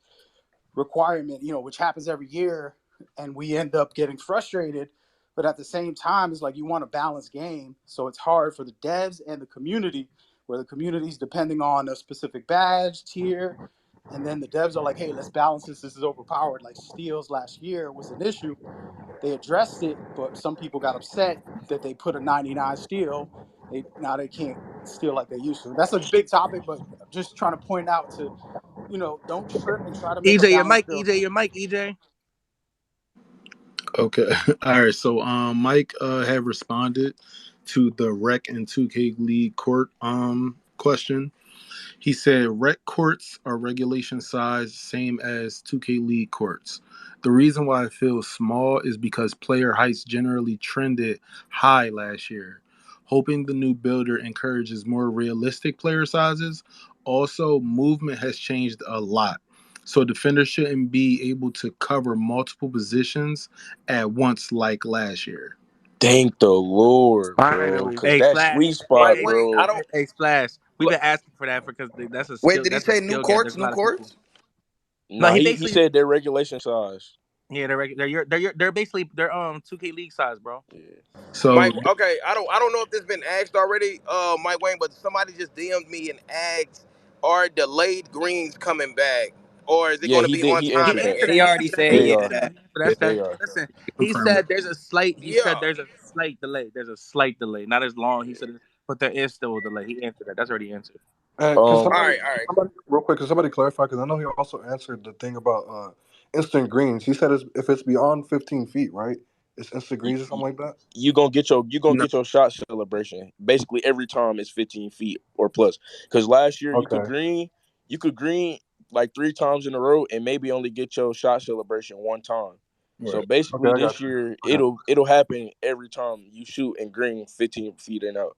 requirement, which happens every year, and we end up getting frustrated. But at the same time, it's like you want a balanced game, so it's hard for the devs and the community, where the community is depending on a specific badge tier, and then the devs are like, "Hey, let's balance this. This is overpowered." Like steals last year was an issue. They addressed it, but some people got upset that they put a 99 steal. They can't steal like they used to. That's a big topic, but just trying to point out to don't trip and try to make a EJ, your balanced mic. build. EJ, your mic. EJ. okay. All right. So Mike had responded to the Rec and 2K League court question. He said rec courts are regulation size, same as 2K League courts. The reason why it feels small is because player heights generally trended high last year. Hoping the new builder encourages more realistic player sizes. Also, movement has changed a lot. So defenders shouldn't be able to cover multiple positions at once like last year. Thank the Lord, bro, Finally. because Hey, that Splash. sweet Hey, Mike spot, hey, Wayne, I bro. hey, don't. hey, Splash. We've What, been asking for that because that's a wait, skill. did he That's a say new skill gap. There's courts? a New lot of people. courts? No, Nah, he he basically. said their regulation size. Yeah, they're basically they're 2K league size, bro. Yeah. So Mike, okay, I don't know if this been asked already, Mike Wayne, but somebody just DM'd me and asked, are delayed greens coming back, or is it Yeah, going to he be did. on He time answered He that. again? answered He that. He already answered that. said He They yeah answered to are. that. that. He answered yeah, that's They that. are. Listen, he confirm it. said there's a slight. He Yeah. said there's a slight delay. There's a slight delay, not as long. He said, but there is still a delay. He answered that. That's already answered. And Um, All right. real quick, can somebody clarify? Because I know he also answered the thing about instant greens. He said if it's beyond 15 feet, right? It's instant greens or something like that. you gonna No. get your shot celebration. Basically, every time it's 15 feet or plus. Because last year Okay. you could green like 3 times in a row and maybe only get your shot celebration 1 time. So Right. Okay, basically, I this got you. year Okay. it'll happen every time you shoot and green 15 feet and out.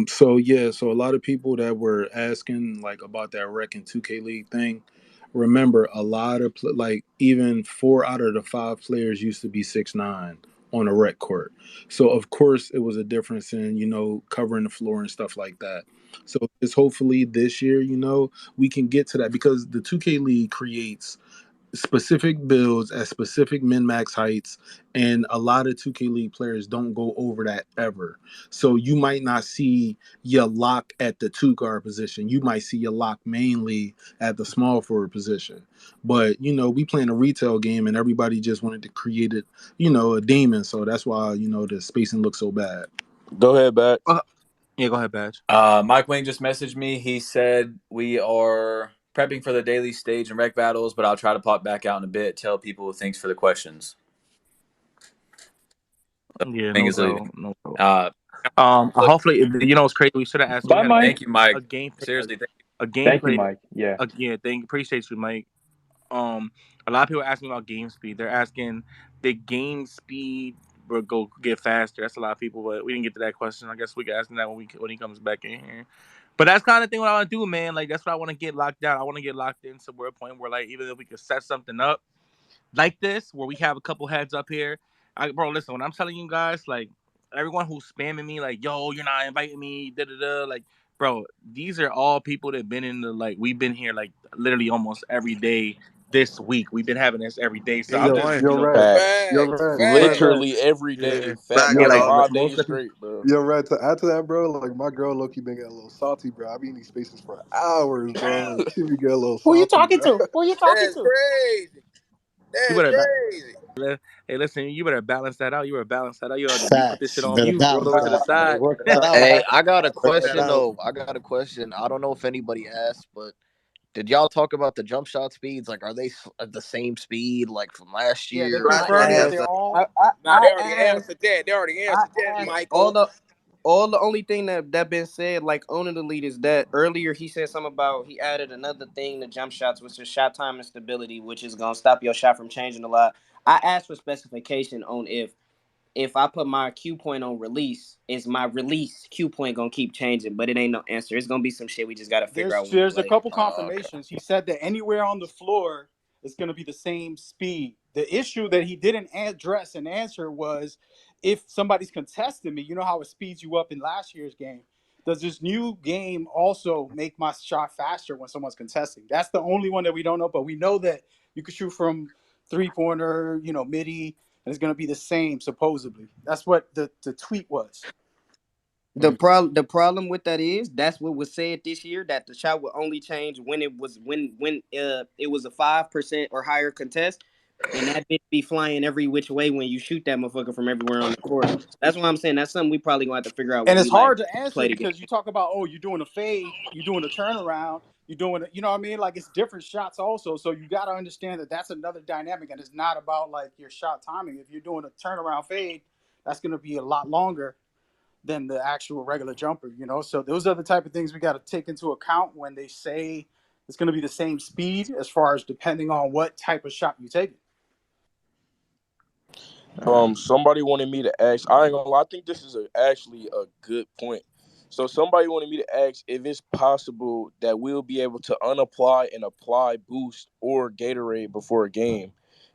So yeah, so a lot of people that were asking like about that rec and 2K League thing. Remember, a lot of like even 4 out of the 5 players used to be 6'9" on a rec court. So of course it was a difference in covering the floor and stuff like that. So it's hopefully this year we can get to that because the 2K League creates specific builds at specific min max heights, and a lot of 2K League players don't go over that ever. So you might not see your lock at the two guard position. You might see your lock mainly at the small forward position. But we playing a retail game, and everybody just wanted to create it, a demon. So that's why the spacing looks so bad. Go ahead, back. Yeah, go ahead, Badge. Mike Wayne just messaged me. He said we are prepping for the daily stage and rec battles, but I'll try to pop back out in a bit. Tell people thanks for the questions. Yeah, Thing no is leaving. problem. No problem. Uh, look, Hopefully, it's crazy. We should have asked. We Bye, had Mike. thank you, Mike. a gameplay, Seriously, thank a Thank you, gameplay. Mike. Yeah. Yeah, appreciate you, Mike. A lot of people are asking about game speed. They're asking the game speed will go get faster. That's a lot of people, but we didn't get to that question. I guess we can ask him that when he comes back in here. But that's kind of thing what I want to do, man. Like that's what I want to get locked down. I want to get locked into where a point where like even if we could set something up like this where we have a couple heads up here. Bro, listen, when I'm telling you guys, like everyone who's spamming me, like, yo, you're not inviting me, da da da, like, bro, these are all people that been in the like we've been here like literally almost every day this week. We've been having this every day. So Day I'm just, one. Yo, Red. Facts. Yo, Facts, Red. Red, facts. Red. Literally every Yeah. day. Fact, Back yeah, it like like up. five Most days of straight, bro. Yo, Red. To add to that, bro, like my girl Loki been getting a little salty, bro. I be in these spaces for hours, bro. Like she be getting a little Who you salty, talking bro. to? Who you talking That's to? crazy. you That's better not. crazy. Hey, listen, you better balance that out. You better balance that out. You put this shit Facts. on Better mute. Roll balance over to the that. Better side. work that out. Hey, I got a Work that question out. though. I got a question. I don't know if anybody asked, but did y'all talk about the jump shot speeds? Like, are they at the same speed like from last Yeah, they year, I or confirmed like that is they're asked, that all. Nah, they I already asked, answered that. They already I answered that, asked Michael. all the only thing that been said like on the lead is that earlier he said something about he added another thing to jump shots, which is shot time and stability, which is gonna stop your shot from changing a lot. I asked for specification on if I put my Q point on release, is my release Q point gonna keep changing? But it ain't no answer. It's gonna be some shit we just gotta figure out when we There's a play. couple oh, okay. confirmations. He said that anywhere on the floor is going to be the same speed. The issue that he didn't address and answer was if somebody's contesting me. You know how it speeds you up in last year's game. Does this new game also make my shot faster when someone's contesting? That's the only one that we don't know. But we know that you can shoot from 3-pointer, midi, and it's going to be the same supposedly. That's what the tweet was. The problem with that is that's what was said this year, that the shot would only change when it was a 5% or higher contest, and that bitch be flying every which way when you shoot that motherfucker from everywhere on the court. That's why I'm saying that's something we probably gonna have to figure out And when it's we like hard to answer play the game. because you talk about, oh, you're doing a fade, you're doing a turnaround, you're doing, you know what I mean? Like it's different shots also. So you got to understand that that's another dynamic, and it's not about like your shot timing. If you're doing a turnaround fade, that's going to be a lot longer than the actual regular jumper. So those are the type of things we got to take into account when they say it's going to be the same speed, as far as depending on what type of shot you take. Somebody wanted me to ask. I ain't gonna lie. I think this is actually a good point. So somebody wanted me to ask if it's possible that we'll be able to unapply and apply Boost or Gatorade before a game,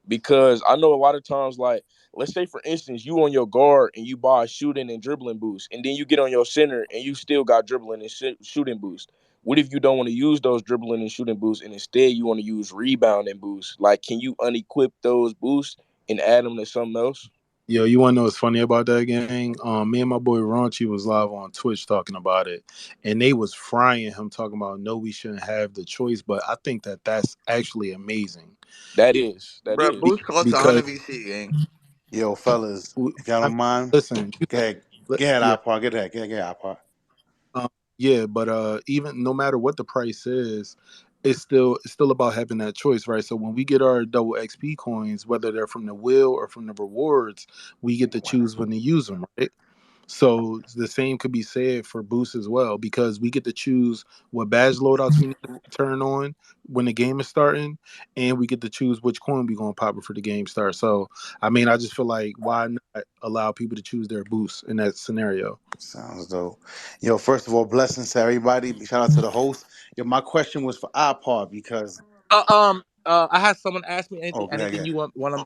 because I know a lot of times, like let's say for instance, you on your guard and you buy a shooting and dribbling boost, and then you get on your center and you still got dribbling and shooting boost. What if you don't want to use those dribbling and shooting boosts, and instead you want to use rebound and boost? Like, can you unequip those boosts and add them to something else? Yo, you want to know what's funny about that, gang? Me and my boy Raunchy was live on Twitch talking about it, and they was frying him talking about no, we shouldn't have the choice. But I think that that's actually amazing. That Bro, is. boost costs Because 100 VC, gang. Yo, fellas, if y'all I don't mean, mind, listen, get li- get yeah, our part. Get that. Get our part. um, yeah, but even no matter what the price is, it's still about having that choice, right? So when we get our double XP coins, whether they're from the wheel or from the rewards, we get to choose when to use them, right? So the same could be said for boosts as well, because we get to choose what badge loadouts we need to turn on when the game is starting, and we get to choose which coin we gonna pop before the game starts. So I mean, I just feel like why not allow people to choose their boosts in that scenario? Sounds dope. Yo, first of all, blessings to everybody. Shout out to the host. Yo, my question was for our part because I had someone ask me anything, go anything ahead. you want them.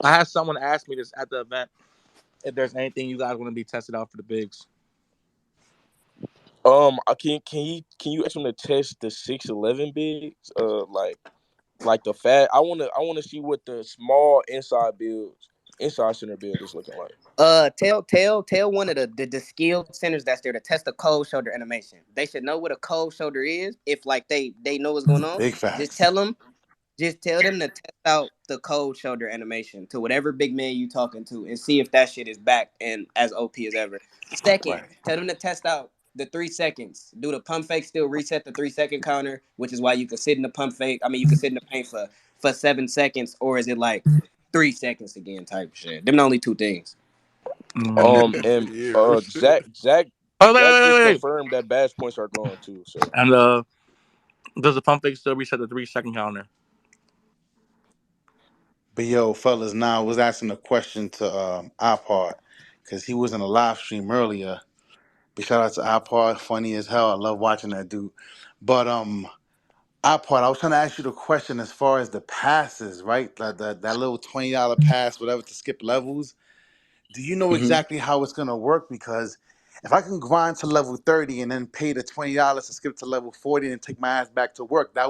I had someone ask me this at the event if there's anything you guys want to be tested out for the bigs. Can you ask them to test the 6'11" bigs? Like the fat. I wanna see what the small inside center build is looking like. Tell one of the skilled centers that's there to test the cold shoulder animation. They should know what a cold shoulder is. If like they know what's going on, Big just facts. tell them just tell them to test out the cold shoulder animation to whatever big man you talking to and see if that shit is back and as OP as ever. Second, Right. tell them to test out the 3 seconds. Do the pump fake still reset the 3 second counter, which is why you can sit in the pump fake. I mean, you can sit in the paint for 7 seconds, or is it like 3 seconds again type shit? Them the only two things. And Yeah. Oh, wait, Zach wait, just wait, wait. confirmed that badge points are gone too. So And does the pump fake still reset the 3 second counter? But yo, fellas, now I was asking a question to our part because he was in a live stream earlier. But shout out to our part, funny as hell. I love watching that dude. But our part, I was trying to ask you the question as far as the passes, right? That little $20 pass, whatever, to skip levels. Do you know Mm-hmm. exactly how it's gonna work? Because if I can grind to level 30 and then pay the $20 to skip to level 40 and take my ass back to work, that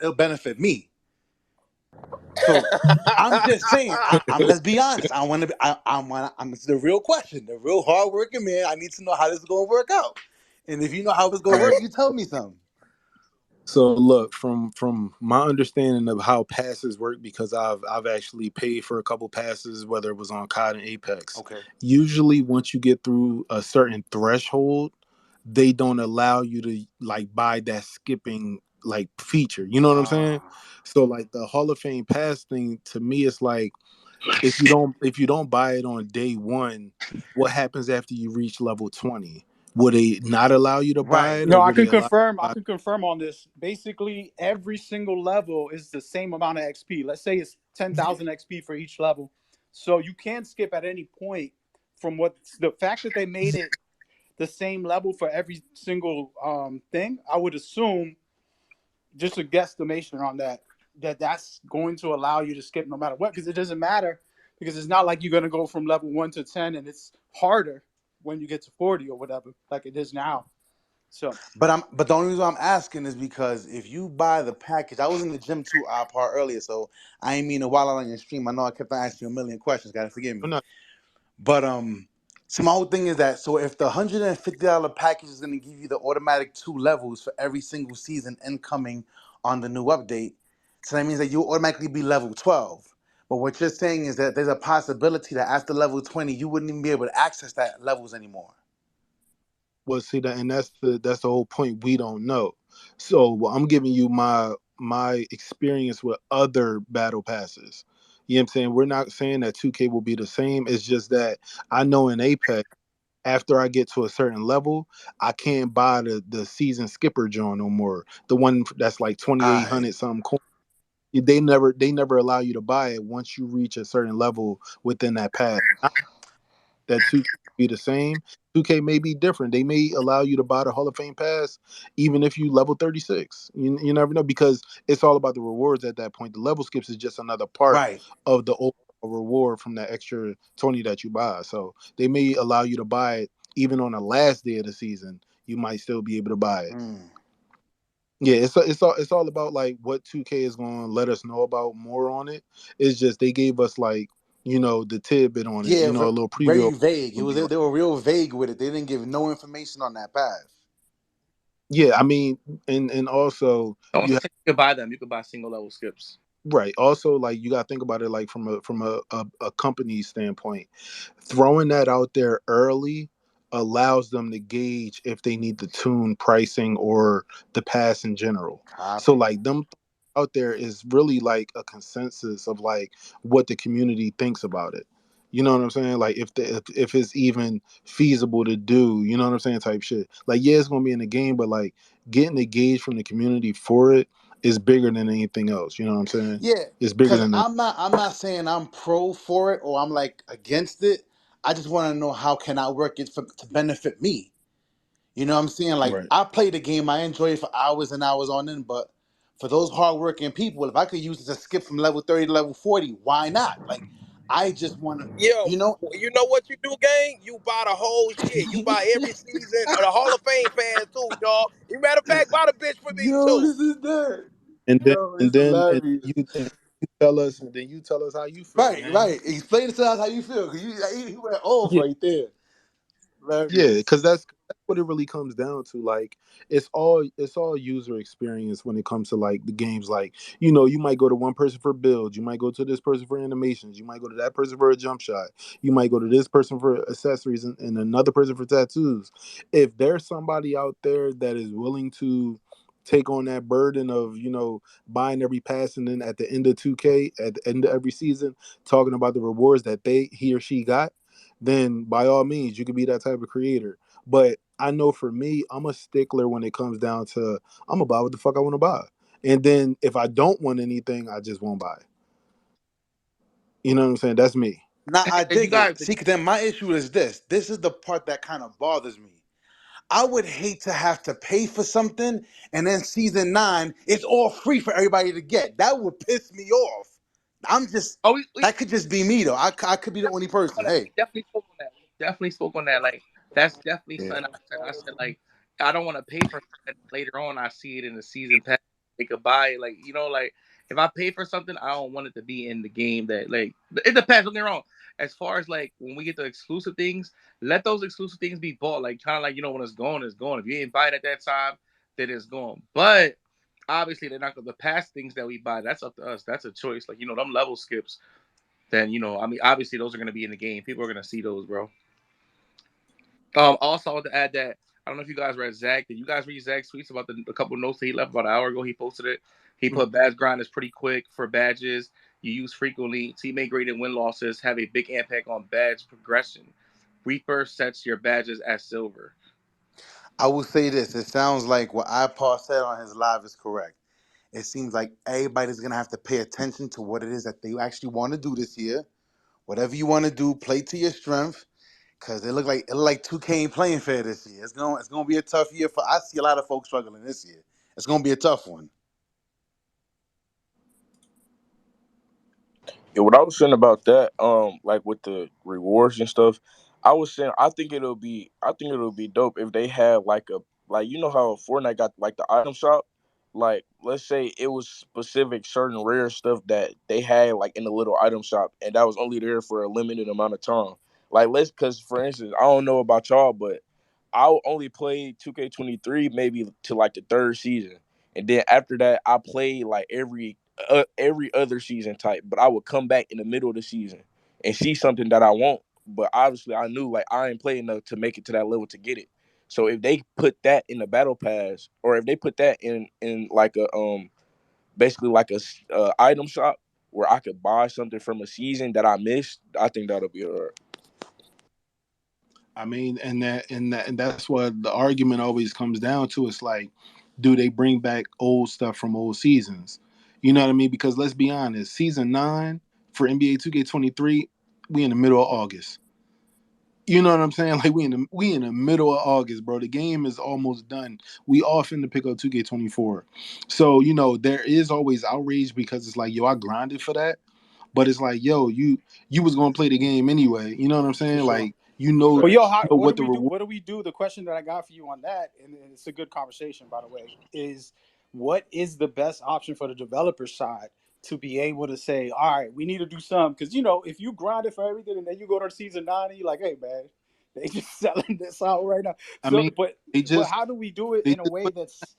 it'll benefit me. So I'm just saying. I'm. Let's be honest. I want to. I want. I'm. It's the real question. The real hard working man. I need to know how this is gonna work out. And if you know how it's gonna All work, right. you tell me something. So look, from my understanding of how passes work, because I've actually paid for a couple passes, whether it was on COD and Apex. Okay. Usually, once you get through a certain threshold, they don't allow you to like buy that skipping like feature. You know what I'm saying? Ah. So like the Hall of Fame pass thing to me, it's like if you don't buy it on day one, what happens after you reach level 20? Will they not allow you to buy Right. it, or No, I will they can allow you confirm. to I buy it? can confirm on this. Basically, every single level is the same amount of XP. Let's say it's 10,000 XP for each level, so you can skip at any point. From what the fact that they made it the same level for every single thing, I would assume, just a guesstimation on that, that's going to allow you to skip no matter what, because it doesn't matter, because it's not like you're going to go from level 1 to 10 and it's harder when you get to 40 or whatever like it is now. So But the only reason I'm asking is because if you buy the package, I was in the gym too part earlier, so I ain't mean to while on your stream. I know I kept on asking you a million questions. Gotta forgive I'm me. not. But so my whole thing is that so if the $150 package is gonna give you the automatic 2 levels for every single season incoming on the new update, so that means that you'll automatically be level 12. But what you're saying is that there's a possibility that after level 20, you wouldn't even be able to access that levels anymore. Well, see that, and that's the whole point. We don't know. So well, I'm giving you my experience with other battle passes. You know what I'm saying? We're not saying that 2K will be the same. It's just that I know in Apex, after I get to a certain level, I can't buy the season skipper joint no more. The one that's like All right. 2,800 something coin. They never allow you to buy it once you reach a certain level within that pass. That 2K be the same. 2K may be different. They may allow you to buy the Hall of Fame pass even if you level 36. You never know, because it's all about the rewards at that point. The level skips is just another part Right. of the overall reward from that extra 20 that you buy. So they may allow you to buy it even on the last day of the season. You might still be able to buy it. Mm. Yeah, it's all about like what 2K is going to let us know about more on it. It's just they gave us like the tidbit on it, Yeah, a little preview very of vague. It what was be like. they were real vague with it. They didn't give no information on that path. Yeah, I mean, and also Also, you have, you can buy them. You can buy single level skips. right. Also, like you got to think about it like from a company standpoint. Throwing that out there early allows them to gauge if they need to tune pricing or the pass in general. So Copy. like them out there is really like a consensus of like what the community thinks about it. You know what I'm saying? Like if it's even feasible to do, you know what I'm saying, type shit. Like yeah, it's gonna be in the game, but like getting the gauge from the community for it is bigger than anything else. You know what I'm saying? Yeah, It's bigger cause than the I'm not saying I'm pro for it or I'm like against it. I just want to know how can I work it to benefit me. You know what I'm saying? Like right. I play the game, I enjoy it for hours and hours on end, but for those hardworking people, if I could use it to skip from level 30 to level 40, why not? Like I just want to, Yo, you know. you know what you do, gang? You buy the whole shit. You buy every season of the Hall of Fame pass too, dog. You matter of fact, buy the bitch for me Yo, too. this is that. and then Yo, and it's then hilarious. and then you tell us how you feel, Right, gang. right. Explain it to us how you feel. Cause you went off Yeah, right there. yeah, Hilarious. because that's what it really comes down to. Like, it's all user experience when it comes to like the games. Like, you might go to one person for builds, you might go to this person for animations, you might go to that person for a jump shot, you might go to this person for accessories, and another person for tattoos. If there's somebody out there that is willing to take on that burden of buying every pass, and then at the end of 2K, at the end of every season, talking about the rewards that he or she got, then by all means you could be that type of creator. But I know for me, I'm a stickler when it comes down to I'm gonna buy what the fuck I want to buy. And then if I don't want anything, I just won't buy it. You know what I'm saying? That's me. Now I And you dig guys, it. See, 'cause then my issue is this. This is the part that kind of bothers me. I would hate to have to pay for something and then season 9, it's all free for everybody to get. That would piss me off. I'm just, oh, we that could just be me though. I could be the only definitely spoke person. on that. Hey. We definitely spoke on that. We definitely spoke on that. Like that's definitely Yeah. something I said. I said like I don't want to pay for it. Later on, I see it in the season pass. They could buy it. Like like If I pay for something, I don't want it to be in the game. That like it depends. Don't get me wrong. As far as like when we get the exclusive things, let those exclusive things be bought. Like kind of like when it's gone, it's gone. If you ain't buy it at that time, then it's gone. But obviously, they're not going to pass things that we buy. That's up to us. That's a choice. Like them level skips. Then I mean, obviously those are going to be in the game. People are going to see those, bro. Also, I want to add that I don't know if you guys read Zach. Did you guys read Zach's tweets about the couple notes that he left about an hour ago? He posted it. He put badge grind is pretty quick for badges. You use frequently. Teammate graded win losses have a big impact on badge progression. Reaper sets your badges as silver. I will say this: it sounds like what iPaul said on his live is correct. It seems like everybody's gonna have to pay attention to what it is that they actually want to do this year. Whatever you want to do, play to your strength. Cause it look like 2K ain't playing fair this year. It's gonna be a tough year for. I see a lot of folks struggling this year. It's gonna be a tough one. Yeah, what I was saying about that, like with the rewards and stuff, I was saying I think it'll be dope if they had like how Fortnite got like the item shop, like let's say it was specific certain rare stuff that they had like in the little item shop, and that was only there for a limited amount of time. Like cause for instance, I don't know about y'all, but I only played 2K23 maybe to like the third season, and then after that, I played like every other season type. But I would come back in the middle of the season and see something that I want. But obviously, I knew like I ain't playing enough to make it to that level to get it. So if they put that in the battle pass, or if they put that in like a basically like a item shop where I could buy something from a season that I missed, I think that'll be alright. I mean, and that's what the argument always comes down to. It's like, do they bring back old stuff from old seasons? You know what I mean? Because let's be honest, season 9 for NBA 2K23, we in the middle of August. You know what I'm saying? Like we in the middle of August, bro. The game is almost done. We all finna pick up 2K24. So, there is always outrage because it's like, yo, I grinded for that. But it's like, yo, you was gonna play the game anyway. You know what I'm For saying? sure. Like, you know, But yo, what do what the we do? reward. What do we do? The question that I got for you on that, and it's a good conversation, by the way, is what is the best option for the developer side to be able to say, all right, we need to do something because if you grind it for everything and then you go to season 9 and you're like, hey man, they just selling this out right now. I So, mean, they but just how do we do it they in a just way put that's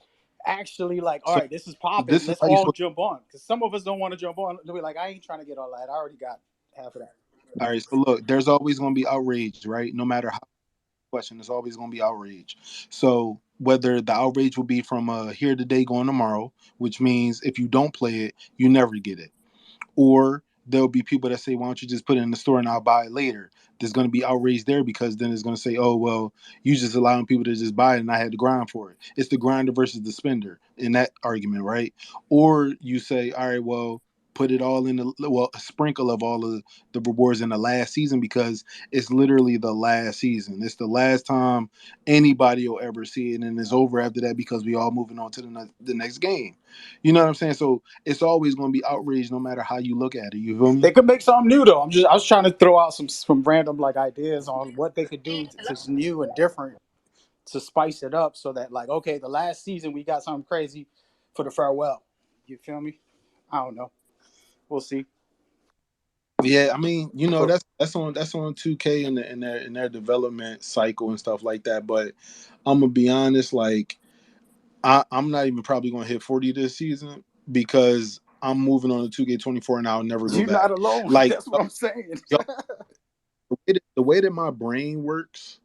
actually like, all so right, this is popping. this is Let's how you all supposed. jump on because some of us don't want to jump on. They'll be like, I ain't trying to get all that. I already got half of that. All right, so look, there's always gonna be outrage, right? No matter how question, there's always gonna be outrage. So whether the outrage will be from here today, going tomorrow, which means if you don't play it, you never get it. Or there'll be people that say, why don't you just put it in the store and I'll buy it later? There's going to be outrage there because then it's going to say, oh, well, you just allowing people to just buy it and I had to grind for it. It's the grinder versus the spender in that argument, right? Or you say, all right, well, put it all in a sprinkle of all of the rewards in the last season because it's literally the last season. It's the last time anybody will ever see it, and it's over after that because we all moving on to the next game. You know what I'm saying? So it's always going to be outrage no matter how you look at it. You feel me? They could make something new though. I was trying to throw out some random like ideas on what they could do that's new and different to spice it up so that like okay, the last season we got something crazy for the farewell. You feel me? I don't know. We'll see. Yeah, I mean, For that's on 2K and in their development cycle and stuff like that. But I'm gonna be honest, like I'm not even probably gonna hit 40 this season because I'm moving on to 2K24 and I'll never go you're not back. alone. Like That's what I'm saying. the way that my brain works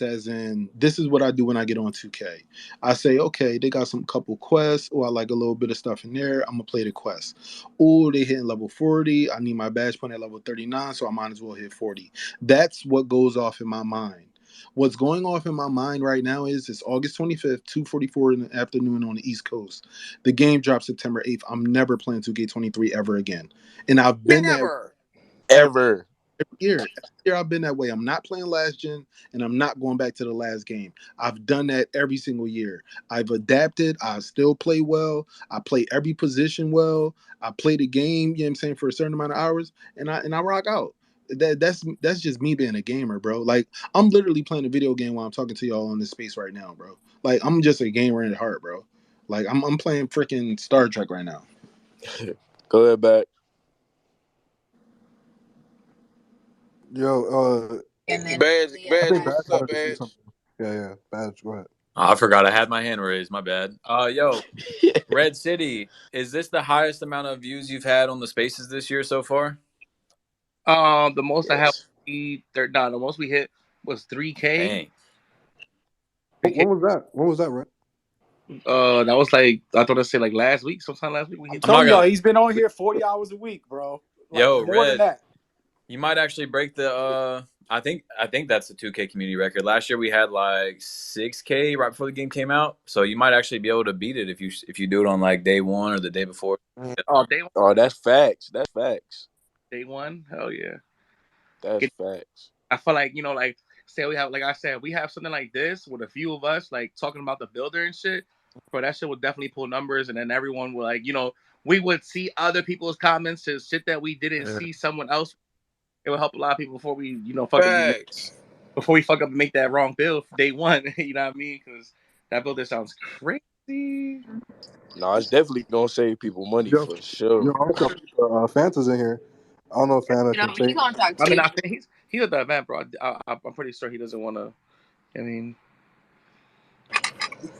as in this is what I do when I get on 2K. I say, okay, they got some couple quests, or I like a little bit of stuff in there. I'm gonna play the quest. Oh, they hitting level 40. I need my badge point at level 39, so I might as well hit 40. That's what goes off in my mind. What's going off in my mind right now is it's August 25th, 2:44 in the afternoon on the East Coast. The game drops September 8th. I'm never playing 2K23 ever again. And I've been that Never. every Ever. year. Every year I've been that way. I'm not playing last gen and I'm not going back to the last game. I've done that every single year. I've adapted. I still play well. I play every position well. I play the game, you know what I'm saying, for a certain amount of hours and I rock out. That's just me being a gamer, bro. Like I'm literally playing a video game while I'm talking to y'all on this space right now, bro. Like I'm just a gamer at heart, bro. Like I'm playing freaking Star Trek right now. Go ahead, back. Yo, I Badge, think Bad what's up, wanted to say Badge? something. Yeah, yeah. Badge, go ahead. Oh, I forgot I had my hand raised. My bad. Yo, Red City, is this the highest amount of views you've had on the Spaces this year so far? The most I have, Yes. no, the most we hit was 3K. Dang. 3K. When was that? When was that, Red? That was like I thought I said like last week. Sometime last week we I'm hit I'm not telling y'all, gonna. he's been on here 40 hours a week, bro. Like Yo, more than Red, that. you might actually break the. I think that's the 2K community record. Last year we had like 6K right before the game came out, so you might actually be able to beat it if you do it on like day one or the day before. Oh, day one. Oh, that's facts. That's facts. Day one. Hell yeah. That's Get, facts. I feel like like say we have like I said we have something like this with a few of us like talking about the builder and shit. Bro, that shit would definitely pull numbers, and then everyone would like we would see other people's comments to shit that we didn't see someone else. It would help a lot of people before we fuck up Facts. before we fuck up and make that wrong build day one. You know what I mean? Because that builder sounds crazy. No, it's definitely gonna save people money Yo, for sure. yo, also, Fanta's in here. I don't know if Fanta can say. I mean, I think he's at the event, bro. I'm pretty sure he doesn't want to. I mean,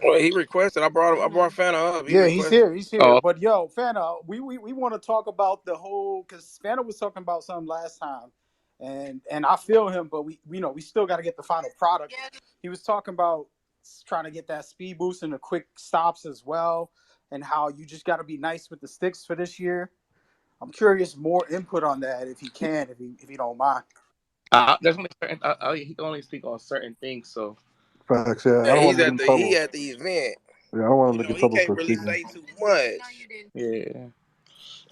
Well, he requested. I brought him. I brought Fanta up. He Yeah, he's requested. here. He's here. oh, But yo, Fana, we want to talk about the whole because Fana was talking about something last time, and I feel him, but we still got to get the final product. He was talking about trying to get that speed boost and the quick stops as well, and how you just got to be nice with the sticks for this year. I'm curious more input on that if he can, if he don't mind. there's only certain. He can only speak on certain things. So Facts, yeah. I Yeah, don't want to get in he trouble. at the event. Yeah, I don't want to get in He trouble can't for really speaking. say too much. yeah.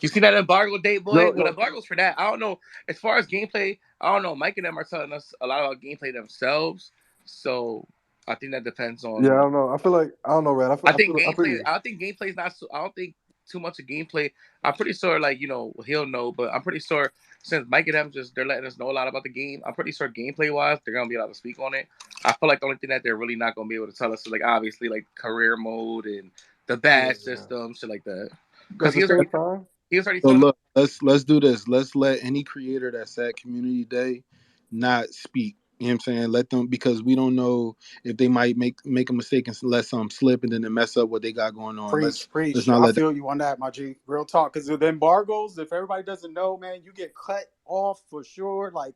You see that embargo date, boy? Yo, With yo, embargoes for that, I don't know. As far as gameplay, I don't know. Mike and them are telling us a lot about gameplay themselves, so I think that depends yeah, I on. don't know. I feel like I don't know, Red. I think I feel gameplay. you. I think gameplay is not. I don't think too much of gameplay. I'm pretty sure, like he'll know, but I'm pretty sure since Mike and them they're letting us know a lot about the game. I'm pretty sure gameplay wise, they're gonna be able to speak on it. I feel like the only thing that they're really not gonna be able to tell us is like obviously like career mode and the Yeah, badge yeah. system, shit like that. But Because at the same time, he was already So telling us. look, let's do this. Let's let any creator that's at community day not speak. You know what I'm saying? Let them because we don't know if they might make a mistake and let something slip and then they mess up what they got going on. Preach, Let's preach. not I let that. feel you on that, my G. Real talk. Because the embargoes, if everybody doesn't know, man, you get cut off for sure. Like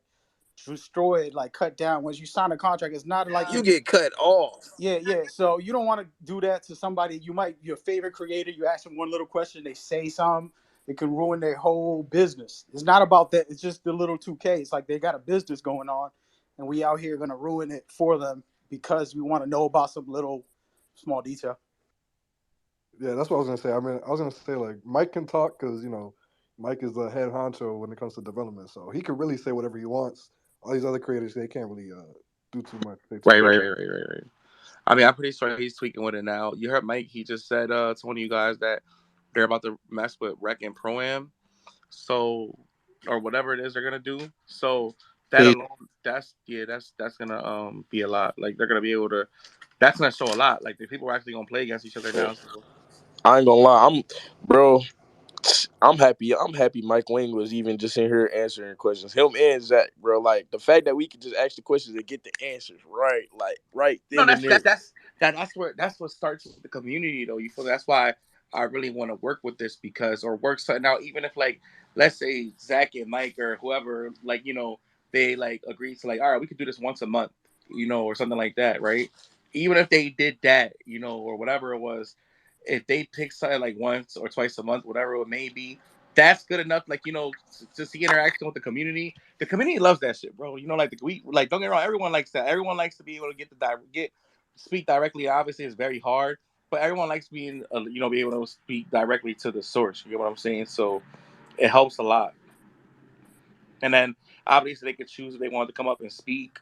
destroyed, like cut down. Once you sign a contract, it's not like You you. get cut off. Yeah, yeah. So you don't want to do that to somebody. You might your favorite creator. You ask them one little question, they say something. It can ruin their whole business. It's not about that. It's just the little 2K. It's like they got a business going on, and we out here gonna ruin it for them because we want to know about some little small detail. yeah, that's what I was gonna say. I mean, I was gonna say like Mike can talk because Mike is the head honcho when it comes to development, so he can really say whatever he wants. All these other creators, they can't really do too much, say too Right, much. right, right, right, right, right. I mean, I'm pretty sure he's tweaking with it now. You heard Mike? He just said to one of you guys that they're about to mess with Rec and Pro Am, so or whatever it is they're gonna do. So that Hey, alone, that's gonna be a lot. Like they're gonna be able to. That's gonna show a lot. Like the people are actually gonna play against each other now. So I ain't gonna lie, bro. I'm happy. I'm happy Mike Wing was even just in here answering questions. Him and Zach, bro. Like the fact that we could just ask the questions and get the answers right, like right no, then and there. that's what starts with the community though. You feel that's why I really want to work with this because or work something out. Even if like let's say Zach and Mike or whoever like they like agree to like all right we could do this once a month or something like that right. Even if they did that or whatever it was, if they pick something like once or twice a month whatever it may be. That's good enough, like to see interaction with the community. The community loves that shit, bro. Like we like. Don't get me wrong. Everyone likes that. Everyone likes to be able to get speak directly. Obviously, it's very hard, but everyone likes being be able to speak directly to the source. You get what I'm saying? So it helps a lot. And then obviously they could choose if they wanted to come up and speak.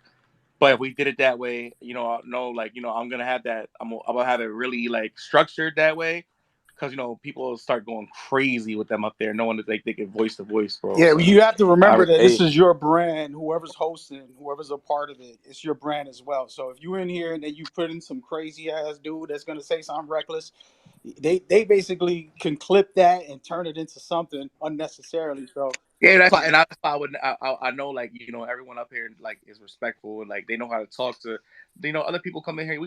But if we did it that way, no, like I'm gonna have that. I'm gonna have it really like structured that way, because people start going crazy with them up there, knowing that they can voice the voice, bro. Yeah, So you have to remember that this Hey, is your brand. Whoever's hosting, whoever's a part of it, it's your brand as well. So if you in here and then you put in some crazy ass dude that's gonna say something reckless, They basically can clip that and turn it into something unnecessarily. So Yeah, that's why I would I know like everyone up here like is respectful and like they know how to talk to other people come in here.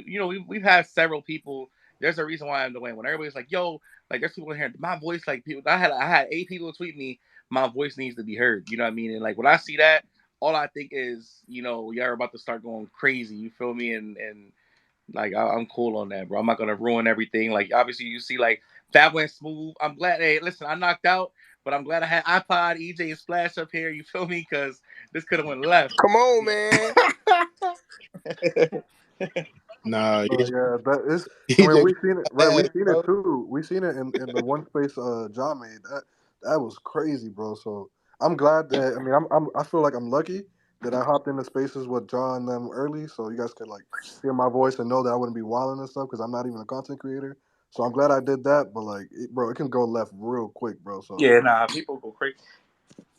We've had several people. There's a reason why I'm the way when everybody's like, yo, like there's people in here. My voice, like people, I had 8 people tweet me. My voice needs to be heard. You know what I mean? And like when I see that, all I think is you're about to start going crazy. You feel me? And like I'm cool on that, bro. I'm not gonna ruin everything. Like obviously, you see, like that went smooth. I'm glad. Hey, listen, I knocked out, but I'm glad I had iPod, EJ, and Splash up here. You feel me? Because this could have went left. Come on, man. Nah, No, yeah, that is. I mean, EJ we seen it, right? We ass, seen it bro. too. We seen it in the one space John made. That was crazy, bro. So I'm glad that. I mean, I feel like I'm lucky that I hopped into spaces with John and them early, so you guys could like hear my voice and know that I wouldn't be wilding and stuff because I'm not even a content creator. So I'm glad I did that. But like, bro, it can go left real quick, bro. So Yeah, nah, people go crazy.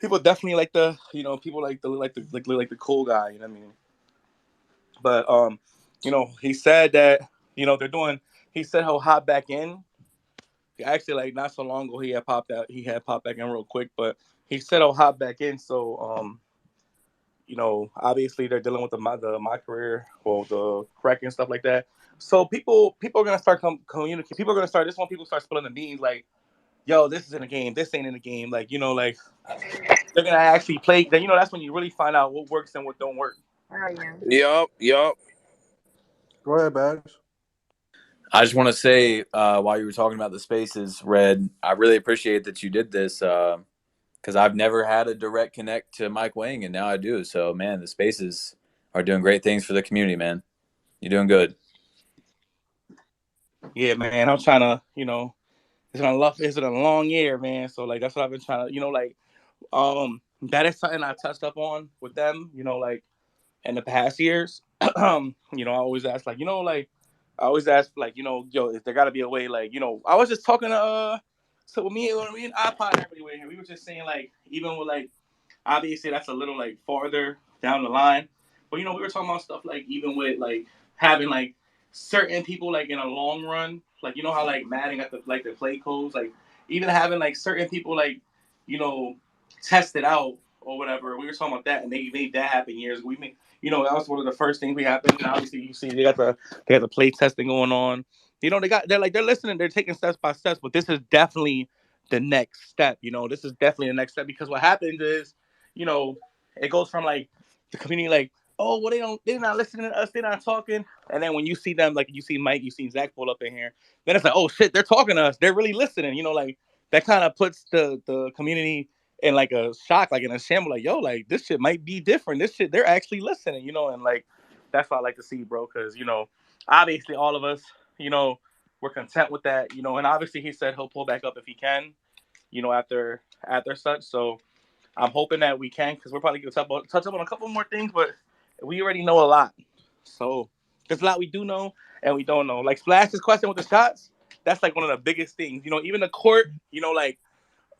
People definitely like people like the cool guy. You know what I mean? But he said that they're doing. He said he'll hop back in. Actually, like not so long ago, he had popped out. He had popped back in real quick, but he said he'll hop back in. So obviously they're dealing with my career, well, the crack and stuff like that. So people are gonna start communicate. People are gonna start. This one people start spilling the beans like, yo, this is in the game. This ain't in the game. Like like they're gonna actually play. Then that's when you really find out what works and what don't work. Yup, yup. go ahead, Badge. I just want to say, while you were talking about the spaces, Red, I really appreciate that you did this because I've never had a direct connect to Mike Wang, and now I do. So, man, the spaces are doing great things for the community, man. You're doing good. Yeah, man. I'm trying to it's been a long year, man. So like that's what I've been trying to like that is something I touched up on with them. Like in the past years. I always ask like I always ask like yo, is there got to be a way like I was just talking to so with me and iPod and everybody here, we were just saying like even with like obviously that's a little like farther down the line, but we were talking about stuff like even with like having like certain people like in a long run, like how like Madden got the play codes, like even having like certain people like you know test it out or whatever. We were talking about that, and they made that happen years ago. We made, that was one of the first things we happened. And obviously, you see, they got the play testing going on. They're listening, they're taking steps by steps, but this is definitely the next step. This is definitely the next step because what happens is, you know, it goes from like the community like, oh well they're not listening to us, they're not talking. And then when you see them, like you see Mike, you see Zach pull up in here, then it's like, oh shit, they're talking to us, they're really listening. Like that kind of puts the community in like a shock, like in a shamble, like yo, like this shit might be different. This shit, they're actually listening, and like that's what I like to see, bro. Because obviously all of us, we're content with that, and obviously he said he'll pull back up if he can, after such. So I'm hoping that we can, because we're probably gonna touch up on a couple more things, but we already know a lot. So there's a lot we do know and we don't know. Like Splash's question with the shots, that's like one of the biggest things. Even the court, like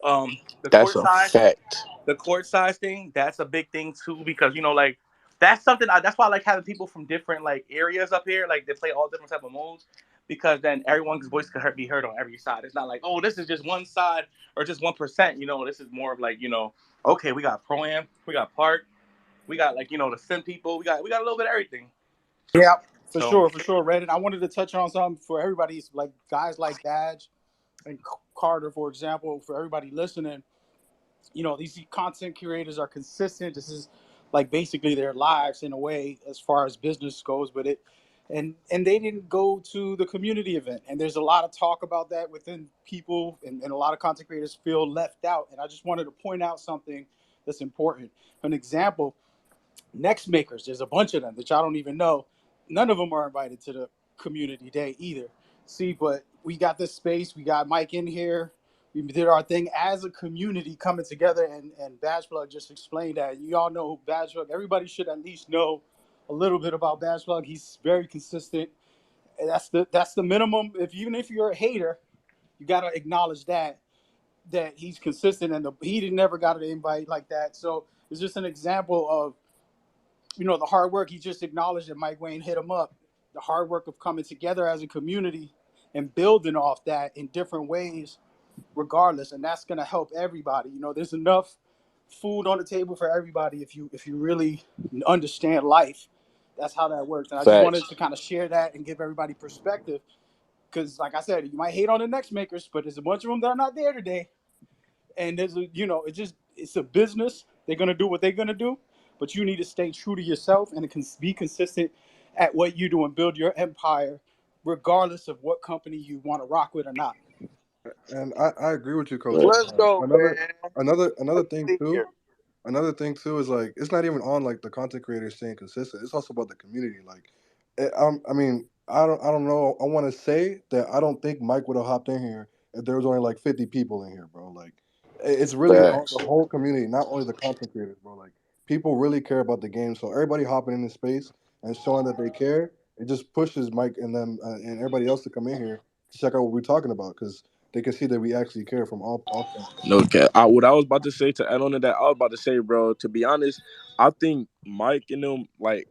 the That's court a size, fact. thing, that's a big thing too, because like that's something that's why I like having people from different like areas up here, like they play all different type of modes, because then everyone's voice can be heard on every side. It's not like, oh, this is just one side or just 1%. This is more of like, okay, we got pro am, we got park, we got like the sim people, we got a little bit of everything. yeah, So for sure, Red. And I wanted to touch on something for everybody, like guys like Badge and Carter, for example, for everybody listening. These content creators are consistent. This is like basically their lives in a way as far as business goes, but and they didn't go to the community event, and there's a lot of talk about that within people, and a lot of content creators feel left out. And I just wanted to point out something that's important. An example: next makers. There's a bunch of them that y'all don't even know. None of them are invited to the community day either. See, but we got this space. We got Mike in here. We did our thing as a community coming together, and Badge Plug just explained that. You all know Badge Plug. Everybody should at least know a little bit about Badge Plug. He's very consistent. And that's the minimum. Even if you're a hater, you gotta acknowledge that he's consistent, and he never got an invite like that. So it's just an example of the hard work. He just acknowledged that Mike Wayne hit him up. The hard work of coming together as a community and building off that in different ways regardless, and that's going to help everybody. You know, there's enough food on the table for everybody if you really understand life. That's how that works. And I just wanted Facts. to kind of share that and give everybody perspective because, like I said, you might hate on the next makers, but there's a bunch of them that are not there today. And there's a, you know, it's a business. They're gonna do what they're gonna do, but you need to stay true to yourself and be consistent at what you do and build your empire, regardless of what company you want to rock with or not. And I agree with you, Coach. Facts. Let's go, man. Another Let's thing see too. here. Another thing too is like it's not even on like the content creators staying consistent. It's also about the community. Like, I mean, I don't know. I want to say that I don't think Mike would have hopped in here if there was only like 50 people in here, bro. Like, it's really all the Facts. whole community, not only the content creators, bro. Like, people really care about the game, so everybody hopping in this space and showing that they care, it just pushes Mike and them and everybody else to come in here to check out what we're talking about because they can see that we actually care from all standpoints. No cap. What I was about to say to add on to that, I was about to say, bro. To be honest, I think Mike and them like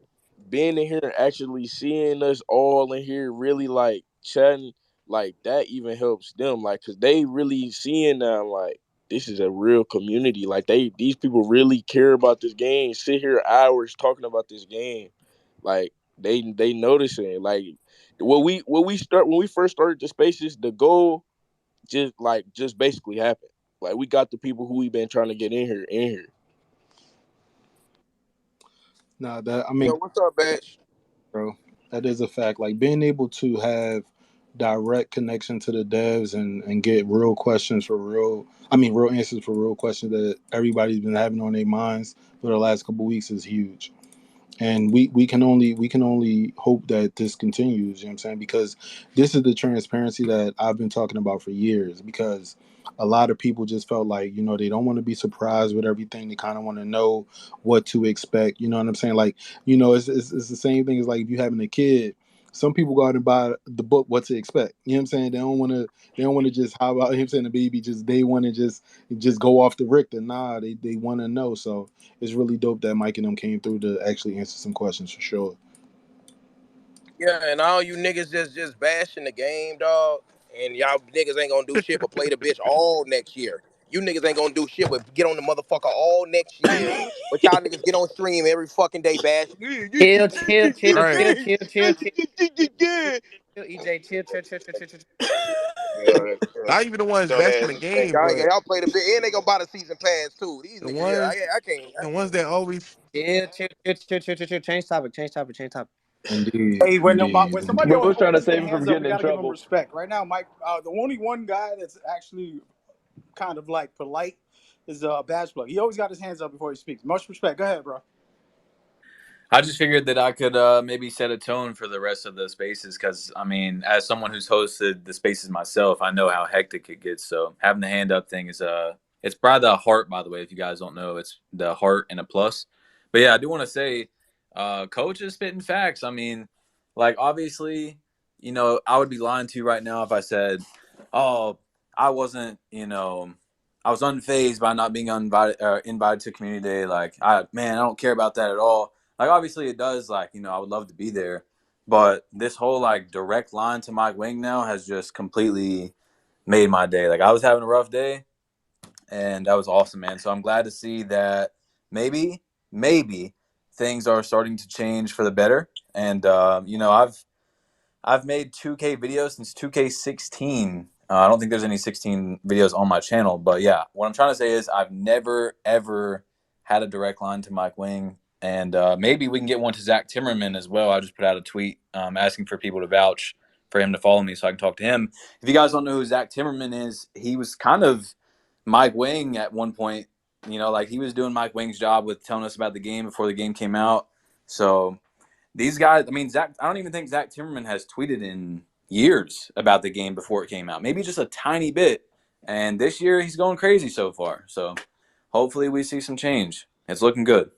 being in here and actually seeing us all in here, really like chatting, like that even helps them, like, cause they really seeing now, like this is a real community. Like these people really care about this game. Sit here hours talking about this game, like they noticing, like what we start when we first started the spaces, the goal just basically happened. Like we got the people who we been trying to get in here in here. Nah, that I Yo, mean, what's up, Badge? bro, that is a fact. Like being able to have direct connection to the devs and get real questions for real. I mean, real answers for real questions that everybody's been having on their minds for the last couple weeks is huge. And we can only hope that this continues, you know what I'm saying? Because this is the transparency that I've been talking about for years, because a lot of people just felt like, you know, they don't want to be surprised with everything. They kind of want to know what to expect, you know what I'm saying? Like, you know, it's the same thing as like if you having a kid. Some people go out and buy the book what to expect, you know what I'm saying? They don't want to just how about him saying the baby just they want to just go off the Richter. Nah, they want to know. So it's really dope that Mike and them came through to actually answer some questions for sure. Yeah, and all you niggas just bashing the game, dog. And y'all niggas ain't gonna do shit but play the bitch all next year. You niggas ain't gonna do shit but get on the motherfucker all next year. But y'all niggas get on stream every fucking day bashing. Yeah, this Chill, is chill, this chill, is Right. chill, game. chill, chill, chill, Yeah. chill. EJ, chill, chill, chill, chill, chill, chill. Yeah, yeah. Not even the ones bashing the Dumbasses, man. game, but Y'all play the bit, and they gonna buy the season pass too. These the niggas, yeah, ones I can't. the ones that always Chill, chill, chill, chill, chill, chill, chill. Change topic, change topic, change topic. Indeed, Hey, indeed, when somebody indeed. Will's trying to opens their save him from hands up, we getting in gotta give them trouble. respect. Right now, Mike, the only one guy that's actually kind of like polite is Badge Plug. He always got his hands up before he speaks. Much respect. Go ahead, bro. I just figured that I could maybe set a tone for the rest of the spaces because, I mean, as someone who's hosted the spaces myself, I know how hectic it gets. So having the hand up thing is it's probably the heart, by the way. If you guys don't know, it's the heart and a plus. But yeah, I do want to say, coach is spitting facts. I mean, like obviously, I would be lying to you right now if I said, oh, I wasn't, I was unfazed by not being invited to community day. Like, I don't care about that at all. Like obviously it does, like, I would love to be there. But this whole like direct line to Mike Wing now has just completely made my day. Like I was having a rough day and that was awesome, man. So I'm glad to see that maybe things are starting to change for the better. And I've made 2K videos since 2K16. I don't think there's any 16 videos on my channel, but yeah, what I'm trying to say is I've never ever had a direct line to Mike Wing, and maybe we can get one to Zach Timmerman as well. I just put out a tweet asking for people to vouch for him to follow me so I can talk to him. If you guys don't know who Zach Timmerman is, he was kind of Mike Wing at one point. Like he was doing Mike Wing's job with telling us about the game before the game came out. So these guys, I mean, Zach, I don't even think Zach Timmerman has tweeted in years about the game before it came out. Maybe just a tiny bit. And this year he's going crazy so far. So hopefully we see some change. It's looking good.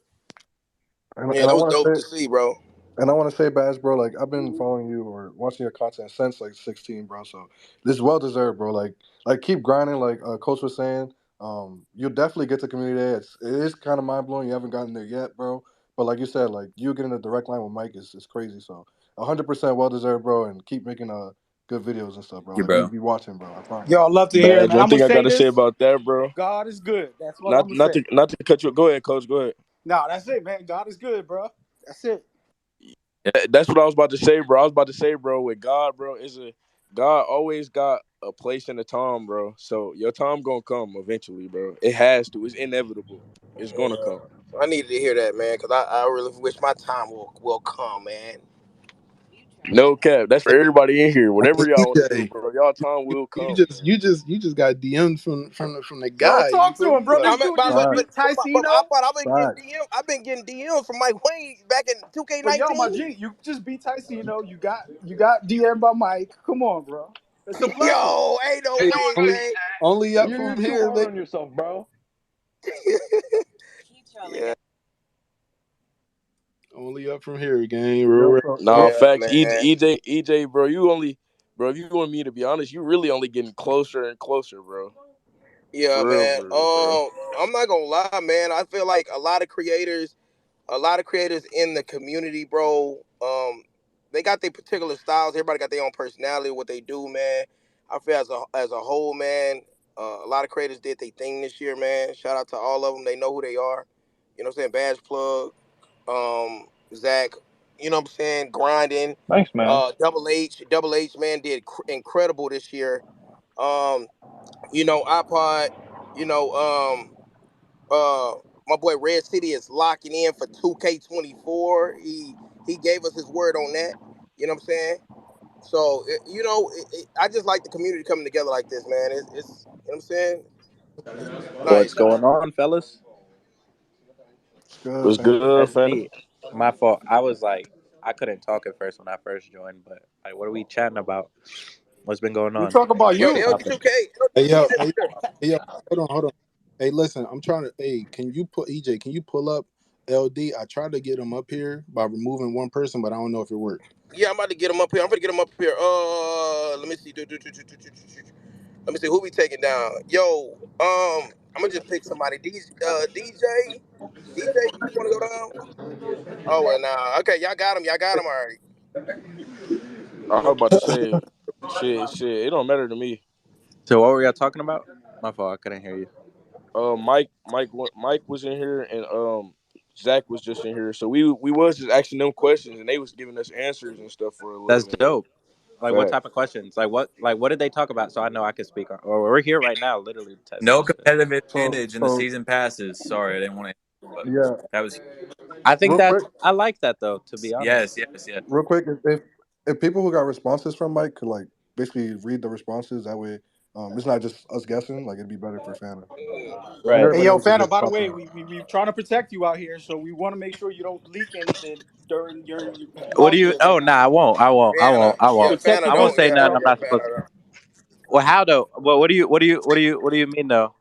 Yeah, And I that was want to dope say to see, bro. And I want to say, Bass, bro, like I've been following you or watching your content since like 16, bro. So this is well deserved, bro. Like keep grinding. Like Coach was saying, you'll definitely get to community day. It is kind of mind blowing. You haven't gotten there yet, bro. But like you said, like you getting a direct line with Mike is crazy. So 100% well deserved, bro. And keep making good videos and stuff, bro. you, Like we bro. be watching, bro. I promise. Yo, I love to hear it, Badge. man. One I'm gonna thing I say gotta say this: about that, bro. God is good. That's what I'm Not gonna not say. to not to cut you. Go ahead, coach. Go ahead. No, that's it, man. God is good, bro. That's it. That's what I was about to say, bro. I was about to say, bro, with God, bro, God always got a place in the time, bro. So your time gonna come eventually, bro. It has to. It's inevitable. It's gonna come. Yeah. I needed to hear that, man, because I really wish my time will come, man. No cap. That's for everybody in here. I Whatever mean, y'all want to do, EJ, bro. Y'all time will you come, just man. you just you just got DM'd from the Yo, guy. You talk feel to him, me? bro. Like, I This mean, dude just Facts, beat I Ticino. thought I've been getting facts. DM. I've been getting DMs from Mike Wayne back in But yo, my 2K19. G, you just beat Ticino. You got DM by Mike. Come on, bro. It's a blessing. Yo, ain't no hey, way, only gang. only up You're from too here. hard on yourself, bro. Yeah, Only up from here, gang. Yo, Real. Nah, yeah, facts. man. EJ, bro. You only, bro. If you want me to be honest, you really only getting closer and closer, bro. Yeah, man. For real, bro. I'm not gonna lie, man. I feel like a lot of creators in the community, bro. They got their particular styles. Everybody got their own personality, what they do, man. I feel as a whole, man. A lot of creators did their thing this year, man. Shout out to all of them. They know who they are. You know what I'm saying? Badge Plug, Zach. You know what I'm saying? Grinding. Thanks, man. Double H, man, did incredible this year. Um, iPod. You know, my boy Red City is locking in for 2K24. He gave us his word on that. You know what I'm saying? So I just like the community coming together like this, man. It's you know what I'm saying? It's What's nice. going on, fellas? It's good, What's fam. good, That's fam? me. My fault. I was like, I couldn't talk at first when I first joined, but like, what are we chatting about? What's been going We on? talk about Yo, What's the you. topic? Hey yo, LG2K's in hey, here. hey yo, hold on. Hey, listen, I'm trying to. Hey, can you put EJ? Can you pull up LD? I tried to get him up here by removing one person, but I don't know if it worked. Yeah, I'm about to get him up here. I'm about to get him up here. Let me see. Let me see who we taking down. Yo, I'm gonna just pick somebody. DJ, you want to go down? Oh well, nah. Okay, y'all got him. Y'all got him. All right. I was about to say, shit. It don't matter to me. So, what were y'all talking about? My fault. I couldn't hear you. Mike was in here, and Zach was just in here. So we was just asking them questions, and they was giving us answers and stuff for a little That's minute. dope. Like, what Fact. type of questions? Like what did they talk about? So I know I can speak on. Or we're here right now, literally to test No some shit. competitive So, advantage in the so season passes. Sorry, I didn't want to, but yeah, that was I think real quick, I like that though. To be honest. yes. real quick. If people who got responses from Mike could like basically read the responses, that way, it's not just us guessing. Like it'd be better for fans. Like Right. Hey, everybody yo, else is Fano, just by the talking. way, we trying to protect you out here, so we want to make sure you don't leak anything during your What do talk you? here right Oh, now. nah, I won't. I won't. I Fana, won't. I yeah, won't. Protect Fana, your I won't don't, goats, say yeah, nothing don't I'm bro. get not supposed Fana. to. Well, how though? Well, what do you mean though?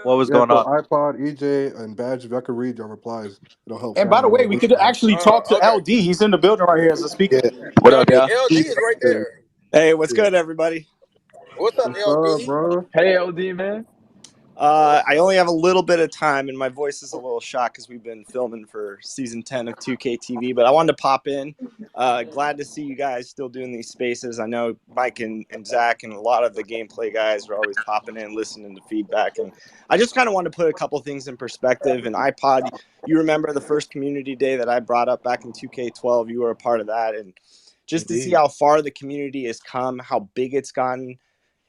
What was Yeah, going so on? iPod, EJ, and Badge, if I could read your replies, it'll help And by Fana the way, know we which could one. actually talk to Okay. LD. He's in the building right here as a speaker. Yeah, What up, y'all? LD is right there. Hey, what's yeah. good, everybody? What's up, What's up, LD? bro? Hey, LD, man. I only have a little bit of time, and my voice is a little shot because we've been filming for season 10 of 2K TV. But I wanted to pop in. Glad to see you guys still doing these spaces. I know Mike and Zach and a lot of the gameplay guys are always popping in, listening to feedback. And I just kind of wanted to put a couple things in perspective. And iPod, you remember the first community day that I brought up back in 2K12? You were a part of that. And just to see Indeed. how far the community has come, how big it's gotten,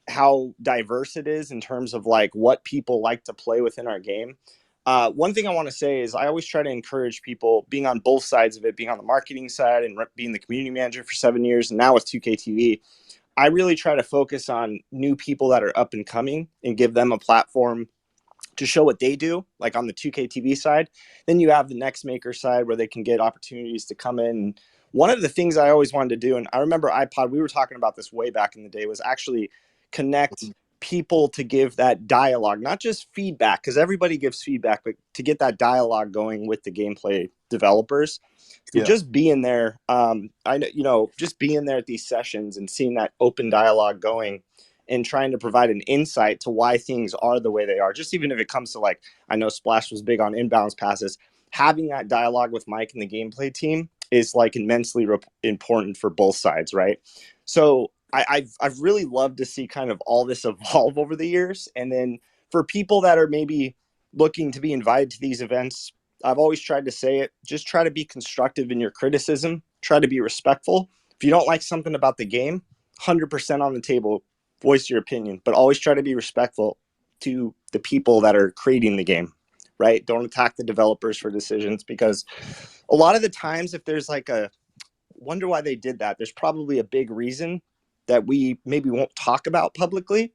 how diverse it is in terms of like what people like to play within our game. One thing I want to say is I always try to encourage people being on both sides of it, being on the marketing side and being the community manager for 7 years, and now with 2K TV. I really try to focus on new people that are up and coming and give them a platform to show what they do, like on the 2K TV side. Then you have the next maker side where they can get opportunities to come in. And one of the things I always wanted to do, and I remember iPod, we were talking about this way back in the day, was actually connect people to give that dialogue, not just feedback, because everybody gives feedback, but to get that dialogue going with the gameplay developers. So Yeah, just being there, I know, just being there at these sessions and seeing that open dialogue going and trying to provide an insight to why things are the way they are. Just even if it comes to, like, I know Splash was big on inbounds passes, having that dialogue with Mike and the gameplay team is like immensely important for both sides, right? So I've really loved to see kind of all this evolve over the years. And then for people that are maybe looking to be invited to these events, I've always tried to say it, just try to be constructive in your criticism, try to be respectful. If you don't like something about the game, 100% on the table, voice your opinion, but always try to be respectful to the people that are creating the game, right? Don't attack the developers for decisions, because a lot of the times, if there's like a wonder why they did that, there's probably a big reason that we maybe won't talk about publicly,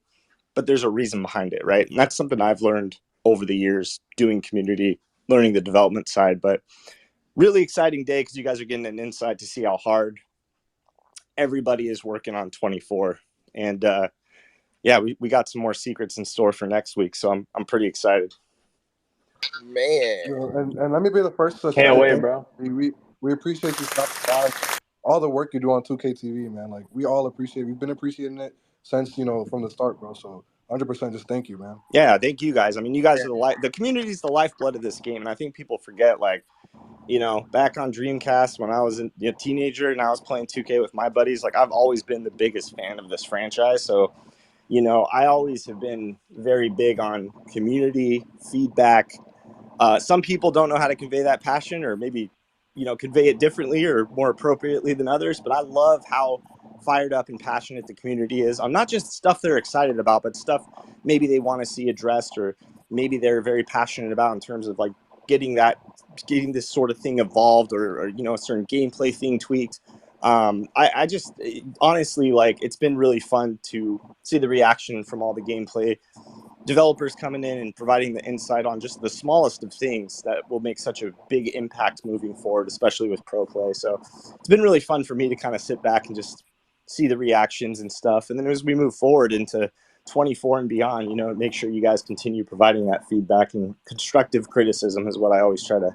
but there's a reason behind it, right? And that's something I've learned over the years doing community, learning the development side. But really exciting day because you guys are getting an insight to see how hard everybody is working on 24. And yeah, we got some more secrets in store for next week, so I'm pretty excited. Man, Yo, and let me be the first to Can't say wait, thank bro. you. We appreciate you stopping by. All the work you do on 2K TV, man. Like we all appreciate. We've been appreciating it since from the start, bro. So 100% just thank you, man. Yeah, thank you guys. I mean, you guys yeah. are the community is the lifeblood of this game, and I think people forget, like, back on Dreamcast when I was a teenager and I was playing 2K with my buddies, like I've always been the biggest fan of this franchise. So, I always have been very big on community feedback. Some people don't know how to convey that passion, or maybe convey it differently or more appropriately than others, but I love how fired up and passionate the community is on not just stuff they're excited about, but stuff maybe they want to see addressed, or maybe they're very passionate about in terms of like getting this sort of thing evolved, or a certain gameplay thing tweaked. I just honestly, like, it's been really fun to see the reaction from all the gameplay developers coming in and providing the insight on just the smallest of things that will make such a big impact moving forward, especially with pro play. So it's been really fun for me to kind of sit back and just see the reactions and stuff. And then as we move forward into 24 and beyond, make sure you guys continue providing that feedback, and constructive criticism is what I always try to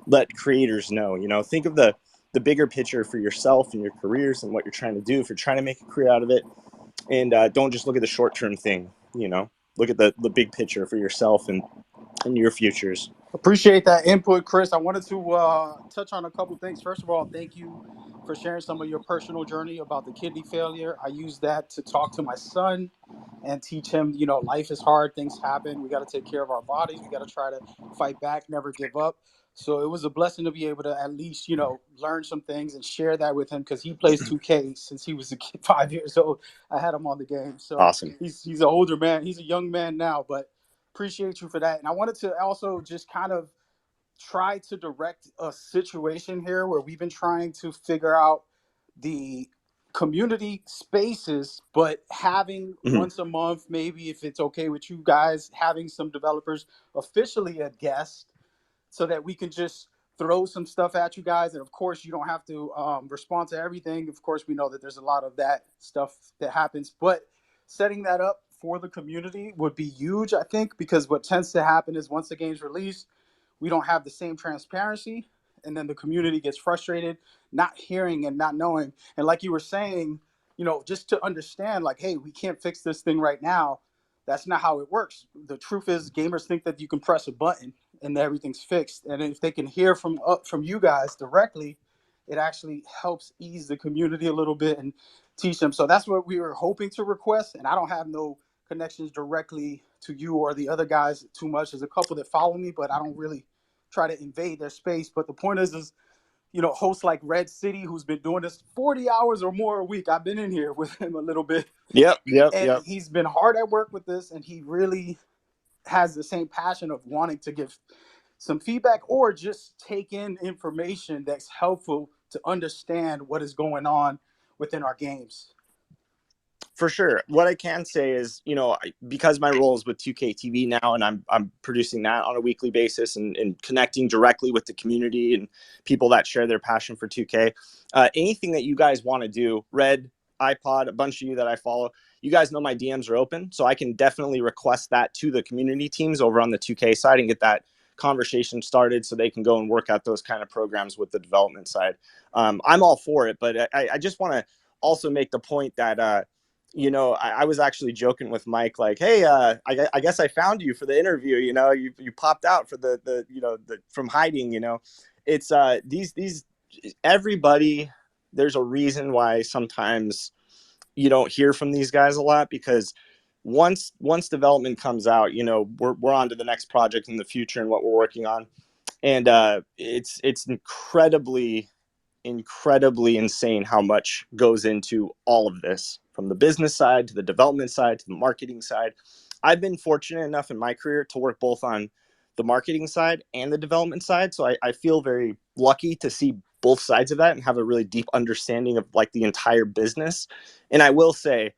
let creators know. Think of the bigger picture for yourself and your careers and what you're trying to do if you're trying to make a career out of it, and don't just look at the short-term thing. Look at the big picture for yourself and your futures. Appreciate that input, Chris. I wanted to touch on a couple things. First of all, thank you for sharing some of your personal journey about the kidney failure. I use that to talk to my son and teach him, life is hard, things happen. We got to take care of our bodies. We got to try to fight back, never give up. So it was a blessing to be able to at least, learn some things and share that with him, because he plays 2K since he was a kid, 5 years old. I had him on the game. So Awesome. he's an older man. He's a young man now, but appreciate you for that. And I wanted to also just kind of try to direct a situation here where we've been trying to figure out the community spaces, but having Mhm. once a month, maybe if it's okay with you guys, having some developers officially a guest, so that we can just throw some stuff at you guys. And of course, you don't have to respond to everything. Of course, we know that there's a lot of that stuff that happens, but setting that up for the community would be huge, I think, because what tends to happen is once the game's released, we don't have the same transparency. And then the community gets frustrated, not hearing and not knowing. And like you were saying, just to understand, like, hey, we can't fix this thing right now. That's not how it works. The truth is, gamers think that you can press a button and everything's fixed. And if they can hear from you guys directly, it actually helps ease the community a little bit and teach them. So that's what we were hoping to request. And I don't have no connections directly to you or the other guys too much. There's a couple that follow me, but I don't really try to invade their space. But the point is hosts like Red City, who's been doing this 40 hours or more a week. I've been in here with him a little bit, Yep, yep, and yep. he's been hard at work with this, and he really has the same passion of wanting to give some feedback or just take in information that's helpful to understand what is going on within our games. For sure. What I can say is, because my role is with 2K TV now, and I'm producing that on a weekly basis, and connecting directly with the community and people that share their passion for 2K. Anything that you guys want to do, Red, iPod, a bunch of you that I follow, you guys know my DMs are open, so I can definitely request that to the community teams over on the 2K side and get that conversation started so they can go and work out those kind of programs with the development side. I'm all for it, but I just want to also make the point that I was actually joking with Mike, like, hey, I guess I found you for the interview. You popped out for the from hiding. It's these everybody, there's a reason why sometimes you don't hear from these guys a lot, because once development comes out, we're on to the next project in the future and what we're working on. And it's incredibly insane how much goes into all of this, from the business side to the development side to the marketing side. I've been fortunate enough in my career to work both on the marketing side and the development side, so I feel very lucky to see both sides of that and have a really deep understanding of like the entire business. And I will say,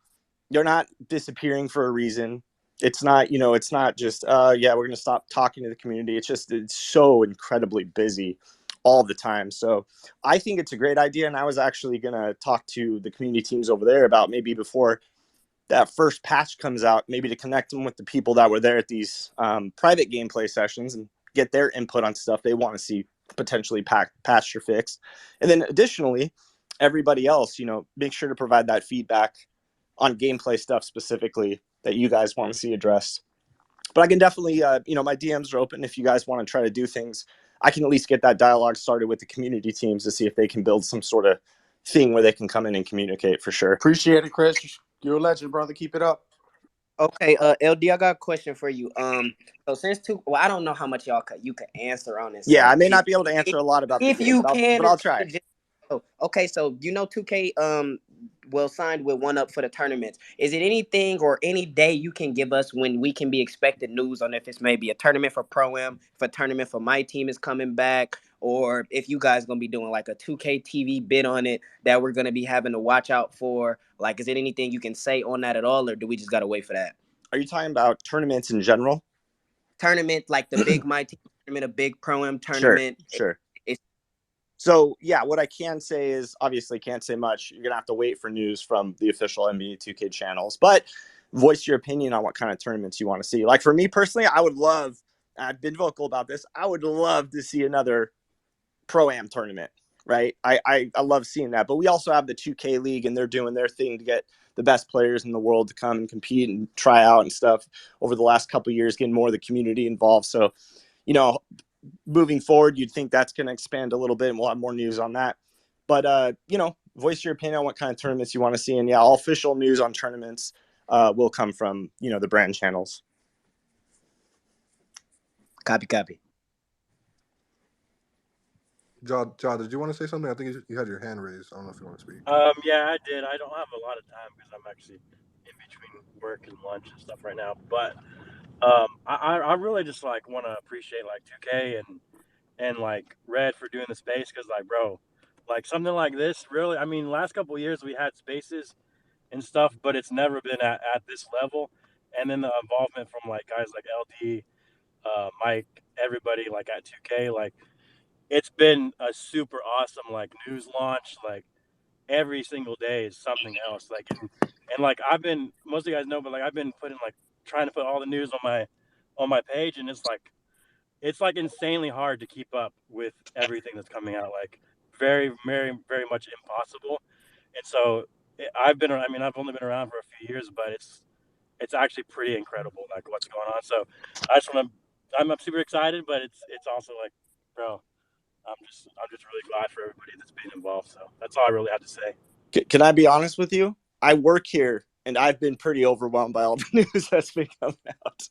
they're not disappearing for a reason. It's not, it's not just, yeah, we're going to stop talking to the community. It's so incredibly busy all the time. So I think it's a great idea. And I was actually going to talk to the community teams over there about maybe before that first patch comes out, maybe to connect them with the people that were there at these private gameplay sessions and get their input on stuff they want to see potentially patched or fixed. And then additionally, everybody else, make sure to provide that feedback on gameplay stuff specifically that you guys want to see addressed. But I can definitely, my DMs are open. If you guys want to try to do things, I can at least get that dialogue started with the community teams to see if they can build some sort of thing where they can come in and communicate for sure. Appreciate it, Chris. You're a legend, brother. Keep it up. Okay, LD, I got a question for you. So since well, I don't know how much you could answer on this. Yeah, So I may not be able to answer a lot about the if game, you but can, I'll try. just, okay. So 2K well signed with One Up for the tournaments. Is it anything or any day you can give us when we can be expected news on if it's maybe a tournament for Pro-Am, if a tournament for my team is coming back, or if you guys gonna be doing like a 2K TV bid on it that we're gonna be having to watch out for? Like, is it anything you can say on that at all, or do we just gotta wait for that? Are you talking about tournaments in general? Tournament like the big my team tournament, a big Pro-Am Sure, tournament. sure. It's So yeah, what I can say is obviously can't say much. You're gonna have to wait for news from the official NBA2K channels, but voice your opinion on what kind of tournaments you want to see. Like for me personally, I would love. I've been vocal about this. I would love to see another Pro-Am tournament. Right? I love seeing that. But we also have the 2K League, and they're doing their thing to get the best players in the world to come and compete and try out and stuff over the last couple of years, getting more of the community involved. So, moving forward, you'd think that's going to expand a little bit, and we'll have more news on that. But voice your opinion on what kind of tournaments you want to see, and yeah, all official news on tournaments will come from the brand channels. copy. Ja, did you want to say something? I think you had your hand raised. I don't know if you want to speak. Yeah, I did. I don't have a lot of time because I'm actually in between work and lunch and stuff right now. But I really just like want to appreciate like 2K and like Red for doing the space because like bro, like something like this really. I mean, last couple of years we had spaces and stuff, but it's never been at this level. And then the involvement from like guys like LD, Mike, everybody like at 2K, like it's been a super awesome like news launch. Like every single day is something else. Like and like I've been most of you guys know, but like I've been putting like trying to put all the news on my page, and it's like insanely hard to keep up with everything that's coming out. Like very very very much impossible. And so I've only been around for a few years, but it's actually pretty incredible like what's going on. So I just want to I'm super excited, but it's also like, bro, I'm just really glad for everybody that's been involved. So that's all I really have to say. Can I be honest with you? I work here, and I've been pretty overwhelmed by all the news that's been coming out.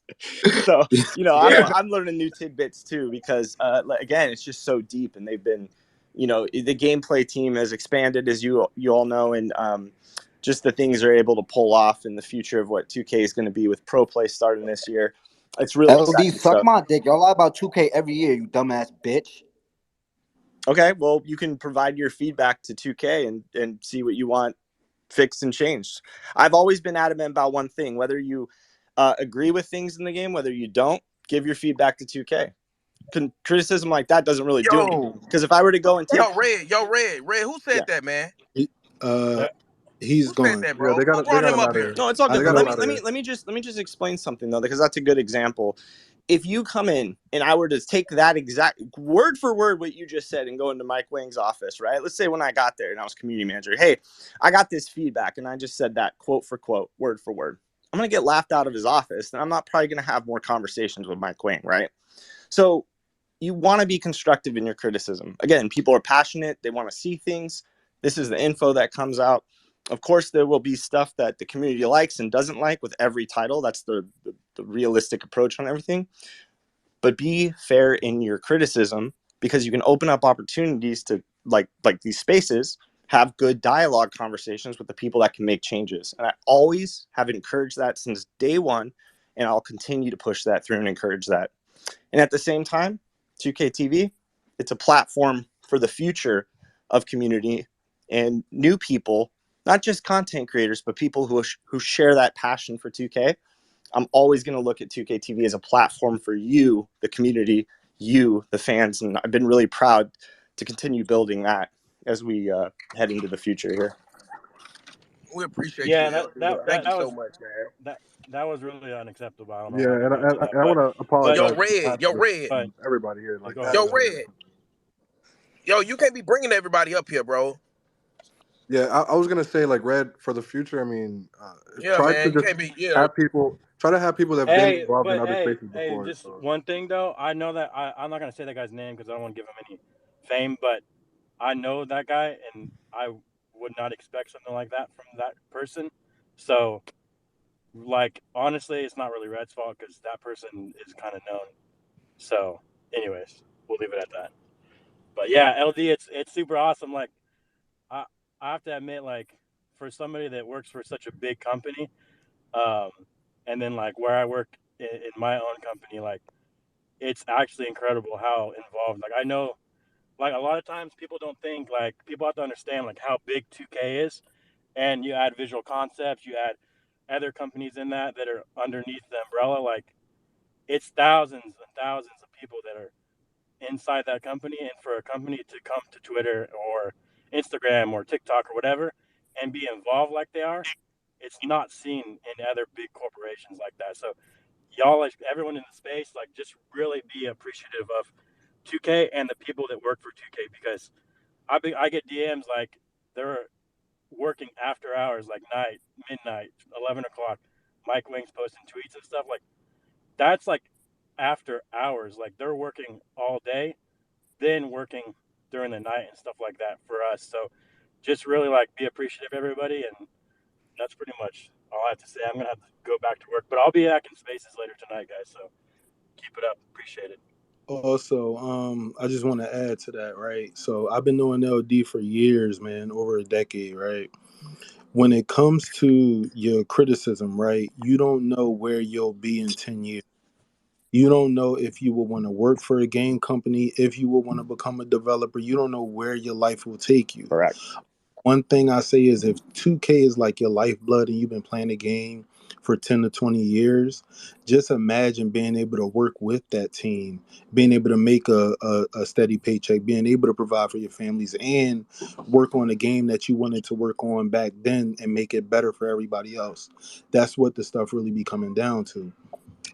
So Yeah. I'm learning new tidbits too, because again, it's just so deep, and they've been, the gameplay team has expanded, as you all know, and just the things they're able to pull off in the future of what 2K is going to be with pro play starting this year. It's really LD, exciting suck stuff. my dick. Y'all lie about 2K every year, you dumbass bitch. Okay, well, you can provide your feedback to 2K and see what you want fixed and changed. I've always been adamant about one thing: whether you agree with things in the game, whether you don't, give your feedback to 2K. Criticism like that doesn't really do anything. Yo, Because if I were to go and take, Red. Who yeah, said that, man? He- uh, Uh, he's Who said gone. that, Yeah, bro? Who they brought got him him up out of here? here. no, it's all They good. got But him out of let me here. let me just explain something though, because that's a good example. If you come in and I were to take that exact word for word what you just said and go into Mike Wang's office, right? Let's say when I got there and I was community manager, hey, I got this feedback and I just said that quote for quote, word for word. I'm gonna get laughed out of his office, and I'm not probably gonna have more conversations with Mike Wang, right? So you want to be constructive in your criticism. Again, people are passionate, they want to see things. This is the info that comes out. Of course, there will be stuff that the community likes and doesn't like with every title. That's the realistic approach on everything. But be fair in your criticism, because you can open up opportunities to like these spaces, have good dialogue conversations with the people that can make changes. And I always have encouraged that since day one, and I'll continue to push that through and encourage that. And at the same time, 2K TV, it's a platform for the future of community and new people, not just content creators, but people who share that passion for 2K. I'm always going to look at 2K TV as a platform for you, the community, you, the fans. And I've been really proud to continue building that as we head into the future here. We appreciate Yeah, you, LD. Thank you that so was much, man. that was really unacceptable. I don't know Yeah, why they and did that, I want to but Yo, apologize to Red. Yo, Patrick Red. and everybody here. Like go that ahead, Yo, go ahead. was Red. Yo, you can't be bringing everybody up here, bro. yeah. I was gonna say like Red for the future. I mean, Yeah, try to man. You just can't be. Yeah. have people that have been Hey, involved in but other spaces hey, before. just So one thing though. I know that I'm not gonna say that guy's name because I don't want to give him any fame, but I know that guy, and I would not expect something like that from that person. So, like, honestly, it's not really Red's fault because that person is kind of known. So, anyways, we'll leave it at that. But yeah, LD, it's super awesome. Like, I I have to admit, like, for somebody that works for such a big company, um, and then like where I work in my own company, like, it's actually incredible how involved. Like, I know, like, a lot of times people don't think, like, people have to understand like how big 2K is, and you add visual concepts, you add other companies in that are underneath the umbrella. Like, it's thousands and thousands of people that are inside that company, and for a company to come to Twitter or Instagram or TikTok or whatever and be involved like they are, it's not seen in other big corporations like that. So y'all, like everyone in the space, like just really be appreciative of 2K and the people that work for 2K, because I get DMs like they're working after hours, like night, midnight, 11 o'clock. Mike Wing's posting tweets and stuff like that's like after hours. Like they're working all day, then working during the night and stuff like that for us. So just really like be appreciative of everybody, and that's pretty much all I have to say. I'm gonna have to go back to work, but I'll be back in spaces later tonight, guys. So keep it up. Appreciate it. Also, I just want to add to that, right? So I've been doing LD for years, man, over a decade, right? When it comes to your criticism, right, you don't know where you'll be in 10 years. You don't know if you will want to work for a game company, if you will want to become a developer. You don't know where your life will take you. Correct. One thing I say is if 2K is like your lifeblood and you've been playing the game for 10 to 20 years, just imagine being able to work with that team, being able to make a steady paycheck, being able to provide for your families, and work on a game that you wanted to work on back then and make it better for everybody else. That's what the stuff really be coming down to.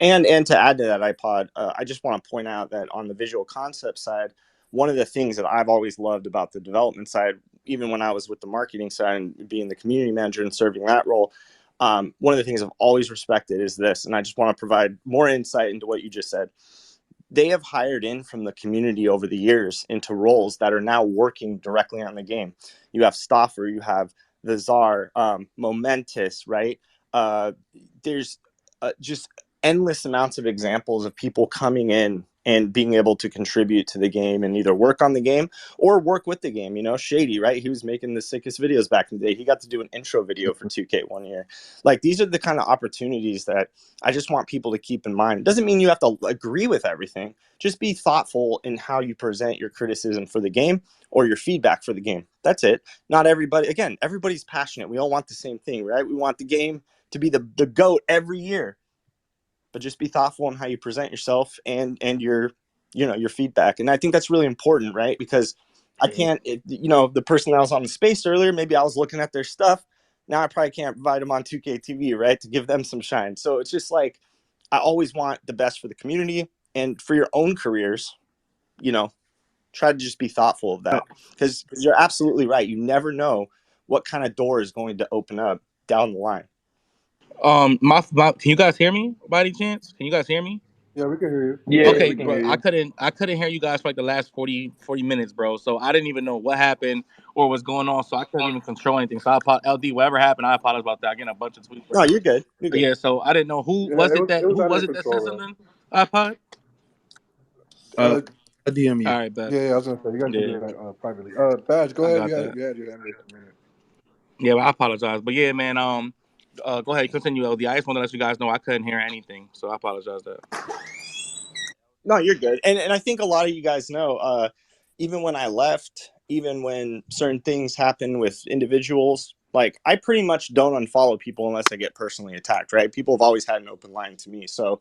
And to add to that, iPod, I just want to point out that on the visual concept side, one of the things that I've always loved about the development side, even when I was with the marketing side and being the community manager and serving that role, one of the things I've always respected is this, and I just want to provide more insight into what you just said. They have hired in from the community over the years into roles that are now working directly on the game. You have Stoffer, you have the Czar, Momentous, right? Uh, there's just endless amounts of examples of people coming in and being able to contribute to the game and either work on the game or work with the game. You know, Shady, right? He was making the sickest videos back in the day. He got to do an intro video for 2K one year. Like, these are the kind of opportunities that I just want people to keep in mind. It doesn't mean you have to agree with everything. Just be thoughtful in how you present your criticism for the game or your feedback for the game. That's it. Not everybody, again, everybody's passionate. We all want the same thing, right? We want the game to be the GOAT every year. But just be thoughtful in how you present yourself and your, you know, your feedback. And I think that's really important, right? Because I can't, the person that was on the space earlier, maybe I was looking at their stuff. Now I probably can't provide them on 2K TV, right? To give them some shine. So it's just like, I always want the best for the community and for your own careers, you know, try to just be thoughtful of that, because you're absolutely right. You never know what kind of door is going to open up down the line. Can you guys hear me by any chance? Can you guys hear me? Yeah, we can hear you. Yeah, Okay, we can bro. hear I you. couldn't I couldn't hear you guys for like the last 40 minutes, bro. So I didn't even know what happened or what's going on. So I couldn't even control anything. So LD, whatever happened, I apologize about that. I get a bunch of tweets right No, now. you're good. You're But good. yeah, so I didn't know Yeah, it was who out of was your it that said control, something. iPod. Uh, though. I DM All you. right, bet. Yeah, I was gonna say you guys can do Yeah, that privately. Badge, go I ahead. got that. You had your hand raised for a minute. Yeah, well, I apologize. But yeah, man. Go ahead, continue, LD. I just want to let you guys know I couldn't hear anything, so I apologize that. No, you're good. And I think a lot of you guys know, even when I left, even when certain things happen with individuals, like I pretty much don't unfollow people unless I get personally attacked, right? People have always had an open line to me. So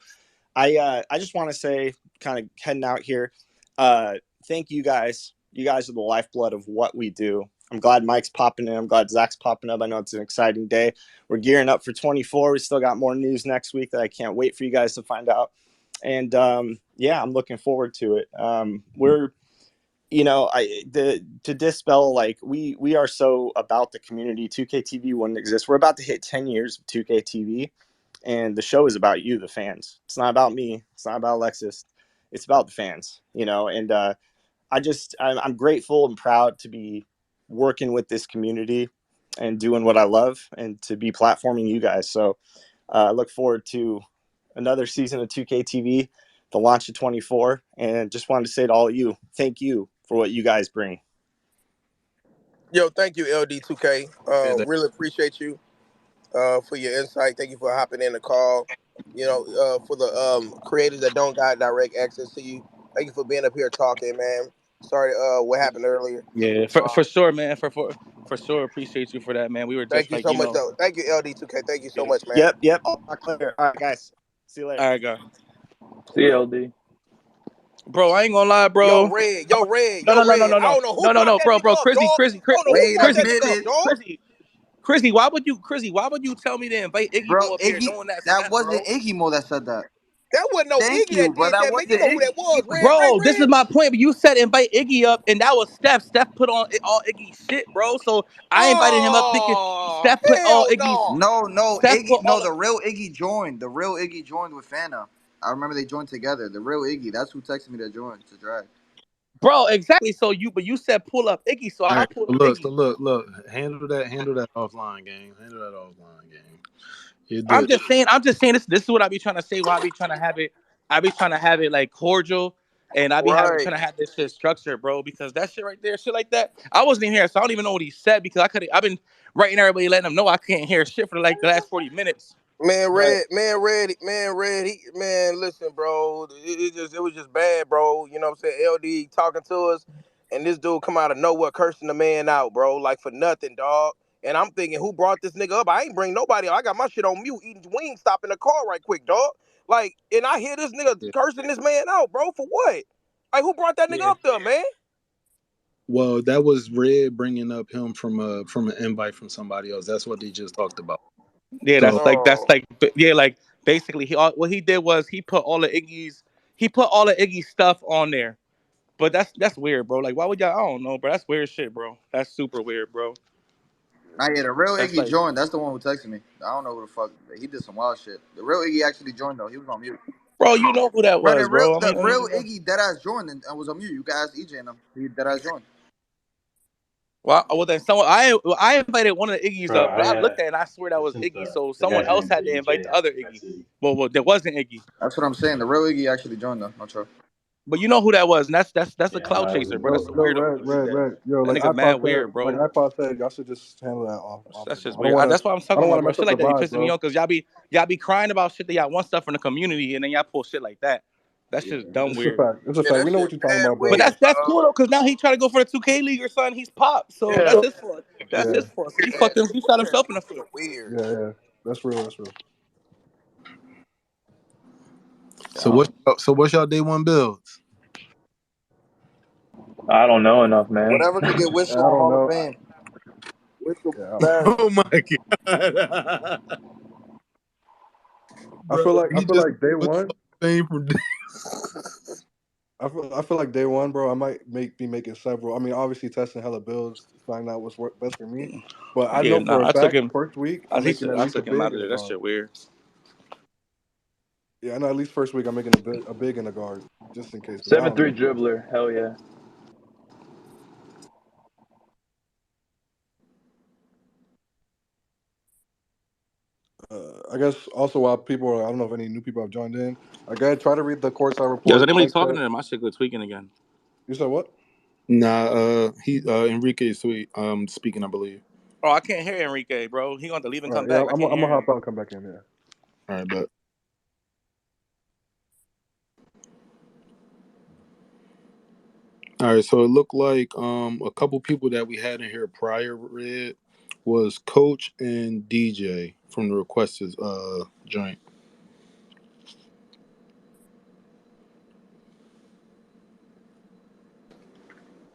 I just want to say, kind of heading out here, thank you guys. You guys are the lifeblood of what we do. I'm glad Mike's popping in. I'm glad Zach's popping up. I know it's an exciting day. We're gearing up for 24. We still got more news next week that I can't wait for you guys to find out. And yeah, I'm looking forward to it. We're to dispel, like we are so about the community. 2K TV wouldn't exist. We're about to hit 10 years of 2K TV, and the show is about you, the fans. It's not about me. It's not about Alexis. It's about the fans. And I'm grateful and proud to be working with this community and doing what I love, and to be platforming you guys. So I look forward to another season of 2K TV, the launch of 24, and just wanted to say to all of you, thank you for what you guys bring. Yo, thank you, LD2K. Yeah, that- Really appreciate you for your insight. Thank you for hopping in the call. For the creators that don't got direct access to you, thank you for being up here talking, man. Sorry, what happened earlier. yeah, for sure, man. For sure, appreciate you for that, man. We were Thank just you like so much, though. Thank you, LD2K. Thank you so yeah. much, man. Yep. All clear. All right, guys. See you later. All right, go. See you, LD. Bro, I ain't gonna lie, Yo, bro. Red, yo, Red, No, yo, no, no, no, Red. no, I no, don't know who no, no, brought no, that bro, nigga bro, up, dog. I don't know who Wait brought a that Chrissy, nigga up, minute, dog. Chrissy, why would you tell me to invite Iggy bro. Mo up here Iggy, knowing that that Steph, wasn't bro? Iggy Mo that said that. That wasn't no Thank Iggy you, that bro. did That that, man. You wasn't know who that Iggy. was, Red, right, Bro, this is Red? my point. But you said invite Iggy up, and that was Steph. Steph put on all Iggy's shit, bro. So I invited him up thinking Oh, Steph put all hell Iggy's no. No, Steph Iggy. put No, all. the real Iggy joined. The real Iggy joined with Fana. I remember they joined together. The real Iggy. That's who texted me to join to drag. Bro, exactly. So you said pull up Iggy, so All I right. pulled So up look. So Iggy. look. Handle that offline game. Handle that offline game. You I'm did. just saying. I'm just saying. This is what I be trying to say. Why I be trying to have it. I be trying to have it like cordial, and I be having Right. trying to have this shit structured, bro. Because that shit right there, shit like that. I wasn't even here, so I don't even know what he said because I could. I've been writing everybody, letting them know I can't hear shit for like the last 40 minutes. Man, But listen, bro. It was just bad, bro. You know what I'm saying? LD talking to us, and this dude come out of nowhere cursing the man out, bro, like for nothing, dog. And I'm thinking, who brought this nigga up? I ain't bring nobody up. I got my shit on mute, eating wings, stop in the car right quick, dog. Like, and I hear this nigga yeah, cursing this man out, bro, for what? Like, who brought that nigga yeah, up there, man? Well, that was Red bringing up him from an invite from somebody else. That's what they just talked about. yeah. So Oh, Yeah, like basically what he did was he put all the Iggy stuff on there. But that's weird, bro. Like, why would y'all? I don't know, bro. That's weird shit, bro. That's super weird, bro. Nah, yeah, the real That's Iggy like, joined. That's the one who texted me. I don't know who the fuck. He did some wild shit. The real Iggy actually joined though. He was on mute. bro, you know who that Bro, was, bro. I the mean, don't real even know. Iggy deadass joined and was on mute. You guys, EJ and them. He deadass joined. Well, then I invited one of the Iggy's Bro, up, but I I looked at it and I swear that I was sent Iggy. So the someone guy's else name had to to invite EJ the other and Iggy. Mexi. Well, there wasn't Iggy, That's what I'm saying. The real Iggy actually joined though. Not sure. but you know who that was, and that's a Yeah, I cloud know it was chaser, bro. That's a Yo, weirdo. red. Yo, That nigga mad weird, like bro. iPod said, y'all should just handle that off the That's just phone. weird. That's what I'm I talking don't want about, to bro. mess Shit up the like that be vibe, pissing me bro. off because y'all be crying about shit that y'all want stuff from the community, and then y'all pull shit like that. That's Yeah. just dumb It's a weird. fact. It's a yeah, fact. that We know shit what you're talking mad about, But bro. weird, that's dog. cool though, because now he trying to go for the 2K league or something. He's popped, so that's Yeah, Yo, his fault. That's yeah, his fault. So he man, fucked him. He shot himself in the shit foot. weird. yeah. That's real. That's real. so what's y'all day one builds? I don't know enough, man. Whatever could get I Whistle on don't Hall of know. Fame. Whistle Yeah, bad. Oh my god, bro! I He feel just like day went one. fame from. I feel like day one, bro. I might be making several. I mean, obviously testing hella builds, find out what's best for me. But I Yeah, know for nah, a fact, first week, I'm making at I least a took him out big of and there. That strong. shit weird. Yeah, I know. At least first week, I'm making a big in the guard just in case because I Seven don't three know. dribbler. Hell yeah. I guess also while I don't know if any new people have joined in. I gotta try to read the courtside Yo, is report. anybody Check talking that. to them? My shit go tweaking again. You said what? Nah, he Enrique is sweet. Speaking, I believe. Oh, I can't hear Enrique, bro. He going to leave and All come right, yeah, back. I can't I'm hear gonna hop him. out and come back in. Yeah. All right, but all right. So it looked like a couple people that we had in here prior read was Coach and DJ from the requesters joint.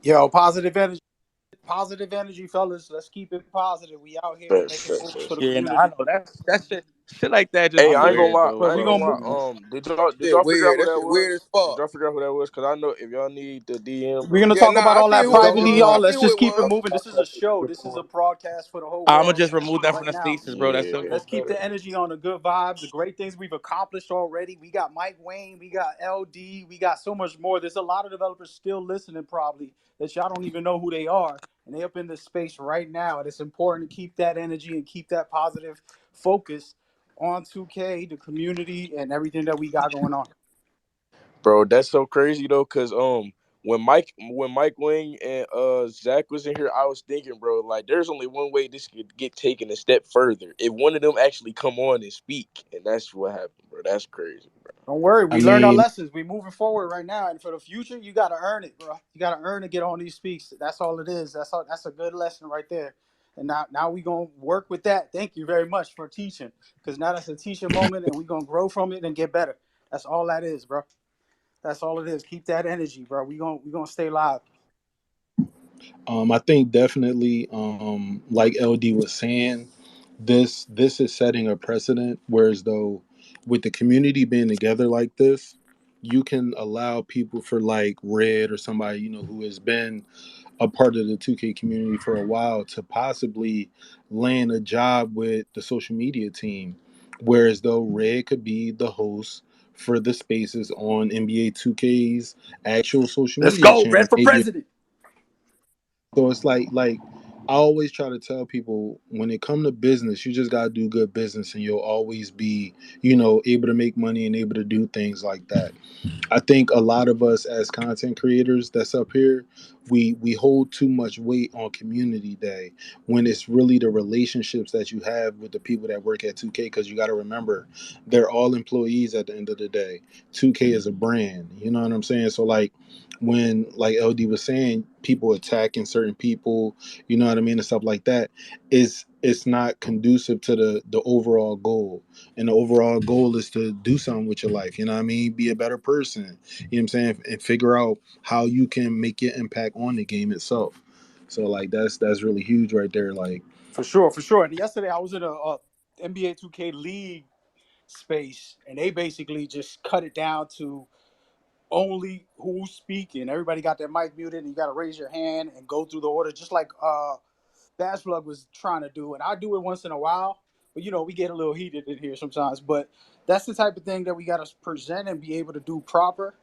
Yo, positive energy, fellas. Let's keep it positive. We out here Facts, making facts, moves for facts. the Yeah, no, I community. know that shit like that just Hey, be I ain't gonna weird, lie. bro. I But ain't we Fuck gonna gonna these lie. move. niggas. Did Shit y'all figure out weird. who That that shit weird was? as Did fuck. y'all figure out who that was? Cause I know if y'all need the DM, We're gonna Yeah, talk about nah, I all see that who it don't privately, was. I y'all. remove. see Let's who just it keep it was. moving. This is a show. This is a broadcast for the whole I'ma world just remove them from right the now. spaces, bro. That's Yeah. simple. Let's keep the energy on the good vibes, the great things we've accomplished already. We got Mike Wayne, we got LD, we got so much more. There's a lot of developers still listening, probably that y'all don't even know who they are, and they up in this space right now. And it's important to keep that energy and keep that positive focus on 2K, the community, and everything that we got going on. Bro, that's so crazy though, cause when Mike Wing and Zach was in here, I was thinking, bro, like there's only one way this could get taken a step further. If one of them actually come on and speak, and that's what happened, bro. That's crazy, bro. Don't worry, I we learned our mean, lessons. We moving forward right now, and for the future, you got to earn it, bro. You got to earn to get on these speaks. That's all it is. That's all. That's a good lesson right there. And now we gonna work with that. Thank you very much for teaching, because now that's a teaching moment, and we gonna grow from it and get better. That's all that is, bro. That's all it is. Keep that energy, bro. We gonna stay live. I think definitely, like LD was saying, this is setting a precedent. Whereas though, with the community being together like this, you can allow people for like Red or somebody who has been a part of the 2K community for a while to possibly land a job with the social media team. Whereas though Red could be the host for the spaces on NBA 2K's actual social Let's media go, channel, Red for maybe. president. So it's like I always try to tell people when it come to business, you just gotta do good business, and you'll always be, able to make money and able to do things like that. I think a lot of us as content creators that's up here, we hold too much weight on community day when it's really the relationships that you have with the people that work at 2K, because you got to remember they're all employees at the end of the day. 2K is a brand, you know what I'm saying? So like when like LD was saying, people attacking certain people, you know what I mean, and stuff like that, it's not conducive to the overall goal. And the overall goal is to do something with your life, you know what I mean, be a better person, you know what I'm saying, and figure out how you can make your impact on the game itself. So like that's really huge right there. Like, For sure, for sure. And yesterday I was in a NBA 2K League space, and they basically just cut it down to only who's speaking. Everybody got their mic muted, and you got to raise your hand and go through the order, just like Bass Plug was trying to do. And I do it once in a while, but we get a little heated in here sometimes. But that's the type of thing that we got to present and be able to do proper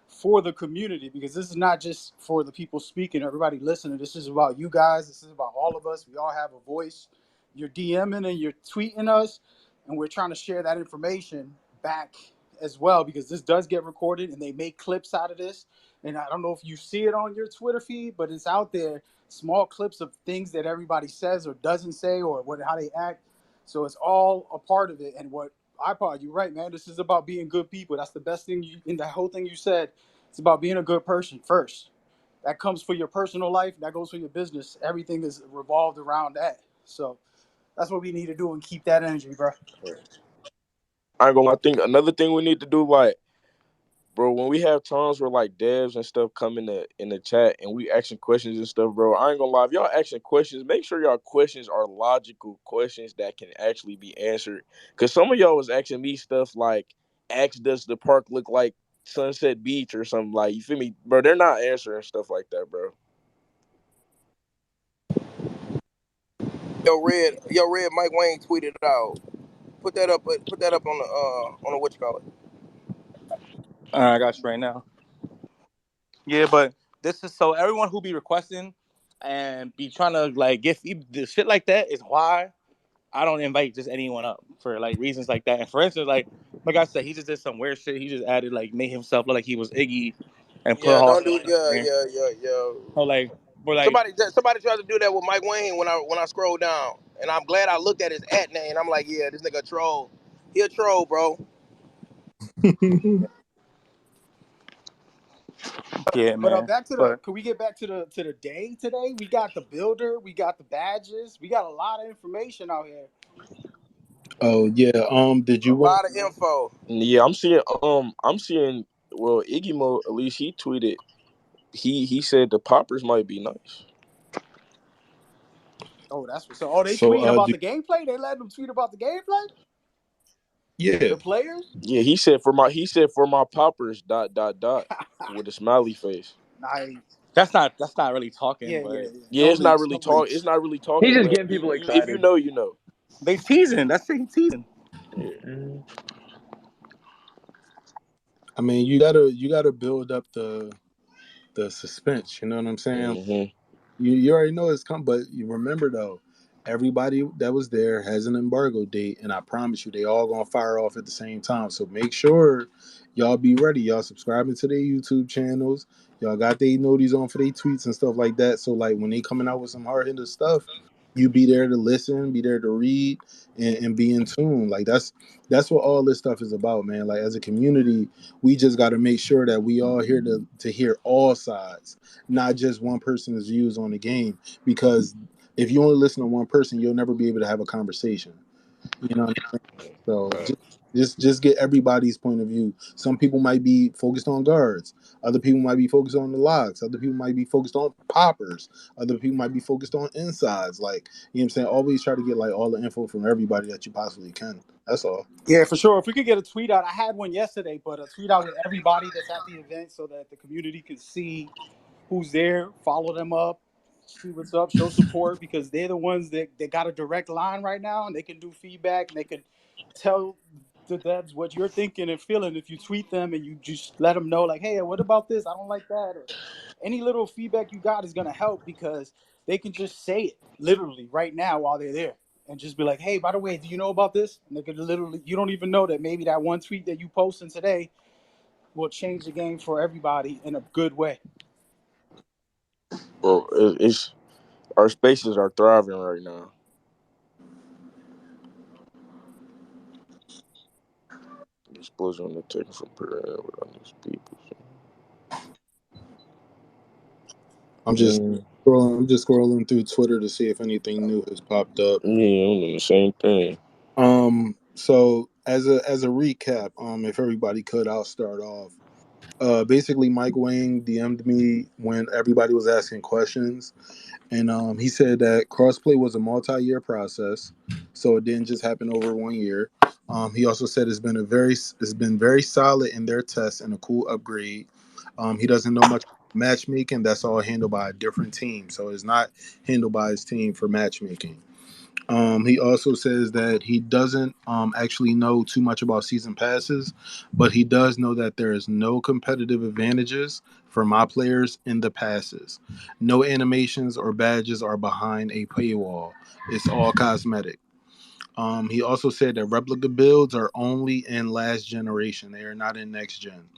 for the community, because this is not just for the people speaking, everybody listening. This is about you guys. This is about all of us. We all have a voice. You're DMing and you're tweeting us, and we're trying to share that information back as well, because this does get recorded and they make clips out of this. And I don't know if you see it on your Twitter feed, but it's out there, small clips of things that everybody says or doesn't say, or how they act. So it's all a part of it. And what iPod, you're right, man. This is about being good people. That's the best thing in the whole thing you said. It's about being a good person first. That comes for your personal life. That goes for your business. Everything is revolved around that. So that's what we need to do and keep that energy, bro. I ain't gonna lie. I think another thing we need to do, like, bro, when we have times where like devs and stuff come in the chat and we asking questions and stuff, bro, I ain't gonna lie. If y'all asking questions, make sure y'all questions are logical questions that can actually be answered. Cause some of y'all was asking me stuff like, "Ask does the park look like Sunset Beach or something?" Like, you feel me, bro? They're not answering stuff like that, bro. Yo, Red. Mike Wayne tweeted out. Put that up. Put that up on the what you call it. I got you right now. Yeah, but this is so everyone who be requesting and be trying to like get the shit like that is why I don't invite just anyone up for like reasons like that. And for instance, like I said, he just did some weird shit. He just added like made himself look like he was Iggy and put Yeah, all don't this do. shit in Yeah, there. yeah, yeah, yeah. So like we're like Somebody tried to do that with Mike Wayne when I scrolled down, and I'm glad I looked at his at name. I'm like, yeah, this nigga a troll. He a troll, bro. yeah, But man. back to the. But Could we get back to the day today? We got the builder. We got the badges. We got a lot of information out here. Oh yeah. Did A you want? lot of info. Yeah, I'm seeing. Well, Iggy Mo, at least he tweeted. He said the poppers might be nice. Oh, that's what. So, oh, they So tweeting about do, the gameplay. They letting them tweet about the gameplay. yeah. The players. Yeah, he said for my poppers with a smiley face. Nice. that's not really talking, Yeah, yeah, but yeah. Yeah, No it's not leaks. really No talk. It's leaks. not really He's talking, just but getting people if you excited. know, you know. they teasing. That's they teasing. Yeah. Mhm. I mean, you gotta build up the suspense. You know what I'm saying? Hmm. You already know it's coming, but you remember though, everybody that was there has an embargo date, and I promise you, they all gonna fire off at the same time. So make sure y'all be ready. Y'all subscribing to their YouTube channels. Y'all got their noties on for their tweets and stuff like that. So like when they coming out with some hard hitting stuff, you be there to listen, be there to read, and be in tune. Like that's what all this stuff is about, man. Like as a community, we just got to make sure that we all here to hear all sides, not just one person's views on the game. Because if you only listen to one person, you'll never be able to have a conversation. You know what I'm saying? So just get everybody's point of view. Some people might be focused on guards. Other people might be focused on the locks. Other people might be focused on poppers. Other people might be focused on insides. Like, you know what I'm saying? Always try to get like all the info from everybody that you possibly can. That's all. Yeah, for sure. If we could get a tweet out, I had one yesterday, but a tweet out with everybody that's at the event so that the community can see who's there, follow them up, see what's up, show support because they're the ones that got a direct line right now and they can do feedback and they can tell the devs what you're thinking and feeling if you tweet them and you just let them know like, hey, what about this? I don't like that. Or any little feedback you got is gonna help because they can just say it literally right now while they're there and just be like, hey, by the way, do you know about this? And they could literally, you don't even know that maybe that one tweet that you posting today will change the game for everybody in a good way. Well, it's our spaces are thriving right now. Explosion on the taking from prayer with these people. I'm just Mm. I'm just scrolling through Twitter to see if anything new has popped up. Yeah, I'm doing the same thing. So as a recap, if everybody could, I'll start off. Basically, Mike Wang DM'd me when everybody was asking questions, and he said that crossplay was a multi-year process, so it didn't just happen over 1 year. He also said it's been very solid in their tests and a cool upgrade. He doesn't know much matchmaking. That's all handled by a different team, so it's not handled by his team for matchmaking. He also says that he doesn't actually know too much about season passes, but he does know that there is no competitive advantages for my players in the passes. No animations or badges are behind a paywall. It's all cosmetic. He also said that replica builds are only in last generation. They are not in next gen.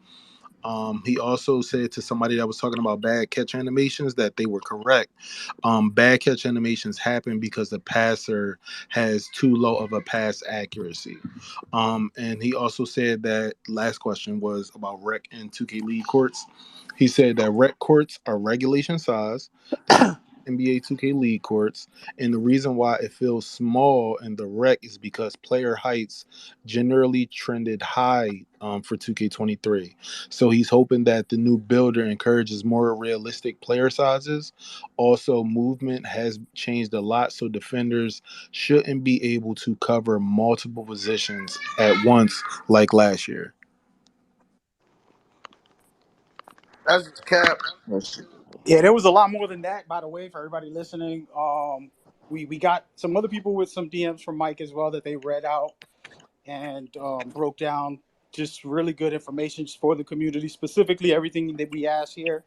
He also said to somebody that was talking about bad catch animations that they were correct. Bad catch animations happen because the passer has too low of a pass accuracy. And he also said that last question was about rec and 2K league courts. He said that rec courts are regulation size. They're not NBA 2K league courts, and the reason why it feels small in the rec is because player heights generally trended high for 2K23. So he's hoping that the new builder encourages more realistic player sizes. Also, movement has changed a lot, so defenders shouldn't be able to cover multiple positions at once like last year. That's just cap. That's, Yeah, there was a lot more than that, by the way, for everybody listening. We got some other people with some DMs from Mike as well that they read out and broke down. just really good information for the community, specifically everything that we asked here.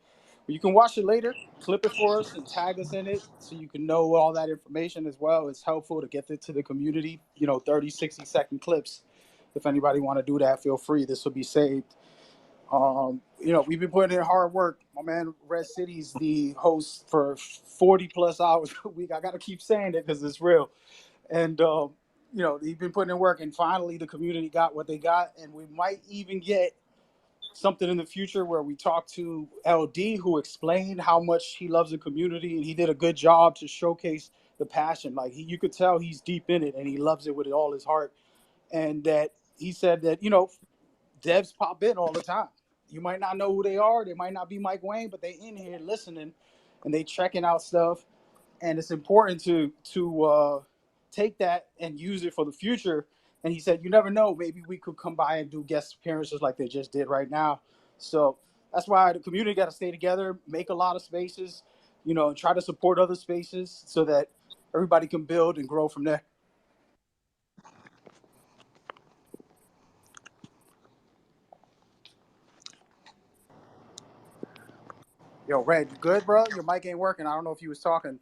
You can watch it later, clip it for us, and tag us in it so you can know all that information as well. It's helpful to get it to the community, 30, 60-second clips. If anybody want to do that, feel free. This will be saved. We've been putting in hard work. My man Red City's the host for 40 plus hours a week. I got to keep saying it because it's real. And, he's been putting in work, and finally the community got what they got. And we might even get something in the future where we talk to LD, who explained how much he loves the community, and he did a good job to showcase the passion. Like you could tell he's deep in it and he loves it with all his heart. And that he said that, devs pop in all the time. You might not know who they are. They might not be Mike Wayne, but they in here listening and they checking out stuff. And it's important to take that and use it for the future. And he said, you never know. Maybe we could come by and do guest appearances like they just did right now. So that's why the community got to stay together, make a lot of spaces, and try to support other spaces so that everybody can build and grow from there. Yo, Red, you good, bro? Your mic ain't working. I don't know if you was talking.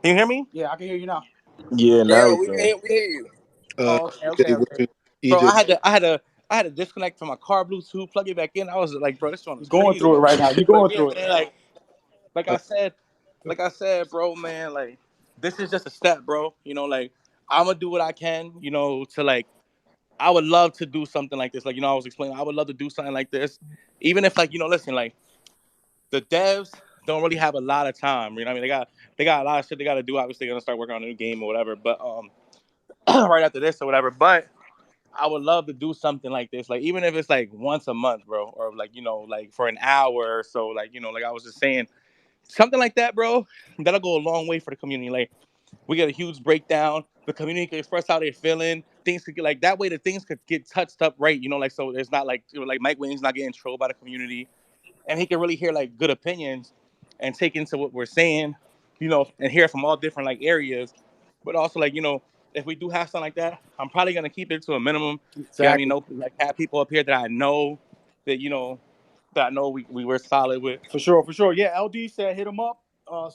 Can you hear me? Yeah, I can hear you now. Yeah, Yeah, now we can. we hear you. Oh, okay, okay, EJ, okay. Bro, EJ, I had to disconnect from my car Bluetooth, plug it back in. I was like, bro, this one You're is going through crazy. it right now. You're But going yeah, through it. man, like uh, I said, bro, man, like this is just a step, bro. Like I'm gonna do what I can, to like I would love to do something like this. Like, I was explaining, I would love to do something like this. Even if like, listen, like the devs don't really have a lot of time. You know what I mean? They got a lot of shit they gotta do. Obviously they're gonna start working on a new game or whatever. But right after this or whatever. But I would love to do something like this. Like even if it's like once a month, bro, or like, like for an hour or so, like, like I was just saying, something like that, bro, that'll go a long way for the community. Like we get a huge breakdown. The community can express how they're feeling. Things could get like that way. The things could get touched up right. Like so. There's not like like Mike Wayne's not getting trolled by the community, and he can really hear like good opinions and take into what we're saying, and hear from all different like areas. But also like if we do have something like that, I'm probably gonna keep it to a minimum. You know what I mean? Exactly. No, like have people up here that I know that we were solid with. For sure, for sure. Yeah, LD said hit him up.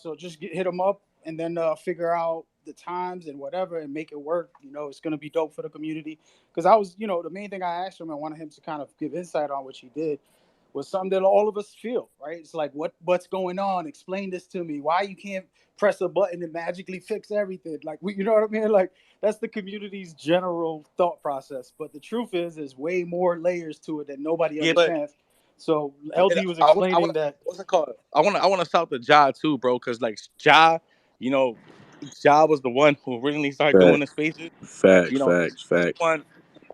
So just hit him up and then figure out the times and whatever and make it work. It's going to be dope for the community. Because I was, the main thing I asked him, I wanted him to kind of give insight on what he did was something that all of us feel, right? It's like, what's going on? Explain this to me. Why you can't press a button and magically fix everything? Like, you know what I mean? Like, that's the community's general thought process. But the truth is, there's way more layers to it that nobody Yeah, but understands. So LD was I want explaining that. what's it called? I want to shout the Ja too, bro, because like Ja, you know, Ja was the one who originally started doing the Facts, spaces. facts, facts, He's the facts. one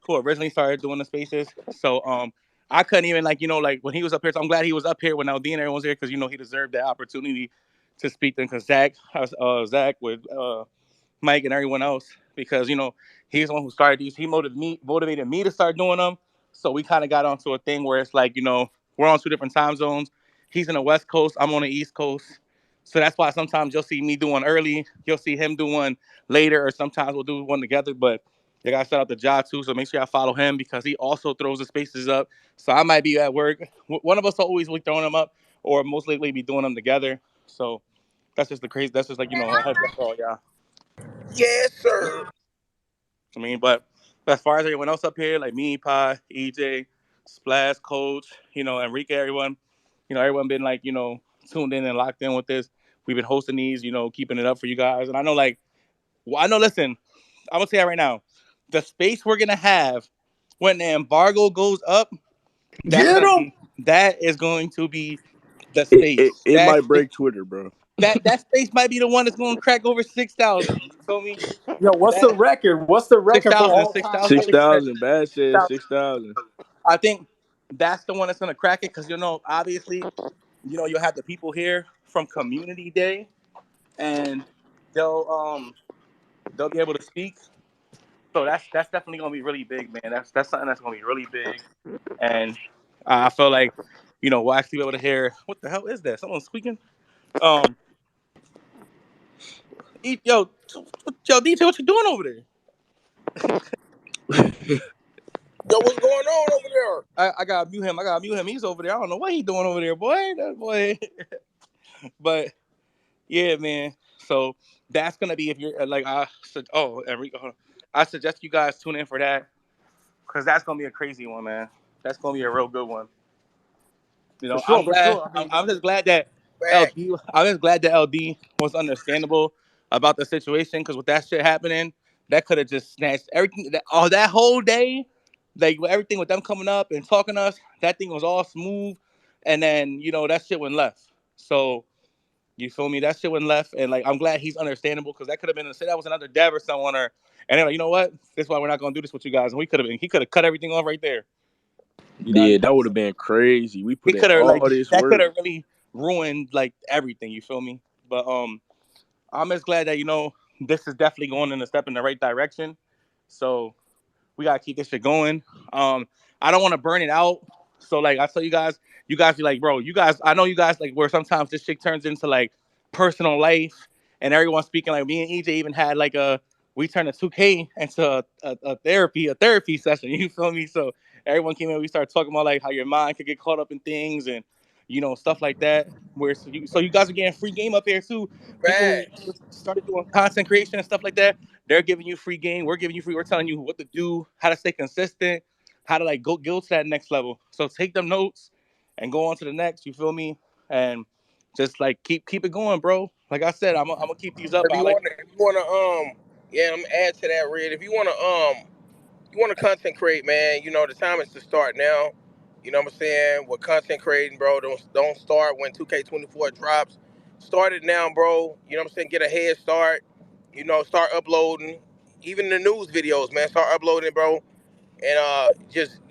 who originally started doing the spaces. So I couldn't even like like when he was up here. So I'm glad he was up here when Aldine and everyone was here because he deserved that opportunity to speak to because Zach with Mike and everyone else because he's the one who started these. He motivated me to start doing them. So we kind of got onto a thing where it's like we're on two different time zones. He's in the West Coast. I'm on the East Coast. So that's why sometimes you'll see me doing early. You'll see him doing later, or sometimes we'll do one together. But you gotta shout out to Ja too. So make sure y'all follow him because he also throws the spaces up. So I might be at work. One of us will always be throwing them up, or most likely be doing them together. So that's just the crazy. That's just like a heads up for all y'all. Yes, sir. I mean, but as far as everyone else up here, like me, Pa, EJ, Splash, Coach, Enrique, everyone, everyone been like, tuned in and locked in with this. We've been hosting these, keeping it up for you guys. And I know, like, well, I know, listen, I'm going to say it right now. The space we're going to have when the embargo goes up, Get him. that is going to be the It, it space. it might break Twitter, bro. That space might be the one that's going to crack over 6,000. You feel me? Yo, what's the That record? What's the record for 6,000, all six time thousand Six spaces. spaces? thousand. Bad said 6,000. I think that's the one that's gonna crack it because obviously, you'll have the people here from Community Day, and they'll um they'll be able to speak. So that's definitely gonna be really big, man. That's something that's gonna be really big, and I feel like we'll actually be able to hear what the hell is that? Someone squeaking? Um, yo, DJ, what you doing over there? Yo, what's going on over there? I gotta mute him. I gotta mute him. He's over there. I don't know what he doing over there, boy. That boy. But yeah, man. So that's gonna be if you're like Enrico. I suggest you guys tune in for that because that's gonna be a crazy one, man. That's gonna be a real good one. You For know, sure, for sure. I mean, I'm just glad that Facts. LD. I'm just glad that LD was understandable about the situation because with that shit happening, that could have just snatched everything. That whole day, like with everything with them coming up and talking to us, that thing was all smooth, and then that shit went left. So you feel me? That shit went left, and like I'm glad he's understandable because that could have been say that was another Dev or someone and they're like, you know what? This is why we're not gonna do this with you guys. And he could have cut everything off right there. You know what I Yeah, mean? that would have been crazy. We He put in could have all like this that could work. have really ruined like everything. You feel me? But I'm just glad that this is definitely going in a step in the right direction. So we gotta keep this shit going. I don't want to burn it out. So like I tell you guys be like, bro, you guys. I know you guys like where sometimes this shit turns into like personal life, and everyone's speaking like me and EJ even had like we turned a 2K into a therapy session. You feel me? So everyone came in, we started talking about like how your mind could get caught up in things and stuff like that. Where so you guys are getting free game up here too. People Facts. who started doing content creation and stuff like that, they're giving you free game. We're giving you free. We're telling you what to do, how to stay consistent, how to like go to that next level. So take them notes and go on to the next. You feel me? And just like keep it going, bro. Like I said, I'm gonna keep these up. If I you like. want to, yeah, I'm gonna add to that, Red. If you want to content create, man, the time is to start now. You know what I'm saying? With content creating, bro, don't start when 2K24 drops. Start it now, bro. You know what I'm saying? Get a head start. Start uploading. Even the news videos, man. Start uploading, bro. And just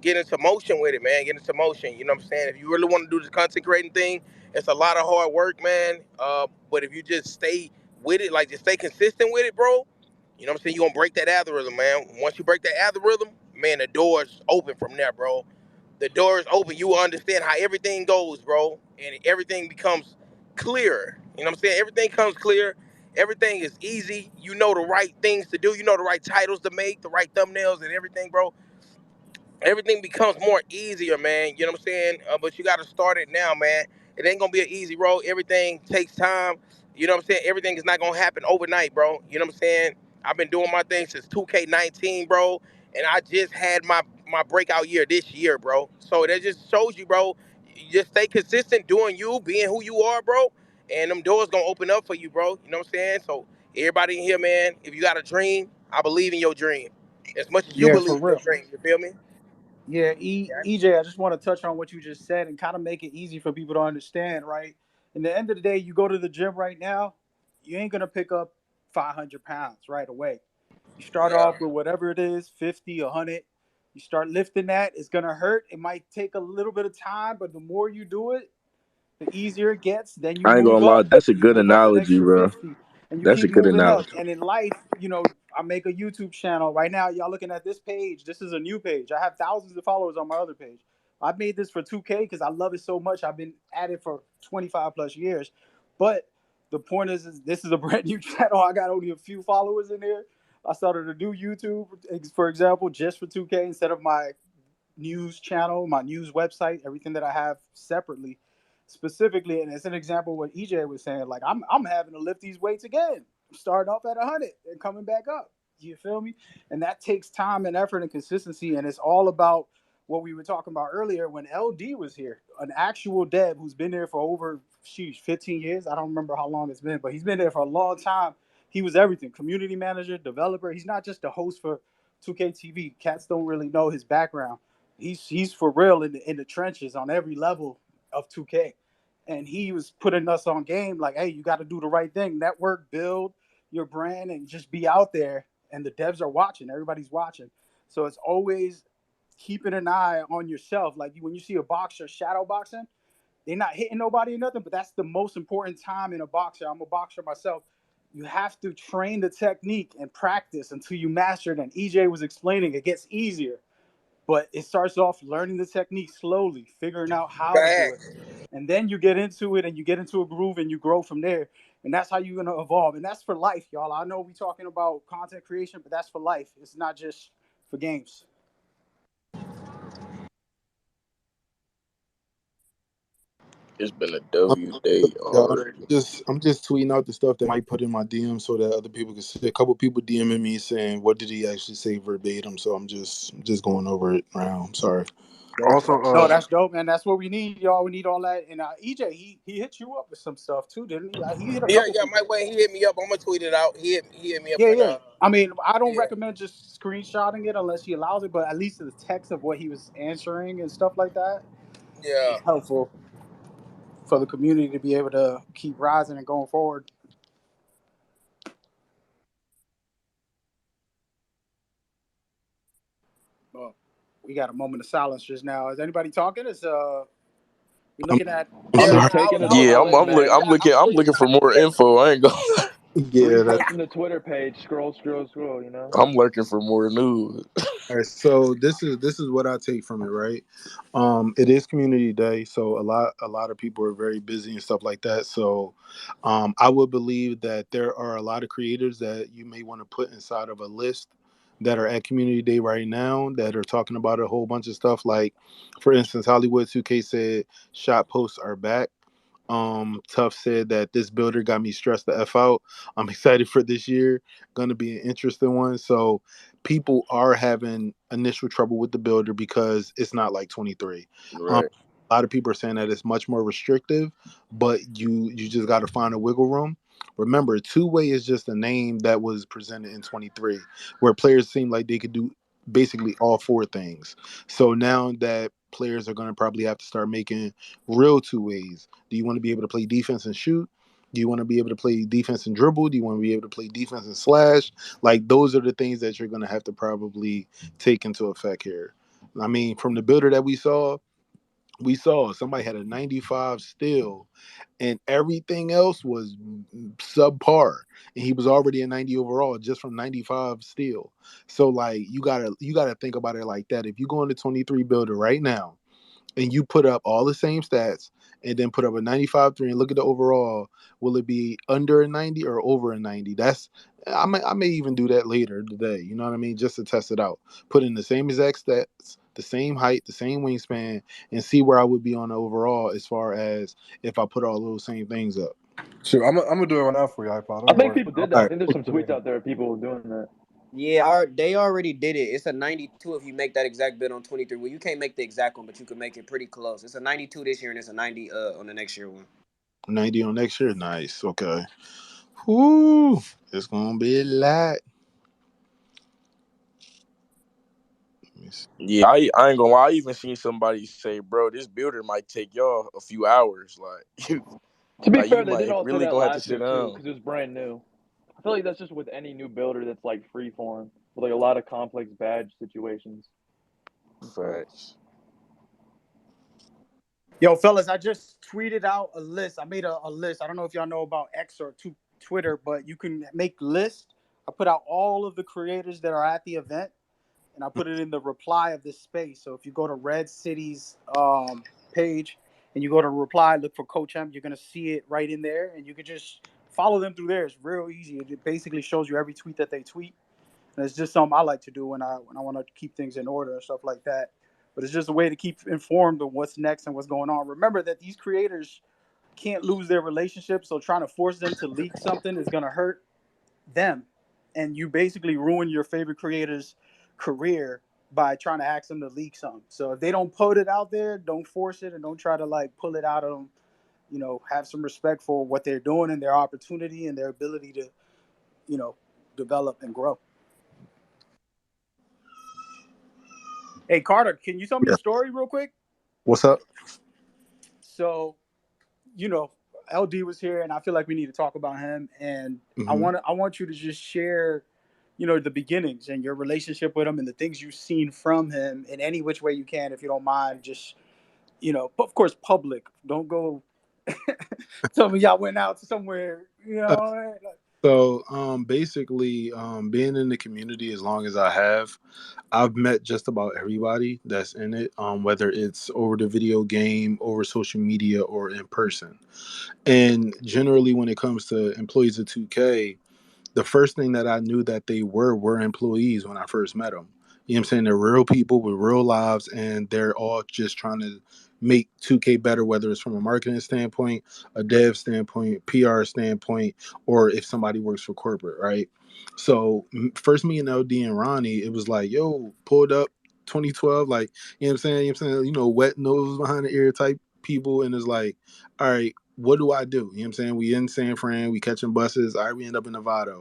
get into motion with it, man. Get into motion. You know what I'm saying? If you really want to do this content creating thing, it's a lot of hard work, man. But if you just stay with it, like just stay consistent with it, bro. You know what I'm saying? You're gonna break that algorithm, man. Once you break that algorithm, man, the door's open from there, bro. The door is open. You will understand how everything goes, bro. And everything becomes clearer. You know what I'm saying? Everything comes clear. Everything is easy. You know the right things to do. You know the right titles to make, the right thumbnails and everything, bro. Everything becomes more easier, man. You know what I'm saying? But you got to start it now, man. It ain't gonna be an easy road. Everything takes time. You know what I'm saying? Everything is not gonna happen overnight, bro. You know what I'm saying? I've been doing my thing since 2K19, bro, and I just had my breakout year this year, bro. So that just shows you, bro. You just stay consistent, doing you, being who you are, bro, and them doors gonna open up for you, bro. You know what I'm saying? So everybody in here, man, if you got a dream, I believe in your dream as much as you yeah, for believe in your real. dream. You feel me? Yeah, Yeah. EJ, I just want to touch on what you just said and kind of make it easy for people to understand, right? In the end of the day, you go to the gym right now, you ain't gonna pick up 500 pounds right away. You start Yeah. off with whatever it is, 50, 100. You start lifting that, it's gonna hurt. It might take a little bit of time, but the more you do it, the easier it gets. Then you I ain't move gonna lie, up. that's a You good move up an analogy, extra bro. 50 and you That's a keep good moving up. analogy. And in life, I make a YouTube channel. Right now, y'all looking at this page. This is a new page. I have thousands of followers on my other page. I made this for 2K because I love it so much. I've been at it for 25 plus years. But the point is this is a brand new channel. I got only a few followers in there. I started a new YouTube, for example, just for 2K instead of my news channel, my news website, everything that I have separately, specifically. And as an example, what EJ was saying, like I'm having to lift these weights again, starting off at 100 and coming back up. You feel me? And that takes time and effort and consistency. And it's all about what we were talking about earlier when LD was here, an actual Deb who's been there for over 15 years. I don't remember how long it's been, but he's been there for a long time. He was everything, community manager, developer. He's not just a host for 2K TV. Cats don't really know his background. He's for real in the trenches on every level of 2K, and he was putting us on game like, hey, you got to do the right thing, network, build your brand, and just be out there. And the devs are watching, everybody's watching, so it's always keeping an eye on yourself. Like when you see a boxer shadow boxing, they're not hitting nobody or nothing, but that's the most important time in a boxer. I'm a boxer myself. You have to train the technique and practice until you master it. And EJ was explaining it gets easier, but it starts off learning the technique slowly, figuring out how to do it. Facts. And then you get into it and you get into a groove and you grow from there. And that's how you're going to evolve. And that's for life, y'all. I know we're talking about content creation, but that's for life. It's not just for games. It's been a I'm, W day y'all, already. I'm just tweeting out the stuff that Mike put in my DM so that other people can see. A couple people DMing me saying, "What did he actually say verbatim?" So I'm just going over it now. I'm sorry. Also, No, that's dope, man. That's what we need, y'all. We need all that. And EJ, he hit you up with some stuff too, didn't he? He hit a Yeah, couple yeah, people. Mike Wayne, he hit me up. I'm gonna tweet it out. He hit me up Yeah, and yeah. I mean, I don't yeah, recommend just screenshotting it unless he allows it, but at least the text of what he was answering and stuff like that yeah. is helpful for the community to be able to keep rising and going forward. Well, we got a moment of silence just now. Is anybody talking? Is we I'm, looking at? I'm I'm Yeah, just sorry. I taking was it I was Yeah, all I'm in, I'm look man. I'm looking I'm looking for more info. I ain't going. Yeah, that. Refreshing the Twitter page, scroll, you know? I'm looking for more news. All right, so this is what I take from it, right? It is community day, so a lot of people are very busy and stuff like that. So, I would believe that there are a lot of creators that you may want to put inside of a list that are at community day right now that are talking about a whole bunch of stuff. Like, for instance, Hollywood 2K said shot posts are back. Tough said that this builder got me stressed the f out. I'm excited for this year. Going to be an interesting one. So people are having initial trouble with the builder because it's not like 23. Um, Right. a lot of people are saying that it's much more restrictive, but you just got to find a wiggle room. Remember, two-way is just a name that was presented in 23, where players seem like they could do basically all four things. So now that players are going to probably have to start making real two ways. Do you want to be able to play defense and shoot? Do you want to be able to play defense and dribble? Do you want to be able to play defense and slash? Like those are the things that you're going to have to probably take into effect here. I mean, from the builder that we saw somebody had a 95 still, and everything else was subpar, and he was already a 90 overall just from 95 still. So like you gotta think about it like that. If you go into 23 builder right now and you put up all the same stats and then put up a 95 3 and look at the overall, will it be under a 90 or over a 90? I may even do that later today, you know what I mean, just to test it out. Put in the same exact stats, the same height, the same wingspan, and see where I would be on the overall as far as if I put all those same things up. sure, I'm gonna do it right now for you, iPod. Don't I even think worry. people did that. All I right. think there's some tweets out there of people doing that. Yeah, they already did it. It's a 92 if you make that exact bid on 23. Well, you can't make the exact one, but you can make it pretty close. It's a 92 this year and it's a 90 on the next year one. 90 on next year, nice. Okay. Whoo, it's gonna be a lot. Let me see. Yeah, I ain't gonna lie. I even seen somebody say, "Bro, this builder might take y'all a few hours. Like you, To be like you fair, they did might all say really that gonna have to last sit year too, down." because it was brand new. I feel like that's just with any new builder that's like free form, with like a lot of complex badge situations. So Facts. Yo, fellas, I just tweeted out a list. I made a list. I don't know if y'all know about X or Twitter, but you can make lists. I put out all of the creators that are at the event, and I put it in the reply of this space. So if you go to Red City's page and you go to reply, look for Coach M, you're gonna see it right in there, and you can just follow them through there. It's real easy. It basically shows you every tweet that they tweet. And it's just something I like to do when I want to keep things in order and stuff like that. But it's just a way to keep informed of what's next and what's going on. Remember that these creators can't lose their relationship, so trying to force them to leak something is gonna hurt them, and you basically ruin your favorite creator's career by trying to ask them to leak something. So if they don't put it out there, don't force it, and don't try to like pull it out of them. You know, have some respect for what they're doing and their opportunity and their ability to, you know, develop and grow. Hey Carter, can you tell me Yeah. a story real quick? What's up? So, you know, LD was here, and I feel like we need to talk about him. And Hmm. I want you to just share, you know, the beginnings and your relationship with him and the things you've seen from him in any which way you can, if you don't mind. Just, you know, of course, public. Don't go. Tell me y'all went out to somewhere, you know. So basically, being in the community as long as I have, I've met just about everybody that's in it, whether it's over the video game, over social media, or in person. And generally, when it comes to employees of 2K, the first thing that I knew that they were employees when I first met them. You know what I'm saying? They're real people with real lives, and they're all just trying to make 2K better, whether it's from a marketing standpoint, a dev standpoint, PR standpoint, or if somebody works for corporate, right? So first me and LD and Ronnie, it was like, yo, pulled up 2012, like, you know what I'm saying? You know what I'm saying? You know, wet nose behind the ear type people, and it's like, all right, what do I do? You know what I'm saying? We in San Fran, we catching buses, all right, we end up in Nevada.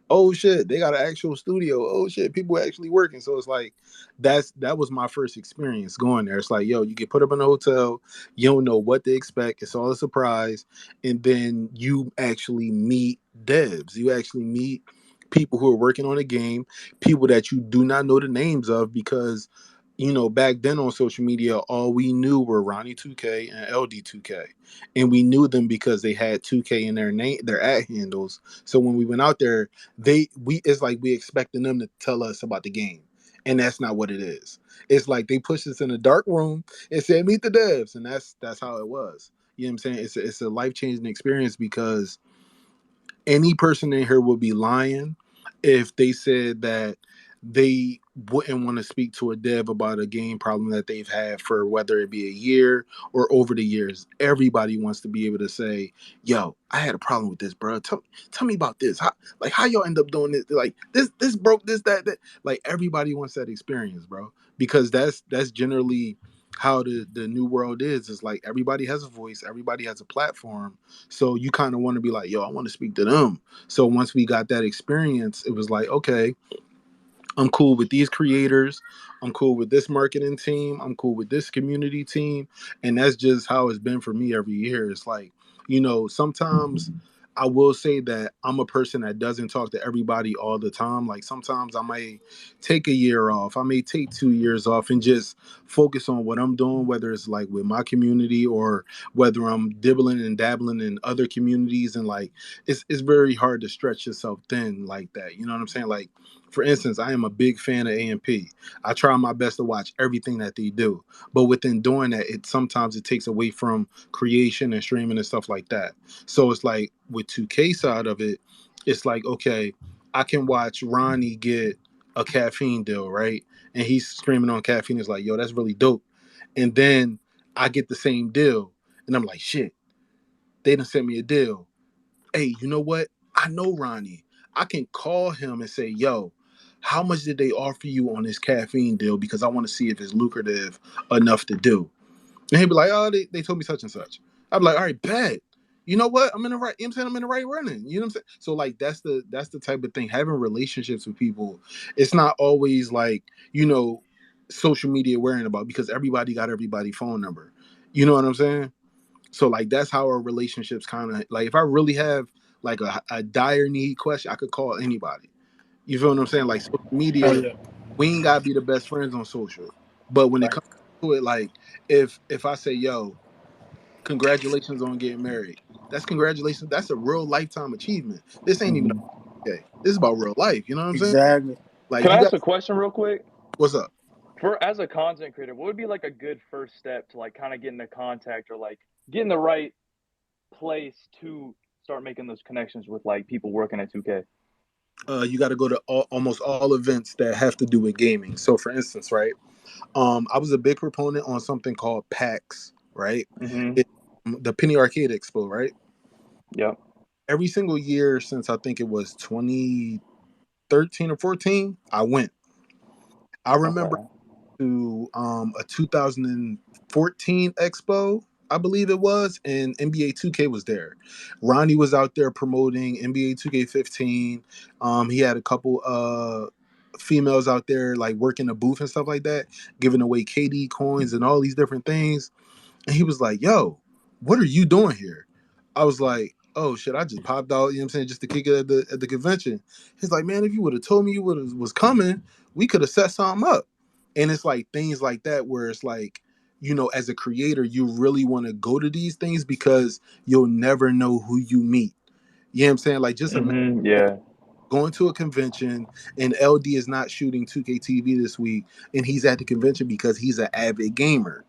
Oh shit, they got an actual studio. Oh shit, people actually working. So it's like that was my first experience going there. It's like, yo, you get put up in a hotel, you don't know what to expect. It's all a surprise, and then you actually meet devs. You actually meet people who are working on a game, people that you do not know the names of because back then on social media, all we knew were Ronnie 2K and LD 2K, and we knew them because they had 2K in their name, their ad handles. So when we went out there, it's like we expecting them to tell us about the game, and that's not what it is. It's like they pushed us in a dark room and said, "Meet the devs," and that's how it was. You know what I'm saying? It's a life changing experience because any person in here would be lying if they said that they wouldn't want to speak to a dev about a game problem that they've had for whether it be a year or over the years. Everybody wants to be able to say, yo, I had a problem with this, bro. Tell me about this. How y'all end up doing this? Like this broke this, that. Like everybody wants that experience, bro. Because that's generally how the new world is. It's like everybody has a voice, everybody has a platform, so you kind of want to be like, yo, I want to speak to them. So once we got that experience, it was like, okay, I'm cool with these creators. I'm cool with this marketing team. I'm cool with this community team. And that's just how it's been for me every year. It's like, sometimes I will say that I'm a person that doesn't talk to everybody all the time. Like sometimes I might take a year off. I may take 2 years off and just focus on what I'm doing, whether it's like with my community or whether I'm dibbling and dabbling in other communities. And like, it's very hard to stretch yourself thin like that. You know what I'm saying? Like, for instance, I am a big fan of AMP. I try my best to watch everything that they do, but within doing that, it sometimes it takes away from creation and streaming and stuff like that. So it's like with 2K side of it, it's like, okay, I can watch Ronnie get a caffeine deal, right? And he's screaming on caffeine. It's like, yo, that's really dope. And then I get the same deal, and I'm like, shit, they done sent me a deal. Hey, you know what? I know Ronnie. I can call him and say, yo, how much did they offer you on this caffeine deal? Because I want to see if it's lucrative enough to do. And he'd be like, oh, they told me such and such. I'd be like, all right, bet. You know what? I'm in the right, you know what I'm saying? I'm in the right running. You know what I'm saying? So like that's the type of thing. Having relationships with people, it's not always like, social media worrying about because everybody got everybody's phone number. You know what I'm saying? So like that's how our relationships kind of like if I really have like a dire need question, I could call anybody. You feel what I'm saying? Like social Oh media, yeah, we ain't gotta be the best friends on social. But when it right. comes to it, like if I say, yo, congratulations on getting married, that's congratulations, that's a real lifetime achievement. This ain't even Mhm. okay. This is about real life, you know what I'm saying? Exactly. Like Can you I got ask a question real quick? what's up? For as a content creator, what would be like a good first step to like kind of get into contact or like get in the right place to start making those connections with like people working at 2K? You got to go to almost all events that have to do with gaming. So, for instance, right, I was a big proponent on something called PAX, right? Mm-hmm. It, the Penny Arcade Expo, right? Yep. Every single year since I think it was 2013 or 14, I went. I remember Okay. to a 2014 Expo, I believe it was, and NBA 2K was there. Ronnie was out there promoting NBA 2K15. He had a couple females out there like working the booth and stuff like that, giving away KD coins and all these different things. And he was like, yo, what are you doing here? I was like, oh shit, I just popped out, you know what I'm saying, just to kick it at the convention. He's like, man, if you would have told me you would was coming, we could have set something up. And it's like things like that where it's like, as a creator, you really want to go to these things because you'll never know who you meet. You know what I'm saying? Like just imagine Mm-hmm. Yeah. going to a convention and LD is not shooting 2K TV this week and he's at the convention because he's an avid gamer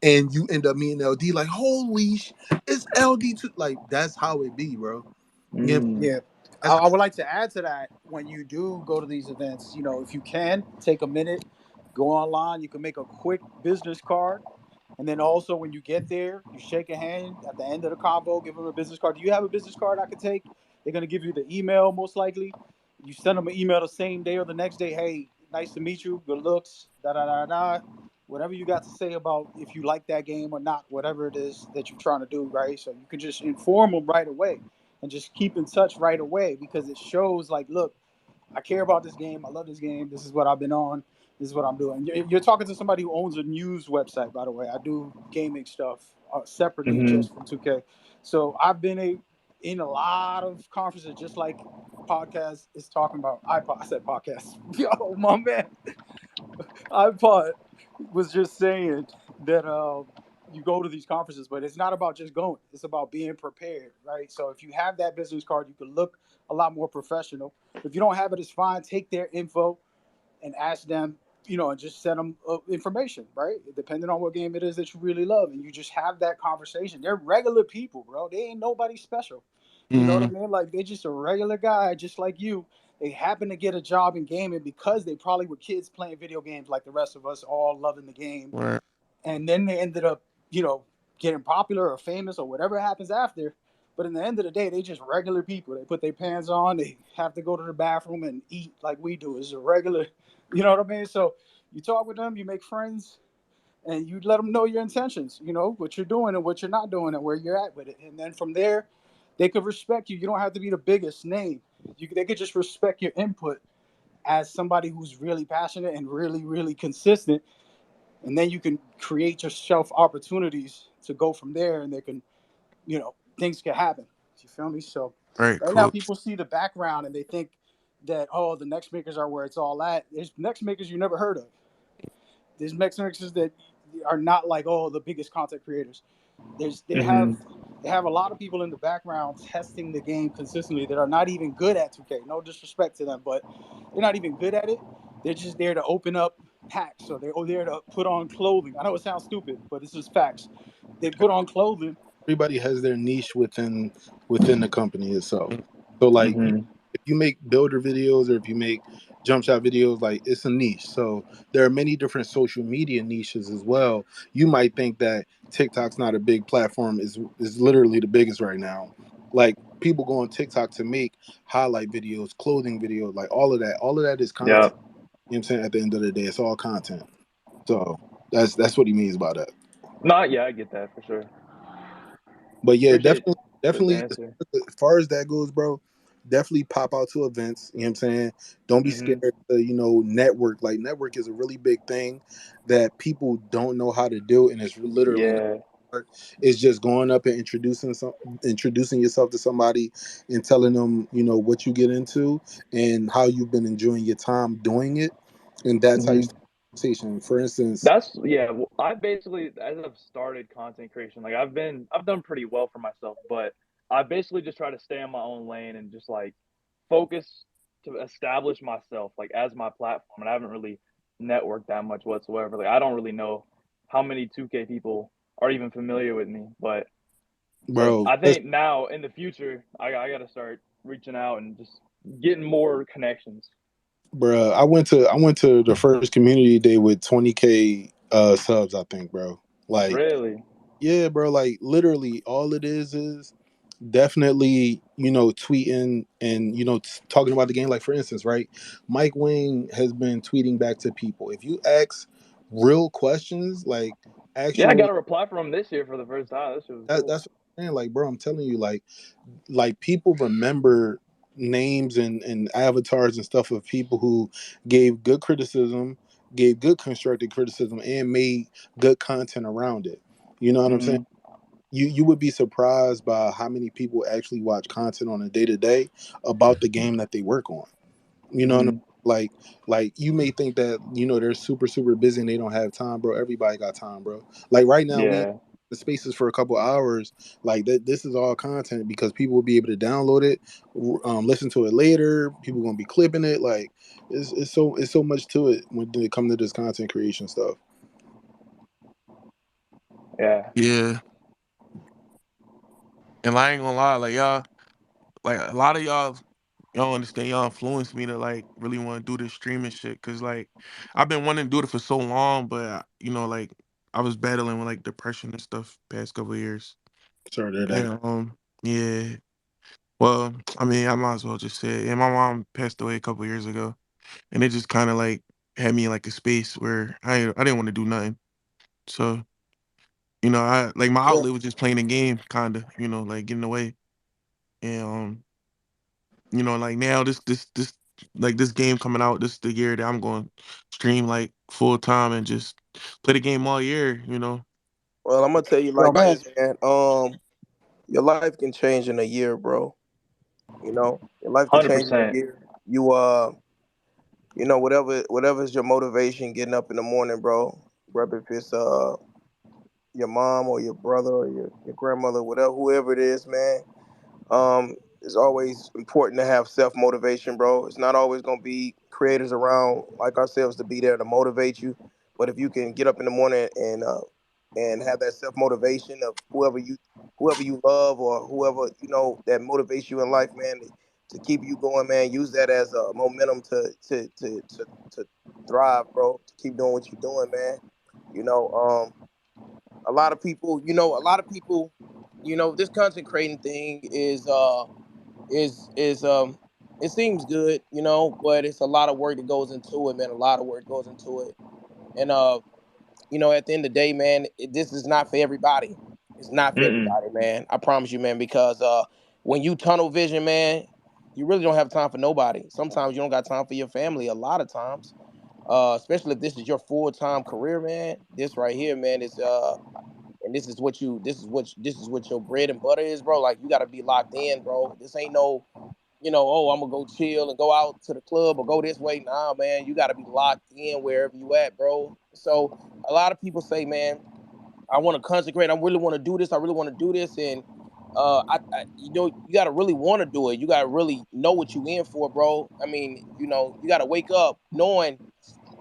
and you end up meeting LD like, holy it's LD too. Like that's how it be, bro. You know, Mm. Yeah. That's I would like to add to that. When you do go to these events, you know, if you can take a minute, go online. You can make a quick business card, and then also when you get there, you shake a hand at the end of the convo, give them a business card. Do you have a business card I could take? They're gonna give you the email most likely. You send them an email the same day or the next day. Hey, nice to meet you. Good looks. Da da da da. Whatever you got to say about if you like that game or not, whatever it is that you're trying to do, right? So you can just inform them right away and just keep in touch right away because it shows like, look, I care about this game. I love this game. This is what I've been on. This is what I'm doing. You're talking to somebody who owns a news website, by the way. I do gaming stuff separately Hmm. just from 2K. So I've been in a lot of conferences, just like podcast is talking about. iPod. I said podcast. Yo, my man, iPod was just saying that you go to these conferences, but it's not about just going. It's about being prepared, right? So if you have that business card, you can look a lot more professional. If you don't have it, it's fine. Take their info and ask them, you know, and just send them information, right? Depending on what game it is that you really love, and you just have that conversation. They're regular people, bro. They ain't nobody special. You know what I mm-hmm. mean? Like they're just a regular guy, just like you. They happen to get a job in gaming because they probably were kids playing video games like the rest of us, all loving the game, Right. and then they ended up, you know, getting popular or famous or whatever happens after. But in the end of the day, they just regular people. They put their pants on. They have to go to the bathroom and eat like we do. It's a regular, you know what I mean? So you talk with them, you make friends, and you let them know your intentions. You know what you're doing and what you're not doing and where you're at with it. And then from there, they could respect you. You don't have to be the biggest name. They could just respect your input as somebody who's really passionate and really, really consistent, and then you can create yourself opportunities to go from there, and they can, you know, things can happen. You feel me? So Right. right now Cool. people see the background and they think that, oh, the next makers are where it's all at. There's next makers you never heard of. There's next makers that are not like, oh, the biggest content creators. There's Hmm. they have a lot of people in the background testing the game consistently that are not even good at 2K. No disrespect to them, but they're not even good at it. They're just there to open up packs, so they're there to put on clothing. I know it sounds stupid, but this is facts. They put on clothing. Everybody has their niche within the company itself. So like Hmm. if you make builder videos or if you make jump shot videos, like it's a niche. So there are many different social media niches as well. You might think that TikTok's not a big platform, is literally the biggest right now. Like people go on TikTok to make highlight videos, clothing videos, like all of that. All of that is Yeah. content. You know what I'm saying? At the end of the day, it's all content. So that's what he means by that. No, yeah, I get that for sure. But yeah, Appreciate the definitely answer. as far as that goes, bro, definitely pop out to events. You know what I'm saying? Don't be Hmm. scared to, network. Like network is a really big thing that people don't know how to do, and it's literally not Yeah. hard. It's just going up and introducing yourself to somebody and telling them, what you get into and how you've been enjoying your time doing it. And that's how you Hmm. start a conversation. For instance, That's yeah. I basically, as I've started content creation, like I've done pretty well for myself, but I basically just try to stay in my own lane and just like focus to establish myself like as my platform. And I haven't really networked that much whatsoever. Like I don't really know how many 2K people are even familiar with me, but bro, I think now in the future, I got to start reaching out and just getting more connections. bruh, I went to the first community day with 20K subs, I think, bro. Like, Really? yeah, bro, like literally all it is definitely, tweeting and talking about the game. Like for instance, right? Mike Wing has been tweeting back to people. If you ask real questions, like Yeah, I actual got a reply from him this year for the first time. This shit was cool. that's what I'm saying. Like, bro, I'm telling you, like people remember names and avatars and stuff of people who gave good criticism, gave good constructive criticism, and made good content around it. You know what I'm saying? Hmm. You would be surprised by how many people actually watch content on a day to day about the game that they work on. You know what I mean? Hmm. Like you may think that they're super busy and they don't have time, bro. Everybody got time, bro. Like right now, me Yeah. the spaces for a couple hours, like this is all content because people will be able to download it, listen to it later. People gonna be clipping it. Like it's so much to it when it comes to this content creation stuff. Yeah. Yeah. And I ain't gonna lie, like y'all, like a lot of y'all. Y'all understand? Y'all influenced me to like really want to do this streaming shit. Cause like I've been wanting to do it for so long, but you know, like I was battling with like depression and stuff past couple of years. Sorry to hear that. And yeah. Well, I mean, I might as well just say it. Yeah, my mom passed away a couple years ago, and it just kind of like had me in like a space where I didn't want to do nothing. So you know, I like my Yeah. outlet was just playing the game, kind of. You know, like getting away. And you know, like now this like this game coming out, this the year that I'm going to stream like full time and just play the game all year. You know. Well, I'm gonna tell you Yo, like man. this, man. Your life can change in a year, bro. You know, your life can change in a 100%. year. Whatever's your motivation, getting up in the morning, bro. Whether if it's your mom or your brother or your grandmother, whatever, whoever it is, man. It's always important to have self motivation, bro. It's not always gonna be creators around like ourselves to be there to motivate you, but if you can get up in the morning and have that self motivation of whoever you love or whoever that motivates you in life, man, to keep you going, man. Use that as a momentum to thrive, bro. To keep doing what you're doing, man. You know, a lot of people, this content creating thing is it seems good, but it's a lot of work that goes into it, man. A lot of work goes into it. And at the end of the day, man, this is not for everybody. It's not for Mm-mm. everybody, man. I promise you, man, because when you tunnel vision, man, you really don't have time for nobody. Sometimes you don't got time for your family a lot of times. Especially if this is your full-time career, man. This right here, man, is and this is what your bread and butter is, bro. Like you gotta be locked in, bro. This ain't no, oh, I'm gonna go chill and go out to the club or go this way. Nah, man, you gotta be locked in wherever you at, bro. So a lot of people say, man, I want to consecrate. I really want to do this. I really want to do this, and you gotta really want to do it. You gotta really know what you in for, bro. I mean, you gotta wake up knowing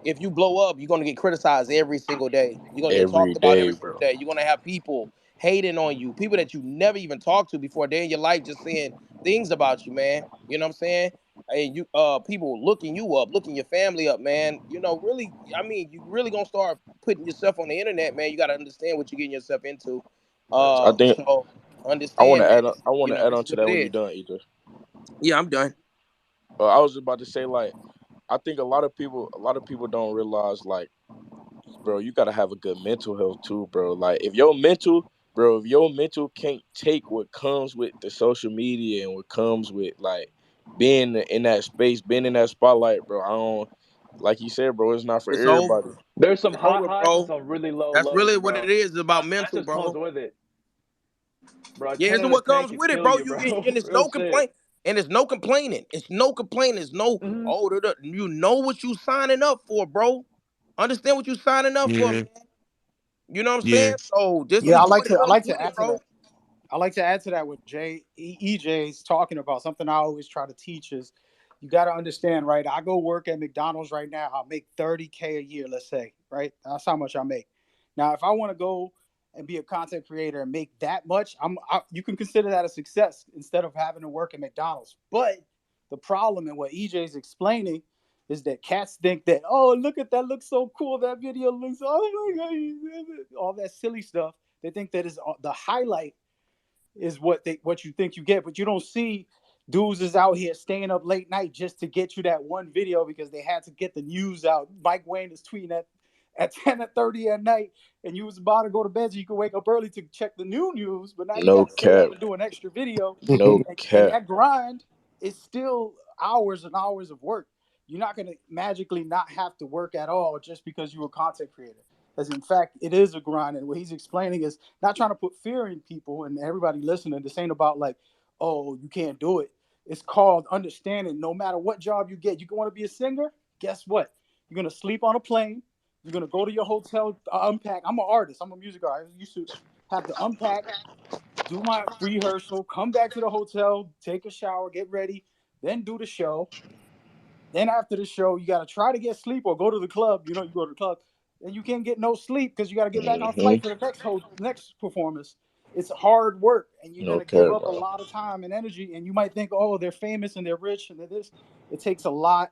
if you blow up, you're gonna get criticized every single day. You're gonna get every talked about day, every single bro. day. You're gonna have people hating on you, people that you never even talked to before a day in your life, just saying things about you, man. You know what I'm saying? And people looking you up, looking your family up, man. Really, I mean, you really gonna start putting yourself on the internet, man. You gotta understand what you're getting yourself into. I think So I want understand, to man. add. I want to add This on is to what it that when you're is. done, either. Yeah, I'm done. I was about to say like I think a lot of people don't realize like, bro, you gotta have a good mental health too, bro. Like if your mental can't take what comes with the social media and what comes with like being in that space, being in that spotlight, bro. I don't like you said, bro. It's not for It's everybody. over. There's some It's high over, highs and bro. some really low That's lows, really what it bro. is. It's about That mental, just comes bro. with it, bro. Yeah, 10 it's out of what 10 comes can with it, kill bro. you, You bro. and it's Real no shit. complaint, and it's no complaining. It's no complaining. It's no Hmm. you know what you signing up for, bro. Understand what you signing up for, man. Yeah. You know what I'm Yeah. saying? So just Yeah, enjoy the I comes like with to it, add to bro. that. I like to add to that what EJ's talking about. Something I always try to teach is you got to understand, right? I go work at McDonald's right now. I make 30K a year, let's say, right? That's how much I make. Now, if I want to go and be a content creator and make that much, you can consider that a success instead of having to work at McDonald's. But the problem and what EJ's explaining is that cats think that, oh, look at that, looks so cool. That video looks, oh my God, all that silly stuff. They think that is the highlight is what you think you get, but you don't see dudes is out here staying up late night just to get you that one video because they had to get the news out. Mike Wayne is tweeting at 10 at 30 at night, and you was about to go to bed so you could wake up early to check the new news, but now you No got to stay up cap. and do an extra video. No And cap. that grind is still hours and hours of work. You're not going to magically not have to work at all just because you're a content creator. As in fact, it is a grind. And what he's explaining is not trying to put fear in people and everybody listening. This ain't about like, oh, you can't do it. It's called understanding no matter what job you get. You want to be a singer? Guess what? You're going to sleep on a plane. You're going to go to your hotel, unpack. I'm an artist. I'm a music artist. I used to have to unpack, do my rehearsal, come back to the hotel, take a shower, get ready, then do the show. Then after the show, you got to try to get sleep or go to the club. You know, you go to the club and you can't get no sleep because you got to get back on a Hmm. flight for the next performance. it's hard work, and you're No gonna give care, up a bro. lot of time and energy. And you might think, oh, they're famous and they're rich and they're this. It takes a lot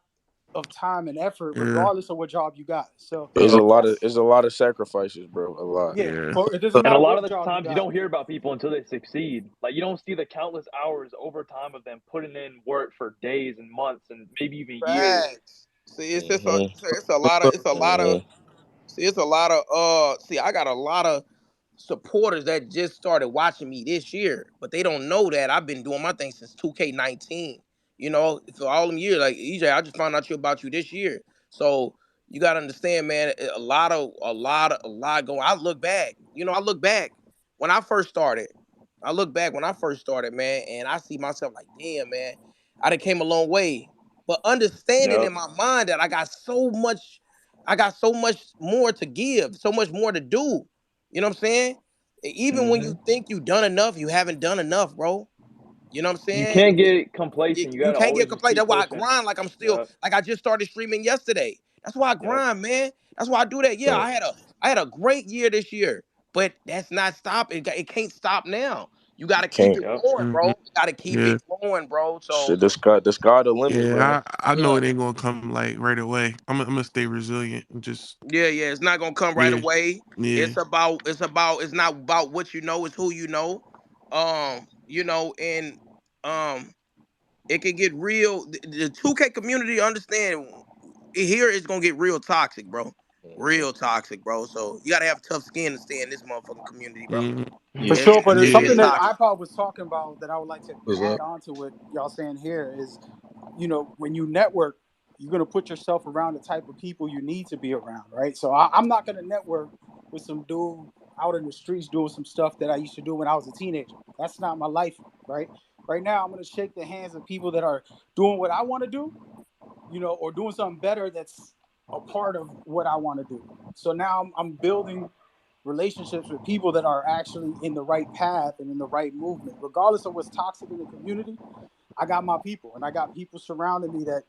of time and effort, Yeah, regardless of what job you got. So It's so a lot of that's it's a lot of sasacrifices, bro. A lot. yeah. yeah, For it doesn't So, And a matter lot what of the job you times you got. don't hear about people until they succeed. Like you don't see the countless hours over time of them putting in work for days and months and maybe even years. Facts. See, it's just a, Hmm. it's a lot of, Hmm. see, it's a lot of, see, I got a lot of supporters that just started watching me this year, but they don't know that I've been doing my thing since 2K19. You know, for all them years, like EJ, I just found out about you this year. So you gotta understand, man, a lot going. I look back, I look back when I first started. I look back when I first started, man, and I see myself like, damn, man, I done came a long way. But understanding Yep. in my mind that I got so much more to give, so much more to do. You know what I'm saying? Even when Hmm. you think you've done enough, you haven't done enough, bro. You know what I'm You saying? can't get You, complacent. You you gotta can't get always just complained. keep That's why I pushing. grind like I'm still Yep. like I just started streaming yesterday. That's why I Yep. grind, man. That's why I do that. Yeah, So I had a great year this year, but that's not stopping. It can't stop now. You got to keep can't. it Yep. going, hmm bro. You got to keep yeah, it going, bro. So Shit, the sky the limit, bro. yeah. I know yeah, it ain't gonna come like right away. I'm gonna stay resilient and just yeah. It's not gonna come right yeah, away. yeah, It's not about what you know. It's who you know. And um, it can get real. The 2K community understand here it's gonna get real toxic, bro. Hmm. Real toxic, bro. So you gotta have tough skin to stay in this motherfucking community, bro. hmm For Yeah. sure, but it's yeah, something It's that toxic. iPod was talking about that I would like to What's add up? on to what y'all saying here is, when you network, you're gonna put yourself around the type of people you need to be around, right? So I'm not gonna network with some dude out in the streets doing some stuff that I used to do when I was a teenager. That's not my life, right? Right now, I'm gonna shake the hands of people that are doing what I want to do, or doing something better that's a part of what I want to do. So now I'm building relationships with people that are actually in the right path and in the right movement. Regardless of what's toxic in the community, I got my people and I got people surrounding me that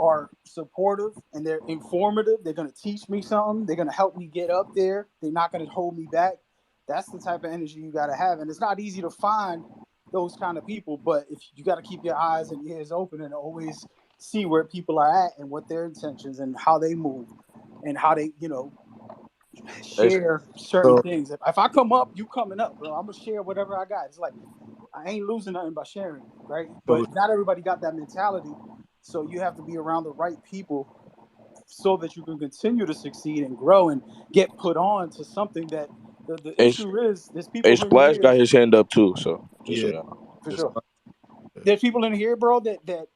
are supportive and they're informative. They're going to teach me something. They're going to help me get up there. They're not going to hold me back. That's the type of energy you got to have. And it's not easy to find those kind of people, but if you got to keep your eyes and ears open and always see where people are at and what their intentions and how they move and how they, It's, share certain so things. If I come up, you coming up, bro. I'm gonna share whatever I got. It's like I ain't losing nothing by sharing it, right? So But not everybody got that mentality. So you have to be around the right people so that you can continue to succeed and grow and get put on to something that the it's, issue is there's people it's in Splash got here his hand up too. So just so yeah, y'all know. for it's sure. like, There's people in here, bro, that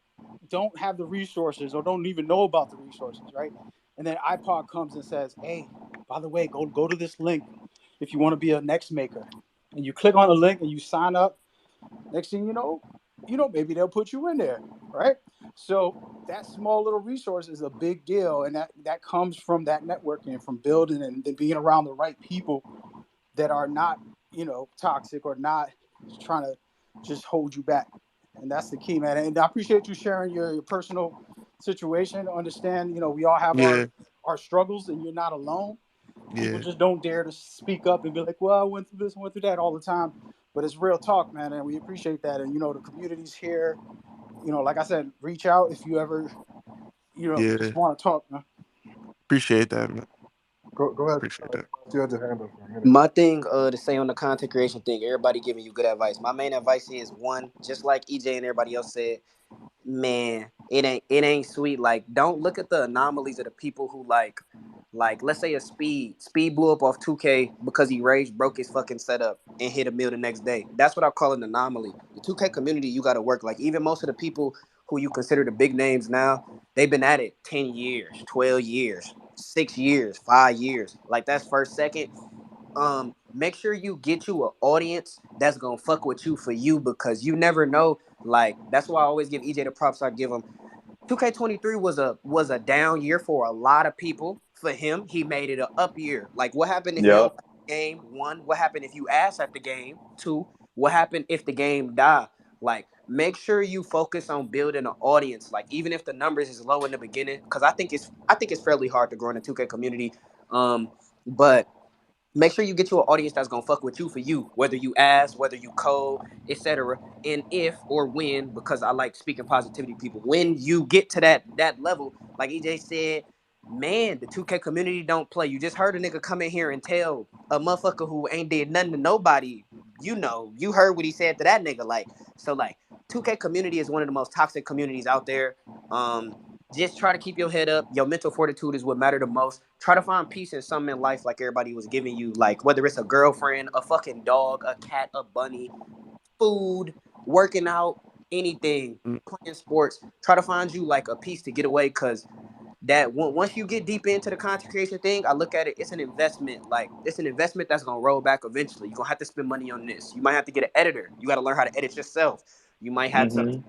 don't have the resources or don't even know about the resources, right? And then iPod comes and says, "Hey, by the way, go to this link if you want to be a next maker." And you click on the link and you sign up. Next thing maybe they'll put you in there, right? So that small little resource is a big deal, and that comes from that networking, from building and then being around the right people that are not, toxic or not trying to just hold you back. And that's the key, man. And I appreciate you sharing your personal situation. Understand, we all have yeah, our struggles, and you're not alone. People yeah, just don't dare to speak up and be like, "Well, I went through this, went through that," all the time. But it's real talk, man, and we appreciate that. And the community's here. Like I said, reach out if you ever, yeah. just want to talk, man. Appreciate that, man. Go ahead. Appreciate that. You had your hand up for a minute. My thing to say on the content creation thing, everybody giving you good advice. My main advice is one, just like EJ and everybody else said, man, it ain't sweet. Like, don't look at the anomalies of the people who let's say a speed blew up off 2K because he rage broke his fucking setup and hit a mill the next day. That's what I call an anomaly. The 2K community, you got to work. Like, even most of the people who you consider the big names now, they've been at it 10 years, 12 years, 6 years, 5 years. Like, that's first, second. Make sure you get you an audience that's gonna fuck with you for you, because you never know. Like, that's why I always give EJ the props I give him. 2K23 was a down year for a lot of people. For him, he made it an up year. Like, what happened if you Yep. don't like the game? One, what happened if you ass at the game? Two, what happened if the game died? Like, make sure you focus on building an audience. Like, even if the numbers is low in the beginning, because I think it's fairly hard to grow in the 2K community. But Make sure you get you an audience that's gonna fuck with you for you, whether you ask, whether you code, etc. And if or when, because I like speaking positivity to people, when you get to that level, like EJ said, man, the 2K community don't play. You just heard a nigga come in here and tell a motherfucker who ain't did nothing to nobody, you heard what he said to that nigga. Like, so like 2K community is one of the most toxic communities out there. Um, just try to keep your head up. Your mental fortitude is what matter the most. Try to find peace in something in life, like everybody was giving you, like whether it's a girlfriend, a fucking dog, a cat, a bunny, food, working out, anything, Mm, playing sports. Try to find you like a piece to get away, because once you get deep into the content creation thing, I look at it, it's an investment. Like, it's an investment that's gonna roll back eventually. You're gonna have to spend money on this. You might have to get an editor. You got to learn how to edit yourself. You might have to Mhm.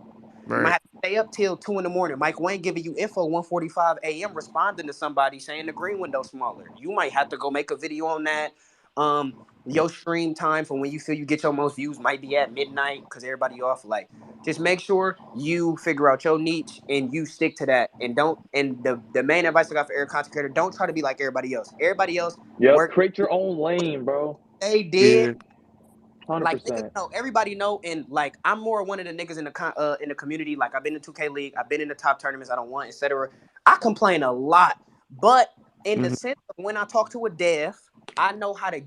you might right. have to stay up till 2 in the morning. Mike Wayne giving you info 1:45 a.m. responding to somebody saying the green window smaller. You might have to go make a video on that. Um, your stream time from when you feel you get your most views might be at midnight because everybody off. Like, just make sure you figure out your niche and you stick to that. And don't. And the main advice I got for every content creator: don't try to be like everybody else. Everybody else Yep. work. Create your own lane, bro. They did, Yeah. like niggas 100%. know, everybody know, and like I'm more one of the niggas in the community. Like I've been in 2K League, I've been in the top tournaments I don't want, etc. I complain a lot, but in the Hmm. sense of when I talk to a dev, I know how to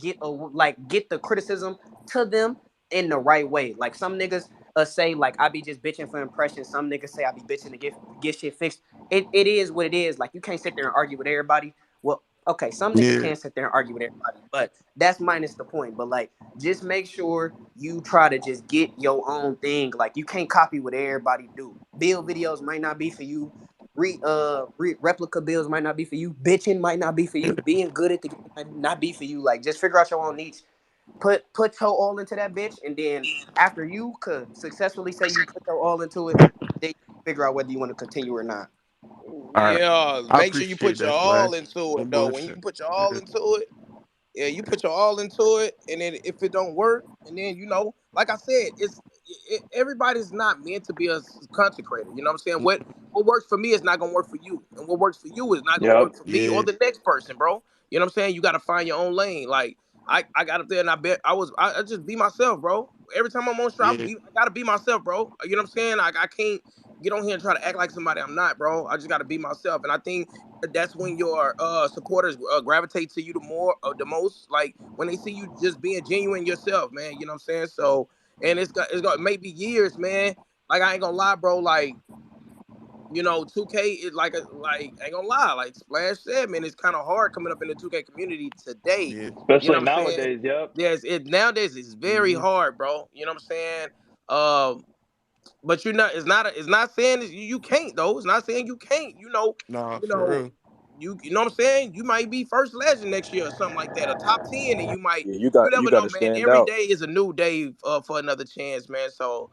get the criticism to them in the right way. Like some niggas say like I be just bitching for impressions. Some niggas say I be bitching to get shit fixed. It is what it is. Like you can't sit there and argue with everybody. Well, okay, some niggas Yeah. can't sit there and argue with everybody, but that's minus the point. But like just make sure you try to just get your own thing. Like you can't copy what everybody do. Build videos might not be for you. Replica builds might not be for you. Bitching might not be for Yeah. you. Being good at the game might not be for you. Like just figure out your own niche. Put your all into that bitch, and then after you could successfully say you put your all into it, then you figure out whether you want to continue or not. All right. Yeah, I make sure you appreciate put your that, all Splash. into No it though. When you bullshit. put your all Yeah. into it, yeah, you put your all into it, and then if it don't work, and then like I said, everybody's not meant to be a content creator. You know what I'm saying? What works for me is not gonna work for you, and what works for you is not gonna Yep. work for me or Yeah. the next person, bro. You know what I'm saying? You got to find your own lane. Like I got up there and I bet I just be myself, bro. Every time I'm on stream, Yeah. I gotta be myself, bro. You know what I'm saying? Like I can't get on here and try to act like somebody I'm not, bro. I just gotta be myself, and I think that's when your supporters gravitate to you the most, like when they see you just being genuine yourself, man. You know what I'm saying? So, and it's got maybe years, man. Like I ain't gonna lie, bro. Like 2K is like I ain't gonna lie, like Splash said, man, it's kind of hard coming up in the 2K community today. Yeah. You know Especially what I'm saying? nowadays. Yep. Yes, it nowadays it's very Hmm. hard, bro. You know what I'm saying? Um, but you're not. It's not saying you can't though. It's not saying you can't. Nah, You for know. real. You know what I'm saying? You might be first legend next year or something like that, a top 10, and Yeah, you you never got know, to man. stand Every out. day is a new day for another chance, man. So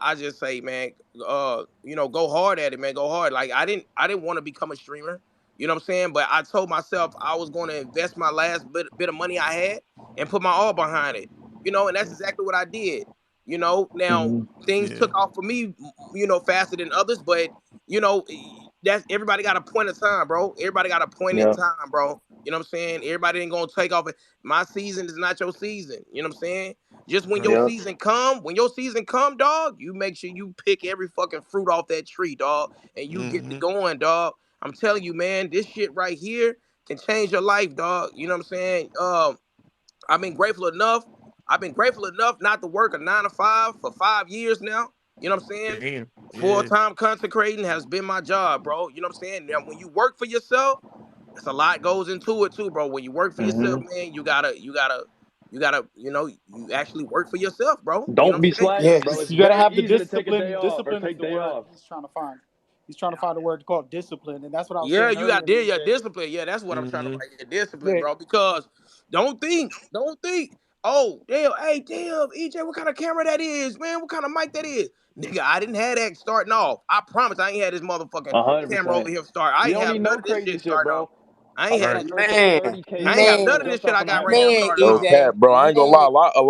I just say, man, go hard at it, man. Go hard. Like I didn't want to become a streamer. You know what I'm saying? But I told myself I was going to invest my last bit of money I had and put my all behind it. And that's exactly what I did. Now Hmm. things Yeah. took off for me, faster than others, but you know, that's everybody got a point of time, bro. Everybody got a point in Yep. time, bro. You know what I'm saying? Everybody ain't gonna take off. My season is not your season. You know what I'm saying? Just Right. Yep. when your season come, dog, you make sure you pick every fucking fruit off that tree, dog, and you get to Hmm. going, dog. I'm telling you, man, this shit right here can change your life, dog. You know what I'm saying? I've been grateful enough. I've been grateful enough not to work a 9 to 5 for 5 years now. You know what I'm saying? Damn. Full Yeah. time consecrating has been my job, bro. You know what I'm saying? Now, when you work for yourself, it's a lot goes into it too, bro. When you work for yourself, Hmm. man, you actually work for yourself, bro. You know Don't what be I'm saying? Yeah, slacking, bro. It's you got to very have the easy to take a discipline. day off or Discipline is take the day word off. he's trying to find. He's trying to find a word called discipline, and that's what I was Yeah, saying you got earlier, your EJ. discipline. Yeah, that's what I'm trying to Hmm. find. Your discipline, Yeah, bro. Because don't think. Oh, damn, hey, damn, EJ, what kind of camera that is, man? What kind of mic that is, nigga? I didn't have that starting off. I promise, I ain't had this motherfucking camera over 100%. here start. I You ain't don't have need none no of this crazy shit shit, starting off. bro. I ain't I had got Right. a none of this. Man, 30K I ain't have camera none of man, this just shit off I an got right now iPhone. man, starting No off. EJ, cap, bro. I ain't gonna lie. man. A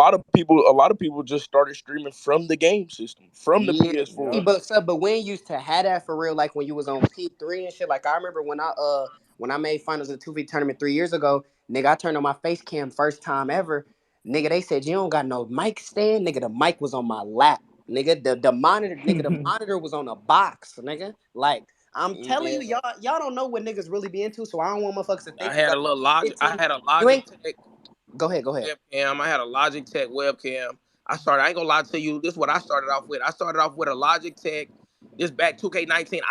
lot of people just started streaming from the game system, from the Yeah, see, PS4. Yep. but when you used to have that for real, like when you was on P3 and shit. Like I remember when I made finals of the 2V tournament 3 years ago. Nigga, I turned on my face cam first time ever. Nigga, they said you don't got no mic stand. Nigga, the mic was on my lap. Nigga, the monitor, nigga, the monitor was on a box, nigga. Like, I'm telling Yeah, you, y'all don't know what niggas really be into, so I don't want motherfuckers to I think you had got a little Logic. I 15. had a You ain't Logitech go ahead, go ahead. webcam. I had a Logitech webcam. I ain't gonna lie to you. This is what I started off with. I started off with a Logitech. This back 2K19.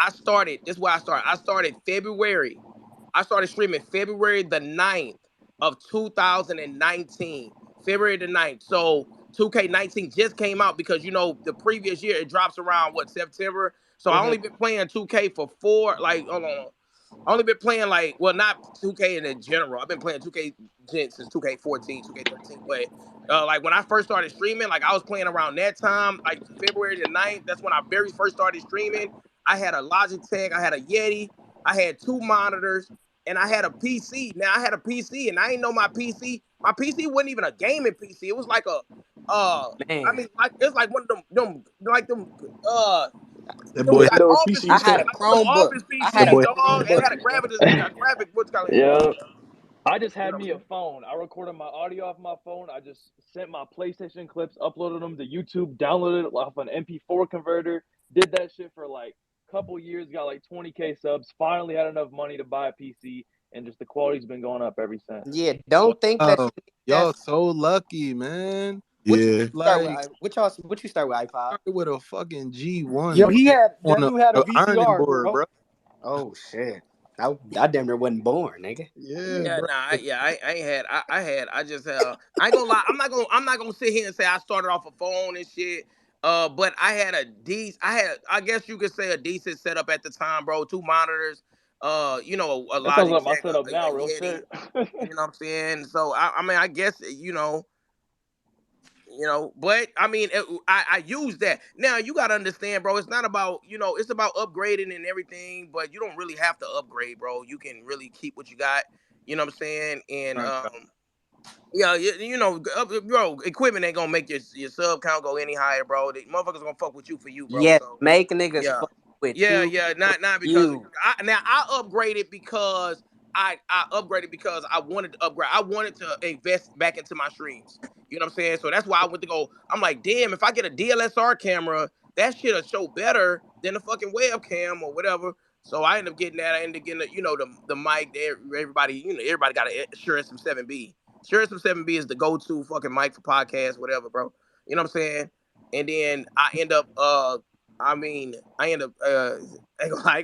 This is where I started. I started February. I started streaming February the 9th of 2019. February the 9th. So 2K19 just came out because the previous year it drops around what, September. So I Hmm. only been playing 2K for four, like, hold on. I only been playing, like, well, not 2K in general. I've been playing 2K since 2K14, 2K13. But like when I first started streaming, like I was playing around that time, like February the 9th. That's when I very first started streaming. I had a Logitech, I had a Yeti, I had two monitors, and I had a PC. Now I had a PC, and I didn't know my PC. My PC wasn't even a gaming PC. It was like I Man, mean, like it's like one of them like uh That them boy like Windows office PC. I PC, had a like them Chromebook. office I had that a PCs, boy dog. It Chromebook, had a nigga. graphic, what's called in Yeah. PC. I just You had know what me I'm a saying? phone. I recorded my audio off my phone. I just sent my PlayStation clips, uploaded them to YouTube, downloaded it off an MP4 converter. Did that shit for like a couple years. Got like 20K subs. Finally had enough money to buy a PC, and just the quality's been going up ever since. Yeah, don't think that Wow, you need that. y'all so lucky, man. What you Yeah. start with? Like What you start with iPod? started with a fucking G1, Yo, bro, he had on that dude had a a ironing VCR, board, bro. bro. Oh shit, I damn near wasn't born, nigga. Yeah, Yeah, bro. nah, I ain't had, I just, I ain't gonna lie, I'm not gonna sit here and say I started off a phone and shit. But I guess you could say a decent setup at the time, bro. Two monitors, a That sounds like my Logitech, setup a now, real Yeti. shit. You know what I'm saying? So I mean, I guess but I mean, I use that. Now you gotta understand, bro. It's not about, it's about upgrading and everything, but you don't really have to upgrade, bro. You can really keep what you got. You know what I'm saying? And Right. yeah, bro, equipment ain't gonna make your sub count go any higher, bro. The motherfuckers gonna fuck with you for you, bro. Yes, So make niggas yeah, fuck with yeah, you, yeah. Not because you. I upgraded because I upgraded because I wanted to upgrade. I wanted to invest back into my streams. You know what I'm saying? So that's why I went to go. I'm like, damn, if I get a DLSR camera, that shit'll show better than the fucking webcam or whatever. So I ended up getting that. I ended up getting the mic there. Everybody, everybody got a Shure SM7B. Shure SM7B is the go-to fucking mic for podcasts, whatever, bro. You know what I'm saying? And then I end up I ain't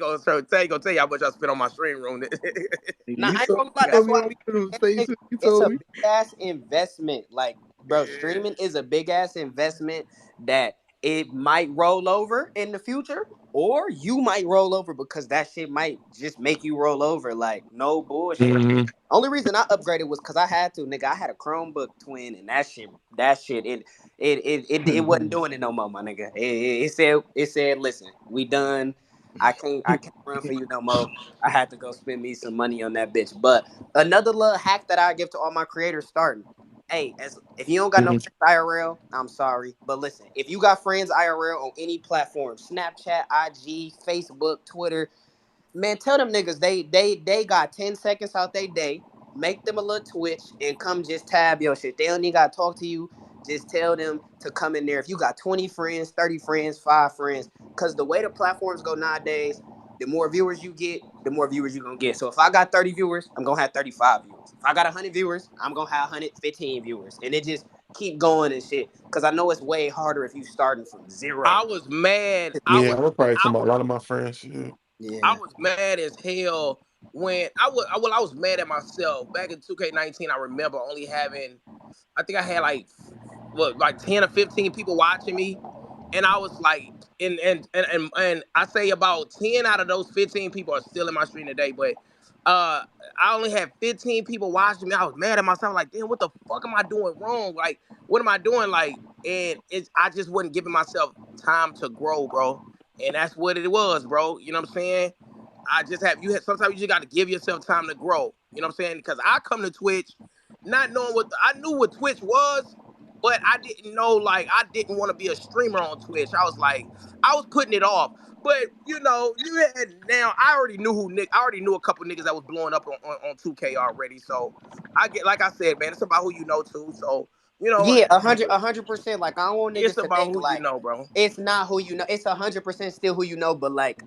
gonna tell you how much I spent on my stream room. Nah, You I ain't told, gonna you lie. told That's me why on one of them nigga, spaces. You it's told a me. big ass investment. Like, bro, Yeah. streaming is a big ass investment that it might roll over in the future, or you might roll over because that shit might just make you roll over. Like, no bullshit. Hmm. Only reason I upgraded was because I had to, nigga. I had a Chromebook twin, and that shit, it wasn't doing it no more, my nigga. It said, listen, we done. I can't run for you no more. I had to go spend me some money on that bitch. But another little hack that I give to all my creators starting. Hey, as if you don't got no Hmm. friends IRL, I'm sorry, but listen, if you got friends IRL on any platform, Snapchat, IG, Facebook, Twitter, man, tell them niggas they got 10 seconds out they day. Make them a little Twitch and come just tab your shit. They don't even gotta talk to you. Just tell them to come in there. If you got 20 friends, 30 friends, 5 friends, because the way the platforms go nowadays, the more viewers you get, the more viewers you're gonna get. So if I got 30 viewers, I'm gonna have 35 viewers. If I got 100 viewers, I'm gonna have 115 viewers. And it just keep going and shit. Because I know it's way harder if you starting from zero. I was mad. Yeah, I would probably come out a lot of my friends. Yeah. I Yeah. was mad as hell when I was mad at myself back in 2K19. I remember only having, I think I had like 10 or 15 people watching me, and I was like, and I say about 10 out of those 15 people are still in my stream today, but I only had 15 people watching me. I was mad at myself, like, damn, what the fuck am I doing wrong? Like, what am I doing? Like, and I just wasn't giving myself time to grow, bro. And that's what it was, bro. You know what I'm saying? Sometimes you just got to give yourself time to grow. You know what I'm saying? Because I come to Twitch not knowing I knew what Twitch was, but I didn't know, like, I didn't want to be a streamer on Twitch. I was putting it off. But you had now. I already knew who Nick. I already knew a couple niggas that was blowing up on 2K already. So I get, like I said, man, it's about who you know too. So you know, Yeah, 100%. Like I don't want it's niggas to about think who you like know, bro. it's not who you know. It's 100% still who you know. But like,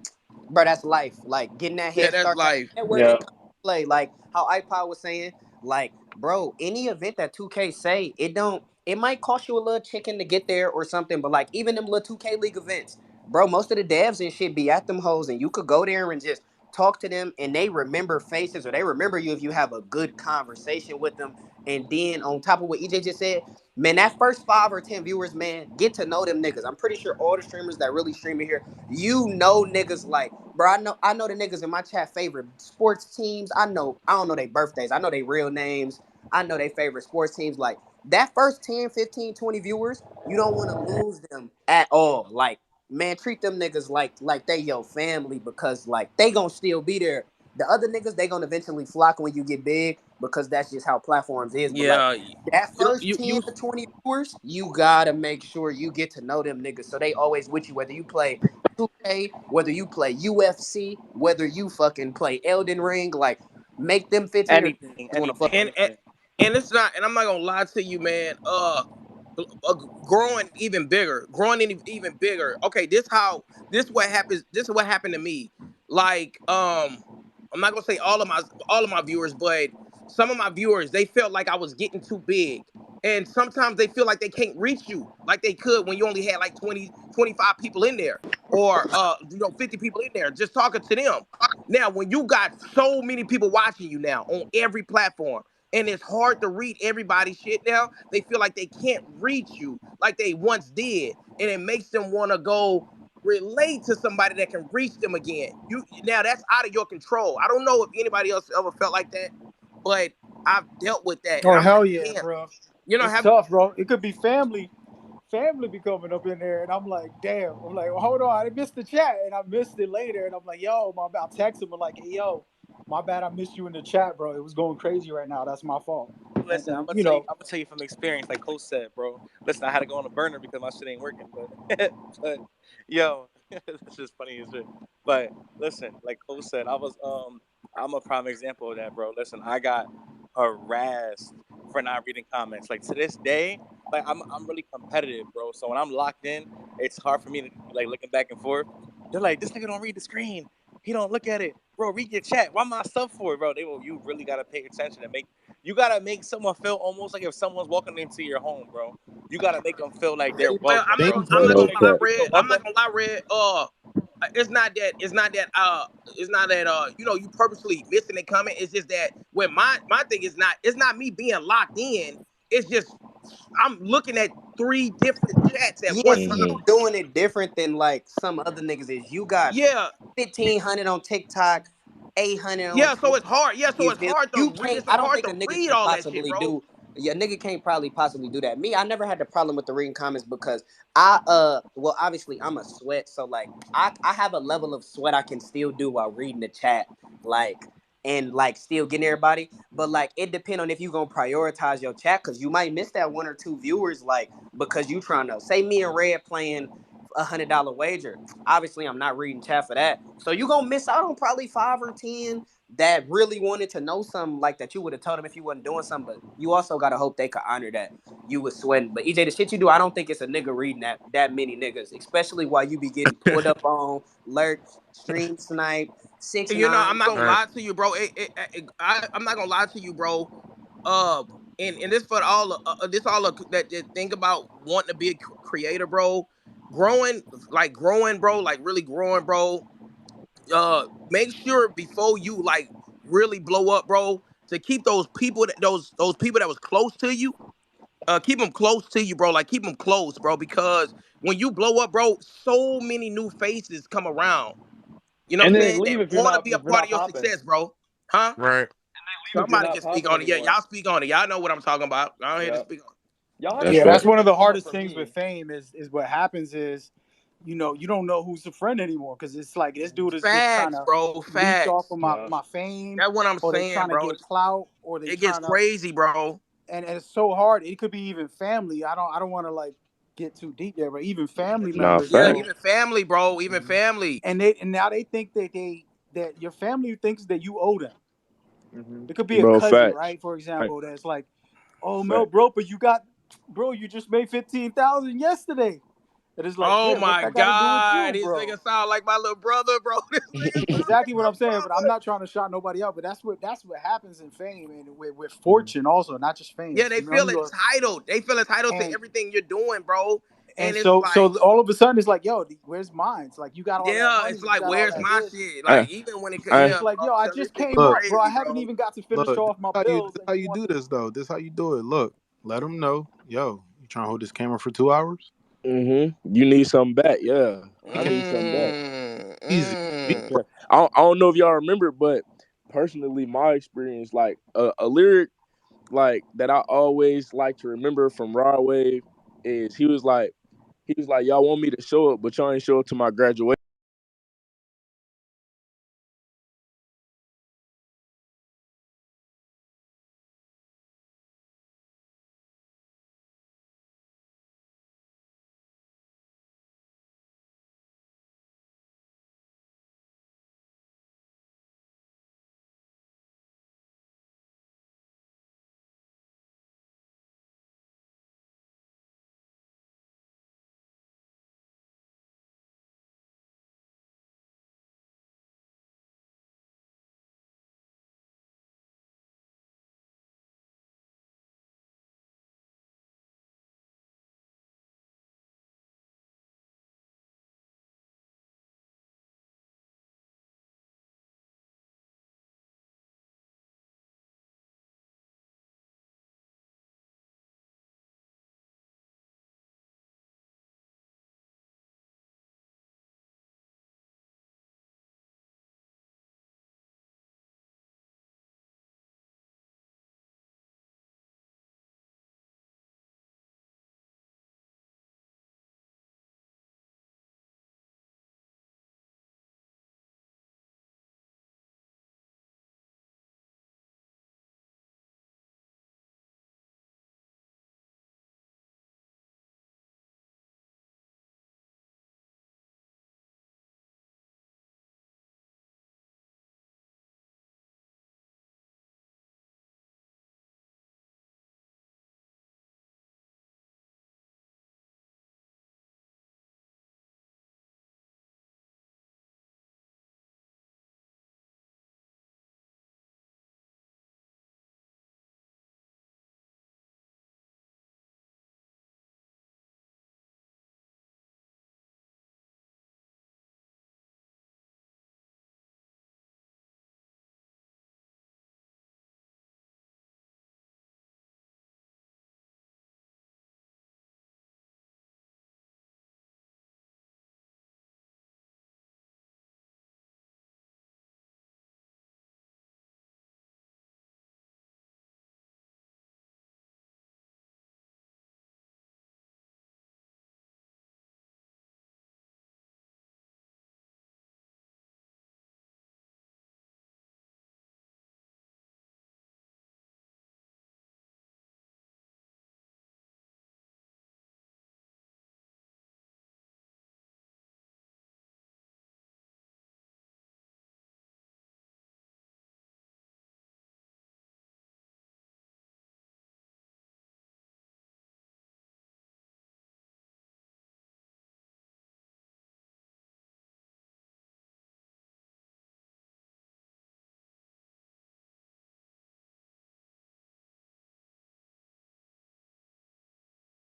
bro, that's life. Like getting that Yeah, head that's start, that life. networking Yeah. come into play. Like how iPod was saying, like, bro, any event that 2K say, it don't. It might cost you a little chicken to get there or something. But like even them little 2K League events, bro, most of the devs and shit be at them hoes, and you could go there and just talk to them, and they remember faces or they remember you if you have a good conversation with them. And then on top of what EJ just said, man, that first 5 or 10 viewers, man, get to know them niggas. I'm pretty sure all the streamers that really stream in here, niggas like, bro. I know the niggas in my chat favorite sports teams. I don't know their birthdays. I know their real names. I know their favorite sports teams. Like that first 10, 15, 20 viewers, you don't want to lose them at all. Like, man, treat them niggas like they your family because like they gonna still be there. The other niggas, they gonna eventually flock when you get big because that's just how platforms is. But like Yeah, that you first you 10 you to 20 viewers, you gotta make sure you get to know them niggas so they always with you, whether you play 2K, whether you play UFC, whether you fucking play Elden Ring, like make them 15 or Anything, want to fuck. anything, and, anything. and it's not. And I'm not gonna lie to you, man. Growing even bigger, growing even bigger. Okay, this what happens. This is what happened to me. Like, I'm not gonna say all of my viewers, but some of my viewers, they felt like I was getting too big, and sometimes they feel like they can't reach you like they could when you only had like 20, 25 people in there, or 50 people in there just talking to them. Now, when you got so many people watching you now on every platform, and it's hard to read everybody's shit now. They feel like they can't reach you like they once did, and it makes them want to go relate to somebody that can reach them again. You now that's out of your control. I don't know if anybody else ever felt like that, but I've dealt with that, and Oh I'm hell like, yeah, damn, bro. It's have tough, bro. It could be family be coming up in there, and I'm like, damn. I'm like, well, hold on, I missed the chat, and I missed it later, and I'm like, yo, my bad. I'll text him, like, hey, yo, my bad, I missed you in the chat, bro. It was going crazy right now. That's my fault. And Listen, I'm then gonna tell you. I'm gonna tell you from experience, like Coach said, bro. Listen, I had to go on a burner because my shit ain't working. But yo, that's just funny as shit. But listen, like Coach said, I'm a prime example of that, bro. Listen, I got harassed for not reading comments. Like to this day, like I'm really competitive, bro. So when I'm locked in, it's hard for me to like looking back and forth. They're like, this nigga don't read the screen. He don't look at it, bro. Read your chat. Why am I sub for it, bro? You really gotta pay attention and make. You gotta make someone feel almost like if someone's walking into your home, bro. You gotta make them feel like they're well, welcome, bro. I'm not If No gonna you make lie, them cap. feel Red. I'm not welcome, gonna lie, Red. You purposely missing and coming. It's just that when my thing is not, it's not me being locked in. It's just I'm looking at three different chats at Yeah, one see, you time. Hmm. doing it different than like some other niggas is. You got Yeah, 1,500 on TikTok, 800 on yeah. So Twitch. it's hard. Yeah, so You it's feel hard to you read. can't. It's I don't hard think to a nigga read can all that shit, possibly bro. do. Yeah, nigga can't probably possibly do that. Me, I never had the problem with the reading comments because well obviously I'm a sweat, so like I have a level of sweat I can still do while reading the chat, like and like still getting everybody. But like it depends on if you gonna prioritize your chat because you might miss that 1 or 2 viewers, like because you trying to say me and Red playing $100 wager. Obviously, I'm not reading chat for that. So you gonna miss out on probably 5 or 10 that really wanted to know something like that you would have told them if you wasn't doing something. But you also gotta hope they could honor that you was sweating. But EJ, the shit you do, I don't think it's a nigga reading that many niggas, especially while you be getting pulled up on, lurked, stream snipe, six I'm nine. not gonna Right. lie to you, bro. I'm not gonna lie to you, bro. Uh, and this for all this all that think about wanting to be a creator, bro. Growing, bro. Like really growing, bro. Make sure before you like really blow up, bro, to keep those people that was close to you. Keep them close to you, bro. Like keep them close, bro, because when you blow up, bro, so many new faces come around. You know what And I'm then they saying? leave That if you're want to not be a part of your popping. success, bro. Huh? Right. Leave if you're Somebody not can speak popping on it. Yeah, anymore. y'all speak on it. Y'all know what I'm talking about. I'm here to Yeah. speak on Y'all have to yeah, start that's doing one of this the more hardest for things with me. fame is what happens is, you don't know who's a friend anymore because it's like this dude it. is just trying Facts, to bro. leech off Facts. of my Yeah. my fame, That's what I'm or they saying, trying to bro. get clout, or they It gets trying to, crazy, bro. and it's so hard. It could be even family. I don't want to like. get too deep there, but even family Nah, members, Yeah, fact. bro, even family, bro. Even family. and now they think that your family thinks that you owe them. Hmm. It could be a Bro, cousin, facts. right? For Like, example, that's like, oh no, fact. bro, but you just made 15,000 yesterday. And it's like, Oh yeah, what's my that got to do with God, you, this bro? nigga sound like my little brother, bro. This nigga sound Exactly like what my I'm saying, but I'm brother. not trying to shout nobody out. But that's what happens in fame and with fortune also, not just fame. Yeah, they You know what I feel mean? entitled. They feel entitled to And everything you're doing, bro. and And it's so like, all of a sudden it's like, yo, where's mine? It's like you got all that yeah, money, it's you like, got all where's that my this, shit? I, Like, even when it, and I, it's yeah, like, bro, yo, I yo, this just shit came is Look, up, bro. I crazy, haven't bro. even got to finish look. off my bills, This and how you you want do to? this though. This how you do it. Look, let them know. Yo, you trying to hold this camera for 2 hours? you need something back. Yeah, I need something back. Mm, Easy. mm. Yeah. I don't know if y'all remember, but personally, my experience, like a lyric like that I always like to remember from Rod Wave is he was like, y'all want me to show up, but y'all ain't show up to my graduation.